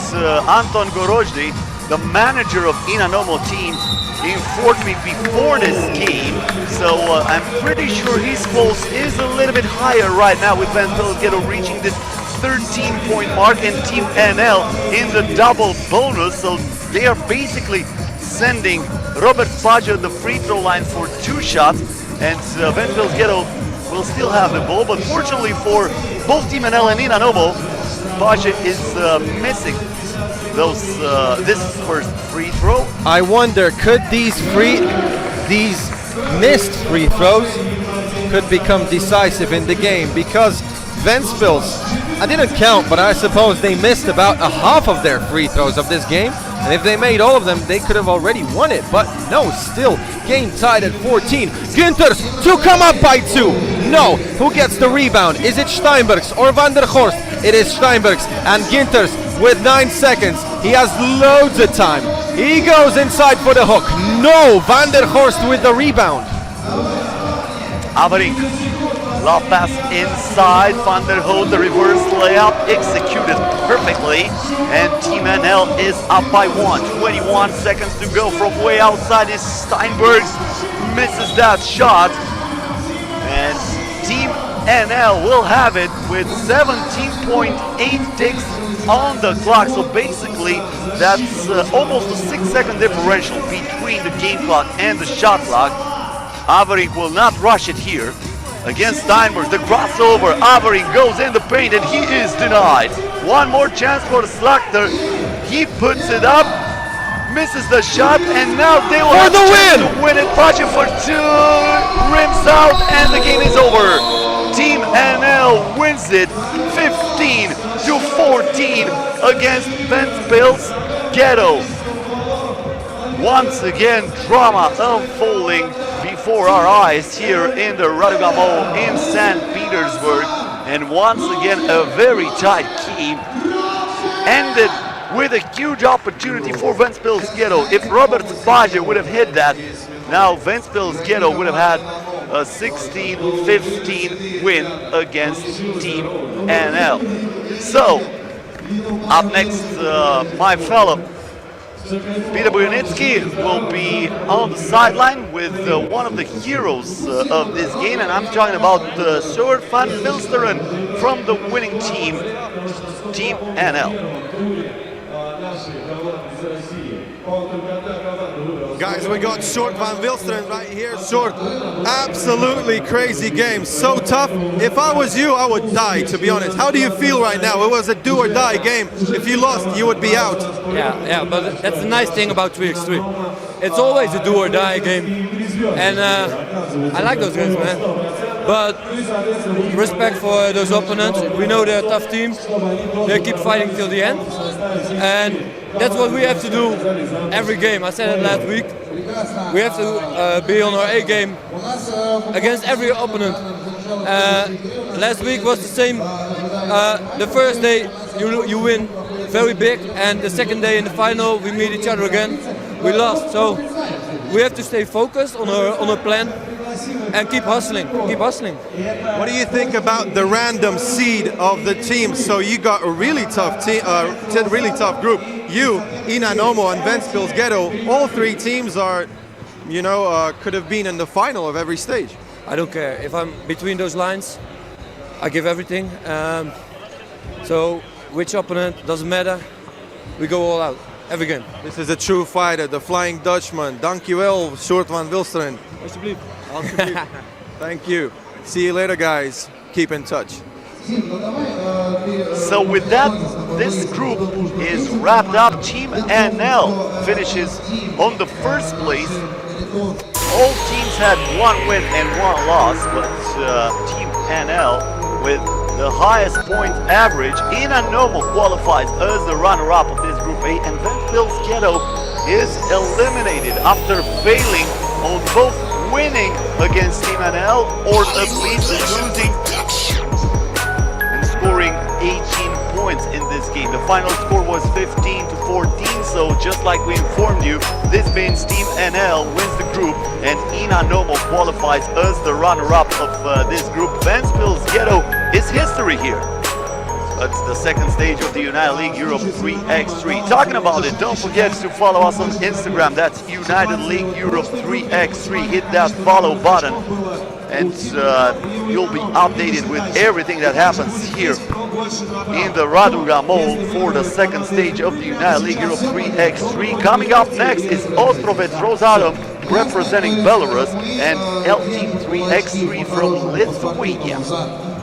Anton Gorozhny, the manager of Inanomo team, informed me before this game. So I'm pretty sure his pulse is a little bit higher right now with Ventspils Ghetto reaching this 13-point mark and Team NL in the double bonus. So they are basically sending Robert Paja the free throw line for 2 shots, and Ventspils Ghetto will still have the ball. But fortunately for both Team NL and Inanomo, Paja is missing this first free throw. I wonder, could these missed free throws could become decisive in the game, because Ventspils, I didn't count, but I suppose they missed about a half of their free throws of this game, and if they made all of them, they could have already won it. But no, still game tied at 14. Günters to come up by 2. No, who gets the rebound? Is it Steinbergs or Van der Horst? It is Steinbergs, and Günters with 9 seconds. He has loads of time. He goes inside for the hook. No, Van der Horst with the rebound. Averik, lob pass inside. Van der Horst, the reverse layup executed perfectly. And Team NL is up by 1. 21 seconds to go from way outside. Is Steinbergs misses that shot. And Team NL will have it with 17.8 ticks on the clock. So basically, that's almost a 6-second differential between the game clock and the shot clock. Averik will not rush it here against Steinberg. The crossover, Averik goes in the paint and he is denied. One more chance for the Slugter. He puts it up, misses the shot, and now they will have the win to win it. Paja for 2, rims out, and the game is over. Team NL wins it 15-14 against Ventspils Ghetto. Once again, drama unfolding before our eyes here in the Raduga Mall in St. Petersburg. And once again, a very tight game ended with a huge opportunity for Ventspils Ghetto. If Robert Paja would have hit that, now Ventspils Ghetto would have had a 16-15 win against Team NL. So, up next, my fellow Peter Bujanitsky will be on the sideline with one of the heroes of this game, and I'm talking about Sjoerd van Filsteren from the winning team, Team NL. Guys, we got Sjoerd van Filsteren right here. Sjoerd, absolutely crazy game, so tough. If I was you, I would die, to be honest. How do you feel right now? It was a do or die game. If you lost, you would be out. Yeah, but that's the nice thing about 3x3. It's always a do or die game, and I like those guys, man. But respect for those opponents. We know they're a tough team. They keep fighting till the end. And that's what we have to do every game. I said it last week. We have to be on our A game against every opponent. Last week was the same. The first day you win very big, and the second day in the final we meet each other again. We lost, so we have to stay focused on our plan and keep hustling. What do you think about the random seed of the team? So you got a really tough team, really tough group. You, Inanomo, and Venils, Ghetto. All three teams are, could have been in the final of every stage. I don't care if I'm between those lines. I give everything. So which opponent doesn't matter. We go all out every game. This is a true fighter, the Flying Dutchman. Dankjewel, Sjoerd van Wilsteren. Alsjeblieft. Thank you. See you later, guys. Keep in touch. So with that, this group is wrapped up. Team NL finishes on the first place. All teams had one win and one loss, but Team NL with the highest point average, Inanomo qualifies as the runner-up of this Group A, and Venils Ghetto is eliminated after failing on both winning against Team NL or at least losing and scoring 18 points in this game. The final score was 15-14, so just like we informed you, this means Team NL wins the group and Inanomo qualifies as the runner-up of this group. Venils Ghetto is history here. That's the second stage of the United League Europe 3x3. Talking about it, don't forget to follow us on Instagram. That's United League Europe 3x3. Hit that follow button and you'll be updated with everything that happens here in the Raduga Mall for the second stage of the United League Europe 3x3. Coming up next is Astraets Rosenergo representing Belarus and L Team 3x3 from Lithuania.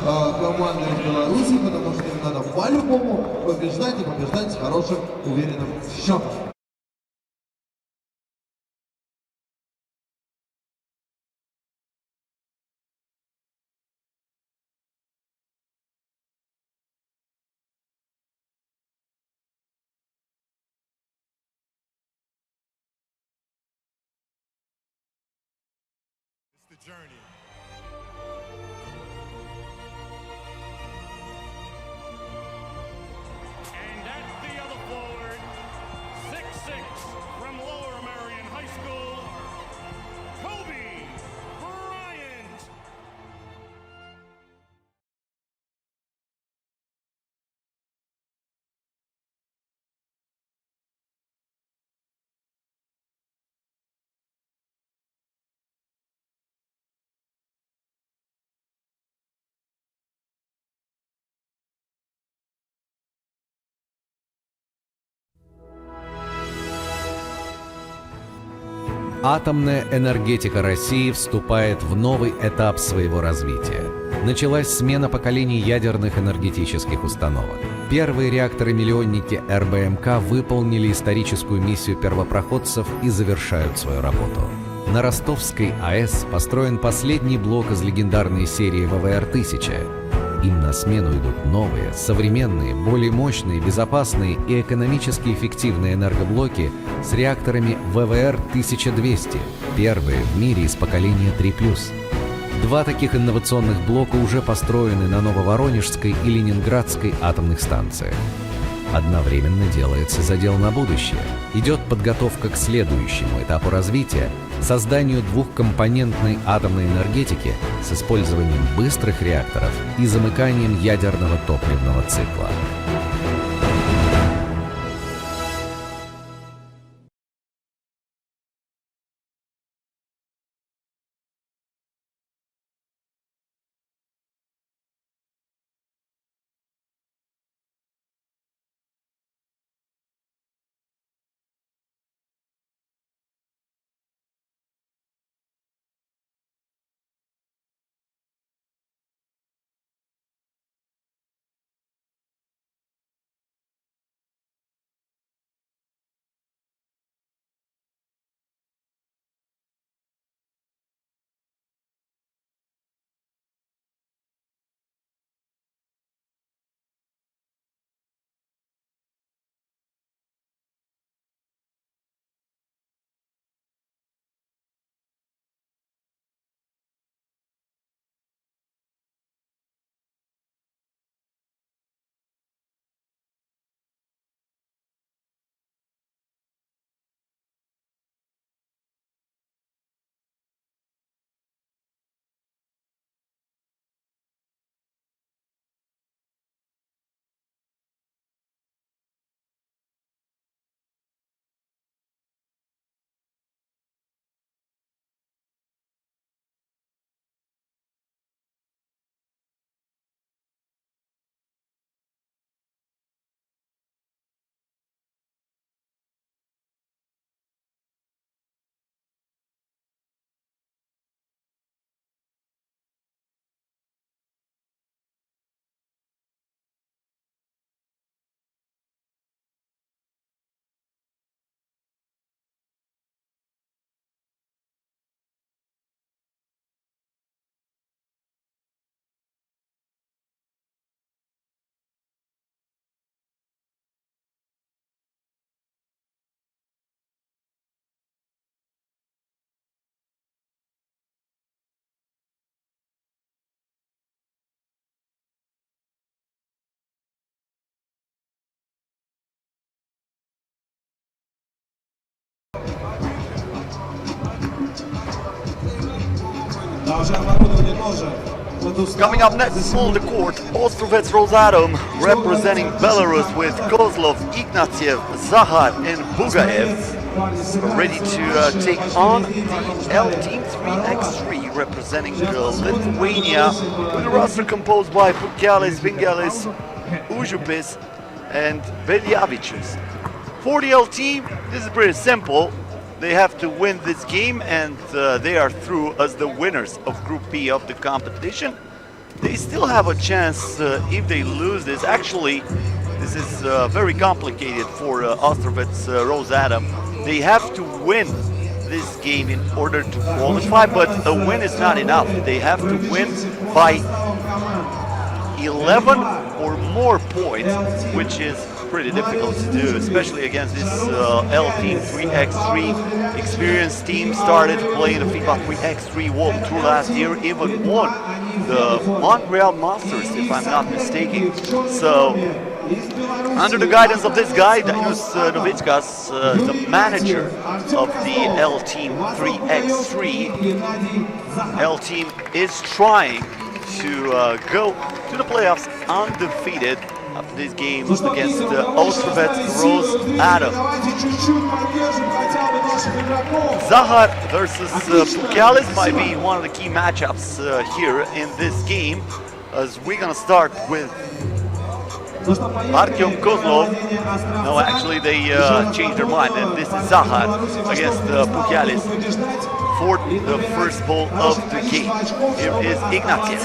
Команды из Беларуси, потому что им надо по-любому побеждать и побеждать с хорошим, уверенным счетом. It's the journey. And at the other forward, 6'6" from Lower Merion High School, Bryant. Атомная энергетика России вступает в новый этап своего развития. Началась смена поколений ядерных энергетических установок. Первые реакторы-миллионники РБМК выполнили историческую миссию первопроходцев и завершают свою работу. На Ростовской АЭС построен последний блок из легендарной серии ВВР-1000. Им на смену идут новые, современные, более мощные, безопасные и экономически эффективные энергоблоки с реакторами ВВР-1200, первые в мире из поколения 3+. Два таких инновационных блока уже построены на Нововоронежской и Ленинградской атомных станциях. Одновременно делается задел на будущее. Идет подготовка к следующему этапу развития – созданию двухкомпонентной атомной энергетики с использованием быстрых реакторов и замыканием ядерного топливного цикла. Coming up next on the court, Astraets Rosatom representing Belarus with Kozlov, Ignatiev, Zahar and Bugaev ready to take on the L Team 3x3 representing Lithuania with a roster composed by Pukelis, Venils, Užupis and Veljavičius. For the L Team, this is pretty simple. They have to win this game and they are through as the winners of Group B of the competition. They still have a chance if they lose this. Actually, this is very complicated for Astraets Rosatom. They have to win this game in order to qualify, but a win is not enough. They have to win by 11 or more points, which is pretty difficult to do, especially against this L Team 3x3 experienced team. Started playing the FIBA 3x3 World Tour last year, even won the Montreal Masters, if I'm not mistaken. So, under the guidance of this guy, Dainius Novickas, the manager of the L Team 3x3, L Team is trying to go to the playoffs undefeated after this game against Astraets Rosatom. Zahar versus Pukelis might be one of the key matchups here in this game, as we're gonna start with Artyom Kozlov. No, actually they changed their mind, and this is Zahar against Pukelis for the first ball of the game. Here is Ignatiev.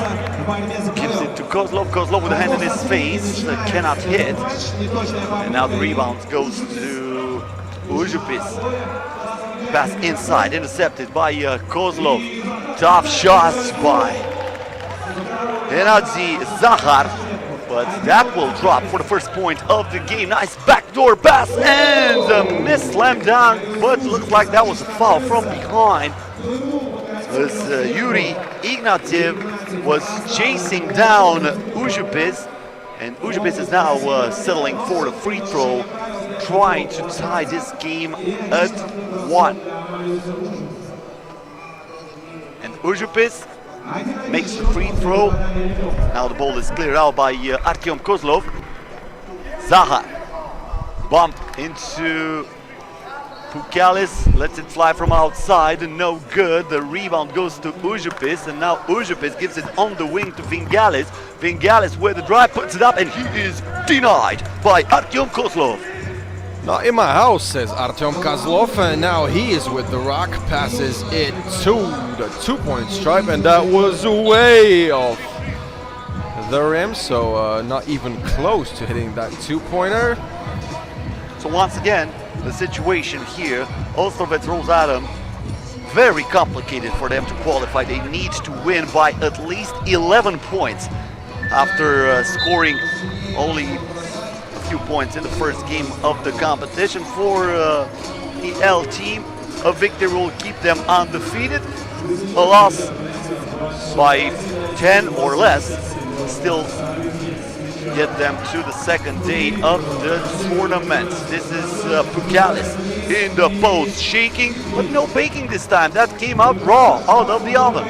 Gives it to Kozlov. Kozlov with a hand in his face, cannot hit. And now the rebound goes to Užupis. Pass inside, intercepted by Kozlov. Tough shots by Gennady Zahar. But that will drop for the first point of the game. Nice backdoor pass and a miss slam dunk, but looks like that was a foul from behind. As Yuri Ignatiev was chasing down Užupis, and Užupis is now settling for the free throw, trying to tie this game at 1. And Užupis makes the free throw. Now the ball is cleared out by Artyom Kozlov. Zahar bump into Pukelis, lets it fly from outside, no good. The rebound goes to Užupis, and now Užupis gives it on the wing to Venils. Venils with the drive, puts it up, and he is denied by Artyom Kozlov. Not in my house, says Artyom Kozlov, and now he is with the rock, passes it to the 2-point stripe, and that was way off the rim, so not even close to hitting that 2-pointer. So once again, the situation here, Astraets Rosatom, very complicated for them to qualify. They need to win by at least 11 points after scoring only few points in the first game of the competition. For the L Team, a victory will keep them undefeated. A loss by 10 or less still get them to the second day of the tournament. This is Pukelis in the post, shaking, but no baking this time. That came out raw, out of the oven.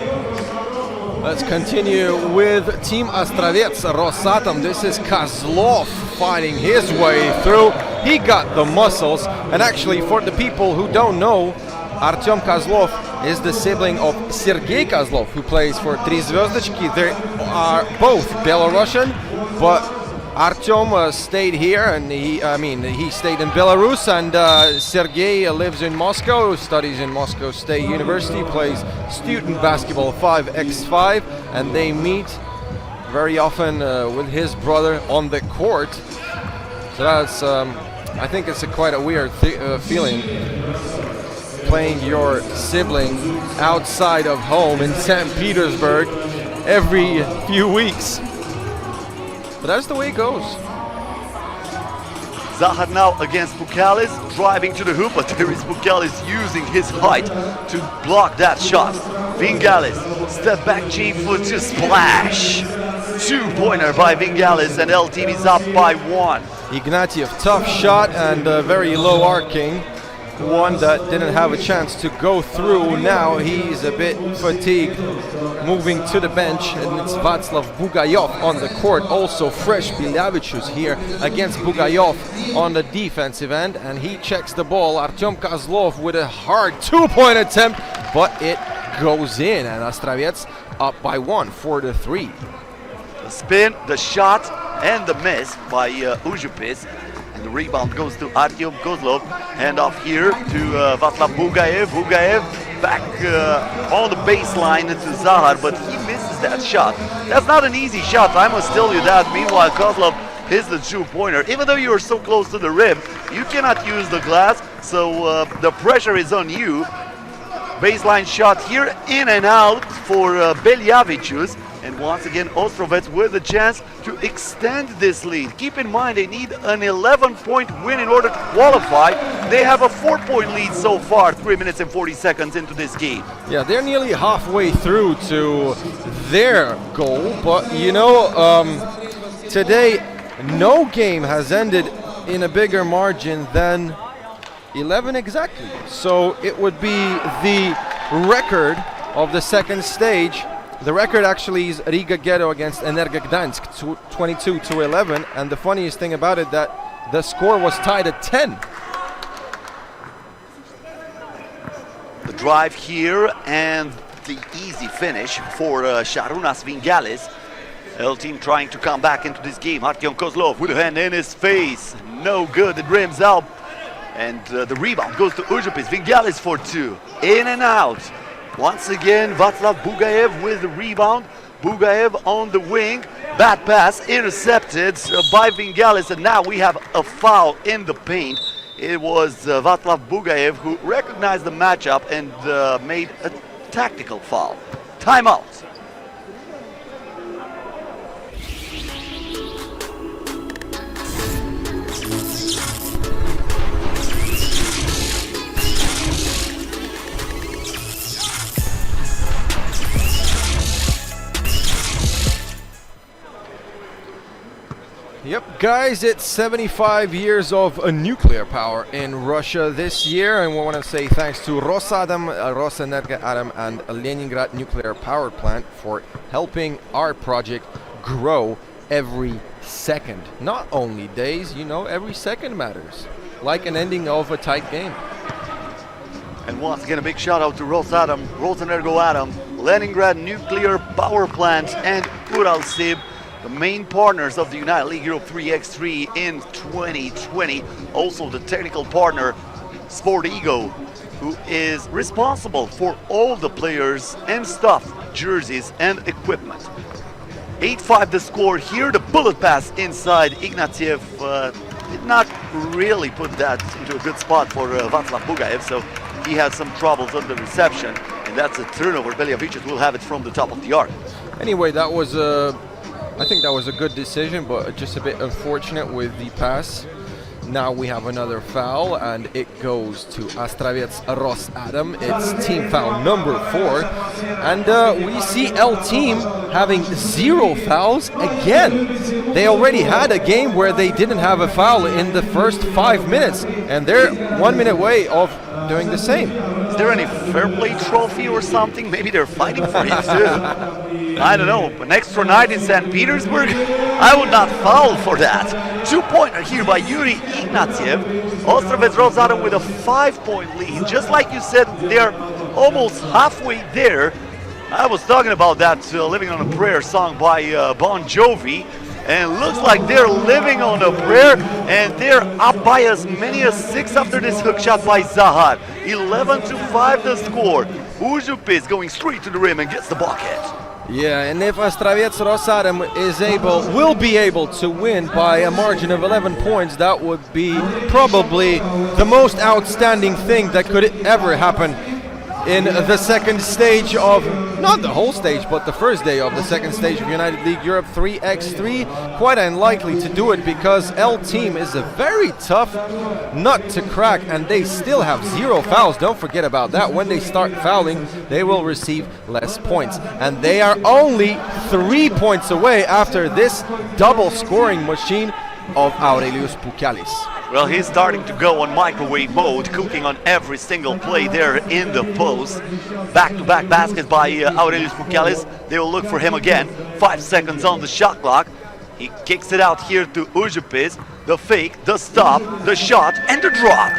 Let's continue with Team Astraets Rosatom. This is Kozlov fighting his way through. He got the muscles, and actually for the people who don't know, Artyom Kozlov is the sibling of Sergei Kozlov, who plays for Tri Zvezdochki. They are both Belarusian, but Artyom stayed here, and he stayed in Belarus, and Sergei lives in Moscow, studies in Moscow State University, plays student basketball 5x5, and they meet very often with his brother on the court. So that's, I think it's quite a weird feeling, playing your sibling outside of home in St. Petersburg every few weeks. But that's the way it goes. Zahar now against Pukelis, driving to the hoop, but there is Pukelis using his height to block that shot. Venils, step back J-foot to splash. 2-pointer by Venils, and L Team is up by 1. Ignatiev, tough shot and very low arcing. one that didn't have a chance to go through. Now he's a bit fatigued, moving to the bench, and it's Václav Bugajov on the court. Also fresh Biljavicius here against Bugajov on the defensive end, and he checks the ball. Artyom Kozlov with a hard two-point attempt, but it goes in, and Astraets up by 1, 4-3. The spin, the shot, and the miss by Ljubljana. And the rebound goes to Artyom Kozlov. Hand off here to Václav Bugayev. Bugayev back on the baseline to Zahar, but he misses that shot. That's not an easy shot, I must tell you that. Meanwhile, Kozlov is the two-pointer. Even though you are so close to the rim, you cannot use the glass, so the pressure is on you. Baseline shot here, in and out for Biljavicius. And once again, Astraets with a chance to extend this lead. Keep in mind, they need an 11-point win in order to qualify. They have a 4-point lead so far, 3 minutes and 40 seconds into this game. Yeah, they're nearly halfway through to their goal, but you know, today no game has ended in a bigger margin than 11 exactly. So it would be the record of the second stage. The record actually is Riga Ghetto against Energa Gdańsk, 22-11, and the funniest thing about it that the score was tied at 10. The drive here and the easy finish for Šarūnas Vingelis. L team trying to come back into this game. Artyom Kozlov with a hand in his face. No good, it rims out. And the rebound goes to Ljubljana. Vingelis for 2. In and out. Once again, Václav Bugayev with the rebound. Bugayev on the wing. Bad pass intercepted by Vingelis. And now we have a foul in the paint. It was Václav Bugayev who recognized the matchup and made a tactical foul. Timeout. Yep, guys, it's 75 years of nuclear power in Russia this year, and we want to say thanks to Rosatom, Rosenergo, and Leningrad Nuclear Power Plant for helping our project grow every second. Not only days, you know, every second matters, like an ending of a tight game. And once again, a big shout out to Rosatom, Rosenergo Atom, Leningrad Nuclear Power Plant, and Uralsib, the main partners of the United League Europe 3x3 in 2020. Also the technical partner, Sport Ego, who is responsible for all the players and stuff, jerseys and equipment. 8-5 the score here. The bullet pass inside. Ignatiev did not really put that into a good spot for Václav Bugayev, so he had some troubles on the reception, and that's a turnover. Biljavicius will have it from the top of the arc. Anyway, that was I think that was a good decision, but just a bit unfortunate with the pass. Now we have another foul, and it goes to Astraets Rosatom. It's team foul number 4. And we see L team having 0 fouls again. They already had a game where they didn't have a foul in the first 5 minutes, and they're 1 minute away of doing the same. Is there any fair play trophy or something? Maybe they're fighting for it too. I don't know. An extra night in St. Petersburg? I would not foul for that. 2-pointer here by Yuri Ignatiev. Astraets Rosatom with a 5-point lead. Just like you said, they're almost halfway there. I was talking about that Living on a Prayer song by Bon Jovi. And looks like they're living on a prayer, and they're up by as many as 6 after this hook shot by Zahar. 11-5 the score. Ljubljana is going straight to the rim and gets the bucket. Yeah, and if Astraets Rosatom will be able to win by a margin of 11 points, that would be probably the most outstanding thing that could ever happen in the second stage of, not the whole stage, but the first day of the second stage of United League Europe 3x3. Quite unlikely to do it because L team is a very tough nut to crack, and they still have 0 fouls. Don't forget about that. When they start fouling, they will receive less points, and they are only 3 points away after this double scoring machine of Aurelius Pukelis. Well, he's starting to go on microwave mode, cooking on every single play there in the post. Back-to-back baskets by Aurelius Pukelis. They will look for him again. 5 seconds on the shot clock. He kicks it out here to Užupis. The fake, the stop, the shot, and the drop.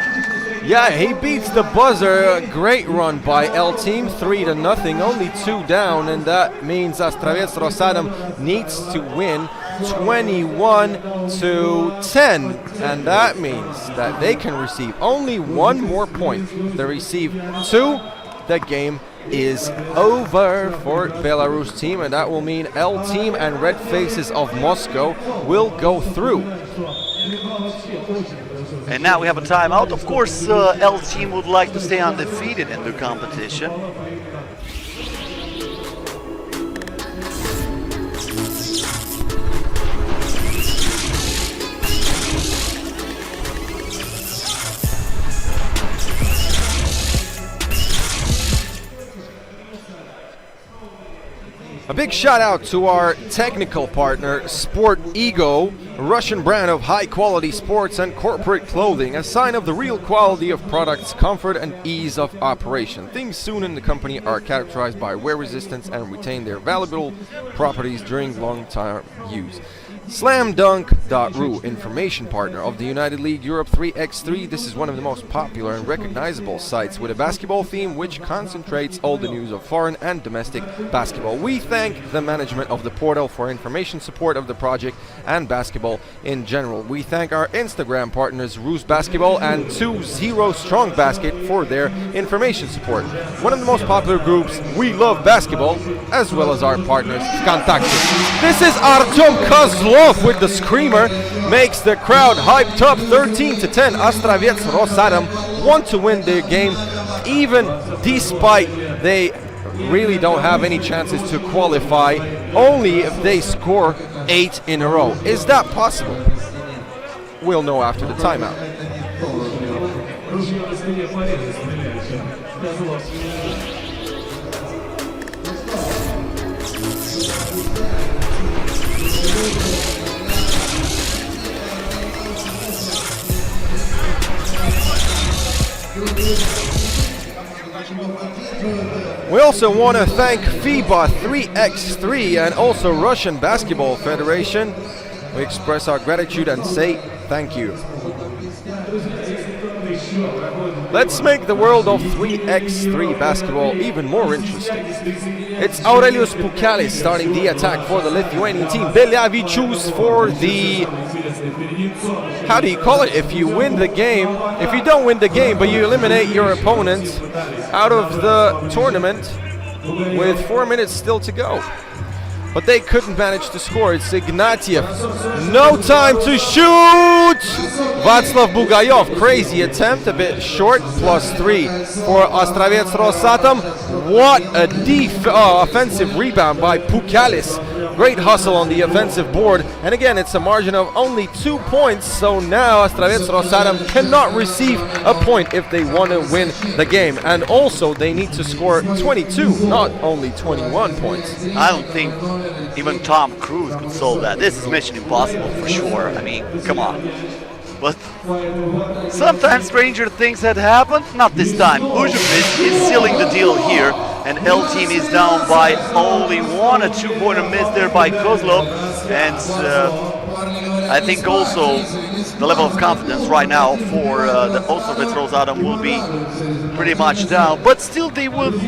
Yeah, he beats the buzzer. A great run by L Team, 3-0, only 2 down, and that means Astraets Rosatom needs to win 21-10, and that means that they can receive only 1 more point. They receive 2, the game is over for Belarus team, and that will mean L Team and Red Faces of Moscow will go through. And now we have a timeout. Of course, L Team would like to stay undefeated in the competition. A big shout out to our technical partner, Sport Ego, a Russian brand of high quality sports and corporate clothing, a sign of the real quality of products, comfort and ease of operation. Things soon in the company are characterized by wear resistance and retain their valuable properties during long-term use. SlamDunk.ru, information partner of the United League Europe 3x3. This is one of the most popular and recognizable sites with a basketball theme which concentrates all the news of foreign and domestic basketball. We thank the management of the portal for information support of the project and basketball in general. We thank our Instagram partners Rus Basketball and 20 Strong Basket for their information support. One of the most popular groups, We Love Basketball, as well as our partners Vkontakte. This is Artyom Kozlov with the screamer, makes the crowd hyped up. 13-10. Astraets Rosatom want to win their game, even despite they really don't have any chances to qualify, only if they score 8 in a row. Is that possible? We'll know after the timeout. We also want to thank FIBA 3x3 and also Russian Basketball Federation. We express our gratitude and say thank you. Let's make the world of 3x3 basketball even more interesting. It's Aurelius Pukelis starting the attack for the Lithuanian team. Belevičius for the... how do you call it? If you win the game, if you don't win the game, but you eliminate your opponent out of the tournament with 4 minutes still to go. But they couldn't manage to score. It's Ignatiev. No time to shoot! Václav Bugayov. Crazy attempt, a bit short. +3 for Astraets Rosatom. What a offensive rebound by Pukelis. Great hustle on the offensive board. And again, it's a margin of only 2 points. So now Astraets Rosatom cannot receive a point if they want to win the game. And also, they need to score 22, not only 21 points. I don't think even Tom Cruise could solve that. This is mission impossible for sure. I mean, come on. But sometimes stranger things had happened. Not this time. Užupis is sealing the deal here, and L Team is down by only 1. A 2-pointer miss there by Kozlov, and I think also the level of confidence right now for the Astraets Rosatom will be pretty much down. But still, they will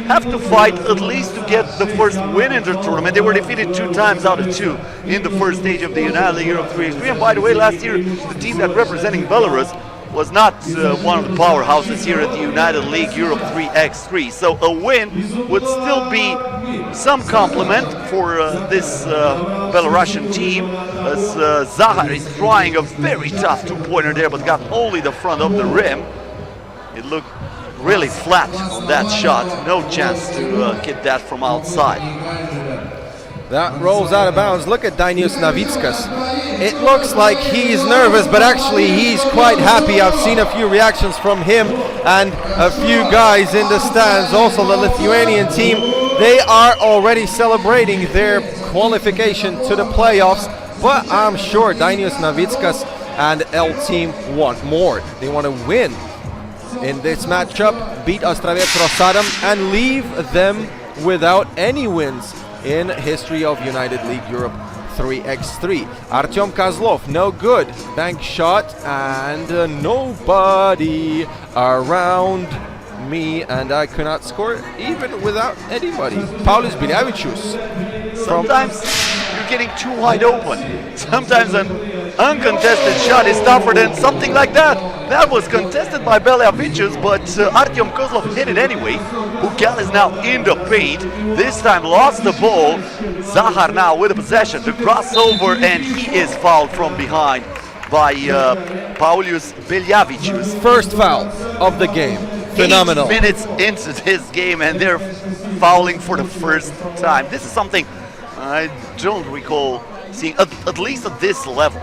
have to fight at least to get the first win in the tournament. They were defeated 2 times out of 2 in the first stage of the United League Europe 3x3. And by the way, last year, the team that representing Belarus was not one of the powerhouses here at the United League Europe 3x3. So a win would still be some compliment for this Belarusian team, as Zahar is trying a very tough 2-pointer there, but got only the front of the rim. It looked really flat on that shot. No chance to get that from outside. That rolls out of bounds. Look at Dainius Navickas. It looks like he's nervous, but actually he's quite happy. I've seen a few reactions from him and a few guys in the stands. Also the Lithuanian team, they are already celebrating their qualification to the playoffs. but I'm sure Dainius Navickas and L team want more. They want to win in this matchup, beat Astraets Rosadam, and leave them without any wins in history of United League Europe 3x3. Artyom Kozlov, no good. Bank shot, and nobody around me, and I cannot score even without anybody. Paulius Biljavicius. Sometimes you're getting too wide open. Sometimes an uncontested shot is tougher than something like that. That was contested by Biljavicius, but Artyom Kozlov hit it anyway. Bukal is now in the paint. This time lost the ball. Zahar now with the possession. The crossover, and he is fouled from behind by Paulius Biljavicius. First foul of the game. Phenomenal. 8 minutes into this game, and they're fouling for the first time. This is something I don't recall seeing, at least at this level.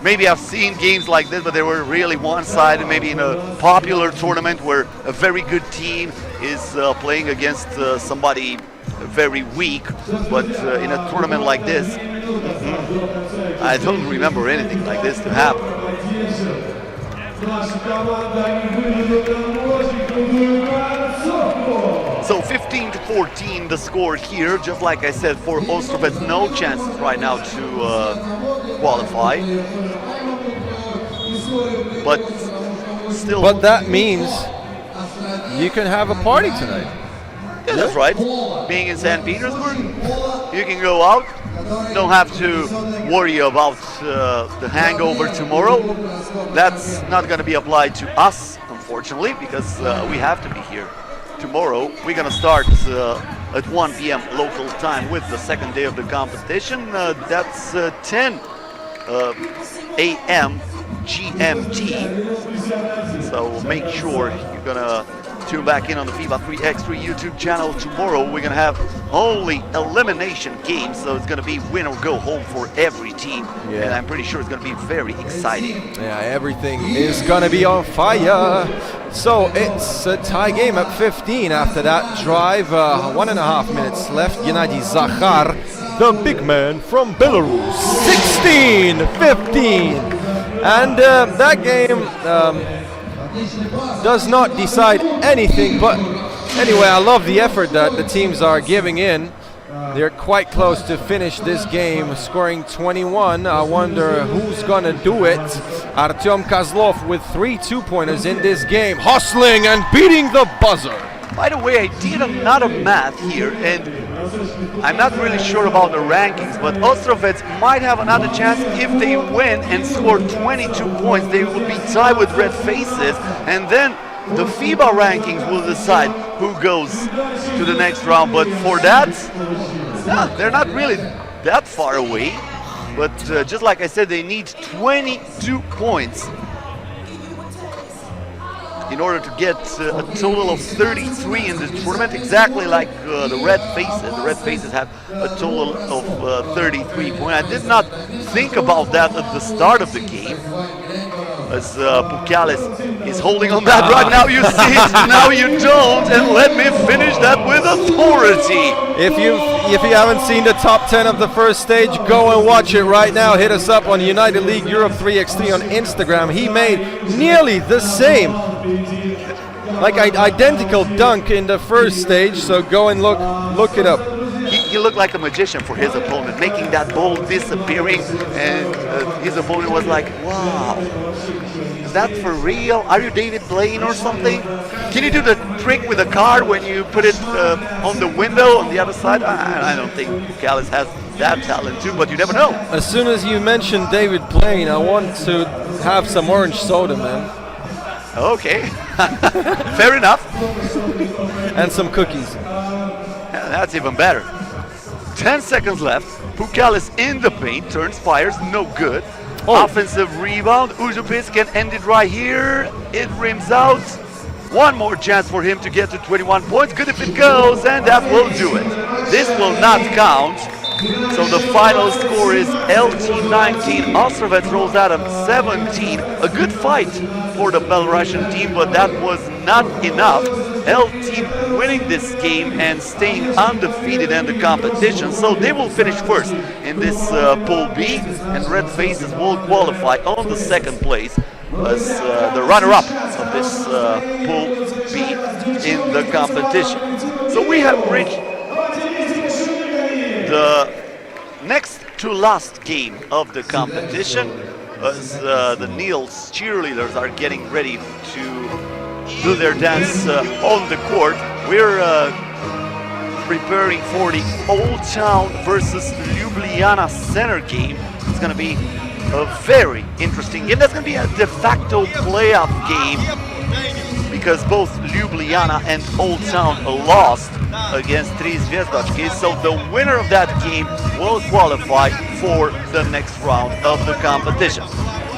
Maybe I've seen games like this, but they were really one-sided, maybe in a popular tournament where a very good team is playing against somebody very weak. But in a tournament like this, I don't remember anything like this to happen. So 15-14 the score here, just like I said, for Astraets, no chances right now to qualify. But still. But that means you can have a party tonight. Yeah, that's right. Being in St. Petersburg, you can go out. Don't have to worry about the hangover tomorrow. That's not going to be applied to us, unfortunately, because we have to be here tomorrow. We're going to start at 1 p.m. local time with the second day of the competition. That's 10 a.m. GMT. So make sure you're going to tune back in on the FIBA 3x3 YouTube channel tomorrow. We're going to have only elimination games, so it's going to be win or go home for every team. Yeah. And I'm pretty sure it's going to be very exciting. Yeah, everything is going to be on fire. So it's a tie game at 15 after that drive. 1.5 minutes left. Gennady Zakhar, the big man from Belarus. 16-15. And that game does not decide anything, but anyway, I love the effort that the teams are giving in. They're quite close to finish this game, scoring 21. I wonder who's gonna do it. Artyom Kozlov with 3 2-pointers in this game, hustling and beating the buzzer. By the way, I did another math here, and I'm not really sure about the rankings, but Astraets might have another chance if they win and score 22 points. They will be tied with Red Faces, and then the FIBA rankings will decide who goes to the next round. But for that, they're not really that far away. But just like I said, they need 22 points in order to get a total of 33 in this tournament, exactly like the Red Faces. The Red Faces have a total of 33 points. I did not think about that at the start of the game, as Bukal is holding on that right now. You see it, now you don't, and let me finish that with authority. If you haven't seen the top 10 of the first stage, go and watch it right now. Hit us up on United League Europe 3x3 on Instagram. He made nearly the same, like identical dunk in the first stage, so go and look it up. He looked like a magician for his opponent, making that ball disappearing, and his opponent was like, wow, is that for real? Are you David Blaine or something? Can you do the trick with a card when you put it on the window on the other side? I don't think Bukal has that talent too, but you never know. As soon as you mentioned David Blaine, I want to have some orange soda, man. Okay, fair enough. And some cookies. Yeah, that's even better. 10 seconds left. Bukal is in the paint, turns, fires, no good. Offensive rebound. Ujupis can end it right here. It rims out. One more chance for him to get to 21 points. Good if it goes, and that will do it. This will not count So the final score is LT 19, Astraets Rosenergo 17. A good fight for the Belarusian team, but that was not enough. LT winning this game and staying undefeated in the competition, so they will finish first in this Pool B, and Red Faces will qualify on the second place as the runner-up of this Pool B in the competition. So we have reached the next to last game of the competition, as the Nils cheerleaders are getting ready to do their dance on the court. We're preparing for the Old Town versus Ljubljana center game. It's going to be a very interesting game. That's going to be a de facto playoff game because both Ljubljana and Old Town lost against Decisive. So the winner of that game will qualify for the next round of the competition.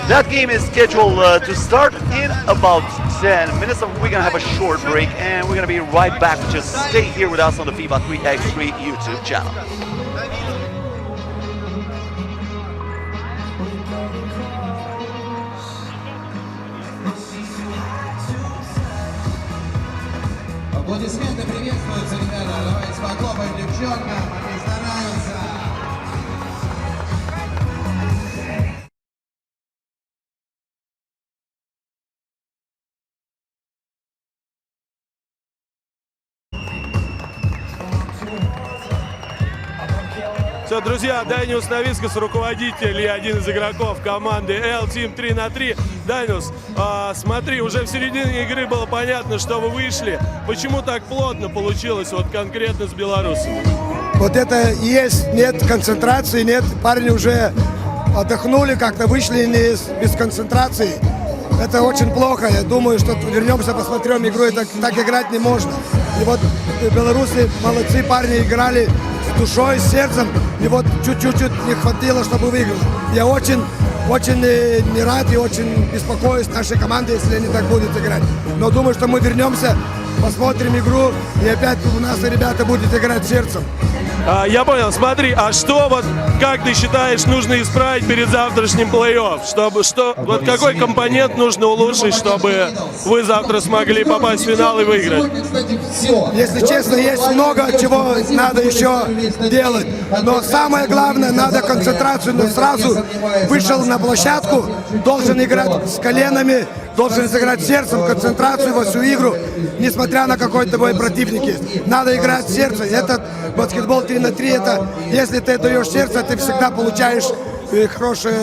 That game is scheduled to start in about 10 minutes. So we're going to have a short break and we're going to be right back. Just stay here with us on the FIBA 3x3 YouTube channel. Аплодисменты приветствуются, ребята. Давайте похлопаем девчонкам, они стараются. Все, друзья, Денис Новицкас, руководитель и один из игроков команды L-Team 3-3. Денис, смотри, уже в середине игры было понятно, что вы вышли. Почему так плотно получилось, вот конкретно с белорусами? Вот это и есть, нет концентрации, нет, парни уже отдохнули, как-то вышли без концентрации. Это очень плохо, я думаю, что вернемся, посмотрим игру, так играть не можно. И вот белорусы, молодцы парни, играли с душой, с сердцем, и вот чуть-чуть не хватило, чтобы выиграть. Я очень не рад и очень беспокоюсь нашей команде, если они так будут играть. Но думаю, что мы вернемся, посмотрим игру, и опять у нас ребята будут играть сердцем. Я понял, смотри, а что вот, как ты считаешь, нужно исправить перед завтрашним плей-офф? Вот какой компонент нужно улучшить, чтобы вы завтра смогли попасть в финал и выиграть? Если честно, есть много чего надо еще делать. Но самое главное, надо концентрацию. Но сразу вышел на площадку, должен играть с коленами, должен сыграть сердцем, концентрацию во всю игру, несмотря на какой твой противник есть. Надо играть сердцем. Этот баскетбол 3-3, это если ты даешь сердце, ты всегда получаешь хорошее.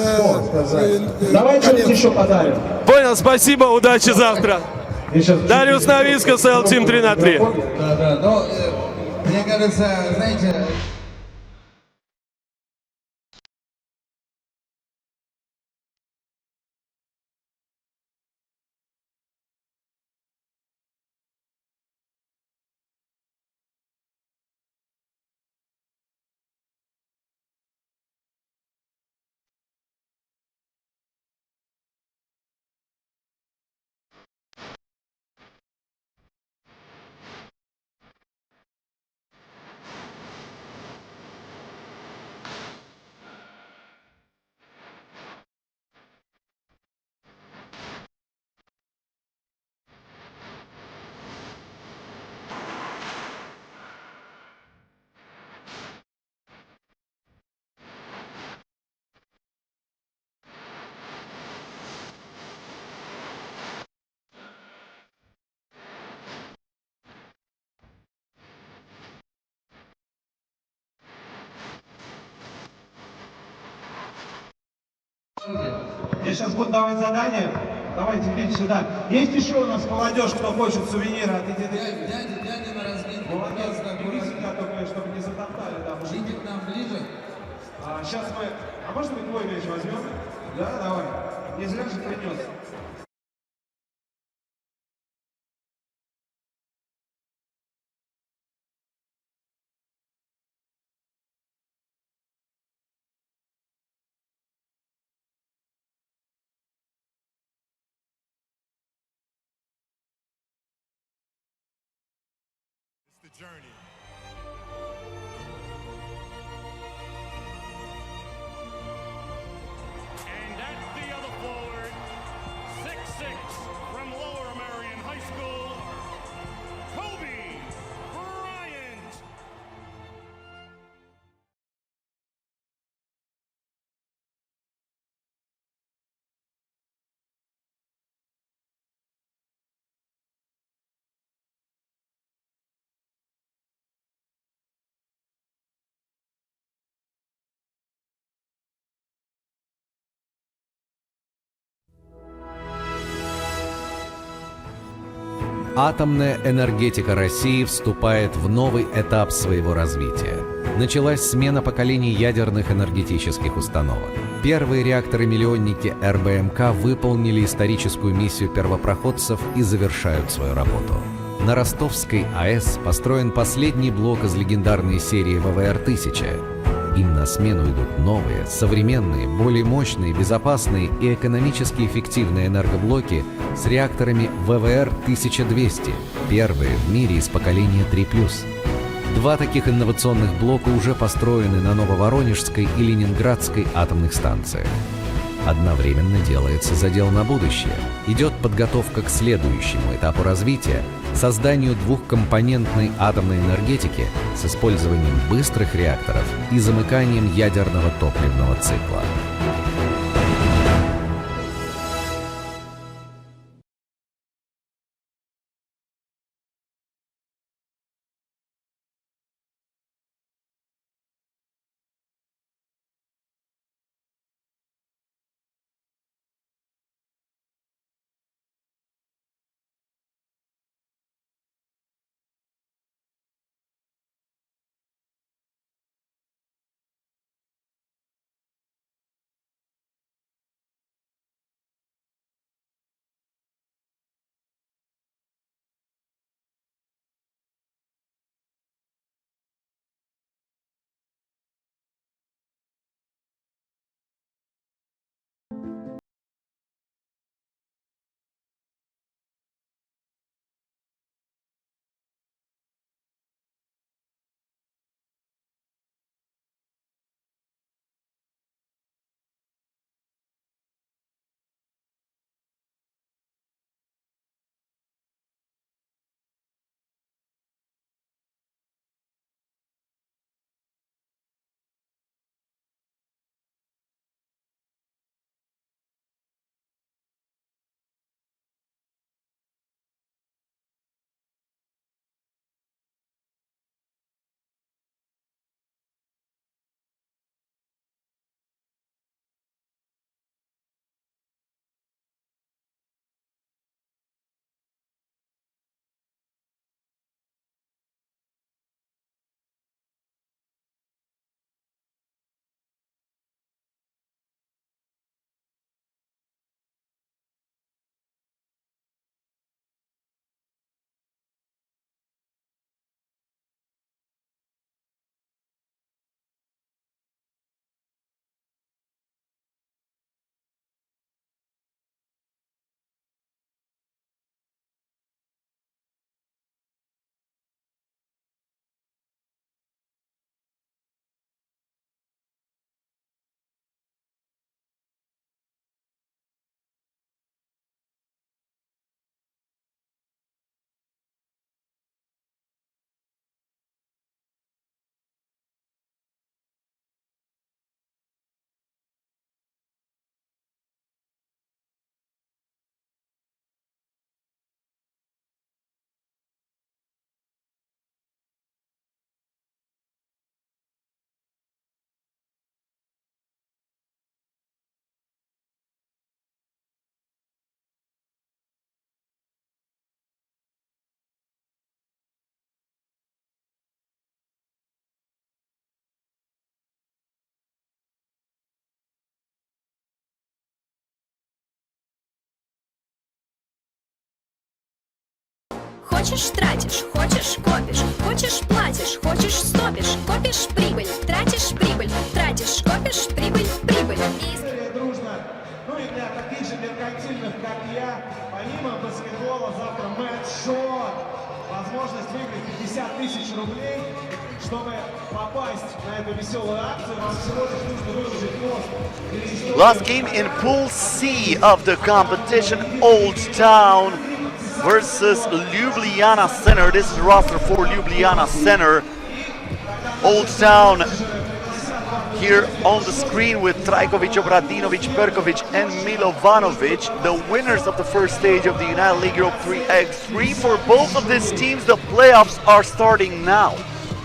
Давай что-нибудь еще подарим. Понял, спасибо, удачи завтра. Дариус Новицкас, L-Team 3-3. Да, но мне кажется, знаете... Я сейчас буду давать задание. Давайте, идите сюда. Есть еще у нас молодежь, кто хочет сувениры от этих... Дядя на разбитку. Молодец, иди сюда, только чтобы не затоптали. Да, идите к нам ближе. Сейчас мы... А можно мы твой мяч возьмем? Да, давай. Не зря же принес. The journey. Атомная энергетика России вступает в новый этап своего развития. Началась смена поколений ядерных энергетических установок. Первые реакторы-миллионники РБМК выполнили историческую миссию первопроходцев и завершают свою работу. На Ростовской АЭС построен последний блок из легендарной серии ВВР-1000. Им на смену идут новые, современные, более мощные, безопасные и экономически эффективные энергоблоки с реакторами ВВР-1200, первые в мире из поколения 3+. Два таких инновационных блока уже построены на Нововоронежской и Ленинградской атомных станциях. Одновременно делается задел на будущее. Идет подготовка к следующему этапу развития – созданию двухкомпонентной атомной энергетики с использованием быстрых реакторов и замыканием ядерного топливного цикла. Хочешь — тратишь, хочешь — копишь, хочешь — платишь, хочешь — стопишь, копишь — прибыль, тратишь — прибыль, тратишь — копишь — прибыль, прибыль. Дружно. Ну и для таких же меркантильных, как я, помимо баскетбола, завтра матч-шоу, возможность выиграть 50 тысяч рублей. Чтобы попасть на эту веселую акцию, вам всего лишь нужно выложить пост. Last game in Pool C of the competition, Old Town versus Ljubljana Center. This is the roster for Ljubljana Center. Old Town here on the screen with Trajkovic, Obradinovic, Perkovic and Milovanovic. The winners of the first stage of the United League Europe 3x3. For both of these teams, the playoffs are starting now,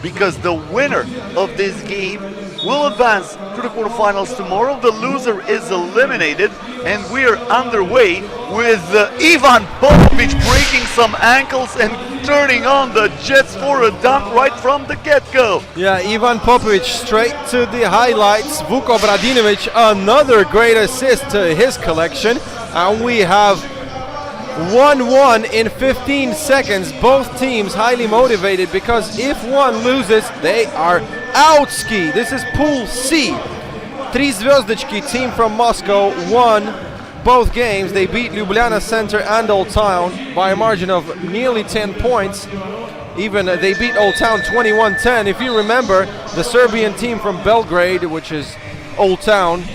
because the winner of this game will advance to the quarterfinals tomorrow. The loser is eliminated. and we're underway with Ivan Popovic breaking some ankles and turning on the Jets for a dunk right from the get-go. Yeah, Ivan Popovic straight to the highlights. Vuk Obradinovic, another great assist to his collection. And we have 1-1 in 15 seconds. Both teams highly motivated because if one loses, they are out ski. This is Pool C. Tri Zvezdichki team from Moscow won both games. They beat Ljubljana Center and Old Town by a margin of nearly 10 points. Even they beat Old Town 21-10. If you remember, the Serbian team from Belgrade, which is Old Town,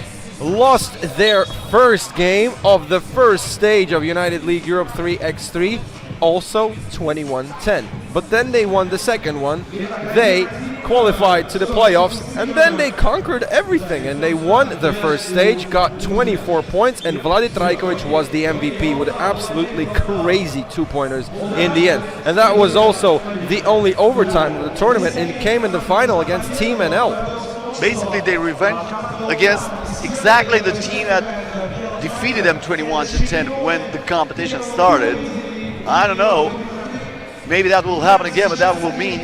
lost their first game of the first stage of United League Europe 3x3, also 21-10. But then they won the second one. They qualified to the playoffs, and then they conquered everything, and they won the first stage, got 24 points, and Vlade Trajkovic was the MVP with absolutely crazy two-pointers in the end. And that was also the only overtime of the tournament, and it came in the final against Team NL. Basically, they revenge against exactly the team that defeated them 21-10 when the competition started. I don't know. Maybe that will happen again, but that will mean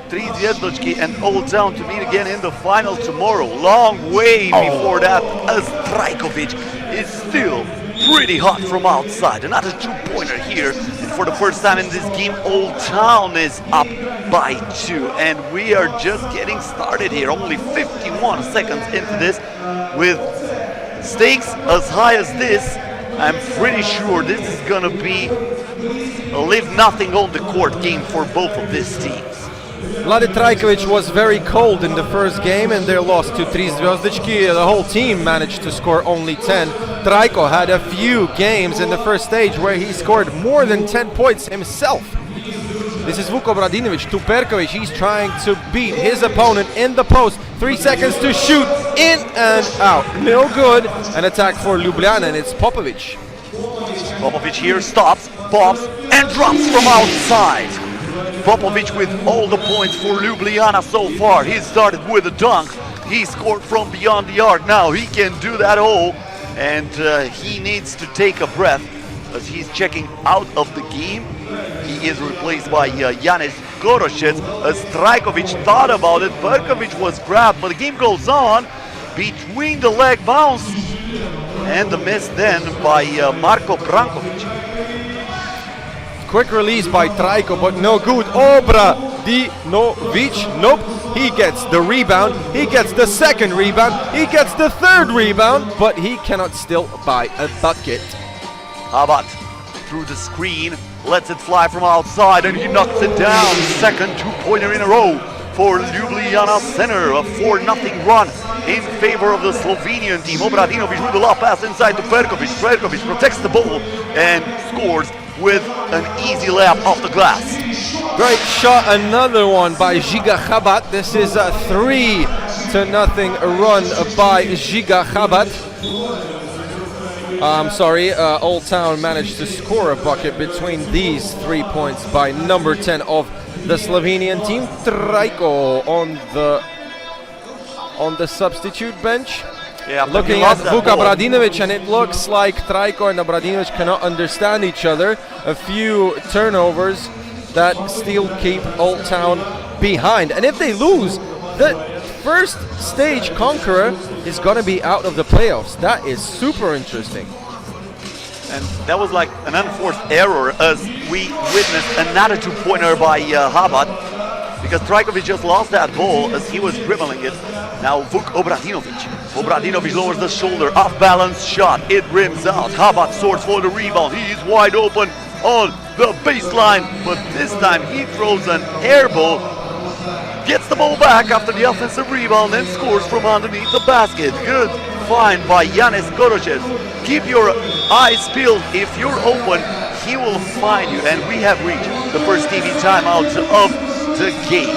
Tri Zvezdichki and Old Town to meet again in the final tomorrow. Long way before that, as Trajkovic is still pretty hot from outside. Another two-pointer here. And for the first time in this game, Old Town is up by 2. And we are just getting started here. Only 51 seconds into this. With stakes as high as this, I'm pretty sure this is going to be a leave nothing on the court game for both of these teams. Vlade Trajkovic was very cold in the first game and they lost to Tri Zvezdichki. The whole team managed to score only 10. Trajko had a few games in the first stage where he scored more than 10 points himself. This is Vuk Obradinovic to Perkovic. He's trying to beat his opponent in the post. 3 seconds to shoot, in and out. No good. An attack for Ljubljana, and it's Popovic. Popovic here stops, pops, and drops from outside. Popovic with all the points for Ljubljana so far. He started with a dunk. He scored from beyond the arc. Now he can do that all, and he needs to take a breath as he's checking out of the game. He is replaced by Yanis Goroshets. As Trajkovic thought about it, Perkovic was grabbed, but the game goes on. Between the leg bounce and the miss then by Marko Brankovic. Quick release by Trajko, but no good. Obradinovic, nope. He gets the rebound, he gets the second rebound, he gets the third rebound, but he cannot still buy a bucket. Habat through the screen, lets it fly from outside, and he knocks it down. Second two-pointer in a row for Ljubljana Center. A 4-0 run in favor of the Slovenian team. Obradinovic with the lob pass inside to Perkovic. Perkovic protects the ball and scores with an easy layup off the glass. Great shot, another one by Žiga Habat. This is a 3-0 run by Žiga Habat. I'm sorry, Old Town managed to score a bucket between these 3 points by number 10 of the Slovenian team. Trajko on the substitute bench. Yeah, looking at Vuk Obradinovic, and it looks like Trajko and Obradinovic cannot understand each other. A few turnovers that still keep Old Town behind. And if they lose, the first stage conqueror is going to be out of the playoffs. That is super interesting. And that was like an unforced error as we witnessed another two-pointer by Habat, because Trajkovic just lost that ball as he was dribbling it. Now Vuk Obradinovic. Obradinovic lowers the shoulder, off-balance shot. It rims out. Habat soars for the rebound. He is wide open on the baseline, but this time he throws an air ball. Gets the ball back after the offensive rebound and scores from underneath the basket. Good find by Yanis Goroshets. Keep your eyes peeled. If you're open, he will find you. And we have reached the first TV timeout of the game.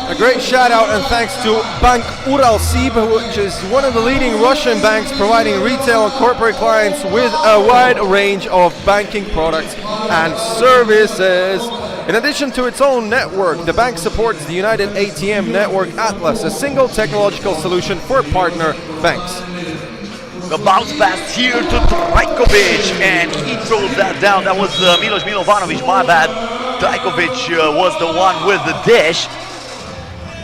A great shout out and thanks to Bank Uralsib, which is one of the leading Russian banks providing retail and corporate clients with a wide range of banking products and services. In addition to its own network, the bank supports the United ATM Network Atlas, a single technological solution for partner banks. The bounce pass here to Trajkovic, and he throws that down. That was Milos Milovanovic, my bad. Trajkovic was the one with the dish.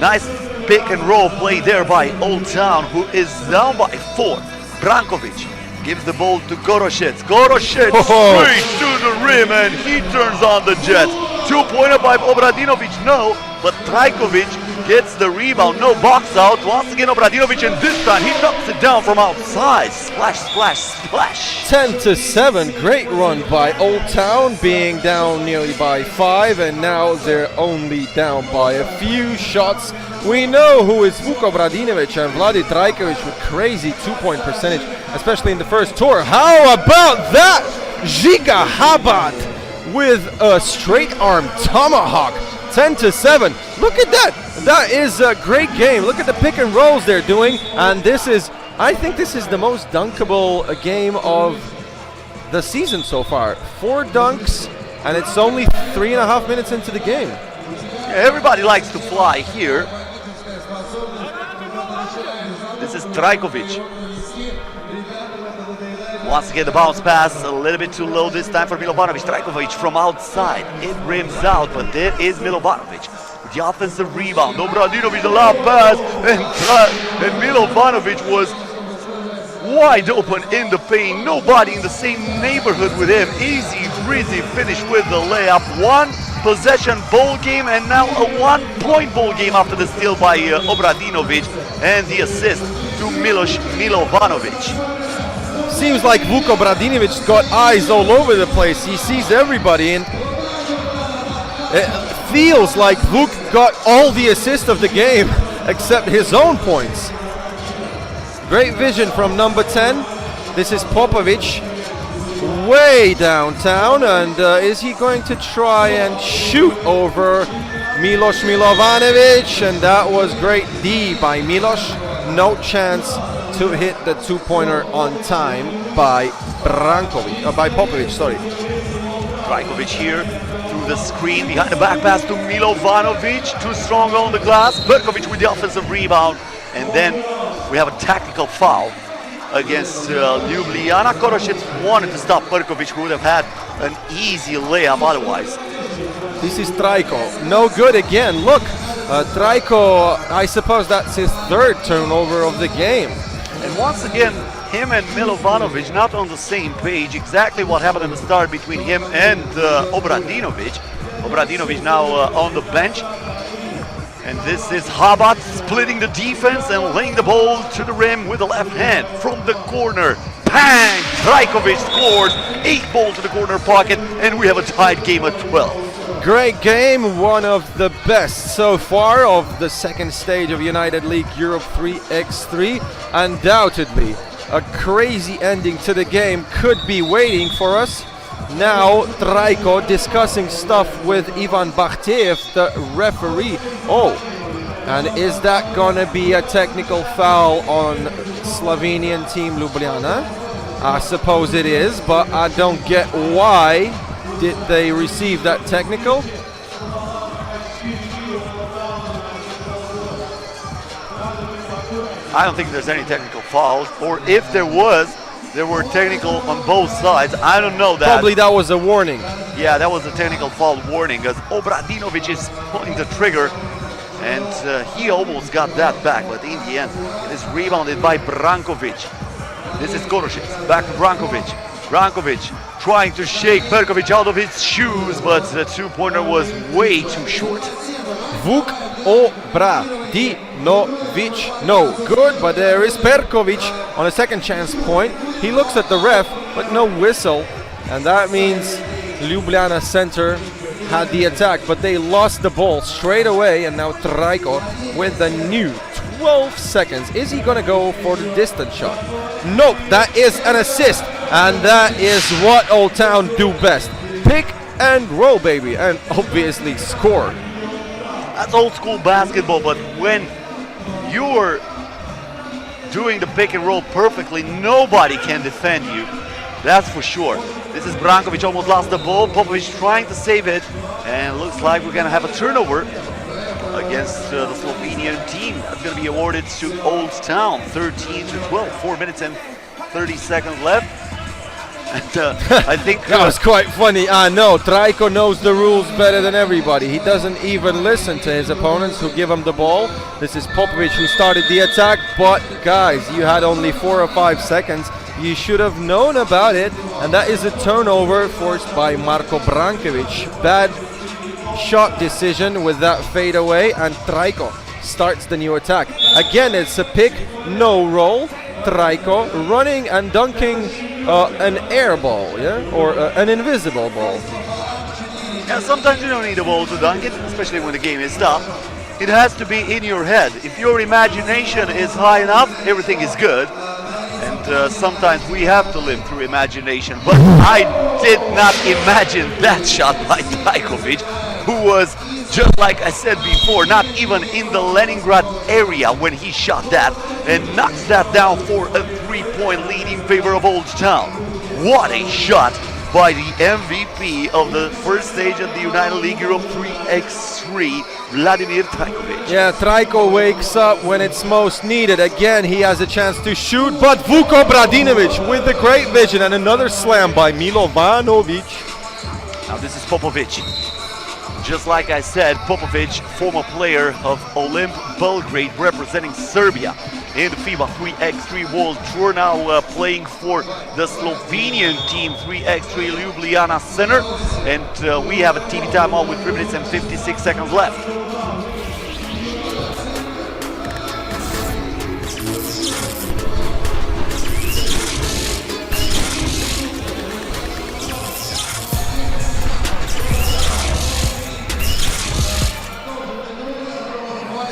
Nice pick and roll play there by Old Town, who is down by 4. Brankovic gives the ball to Goroshets. Goroshets straight to the rim, and he turns on the jet. 2-pointer by Obradinovic, no, but Trajkovic gets the rebound, no box out. Once again Obradinovic, and this time he knocks it down from outside. Splash, splash, splash. 10-7, great run by Old Town, being down nearly by 5, and now they're only down by a few shots. We know who is Vuk Obradinovic and Vladi Trajkovic with crazy 2-point percentage, especially in the first tour. How about that? Žiga Habat with a straight arm tomahawk. 10-7. Look at that. That is a great game. Look at the pick and rolls they're doing. And this is, I think this is the most dunkable game of the season so far. 4 dunks, and it's only 3.5 minutes into the game. Everybody likes to fly here. This is Trajkovic. Once again, the bounce pass a little bit too low this time for Milovanovic. Trajkovic from outside. It rims out, but there is Milovanovic. The offensive rebound. Obradinovic, the lob pass, and Milovanovic was wide open in the paint. Nobody in the same neighborhood with him. Easy breezy finish with the layup. 1 possession ball game, and now a 1-point ball game after the steal by Obradinovic and the assist to Milos Milovanovic. Seems like Vuk Obradinovic got eyes all over the place. He sees everybody, and it feels like Vuk got all the assists of the game except his own points. Great vision from number 10. This is Popovic, way downtown, and is he going to try and shoot over Milos Milovanovic? And that was great D by Milos. No chance to hit the 2-pointer on time by Popovic, sorry. Trajkovic here through the screen, behind the back pass to Milovanovic, too strong on the glass. Perkovic with the offensive rebound, and then we have a tactical foul against Ljubljana. Koroshets wanted to stop Perkovic, who would have had an easy layup otherwise. This is Trajko, no good again. Look, Trajko, I suppose that's his 3rd turnover of the game. And once again, him and Milovanovic not on the same page. Exactly what happened at the start between him and Obradinovic. Obradinovic now on the bench. And this is Habat splitting the defense and laying the ball to the rim with the left hand from the corner. Bang! Trajkovic scores. 8 ball to the corner pocket, and we have a tied game at 12. Great game, one of the best so far of the second stage of United League Europe 3x3. Undoubtedly, a crazy ending to the game could be waiting for us. Now, Trajko discussing stuff with Ivan Bakhteev, the referee. Oh, and is that gonna be a technical foul on Slovenian team Ljubljana? I suppose it is, but I don't get why did they receive that technical. I don't think there's any technical fouls, or if there was, there were technical on both sides. I don't know that. Probably that was a warning. Yeah, that was a technical foul warning, as Obradinovic is pulling the trigger, and he almost got that back, but in the end, it is rebounded by Brankovic. This is Goroshets, back to Brankovic. Brankovic trying to shake Perkovic out of his shoes, but the 2-pointer was way too short. Vuk Obradinovic, no good, but there is Perkovic on a second chance point. He looks at the ref, but no whistle, and that means Ljubljana center had the attack, but they lost the ball straight away, and now Trajko with the new 12 seconds. Is he gonna go for the distance shot? Nope, that is an assist, and that is what Old Town do best. Pick and roll, baby, and obviously score. That's old school basketball, but when you're doing the pick and roll perfectly, nobody can defend you. That's for sure. This is Brankovic, almost lost the ball. Popovic trying to save it, and looks like we're gonna have a turnover against the Slovenian team. That's gonna be awarded to Old Town, 13-12, 4 minutes and 30 seconds left. And I think that was quite funny. No, Trajko knows the rules better than everybody. He doesn't even listen to his opponents who give him the ball. This is Popovic who started the attack, but guys, you had only 4 or 5 seconds. You should have known about it, and that is a turnover forced by Marko Brankovic. Bad shot decision with that fadeaway, and Trajko starts the new attack. Again, it's a pick, no roll. Trajko running and dunking an air ball, or an invisible ball. Yeah, sometimes you don't need a ball to dunk it, especially when the game is tough. It has to be in your head. If your imagination is high enough, everything is good. And sometimes we have to live through imagination. But I did not imagine that shot by Trajkovic, who was, just like I said before, not even in the Leningrad area when he shot that, and knocks that down for a 3-point lead in favor of Old Town. What a shot by the MVP of the first stage of the United League Europe 3x3, Vladimir Trajkovic. Yeah, Trajko wakes up when it's most needed. Again, he has a chance to shoot, but Vuko Bradinovic with the great vision, and another slam by Milovanovic. Now this is Popovic. Just like I said, Popovic, former player of Olimp Belgrade, representing Serbia in the FIBA 3x3 World Tour, now playing for the Slovenian team 3x3 Ljubljana Center. And we have a TV timeout with 3 minutes and 56 seconds left.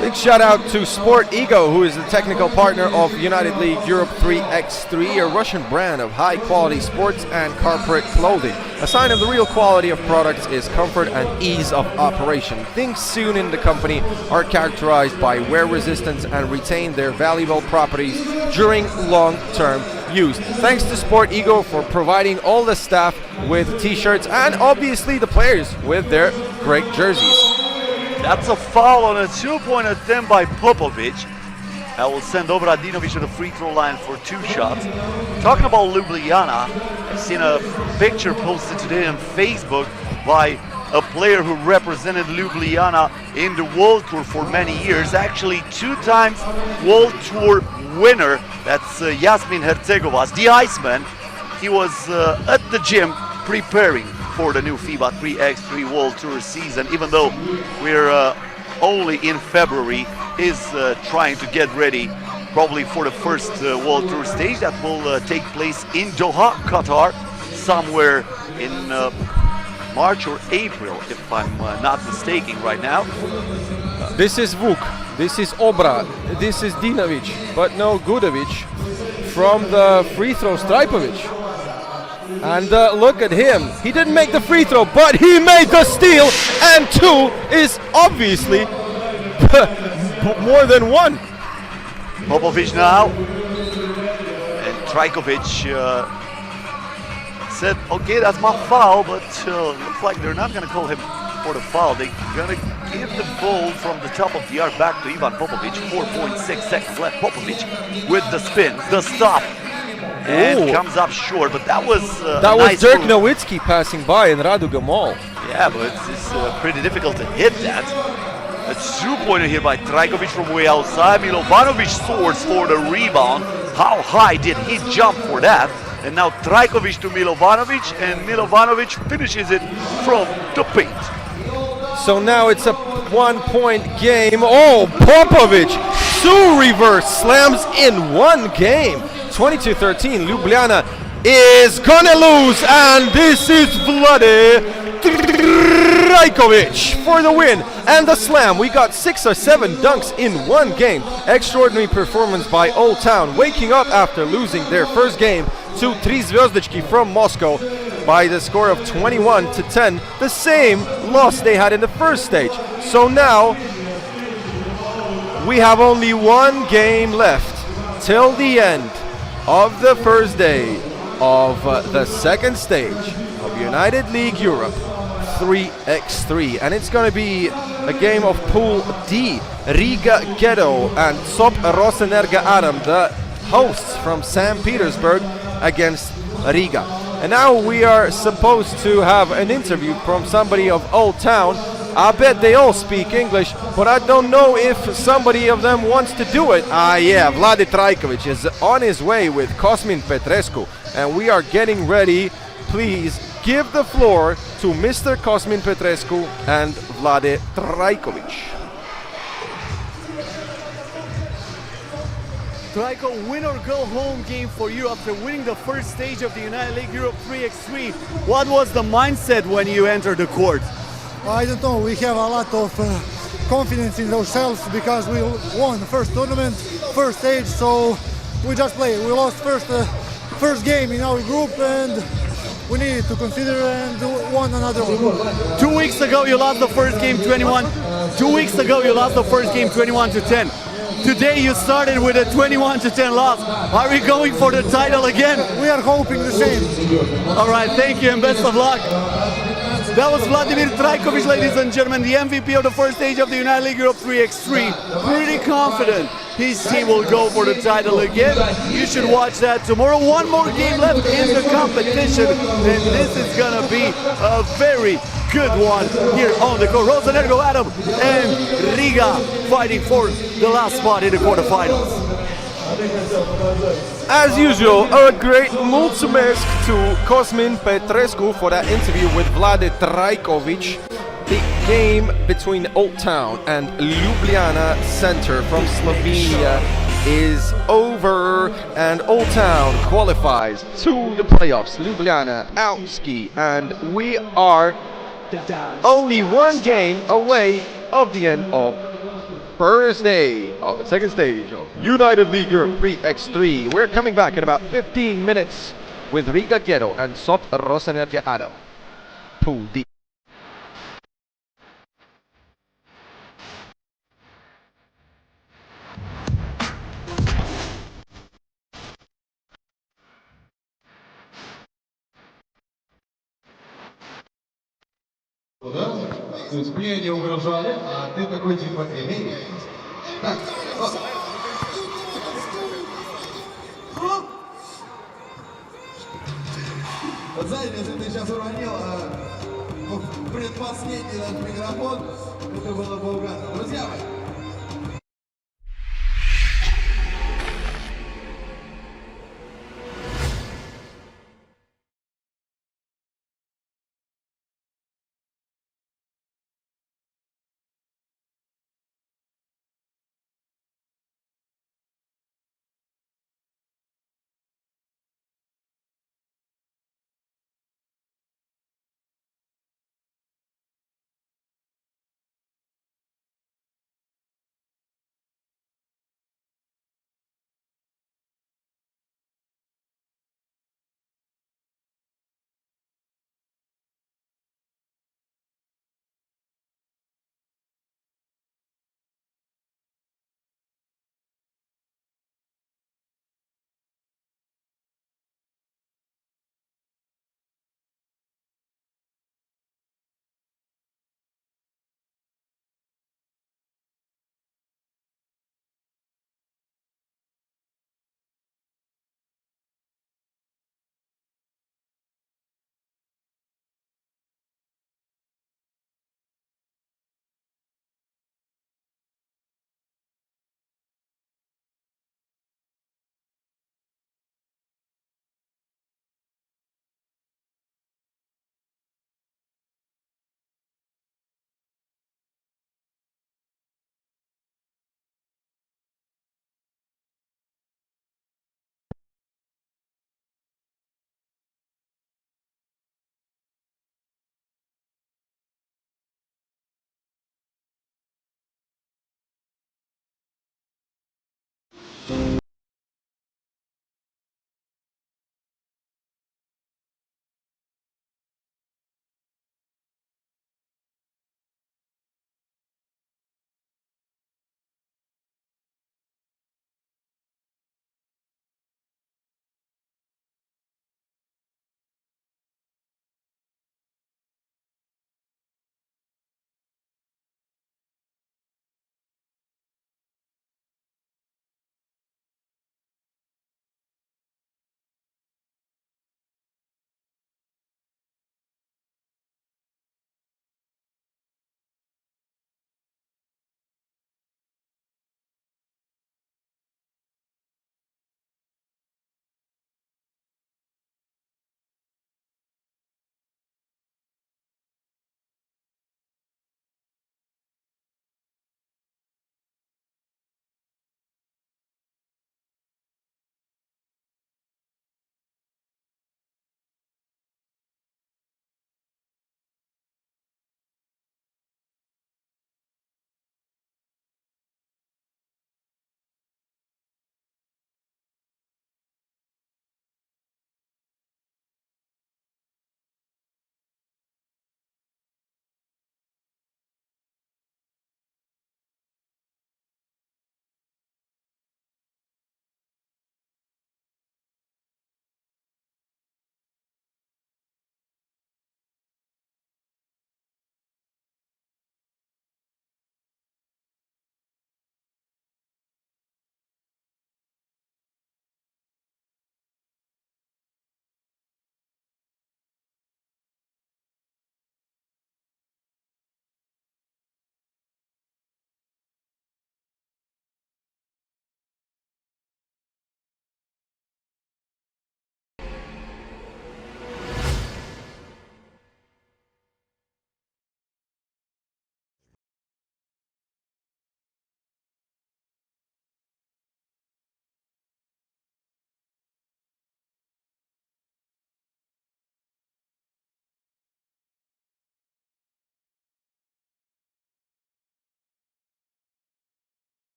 Big shout out to Sport Ego, who is the technical partner of United League Europe 3x3, a Russian brand of high quality sports and corporate clothing. A sign of the real quality of products is comfort and ease of operation. Things soon in the company are characterized by wear resistance and retain their valuable properties during long-term use. Thanks to Sport Ego for providing all the staff with t-shirts and obviously the players with their great jerseys. That's a foul on a 2-point attempt by Popovic. That will send Obradinovic to the free throw line for 2 shots. Talking about Ljubljana, I've seen a picture posted today on Facebook by a player who represented Ljubljana in the World Tour for many years. Actually, 2 times World Tour winner. That's Jasmin Hercegovas, the Iceman. He was at the gym preparing for the new FIBA 3x3 World Tour season, even though we're only in February, is trying to get ready probably for the first World Tour stage that will take place in Doha, Qatar, somewhere in March or April, if I'm not mistaken right now. This is Vuk, this is Obra, this is Dinovic, but no Gudovic. From the free throw, Strajkovic. And look at him. He didn't make the free throw, but he made the steal. And 2 is obviously more than 1. Popovic now. And Trajkovic said, okay, that's my foul, but looks like they're not going to call him for the foul. They're going to give the ball from the top of the arc back to Ivan Popovic. 4.6 seconds left. Popovic with the spin, the stop. And comes up short, but that was that was nice Dirk Nowitzki passing by in Raduga Mall. Yeah, but it's pretty difficult to hit that. A 2-pointer here by Trajkovic from way outside. Milovanovic soars for the rebound. How high did he jump for that? And now Trajkovic to Milovanovic, and Milovanovic finishes it from the paint. So now it's a 1-point game. Oh, Popovic! 2 reverse slams in 1 game. 22-13, Ljubljana is gonna lose, and this is Vlade Trajkovic for the win and the slam. We got 6 or 7 dunks in 1 game. Extraordinary performance by Old Town, waking up after losing their first game to 3 Zvezdički from Moscow. by the score of 21-10, the same loss they had in the first stage. So now we have only one game left till the end of the first day of the second stage of United League Europe 3x3, and it's going to be a game of Pool D. Riga Ghetto and SOP Rosenergo Adam, the hosts from St. Petersburg, against Riga. And now we are supposed to have an interview from somebody of Old Town. I bet they all speak English, but I don't know if somebody of them wants to do it. Yeah, Vlade Trajkovic is on his way with Cosmin Petrescu, and we are getting ready. Please give the floor to Mr. Cosmin Petrescu and Vlade Trajkovic. Trajko, win or go home game for you after winning the first stage of the United League Europe 3x3. What was the mindset when you entered the court? I don't know, we have a lot of confidence in ourselves because we won the first tournament, first stage, so we just played. We lost first game in our group and we needed to consider and won another one. 2 weeks ago you lost the first game 21. 2 weeks ago you lost the first game 21-10. Today you started with a 21-10 loss. Are we going for the title again? We are hoping the same. All right, thank you and best of luck. That was Vladimir Trajkovic, ladies and gentlemen, the MVP of the first stage of the United League Europe 3x3. Pretty confident his team will go for the title again. You should watch that tomorrow. One more game left in the competition, and this is gonna be a very good one here on the court. Rosenergo Adam and Riga fighting for the last spot in the quarterfinals. As usual, a great mulțumesc to Cosmin Petrescu for that interview with Vlade Trajkovic. The game between Old Town and Ljubljana Center from Slovenia is over, and Old Town qualifies to the playoffs. Ljubljana outski, and we are only one game away of the end of first day of the second stage of United League Europe 3x3. We're coming back in about 15 minutes with Riga Ghetto and SOP Rosenergo Adam. Pool D. Да? То есть мне не угрожали, а ты такой типа, эй, так, вот знаете, если ты сейчас уронил предпоследний наш микрофон, это было бы ужасно. Друзья мои,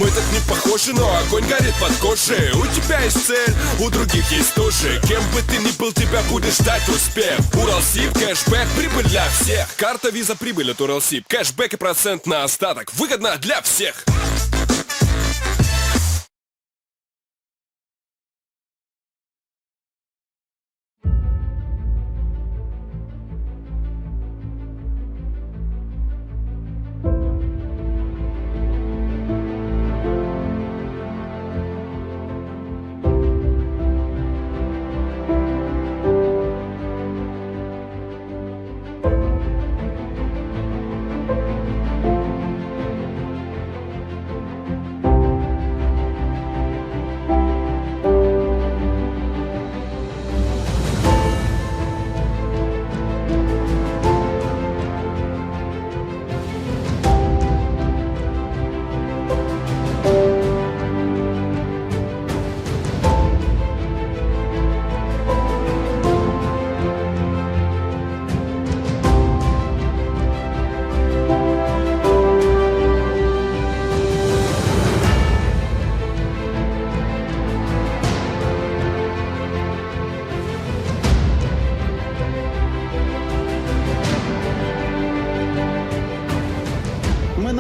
Мы так не похожи, но огонь горит под кожей. У тебя есть цель, у других есть тоже. Кем бы ты ни был, тебя будет ждать успех. Уралсиб, кэшбэк, прибыль для всех. Карта виза, прибыль от Уралсиб. Кэшбэк и процент на остаток. Выгодно для всех.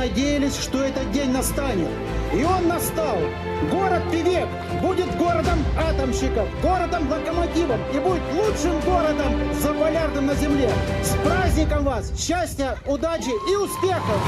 надеялись, что этот день настанет. И он настал. Город Певек будет городом атомщиков, городом локомотивом и будет лучшим городом заполярным на земле. С праздником вас! Счастья, удачи и успехов!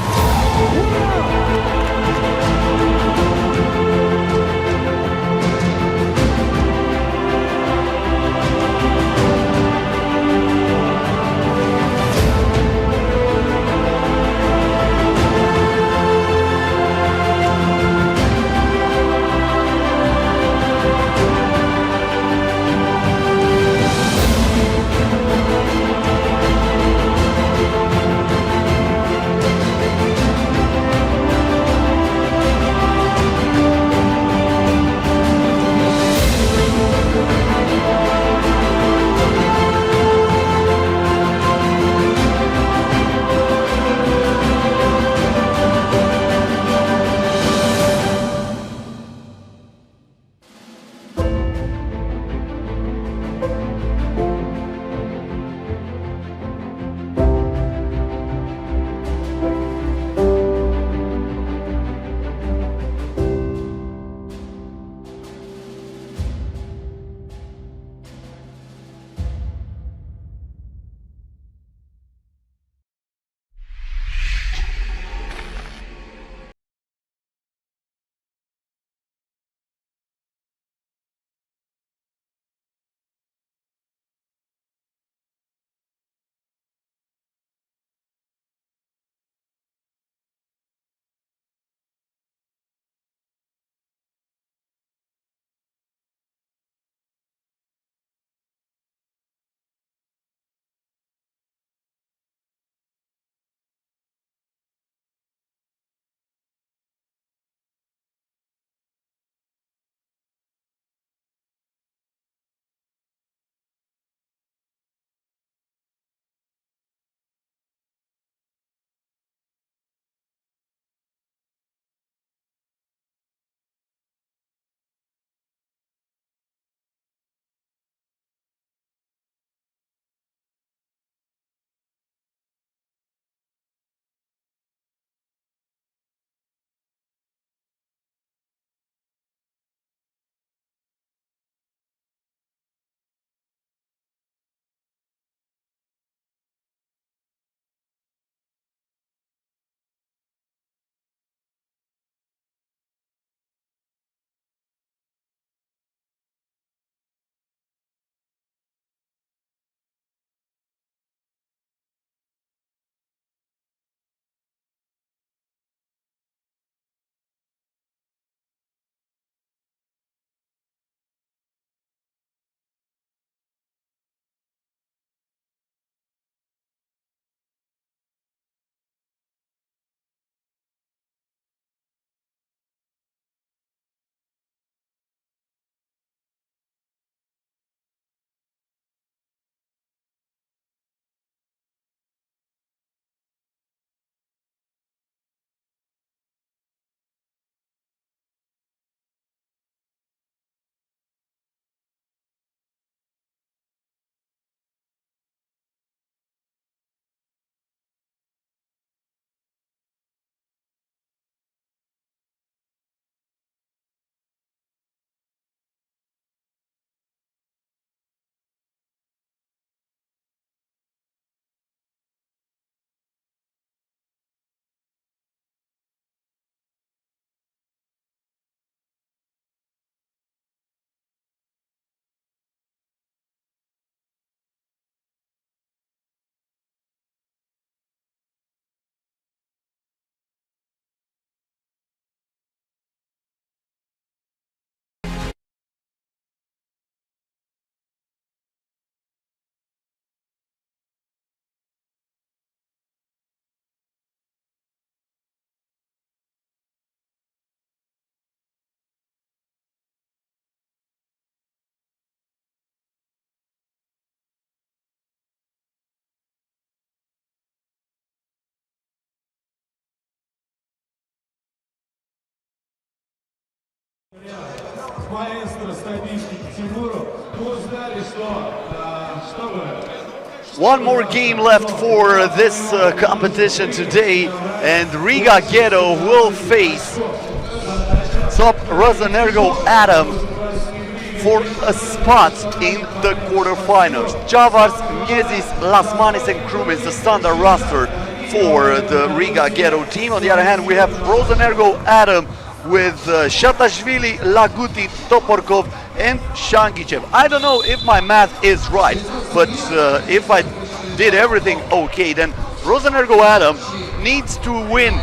маэстро стадийский Тимуру. Мы узнали, что чтобы One more game left for this competition today, and Riga Ghetto will face top Rosenergo Adam for a spot in the quarterfinals. Javars, Miezis, Lasmanis and Krumins, the standard roster for the Riga Ghetto team. On the other hand, we have Rosenergo Adam with Shatashvili, Lagutin, Toporkov and Shangichev. I don't know if my math is right, but if I did everything okay, then Rosenergo Adam needs to win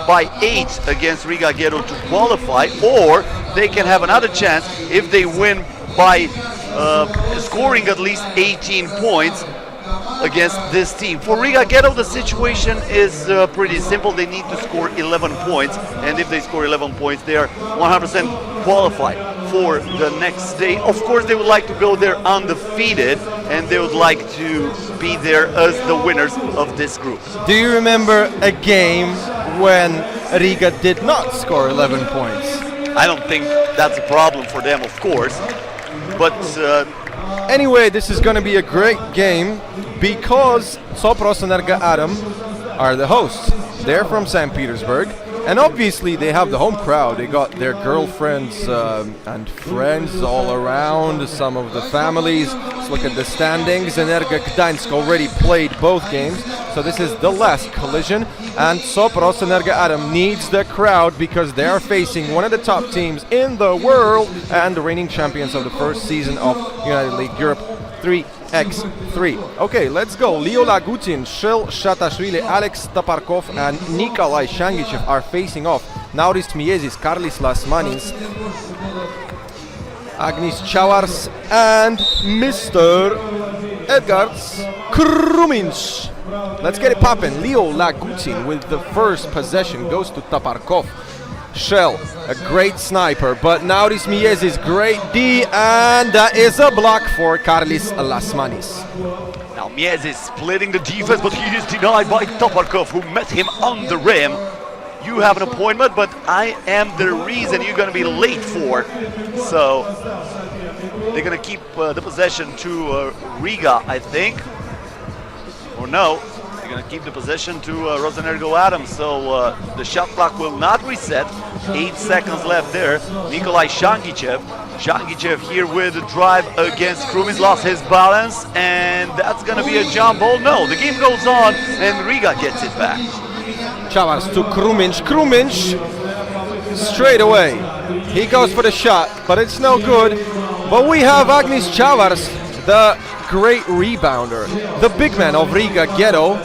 by 8 against Riga Ghetto to qualify, or they can have another chance if they win by scoring at least 18 points against this team. For Riga Ghetto, the situation is pretty simple. They need to score 11 points, and if they score 11 points, they are 100% qualified for the next day. Of course, they would like to go there undefeated, and they would like to be there as the winners of this group. Do you remember a game when Riga did not score 11 points? I don't think that's a problem for them, of course, but anyway, this is going to be a great game because Top Rosenergo Adam are the hosts. They're from St. Petersburg, and obviously they have the home crowd. They got their girlfriends and friends all around, some of the families. Let's look at the standings. Energa Gdańsk already played both games, so this is the last collision. And Top Rosenergo Adam needs the crowd because they are facing one of the top teams in the world and the reigning champions of the first season of United League Europe 3x3. Okay, let's go. Leo Lagutin, Shil Shatashvili, Alex Taparkov and Nikolai Shangichev are facing off. Nauris Miezis, Karlis Lasmanis, Agnis Chawars and Mr. Edgards Krumins. Let's get it poppin'. Leo Lagutin with the first possession goes to Taparkov. Shell, a great sniper, but Nauris Miezis, great D, and that is a block for Karlis Lasmanis. Now Miezis splitting the defense, but he is denied by Toparkov, who met him on the rim. You have an appointment, but I am the reason you're going to be late for. So they're going to keep the possession to Riga, I think. Or no, they're going to keep the possession to Rosenergo Adam. So the shot clock will not reset. 8 seconds left there. Nikolai Shangichev. Shangichev here with a drive against Krumins, lost his balance, and that's going to be a jump ball. No, the game goes on, and Riga gets it back. Chavars to Krumins. Krumins straight away. He goes for the shot, but it's no good. But we have Agnis Chavars, the great rebounder, the big man of Riga Ghetto.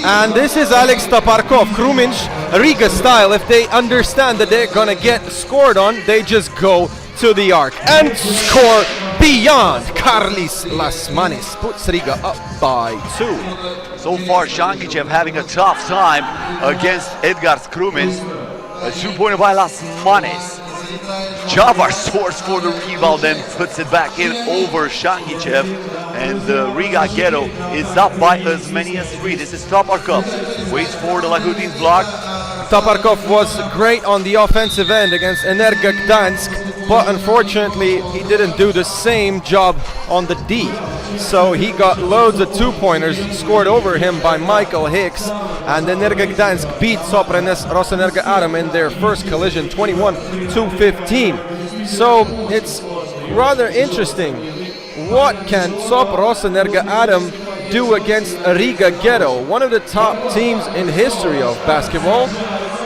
And this is Alex Taparkov. Krumins, Riga style, if they understand that they're gonna get scored on, they just go to the arc and score beyond. Karlis Lasmanis puts Riga up by 2. So far, Shangichev having a tough time against Edgards Krumins. A 2-pointer by Lasmanis. Javar soars for the rebound, then puts it back in over Shangichev. And Riga Ghetto is up by as many as 3. This is Toparkov. Waits for the Lagutin's block. Toparkov was great on the offensive end against Energa Gdańsk, but unfortunately he didn't do the same job on the D. So he got loads of 2-pointers scored over him by Michael Hicks, and Energa Gdańsk beat Rosenergo Adam in their first collision 21-15. So it's rather interesting. What can Rosenergo Adam do against Riga Ghetto, one of the top teams in history of basketball?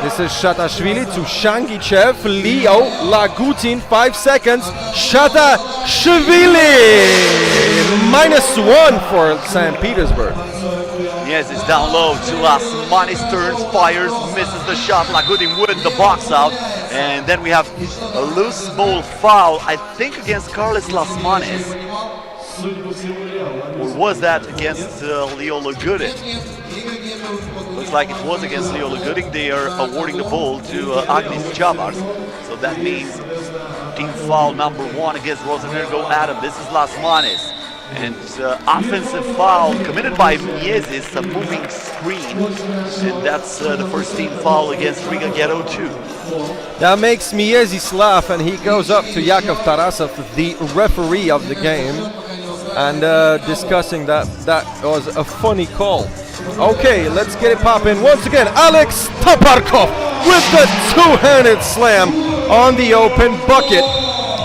This is Shatashvili to Shangichev, Leo Lagutin, 5 seconds. Shatashvili! -1 for St. Petersburg. Yes, it's down low to Lasmanis, turns, fires, misses the shot. Lagutin with the box out. And then we have a loose ball foul, I think against Karlis Lasmanis. Or was that against Leo Lagutin? Looks like it was against Leo Lagutin. They are awarding the ball to Agnis Chavars. So that means team foul number 1 against Rosenergo Adam. This is Lasmanis. And offensive foul committed by Miezis, a moving screen. And that's the first team foul against Riga Ghetto 2. That makes Miezis laugh, and he goes up to Yakov Tarasov, the referee of the game, and discussing that was a funny call. Okay, let's get it popping. Once again, Alex Toparkov with the two-handed slam on the open bucket.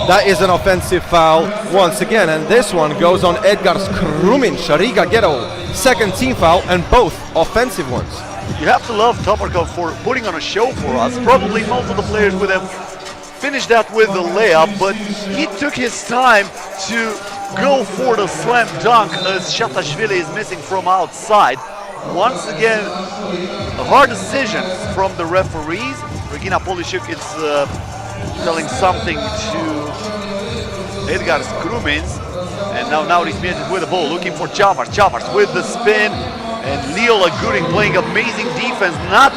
That is an offensive foul once again, and this one goes on Edgar Skrumin, Riga Ghetto. Second team foul, and both offensive ones. You have to love Toparkov for putting on a show for us. Probably most of the players would have finished that with the layup, but he took his time to go for the slam dunk as Shatashvili is missing from outside. Once again, a hard decision from the referees. Regina Polishuk is telling something to Edgar Skrumins. And now he's with the ball, looking for Chavars. Chavars with the spin. And Leo Lagurin playing amazing defense, not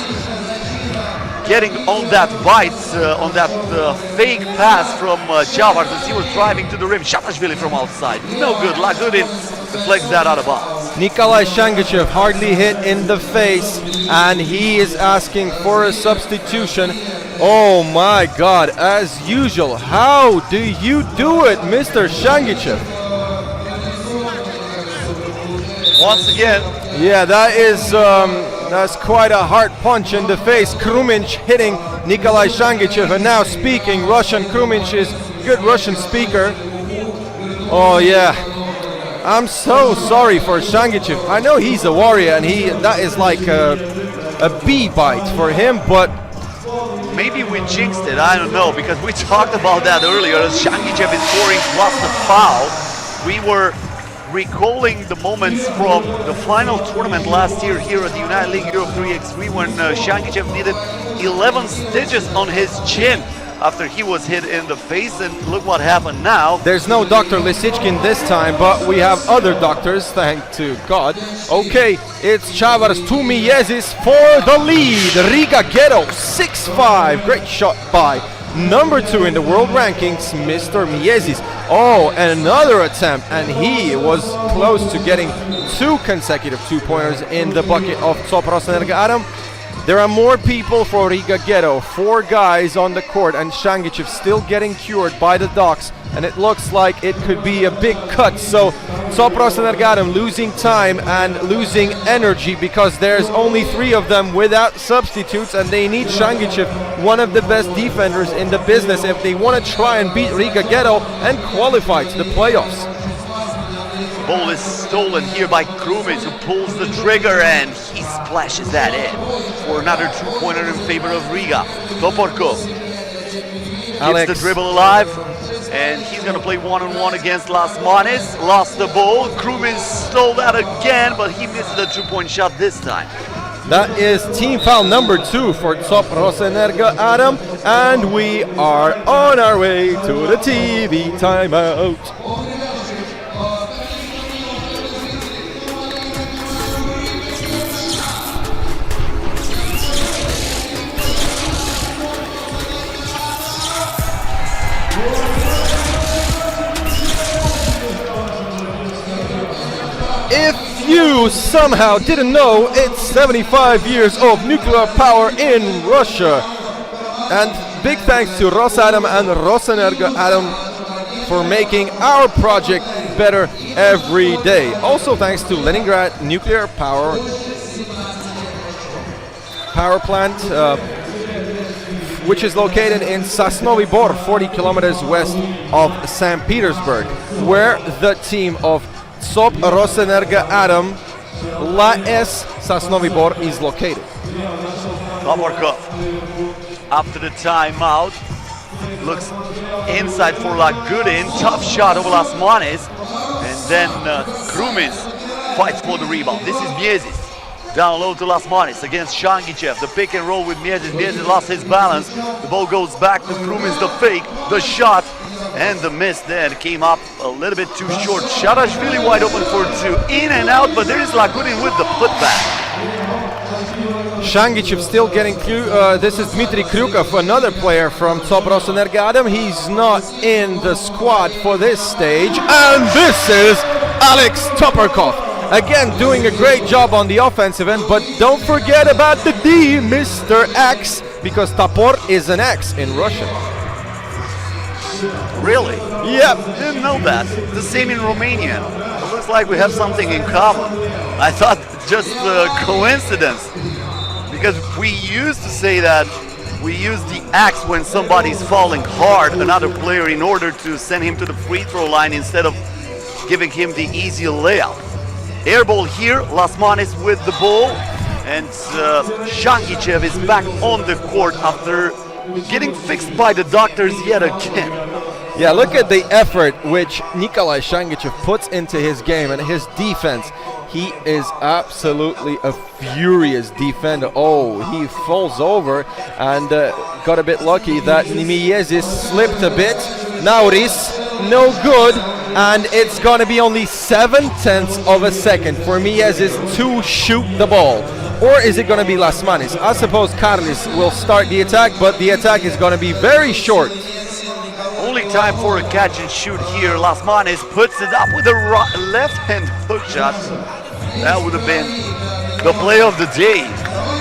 getting on that bite, on that fake pass from Chavars as he was driving to the rim. Shatashvili from outside. No good. Lagurin deflects that out of bounds. Nikolai Shangichev hardly hit in the face, and he is asking for a substitution. Oh my God, as usual, how do you do it, Mr. Shangichev? Once again. Yeah, that is that's quite a hard punch in the face. Kruminch hitting Nikolai Shangichev, and now speaking Russian. Kruminch is good Russian speaker. Oh yeah, I'm so sorry for Shangichev. I know he's a warrior, and that is like a bee bite for him, but maybe we jinxed it, I don't know, because we talked about that earlier as Shangichev is scoring plus the foul. We were recalling the moments from the final tournament last year here at the United League Europe 3x3 when Shangichev needed 11 stitches on his chin after he was hit in the face, and look what happened now. There's no Dr. Lisichkin this time, but we have other doctors, thank to God. Okay, it's Chavars to Miezis for the lead. Riga Ghetto 6-5. Great shot by number 2 in the world rankings, Mr. Miezis. Oh, and another attempt, and he was close to getting 2 consecutive 2-pointers in the bucket of top Rosenergo Adam. There are more people for Riga Ghetto, 4 guys on the court, and Shangichev still getting cured by the Docs, and it looks like it could be a big cut. So top Rosenergo Adam losing time and losing energy because there's only 3 of them without substitutes, and they need Shangichev, one of the best defenders in the business, if they want to try and beat Riga Ghetto and qualify to the playoffs. Ball is stolen here by Krumins, who pulls the trigger and he splashes that in for another 2-pointer in favor of Riga. Toporkov keeps the dribble alive, and he's going to play one-on-one against Lasmanis. Lost the ball. Krumins stole that again, but he missed the 2-point shot this time. That is team foul number 2 for top Rosenergo Adam, and we are on our way to the TV timeout. If you somehow didn't know, it's 75 years of nuclear power in Russia. And big thanks to Rosatom and Rosenergo Adam for making our project better every day. Also thanks to Leningrad Nuclear Power Plant, which is located in Sosnovy Bor, 40 kilometers west of St. Petersburg, where the team of SOP Rosenergo Adam LAS Sosnovy Bor is located. Toporkov, after the timeout, looks inside for Lagurin. Tough shot over Lasmanis, and then Krumins fights for the rebound. This is Miezis. Down low to Lasmanis against Shangichev. The pick and roll with Miezis. Miezis lost his balance. The ball goes back to Krumins. The fake, the shot, and the miss then came up a little bit too short. Shatashvili wide open for 2. In and out, but there is Lagurin with the putback. Shangichev still getting this is Dmitry Kryukov, another player from top Rosenergo Adam. He's not in the squad for this stage, and this is Alex Toporkov. Again, doing a great job on the offensive end, but don't forget about the D, Mr. X, because Topor is an X in Russian. Really? Yep. Didn't know that. The same in Romanian. It looks like we have something in common. I thought just a coincidence. Because we used to say that we use the axe when somebody's falling hard, another player, in order to send him to the free throw line instead of giving him the easy layup. Air ball here, Lasmanis with the ball, and Shangichev is back on the court after getting fixed by the doctors yet again. Yeah, look at the effort which Nikolai Shangichev puts into his game and his defense. He is absolutely a furious defender. Oh, he falls over and got a bit lucky that Miezis slipped a bit. Nauris, no good, and it's gonna be only 7/10 of a second for Miezis to shoot the ball. Or is it gonna be Lasmanis? I suppose Carlis will start the attack, but the attack is gonna be very short. Only time for a catch and shoot here. Lasmanis puts it up with a left-hand hook shot. That would have been the play of the day,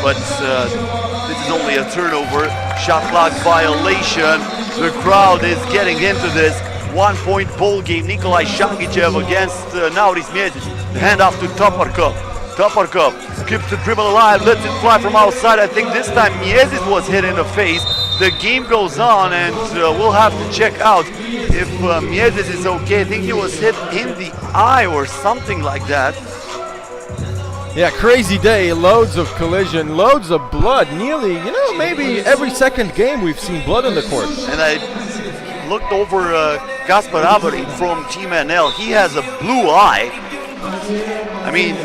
but this is only a turnover. Shot clock violation. The crowd is getting into this one-point ball game. Nikolai Shangichev against Nauris Miezis. The handoff to Toporkov. Toporkov keeps the dribble alive, lets it fly from outside. I think this time Miezis was hit in the face. The game goes on, and we'll have to check out if Miezis is okay. I think he was hit in the eye or something like that. Yeah, crazy day, loads of collision, loads of blood, nearly, maybe every second game we've seen blood on the court. And I looked over Kaspar Avery from Team NL. He has a blue eye. I mean,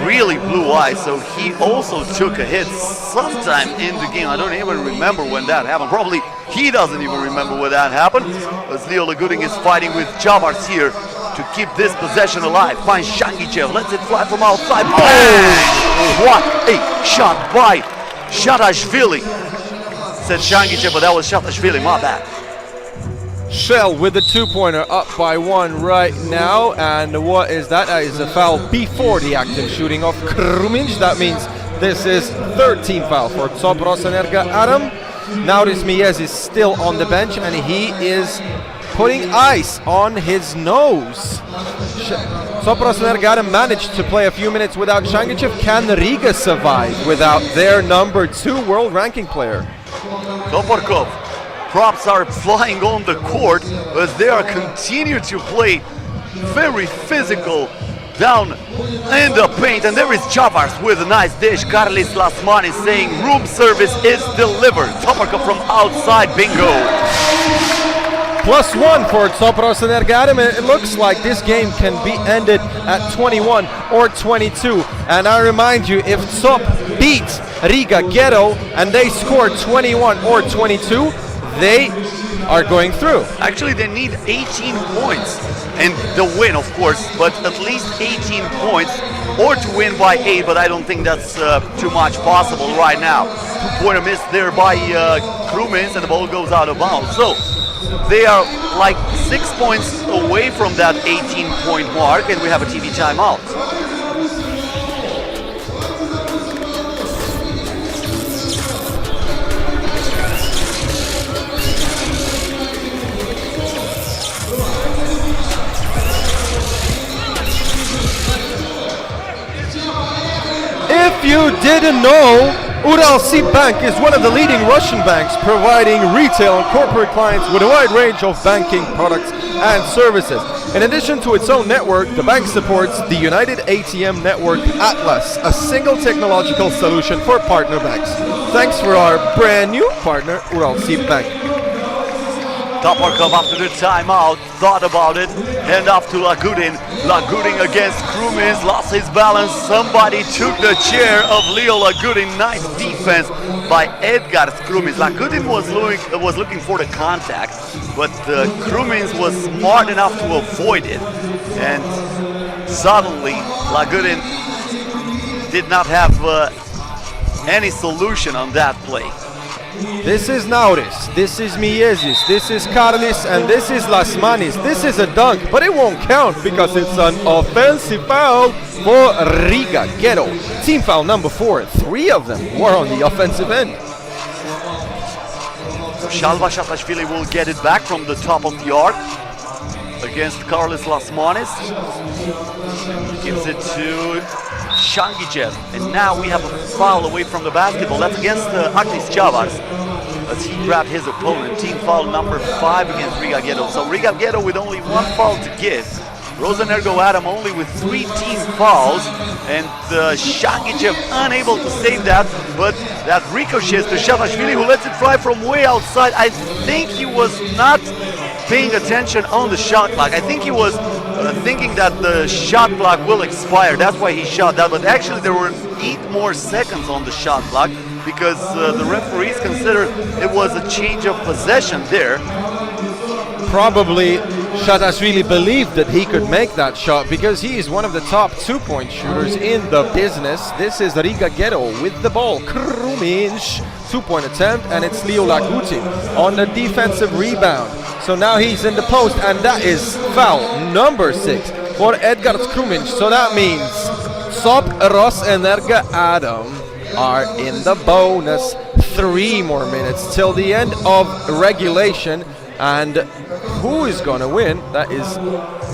really blue eye, so he also took a hit sometime in the game. I don't even remember when that happened. Probably he doesn't even remember when that happened. As Leo Lagudin is fighting with Chavars here to keep this possession alive. Finds Shangichev, lets it fly from outside. Oh! What a shot by Shatashvili. Said Shangichev, but that was Shatashvili, my bad. Shell with the two-pointer up by one right now, and what is that? That is a foul before the active shooting of Kruminj. That means this is third team foul for Top Rosenergo Adam. Nauris Miez is still on the bench, and he is putting ice on his nose. Top Rosenergo Adam managed to play a few minutes without Shangichev. Can Riga survive without their number 2 world ranking player? Toporkov. Props are flying on the court as they are continue to play very physical down in the paint. And there is Chavars with a nice dish. Carlis Lasmanis saying room service is delivered. Toporkov from outside, bingo. +1 for Top Rosenergo Adam. It looks like this game can be ended at 21 or 22. And I remind you, if Top beats Riga Ghetto and they score 21 or 22, they are going through. Actually, they need 18 points and the win, of course, but at least 18 points or to win by 8, but I don't think that's too much possible right now. Two-pointer miss there by Krumins, and the ball goes out of bounds. So they are like 6 points away from that 18-point mark, and we have a TV timeout. If you didn't know, Uralsib Bank is one of the leading Russian banks providing retail and corporate clients with a wide range of banking products and services. In addition to its own network, the bank supports the United ATM Network Atlas, a single technological solution for partner banks. Thanks for our brand new partner, Uralsib Bank. Toporkov after the timeout, thought about it, hand off to Lagudin. Lagudin against Krumins, lost his balance. Somebody took the chair of Leo Lagudin. Nice defense by Edgar Krumins. Lagudin was looking for the contact, but Krumins was smart enough to avoid it. And suddenly, Lagudin did not have any solution on that play. This is Nauris, this is Miezis, this is Carlis, and this is Lasmanis. This is a dunk, but it won't count because it's an offensive foul for Riga Ghetto. Team foul number 4, 3 of them were on the offensive end. Shalva Shatashvili will get it back from the top of the arc against Carlos Lasmanis. Gives it to Shangichev, and now we have a foul away from the basketball. That's against Aktis Chavars, as he grabbed his opponent. Team foul number 5 against Riga Ghetto. So Riga Ghetto with only 1 foul to give. Rosenergo Adam only with 3 team fouls, and Shangichev unable to save that, but that ricochets to Shatashvili, who lets it fly from way outside. I think he was not paying attention on the shot clock. I think he was thinking that the shot clock will expire. That's why he shot that, but actually there were 8 more seconds on the shot clock because the referees considered it was a change of possession there. Probably Shatashvili believed that he could make that shot because he is one of the top 2-point shooters in the business. This is Riga Ghetto with the ball. Kruminj, 2-point attempt, and it's Leo Lagutin on the defensive rebound. So now he's in the post, and that is foul number 6 for Edgard Kruminj. So that means Sop, Rosenergo, Adam are in the bonus. 3 more minutes till the end of regulation. And who is going to win? That is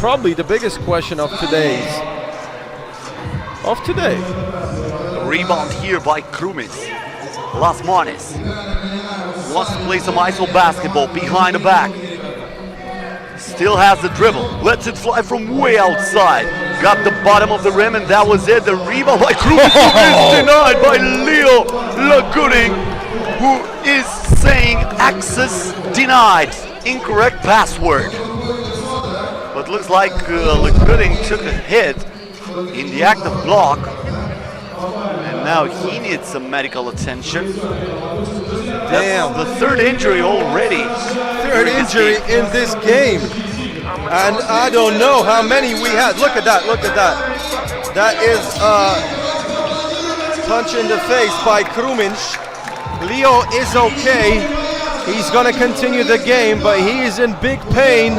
probably the biggest question of today. Rebound here by Krumis. Lasmanis wants to play some ISO basketball behind the back. Still has the dribble. Lets it fly from way outside. Got the bottom of the rim, and that was it. The rebound by Krumis is denied by Leo Lagutin, who is saying access denied. Incorrect password. But looks like Lagutin took a hit in the act of block, and now he needs some medical attention. Damn. That's the 3rd injury already. 3rd injury in this game. And I don't know how many we had. Look at that, look at that. That is a punch in the face by Kruminj. Leo is okay. He's going to continue the game, but he is in big pain.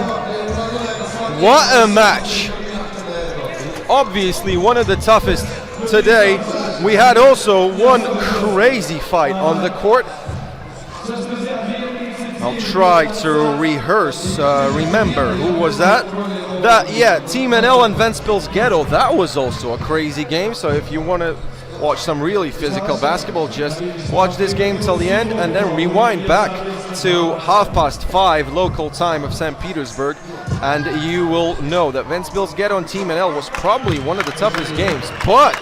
What a match. Obviously one of the toughest today. We had also one crazy fight on the court. I'll try to rehearse, remember, who was that? Team NL and Ventspils Ghetto. That was also a crazy game, so if you want to watch some really physical basketball, just watch this game till the end and then rewind back to 5:30 local time of St. Petersburg, and you will know that Ventspils Ghetto on Team NL was probably one of the toughest games. But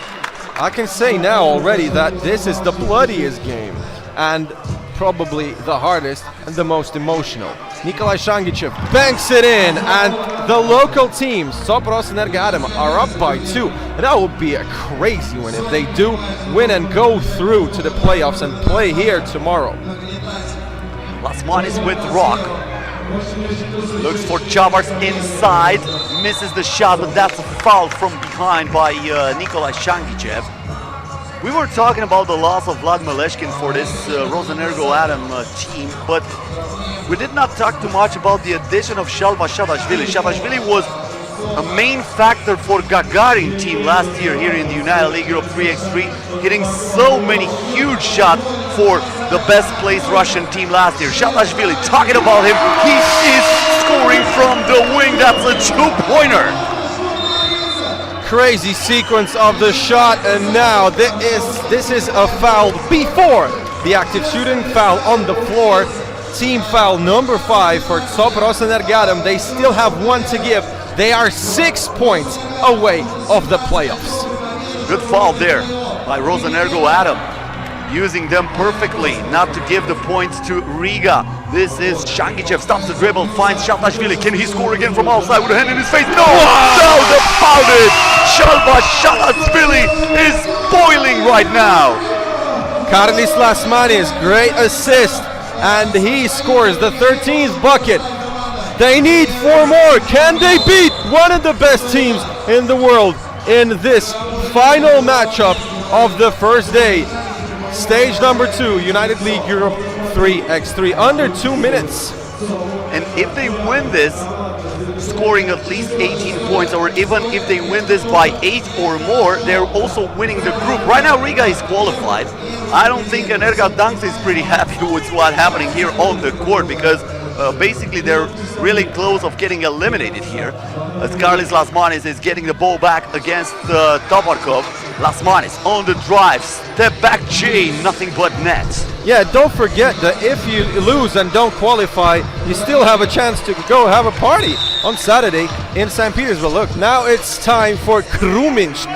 I can say now already that this is the bloodiest game and probably the hardest and the most emotional. Nikolai Shangichev banks it in, and the local teams, Sop, Rosenergo, Adam, are up by 2. And that would be a crazy win if they do win and go through to the playoffs and play here tomorrow. Lasmanis with rock. Looks for Chavars inside. Misses the shot, but that's a foul from behind by Nikolai Shangichev. We were talking about the loss of Vlad Meleshkin for this Rosenergo Adam team, but we did not talk too much about the addition of Shalva Shatashvili. Shatashvili was a main factor for Gagarin team last year here in the United League Europe 3x3, hitting so many huge shots for the best placed Russian team last year. Shatashvili, talking about him, he is scoring from the wing. That's a 2-pointer. Crazy sequence of the shot, and now this is a foul before the active shooting, foul on the floor. Team foul number 5 for Top Rosenergo Adam. They still have 1 to give. They are 6 points away of the playoffs. Good foul there by Rosenergo Adam, using them perfectly not to give the points to Riga. This is Shangichev, stops the dribble, finds Shatashvili. Can he score again from outside with a hand in his face? No! Doubt about it! Shalva Shatashvili is boiling right now. Carlis Lasmanis, great assist, and he scores the 13th bucket. They need 4 more. Can they beat one of the best teams in the world in this final matchup of the first day? Stage number 2, United League Europe 3x3 under 2 minutes. And if they win this, scoring at least 18 points, or even if they win this by 8 or more, they're also winning the group. Right now, Riga is qualified. I don't think Energa Dunks is pretty happy with what's happening here on the court, because basically they're really close of getting eliminated here. As Carlis Lasmanis is getting the ball back against Tovarkov. Lasmanis on the drive, step back J, nothing but net. Yeah, don't forget that if you lose and don't qualify, you still have a chance to go have a party on Saturday in St. Petersburg. Look, now it's time for Kruminj.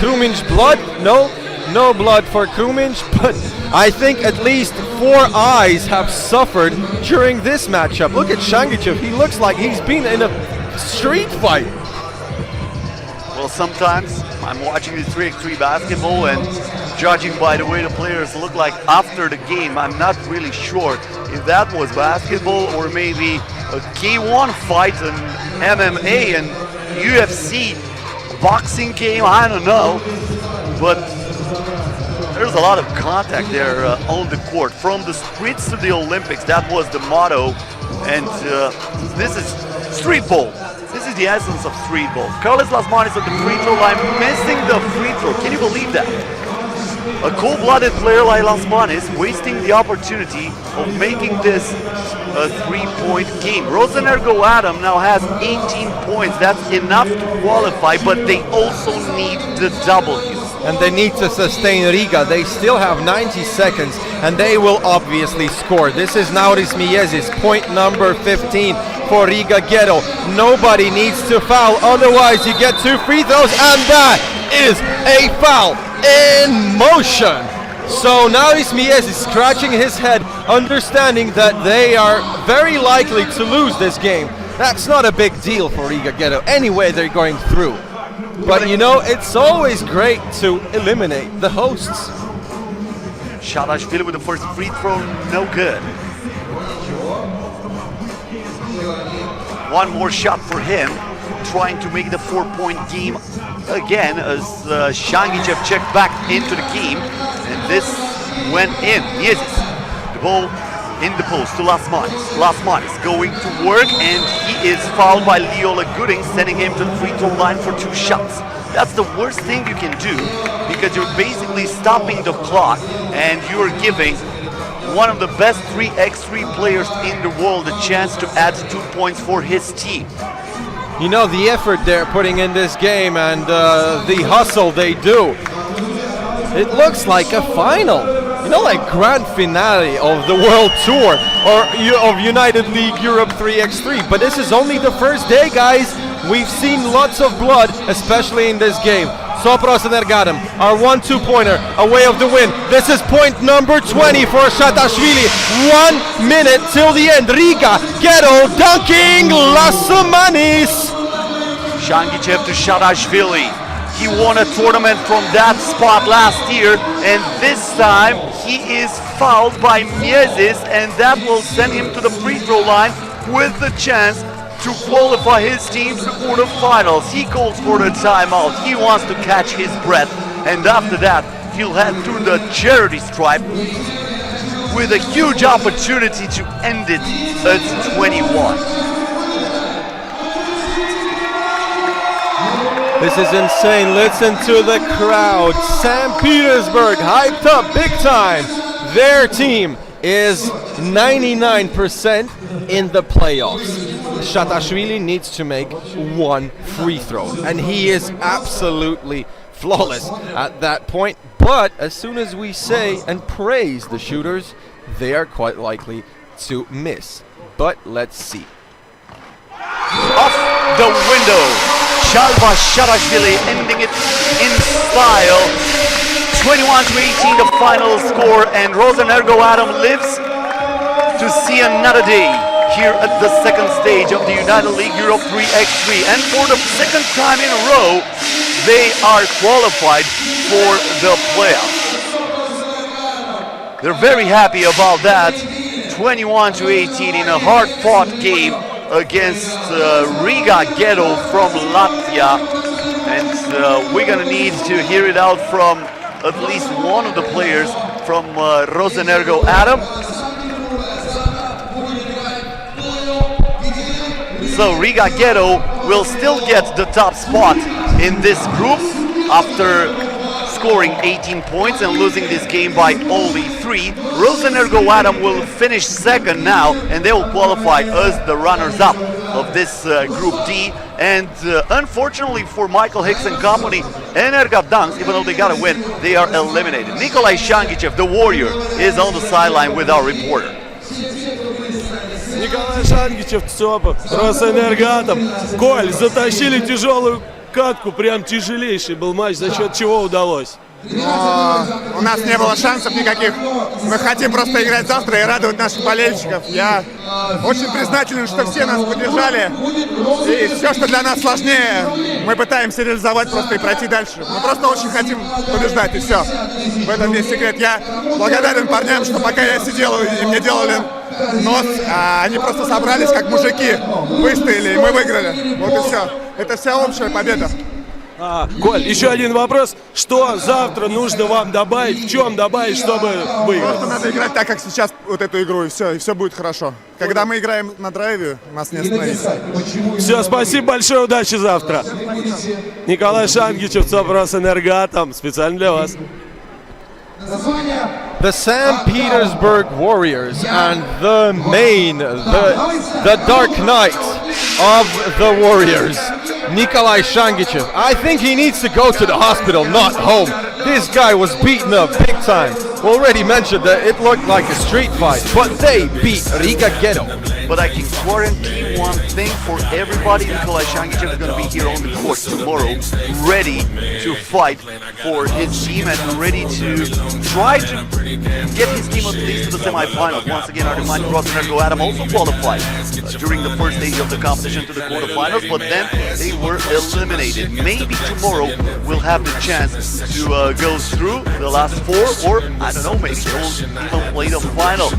Kruminj blood? No blood for Kruminj, but I think at least 4 eyes have suffered during this matchup. Look at Shangichev, he looks like he's been in a street fight. Well, sometimes I'm watching this 3x3 basketball, and judging by the way the players look like after the game, I'm not really sure if that was basketball or maybe a K1 fight, an MMA and UFC boxing game, I don't know. But there's a lot of contact there on the court. From the streets to the Olympics, that was the motto. And this is street ball. This is the essence of street ball. Carlis Lasmanis at the free throw line, missing the free throw. Can you believe that? A cold-blooded player like Lasmanis wasting the opportunity of making this a 3-point game. Rosenergo Adam now has 18 points. That's enough to qualify, but they also need the W. And they need to sustain Riga. They still have 90 seconds, and they will obviously score. This is Nauris Miezis, point number 15 for Riga Ghetto. Nobody needs to foul, otherwise you get 2 free throws, and that is a foul in motion. So Nauris Miezis scratching his head, understanding that they are very likely to lose this game. That's not a big deal for Riga Ghetto. Anyway, they're going through. But you know, it's always great to eliminate the hosts. Shadashvili with the first free throw, no good. One more shot for him, trying to make the 4-point game again as Shangichev checked back into the game, and this went in. Miezis, the ball in the post to Lasmanis. Lasmanis going to work, and he is fouled by Leo Legudin, sending him to the free throw line for 2 shots. That's the worst thing you can do, because you're basically stopping the clock and you're giving one of the best 3x3 players in the world a chance to add 2 points for his team. You know, the effort they're putting in this game and the hustle they do. It looks like a final. You know, like grand finale of the World Tour or of United League Europe 3x3. But this is only the first day, guys. We've seen lots of blood, especially in this game. Sopros and Ergadam, our 1-2 pointer, away of the win. This is point number 20 for Shatashvili. 1 minute till the end. Riga Ghetto dunking Lasmanis. Shangichev to Shatashvili. He won a tournament from that spot last year, and this time he is fouled by Miezis, and that will send him to the free throw line with the chance to qualify his team to the quarterfinals. He calls for the timeout. He wants to catch his breath, and after that he'll head to the charity stripe with a huge opportunity to end it at 21. This is insane. Listen to the crowd. St. Petersburg hyped up big time. Their team is 99% in the playoffs. Shatashvili needs to make 1 free throw, and he is absolutely flawless at that point. But as soon as we say and praise the shooters, they are quite likely to miss. But let's see. Off the window. Shalva Shatashvili ending it in style. 21-18 the final score, and Rosenergo Adam lives to see another day here at the second stage of the United League Europe 3x3, and for the second time in a row they are qualified for the playoffs. They're very happy about that. 21-18 in a hard-fought game against Riga Ghetto from Latvia, and we're gonna need to hear it out from at least one of the players from Rosenergo Adam. So Riga Ghetto will still get the top spot in this group after scoring 18 points and losing this game by only 3. Rosenergo Atom will finish second now, and they will qualify as the runners-up of this Group D. And unfortunately for Michael Hicks and company, Energa Dunks, even though they got a win, they are eliminated. Nikolai Shangichev, the Warrior, is on the sideline with our reporter. Николай Шангичев, ЦОПа, Росэнергатом. Коль, затащили тяжелую катку, прям тяжелейший был матч, за счет чего удалось? У нас не было шансов никаких. Мы хотим просто играть завтра и радовать наших болельщиков. Я очень признателен, что все нас поддержали. И все, что для нас сложнее, мы пытаемся реализовать просто и пройти дальше. Мы просто очень хотим побеждать, и все. В этом весь секрет. Я благодарен парням, что пока я сидел и мне делали нос, они просто собрались как мужики, выстояли, и мы выиграли. Вот и все. Это вся общая победа. Коль, еще один вопрос. Что завтра нужно вам добавить? В чем добавить, чтобы выиграть? Просто надо играть так, как сейчас вот эту игру, и все будет хорошо. Когда мы играем на драйве, нас не остановить. Все, спасибо большое, удачи завтра. Николай Шангичев, Росэнергатом, специально для вас. The St. Petersburg Warriors and the Dark Knight of the Warriors, Nikolai Shangichev. I think he needs to go to the hospital, not home. This guy was beaten up big time. We already mentioned that it looked like a street fight, but they beat Riga Ghetto. But I can guarantee one thing for everybody: Nikolai Shangichev is going to be here on the court tomorrow, ready to fight for his team and ready to try to get his team at least to the semifinals. Once again, I remind you, Rosenergo Atom also qualified during the first stage of the competition to the quarterfinals, but then they were eliminated. Maybe tomorrow we'll have the chance to go through the last 4, or I don't know, maybe we'll even play the final.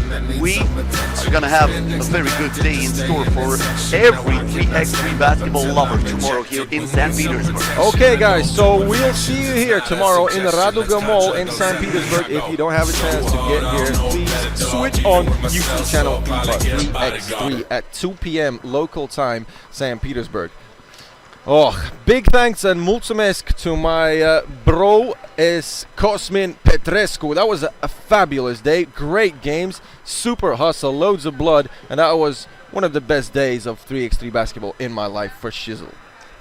We are going to have a very good day in store for every 3x3 basketball lover tomorrow here in St. Petersburg. Okay, guys, so we'll see you here tomorrow in the Raduga Mall in St. Petersburg. If you don't have a chance to get here, please switch on YouTube channel 3x3 at 2 p.m. local time, St. Petersburg. Oh, big thanks and mulțumesc to my bro is Cosmin Petrescu. That was a fabulous day, great games, super hustle, loads of blood, and that was one of the best days of 3x3 basketball in my life for shizzle.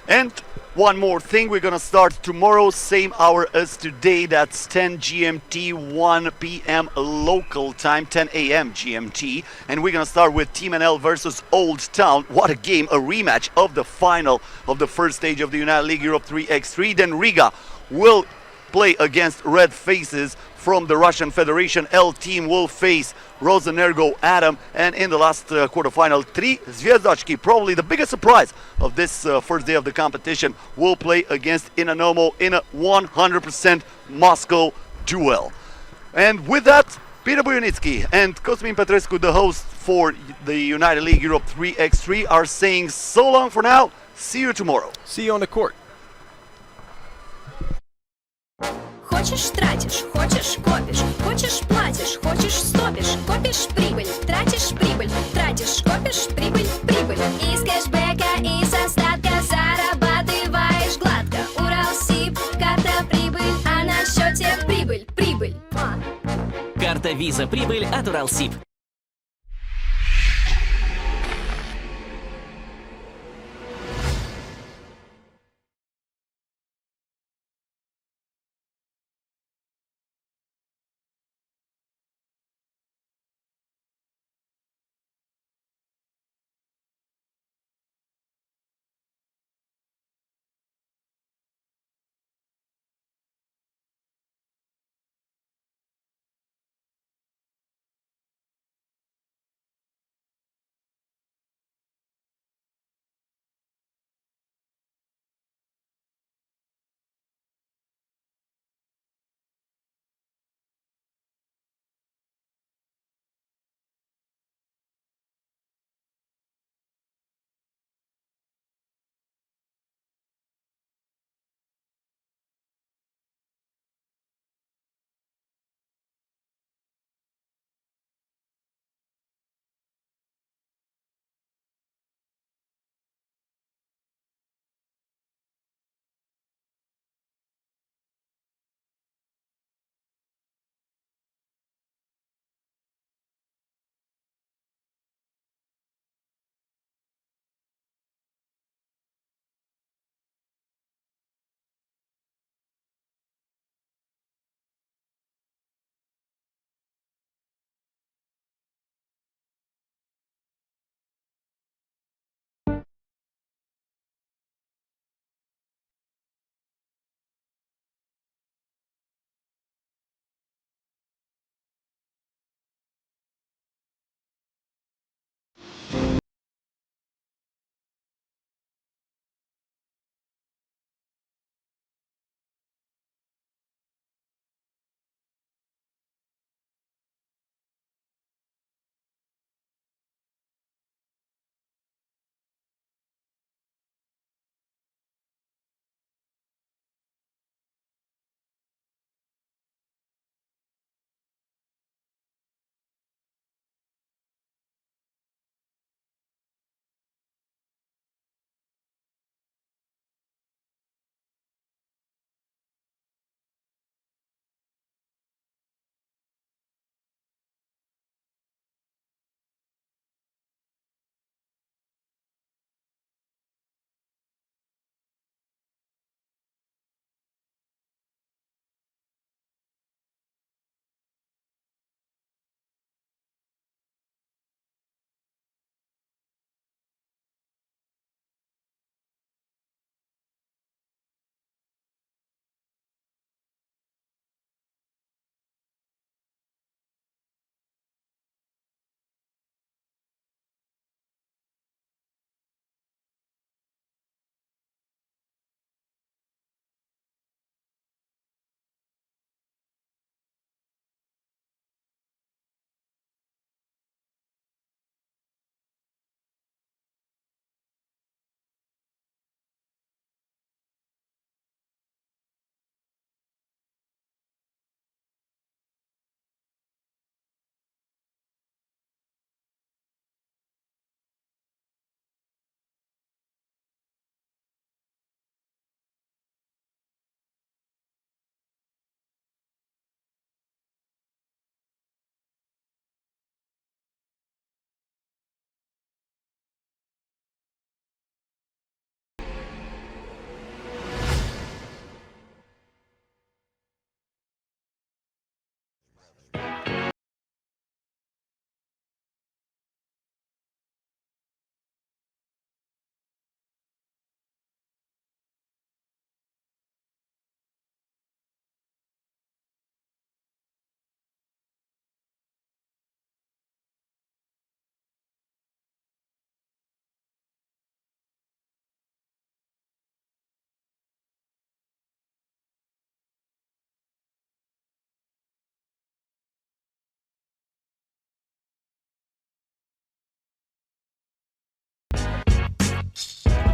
And one more thing, we're gonna start tomorrow, same hour as today, that's 10 GMT, 1 p.m. local time, 10 a.m. GMT, and we're gonna start with Team NL versus Old Town. What a game, a rematch of the final of the first stage of the United League Europe 3x3. Then Riga will play against Red Faces from the Russian Federation. L team will face Rosenergo Atom, and in the last quarterfinal, 3 Zvezdochki, probably the biggest surprise of this first day of the competition, will play against Inanomo in a 100% Moscow duel. And with that, Peter Buyunitsky and Cosmin Petrescu, the host for the United League Europe 3x3, are saying so long for now. See you tomorrow. See you on the court. Хочешь — тратишь, хочешь — копишь, хочешь — платишь, хочешь — стопишь, копишь — прибыль, тратишь — прибыль, тратишь — копишь — прибыль, прибыль. Из кэшбэка, из остатка зарабатываешь гладко. Уралсиб, карта прибыль, а на счете прибыль, прибыль. Карта Виза Прибыль от Уралсиб.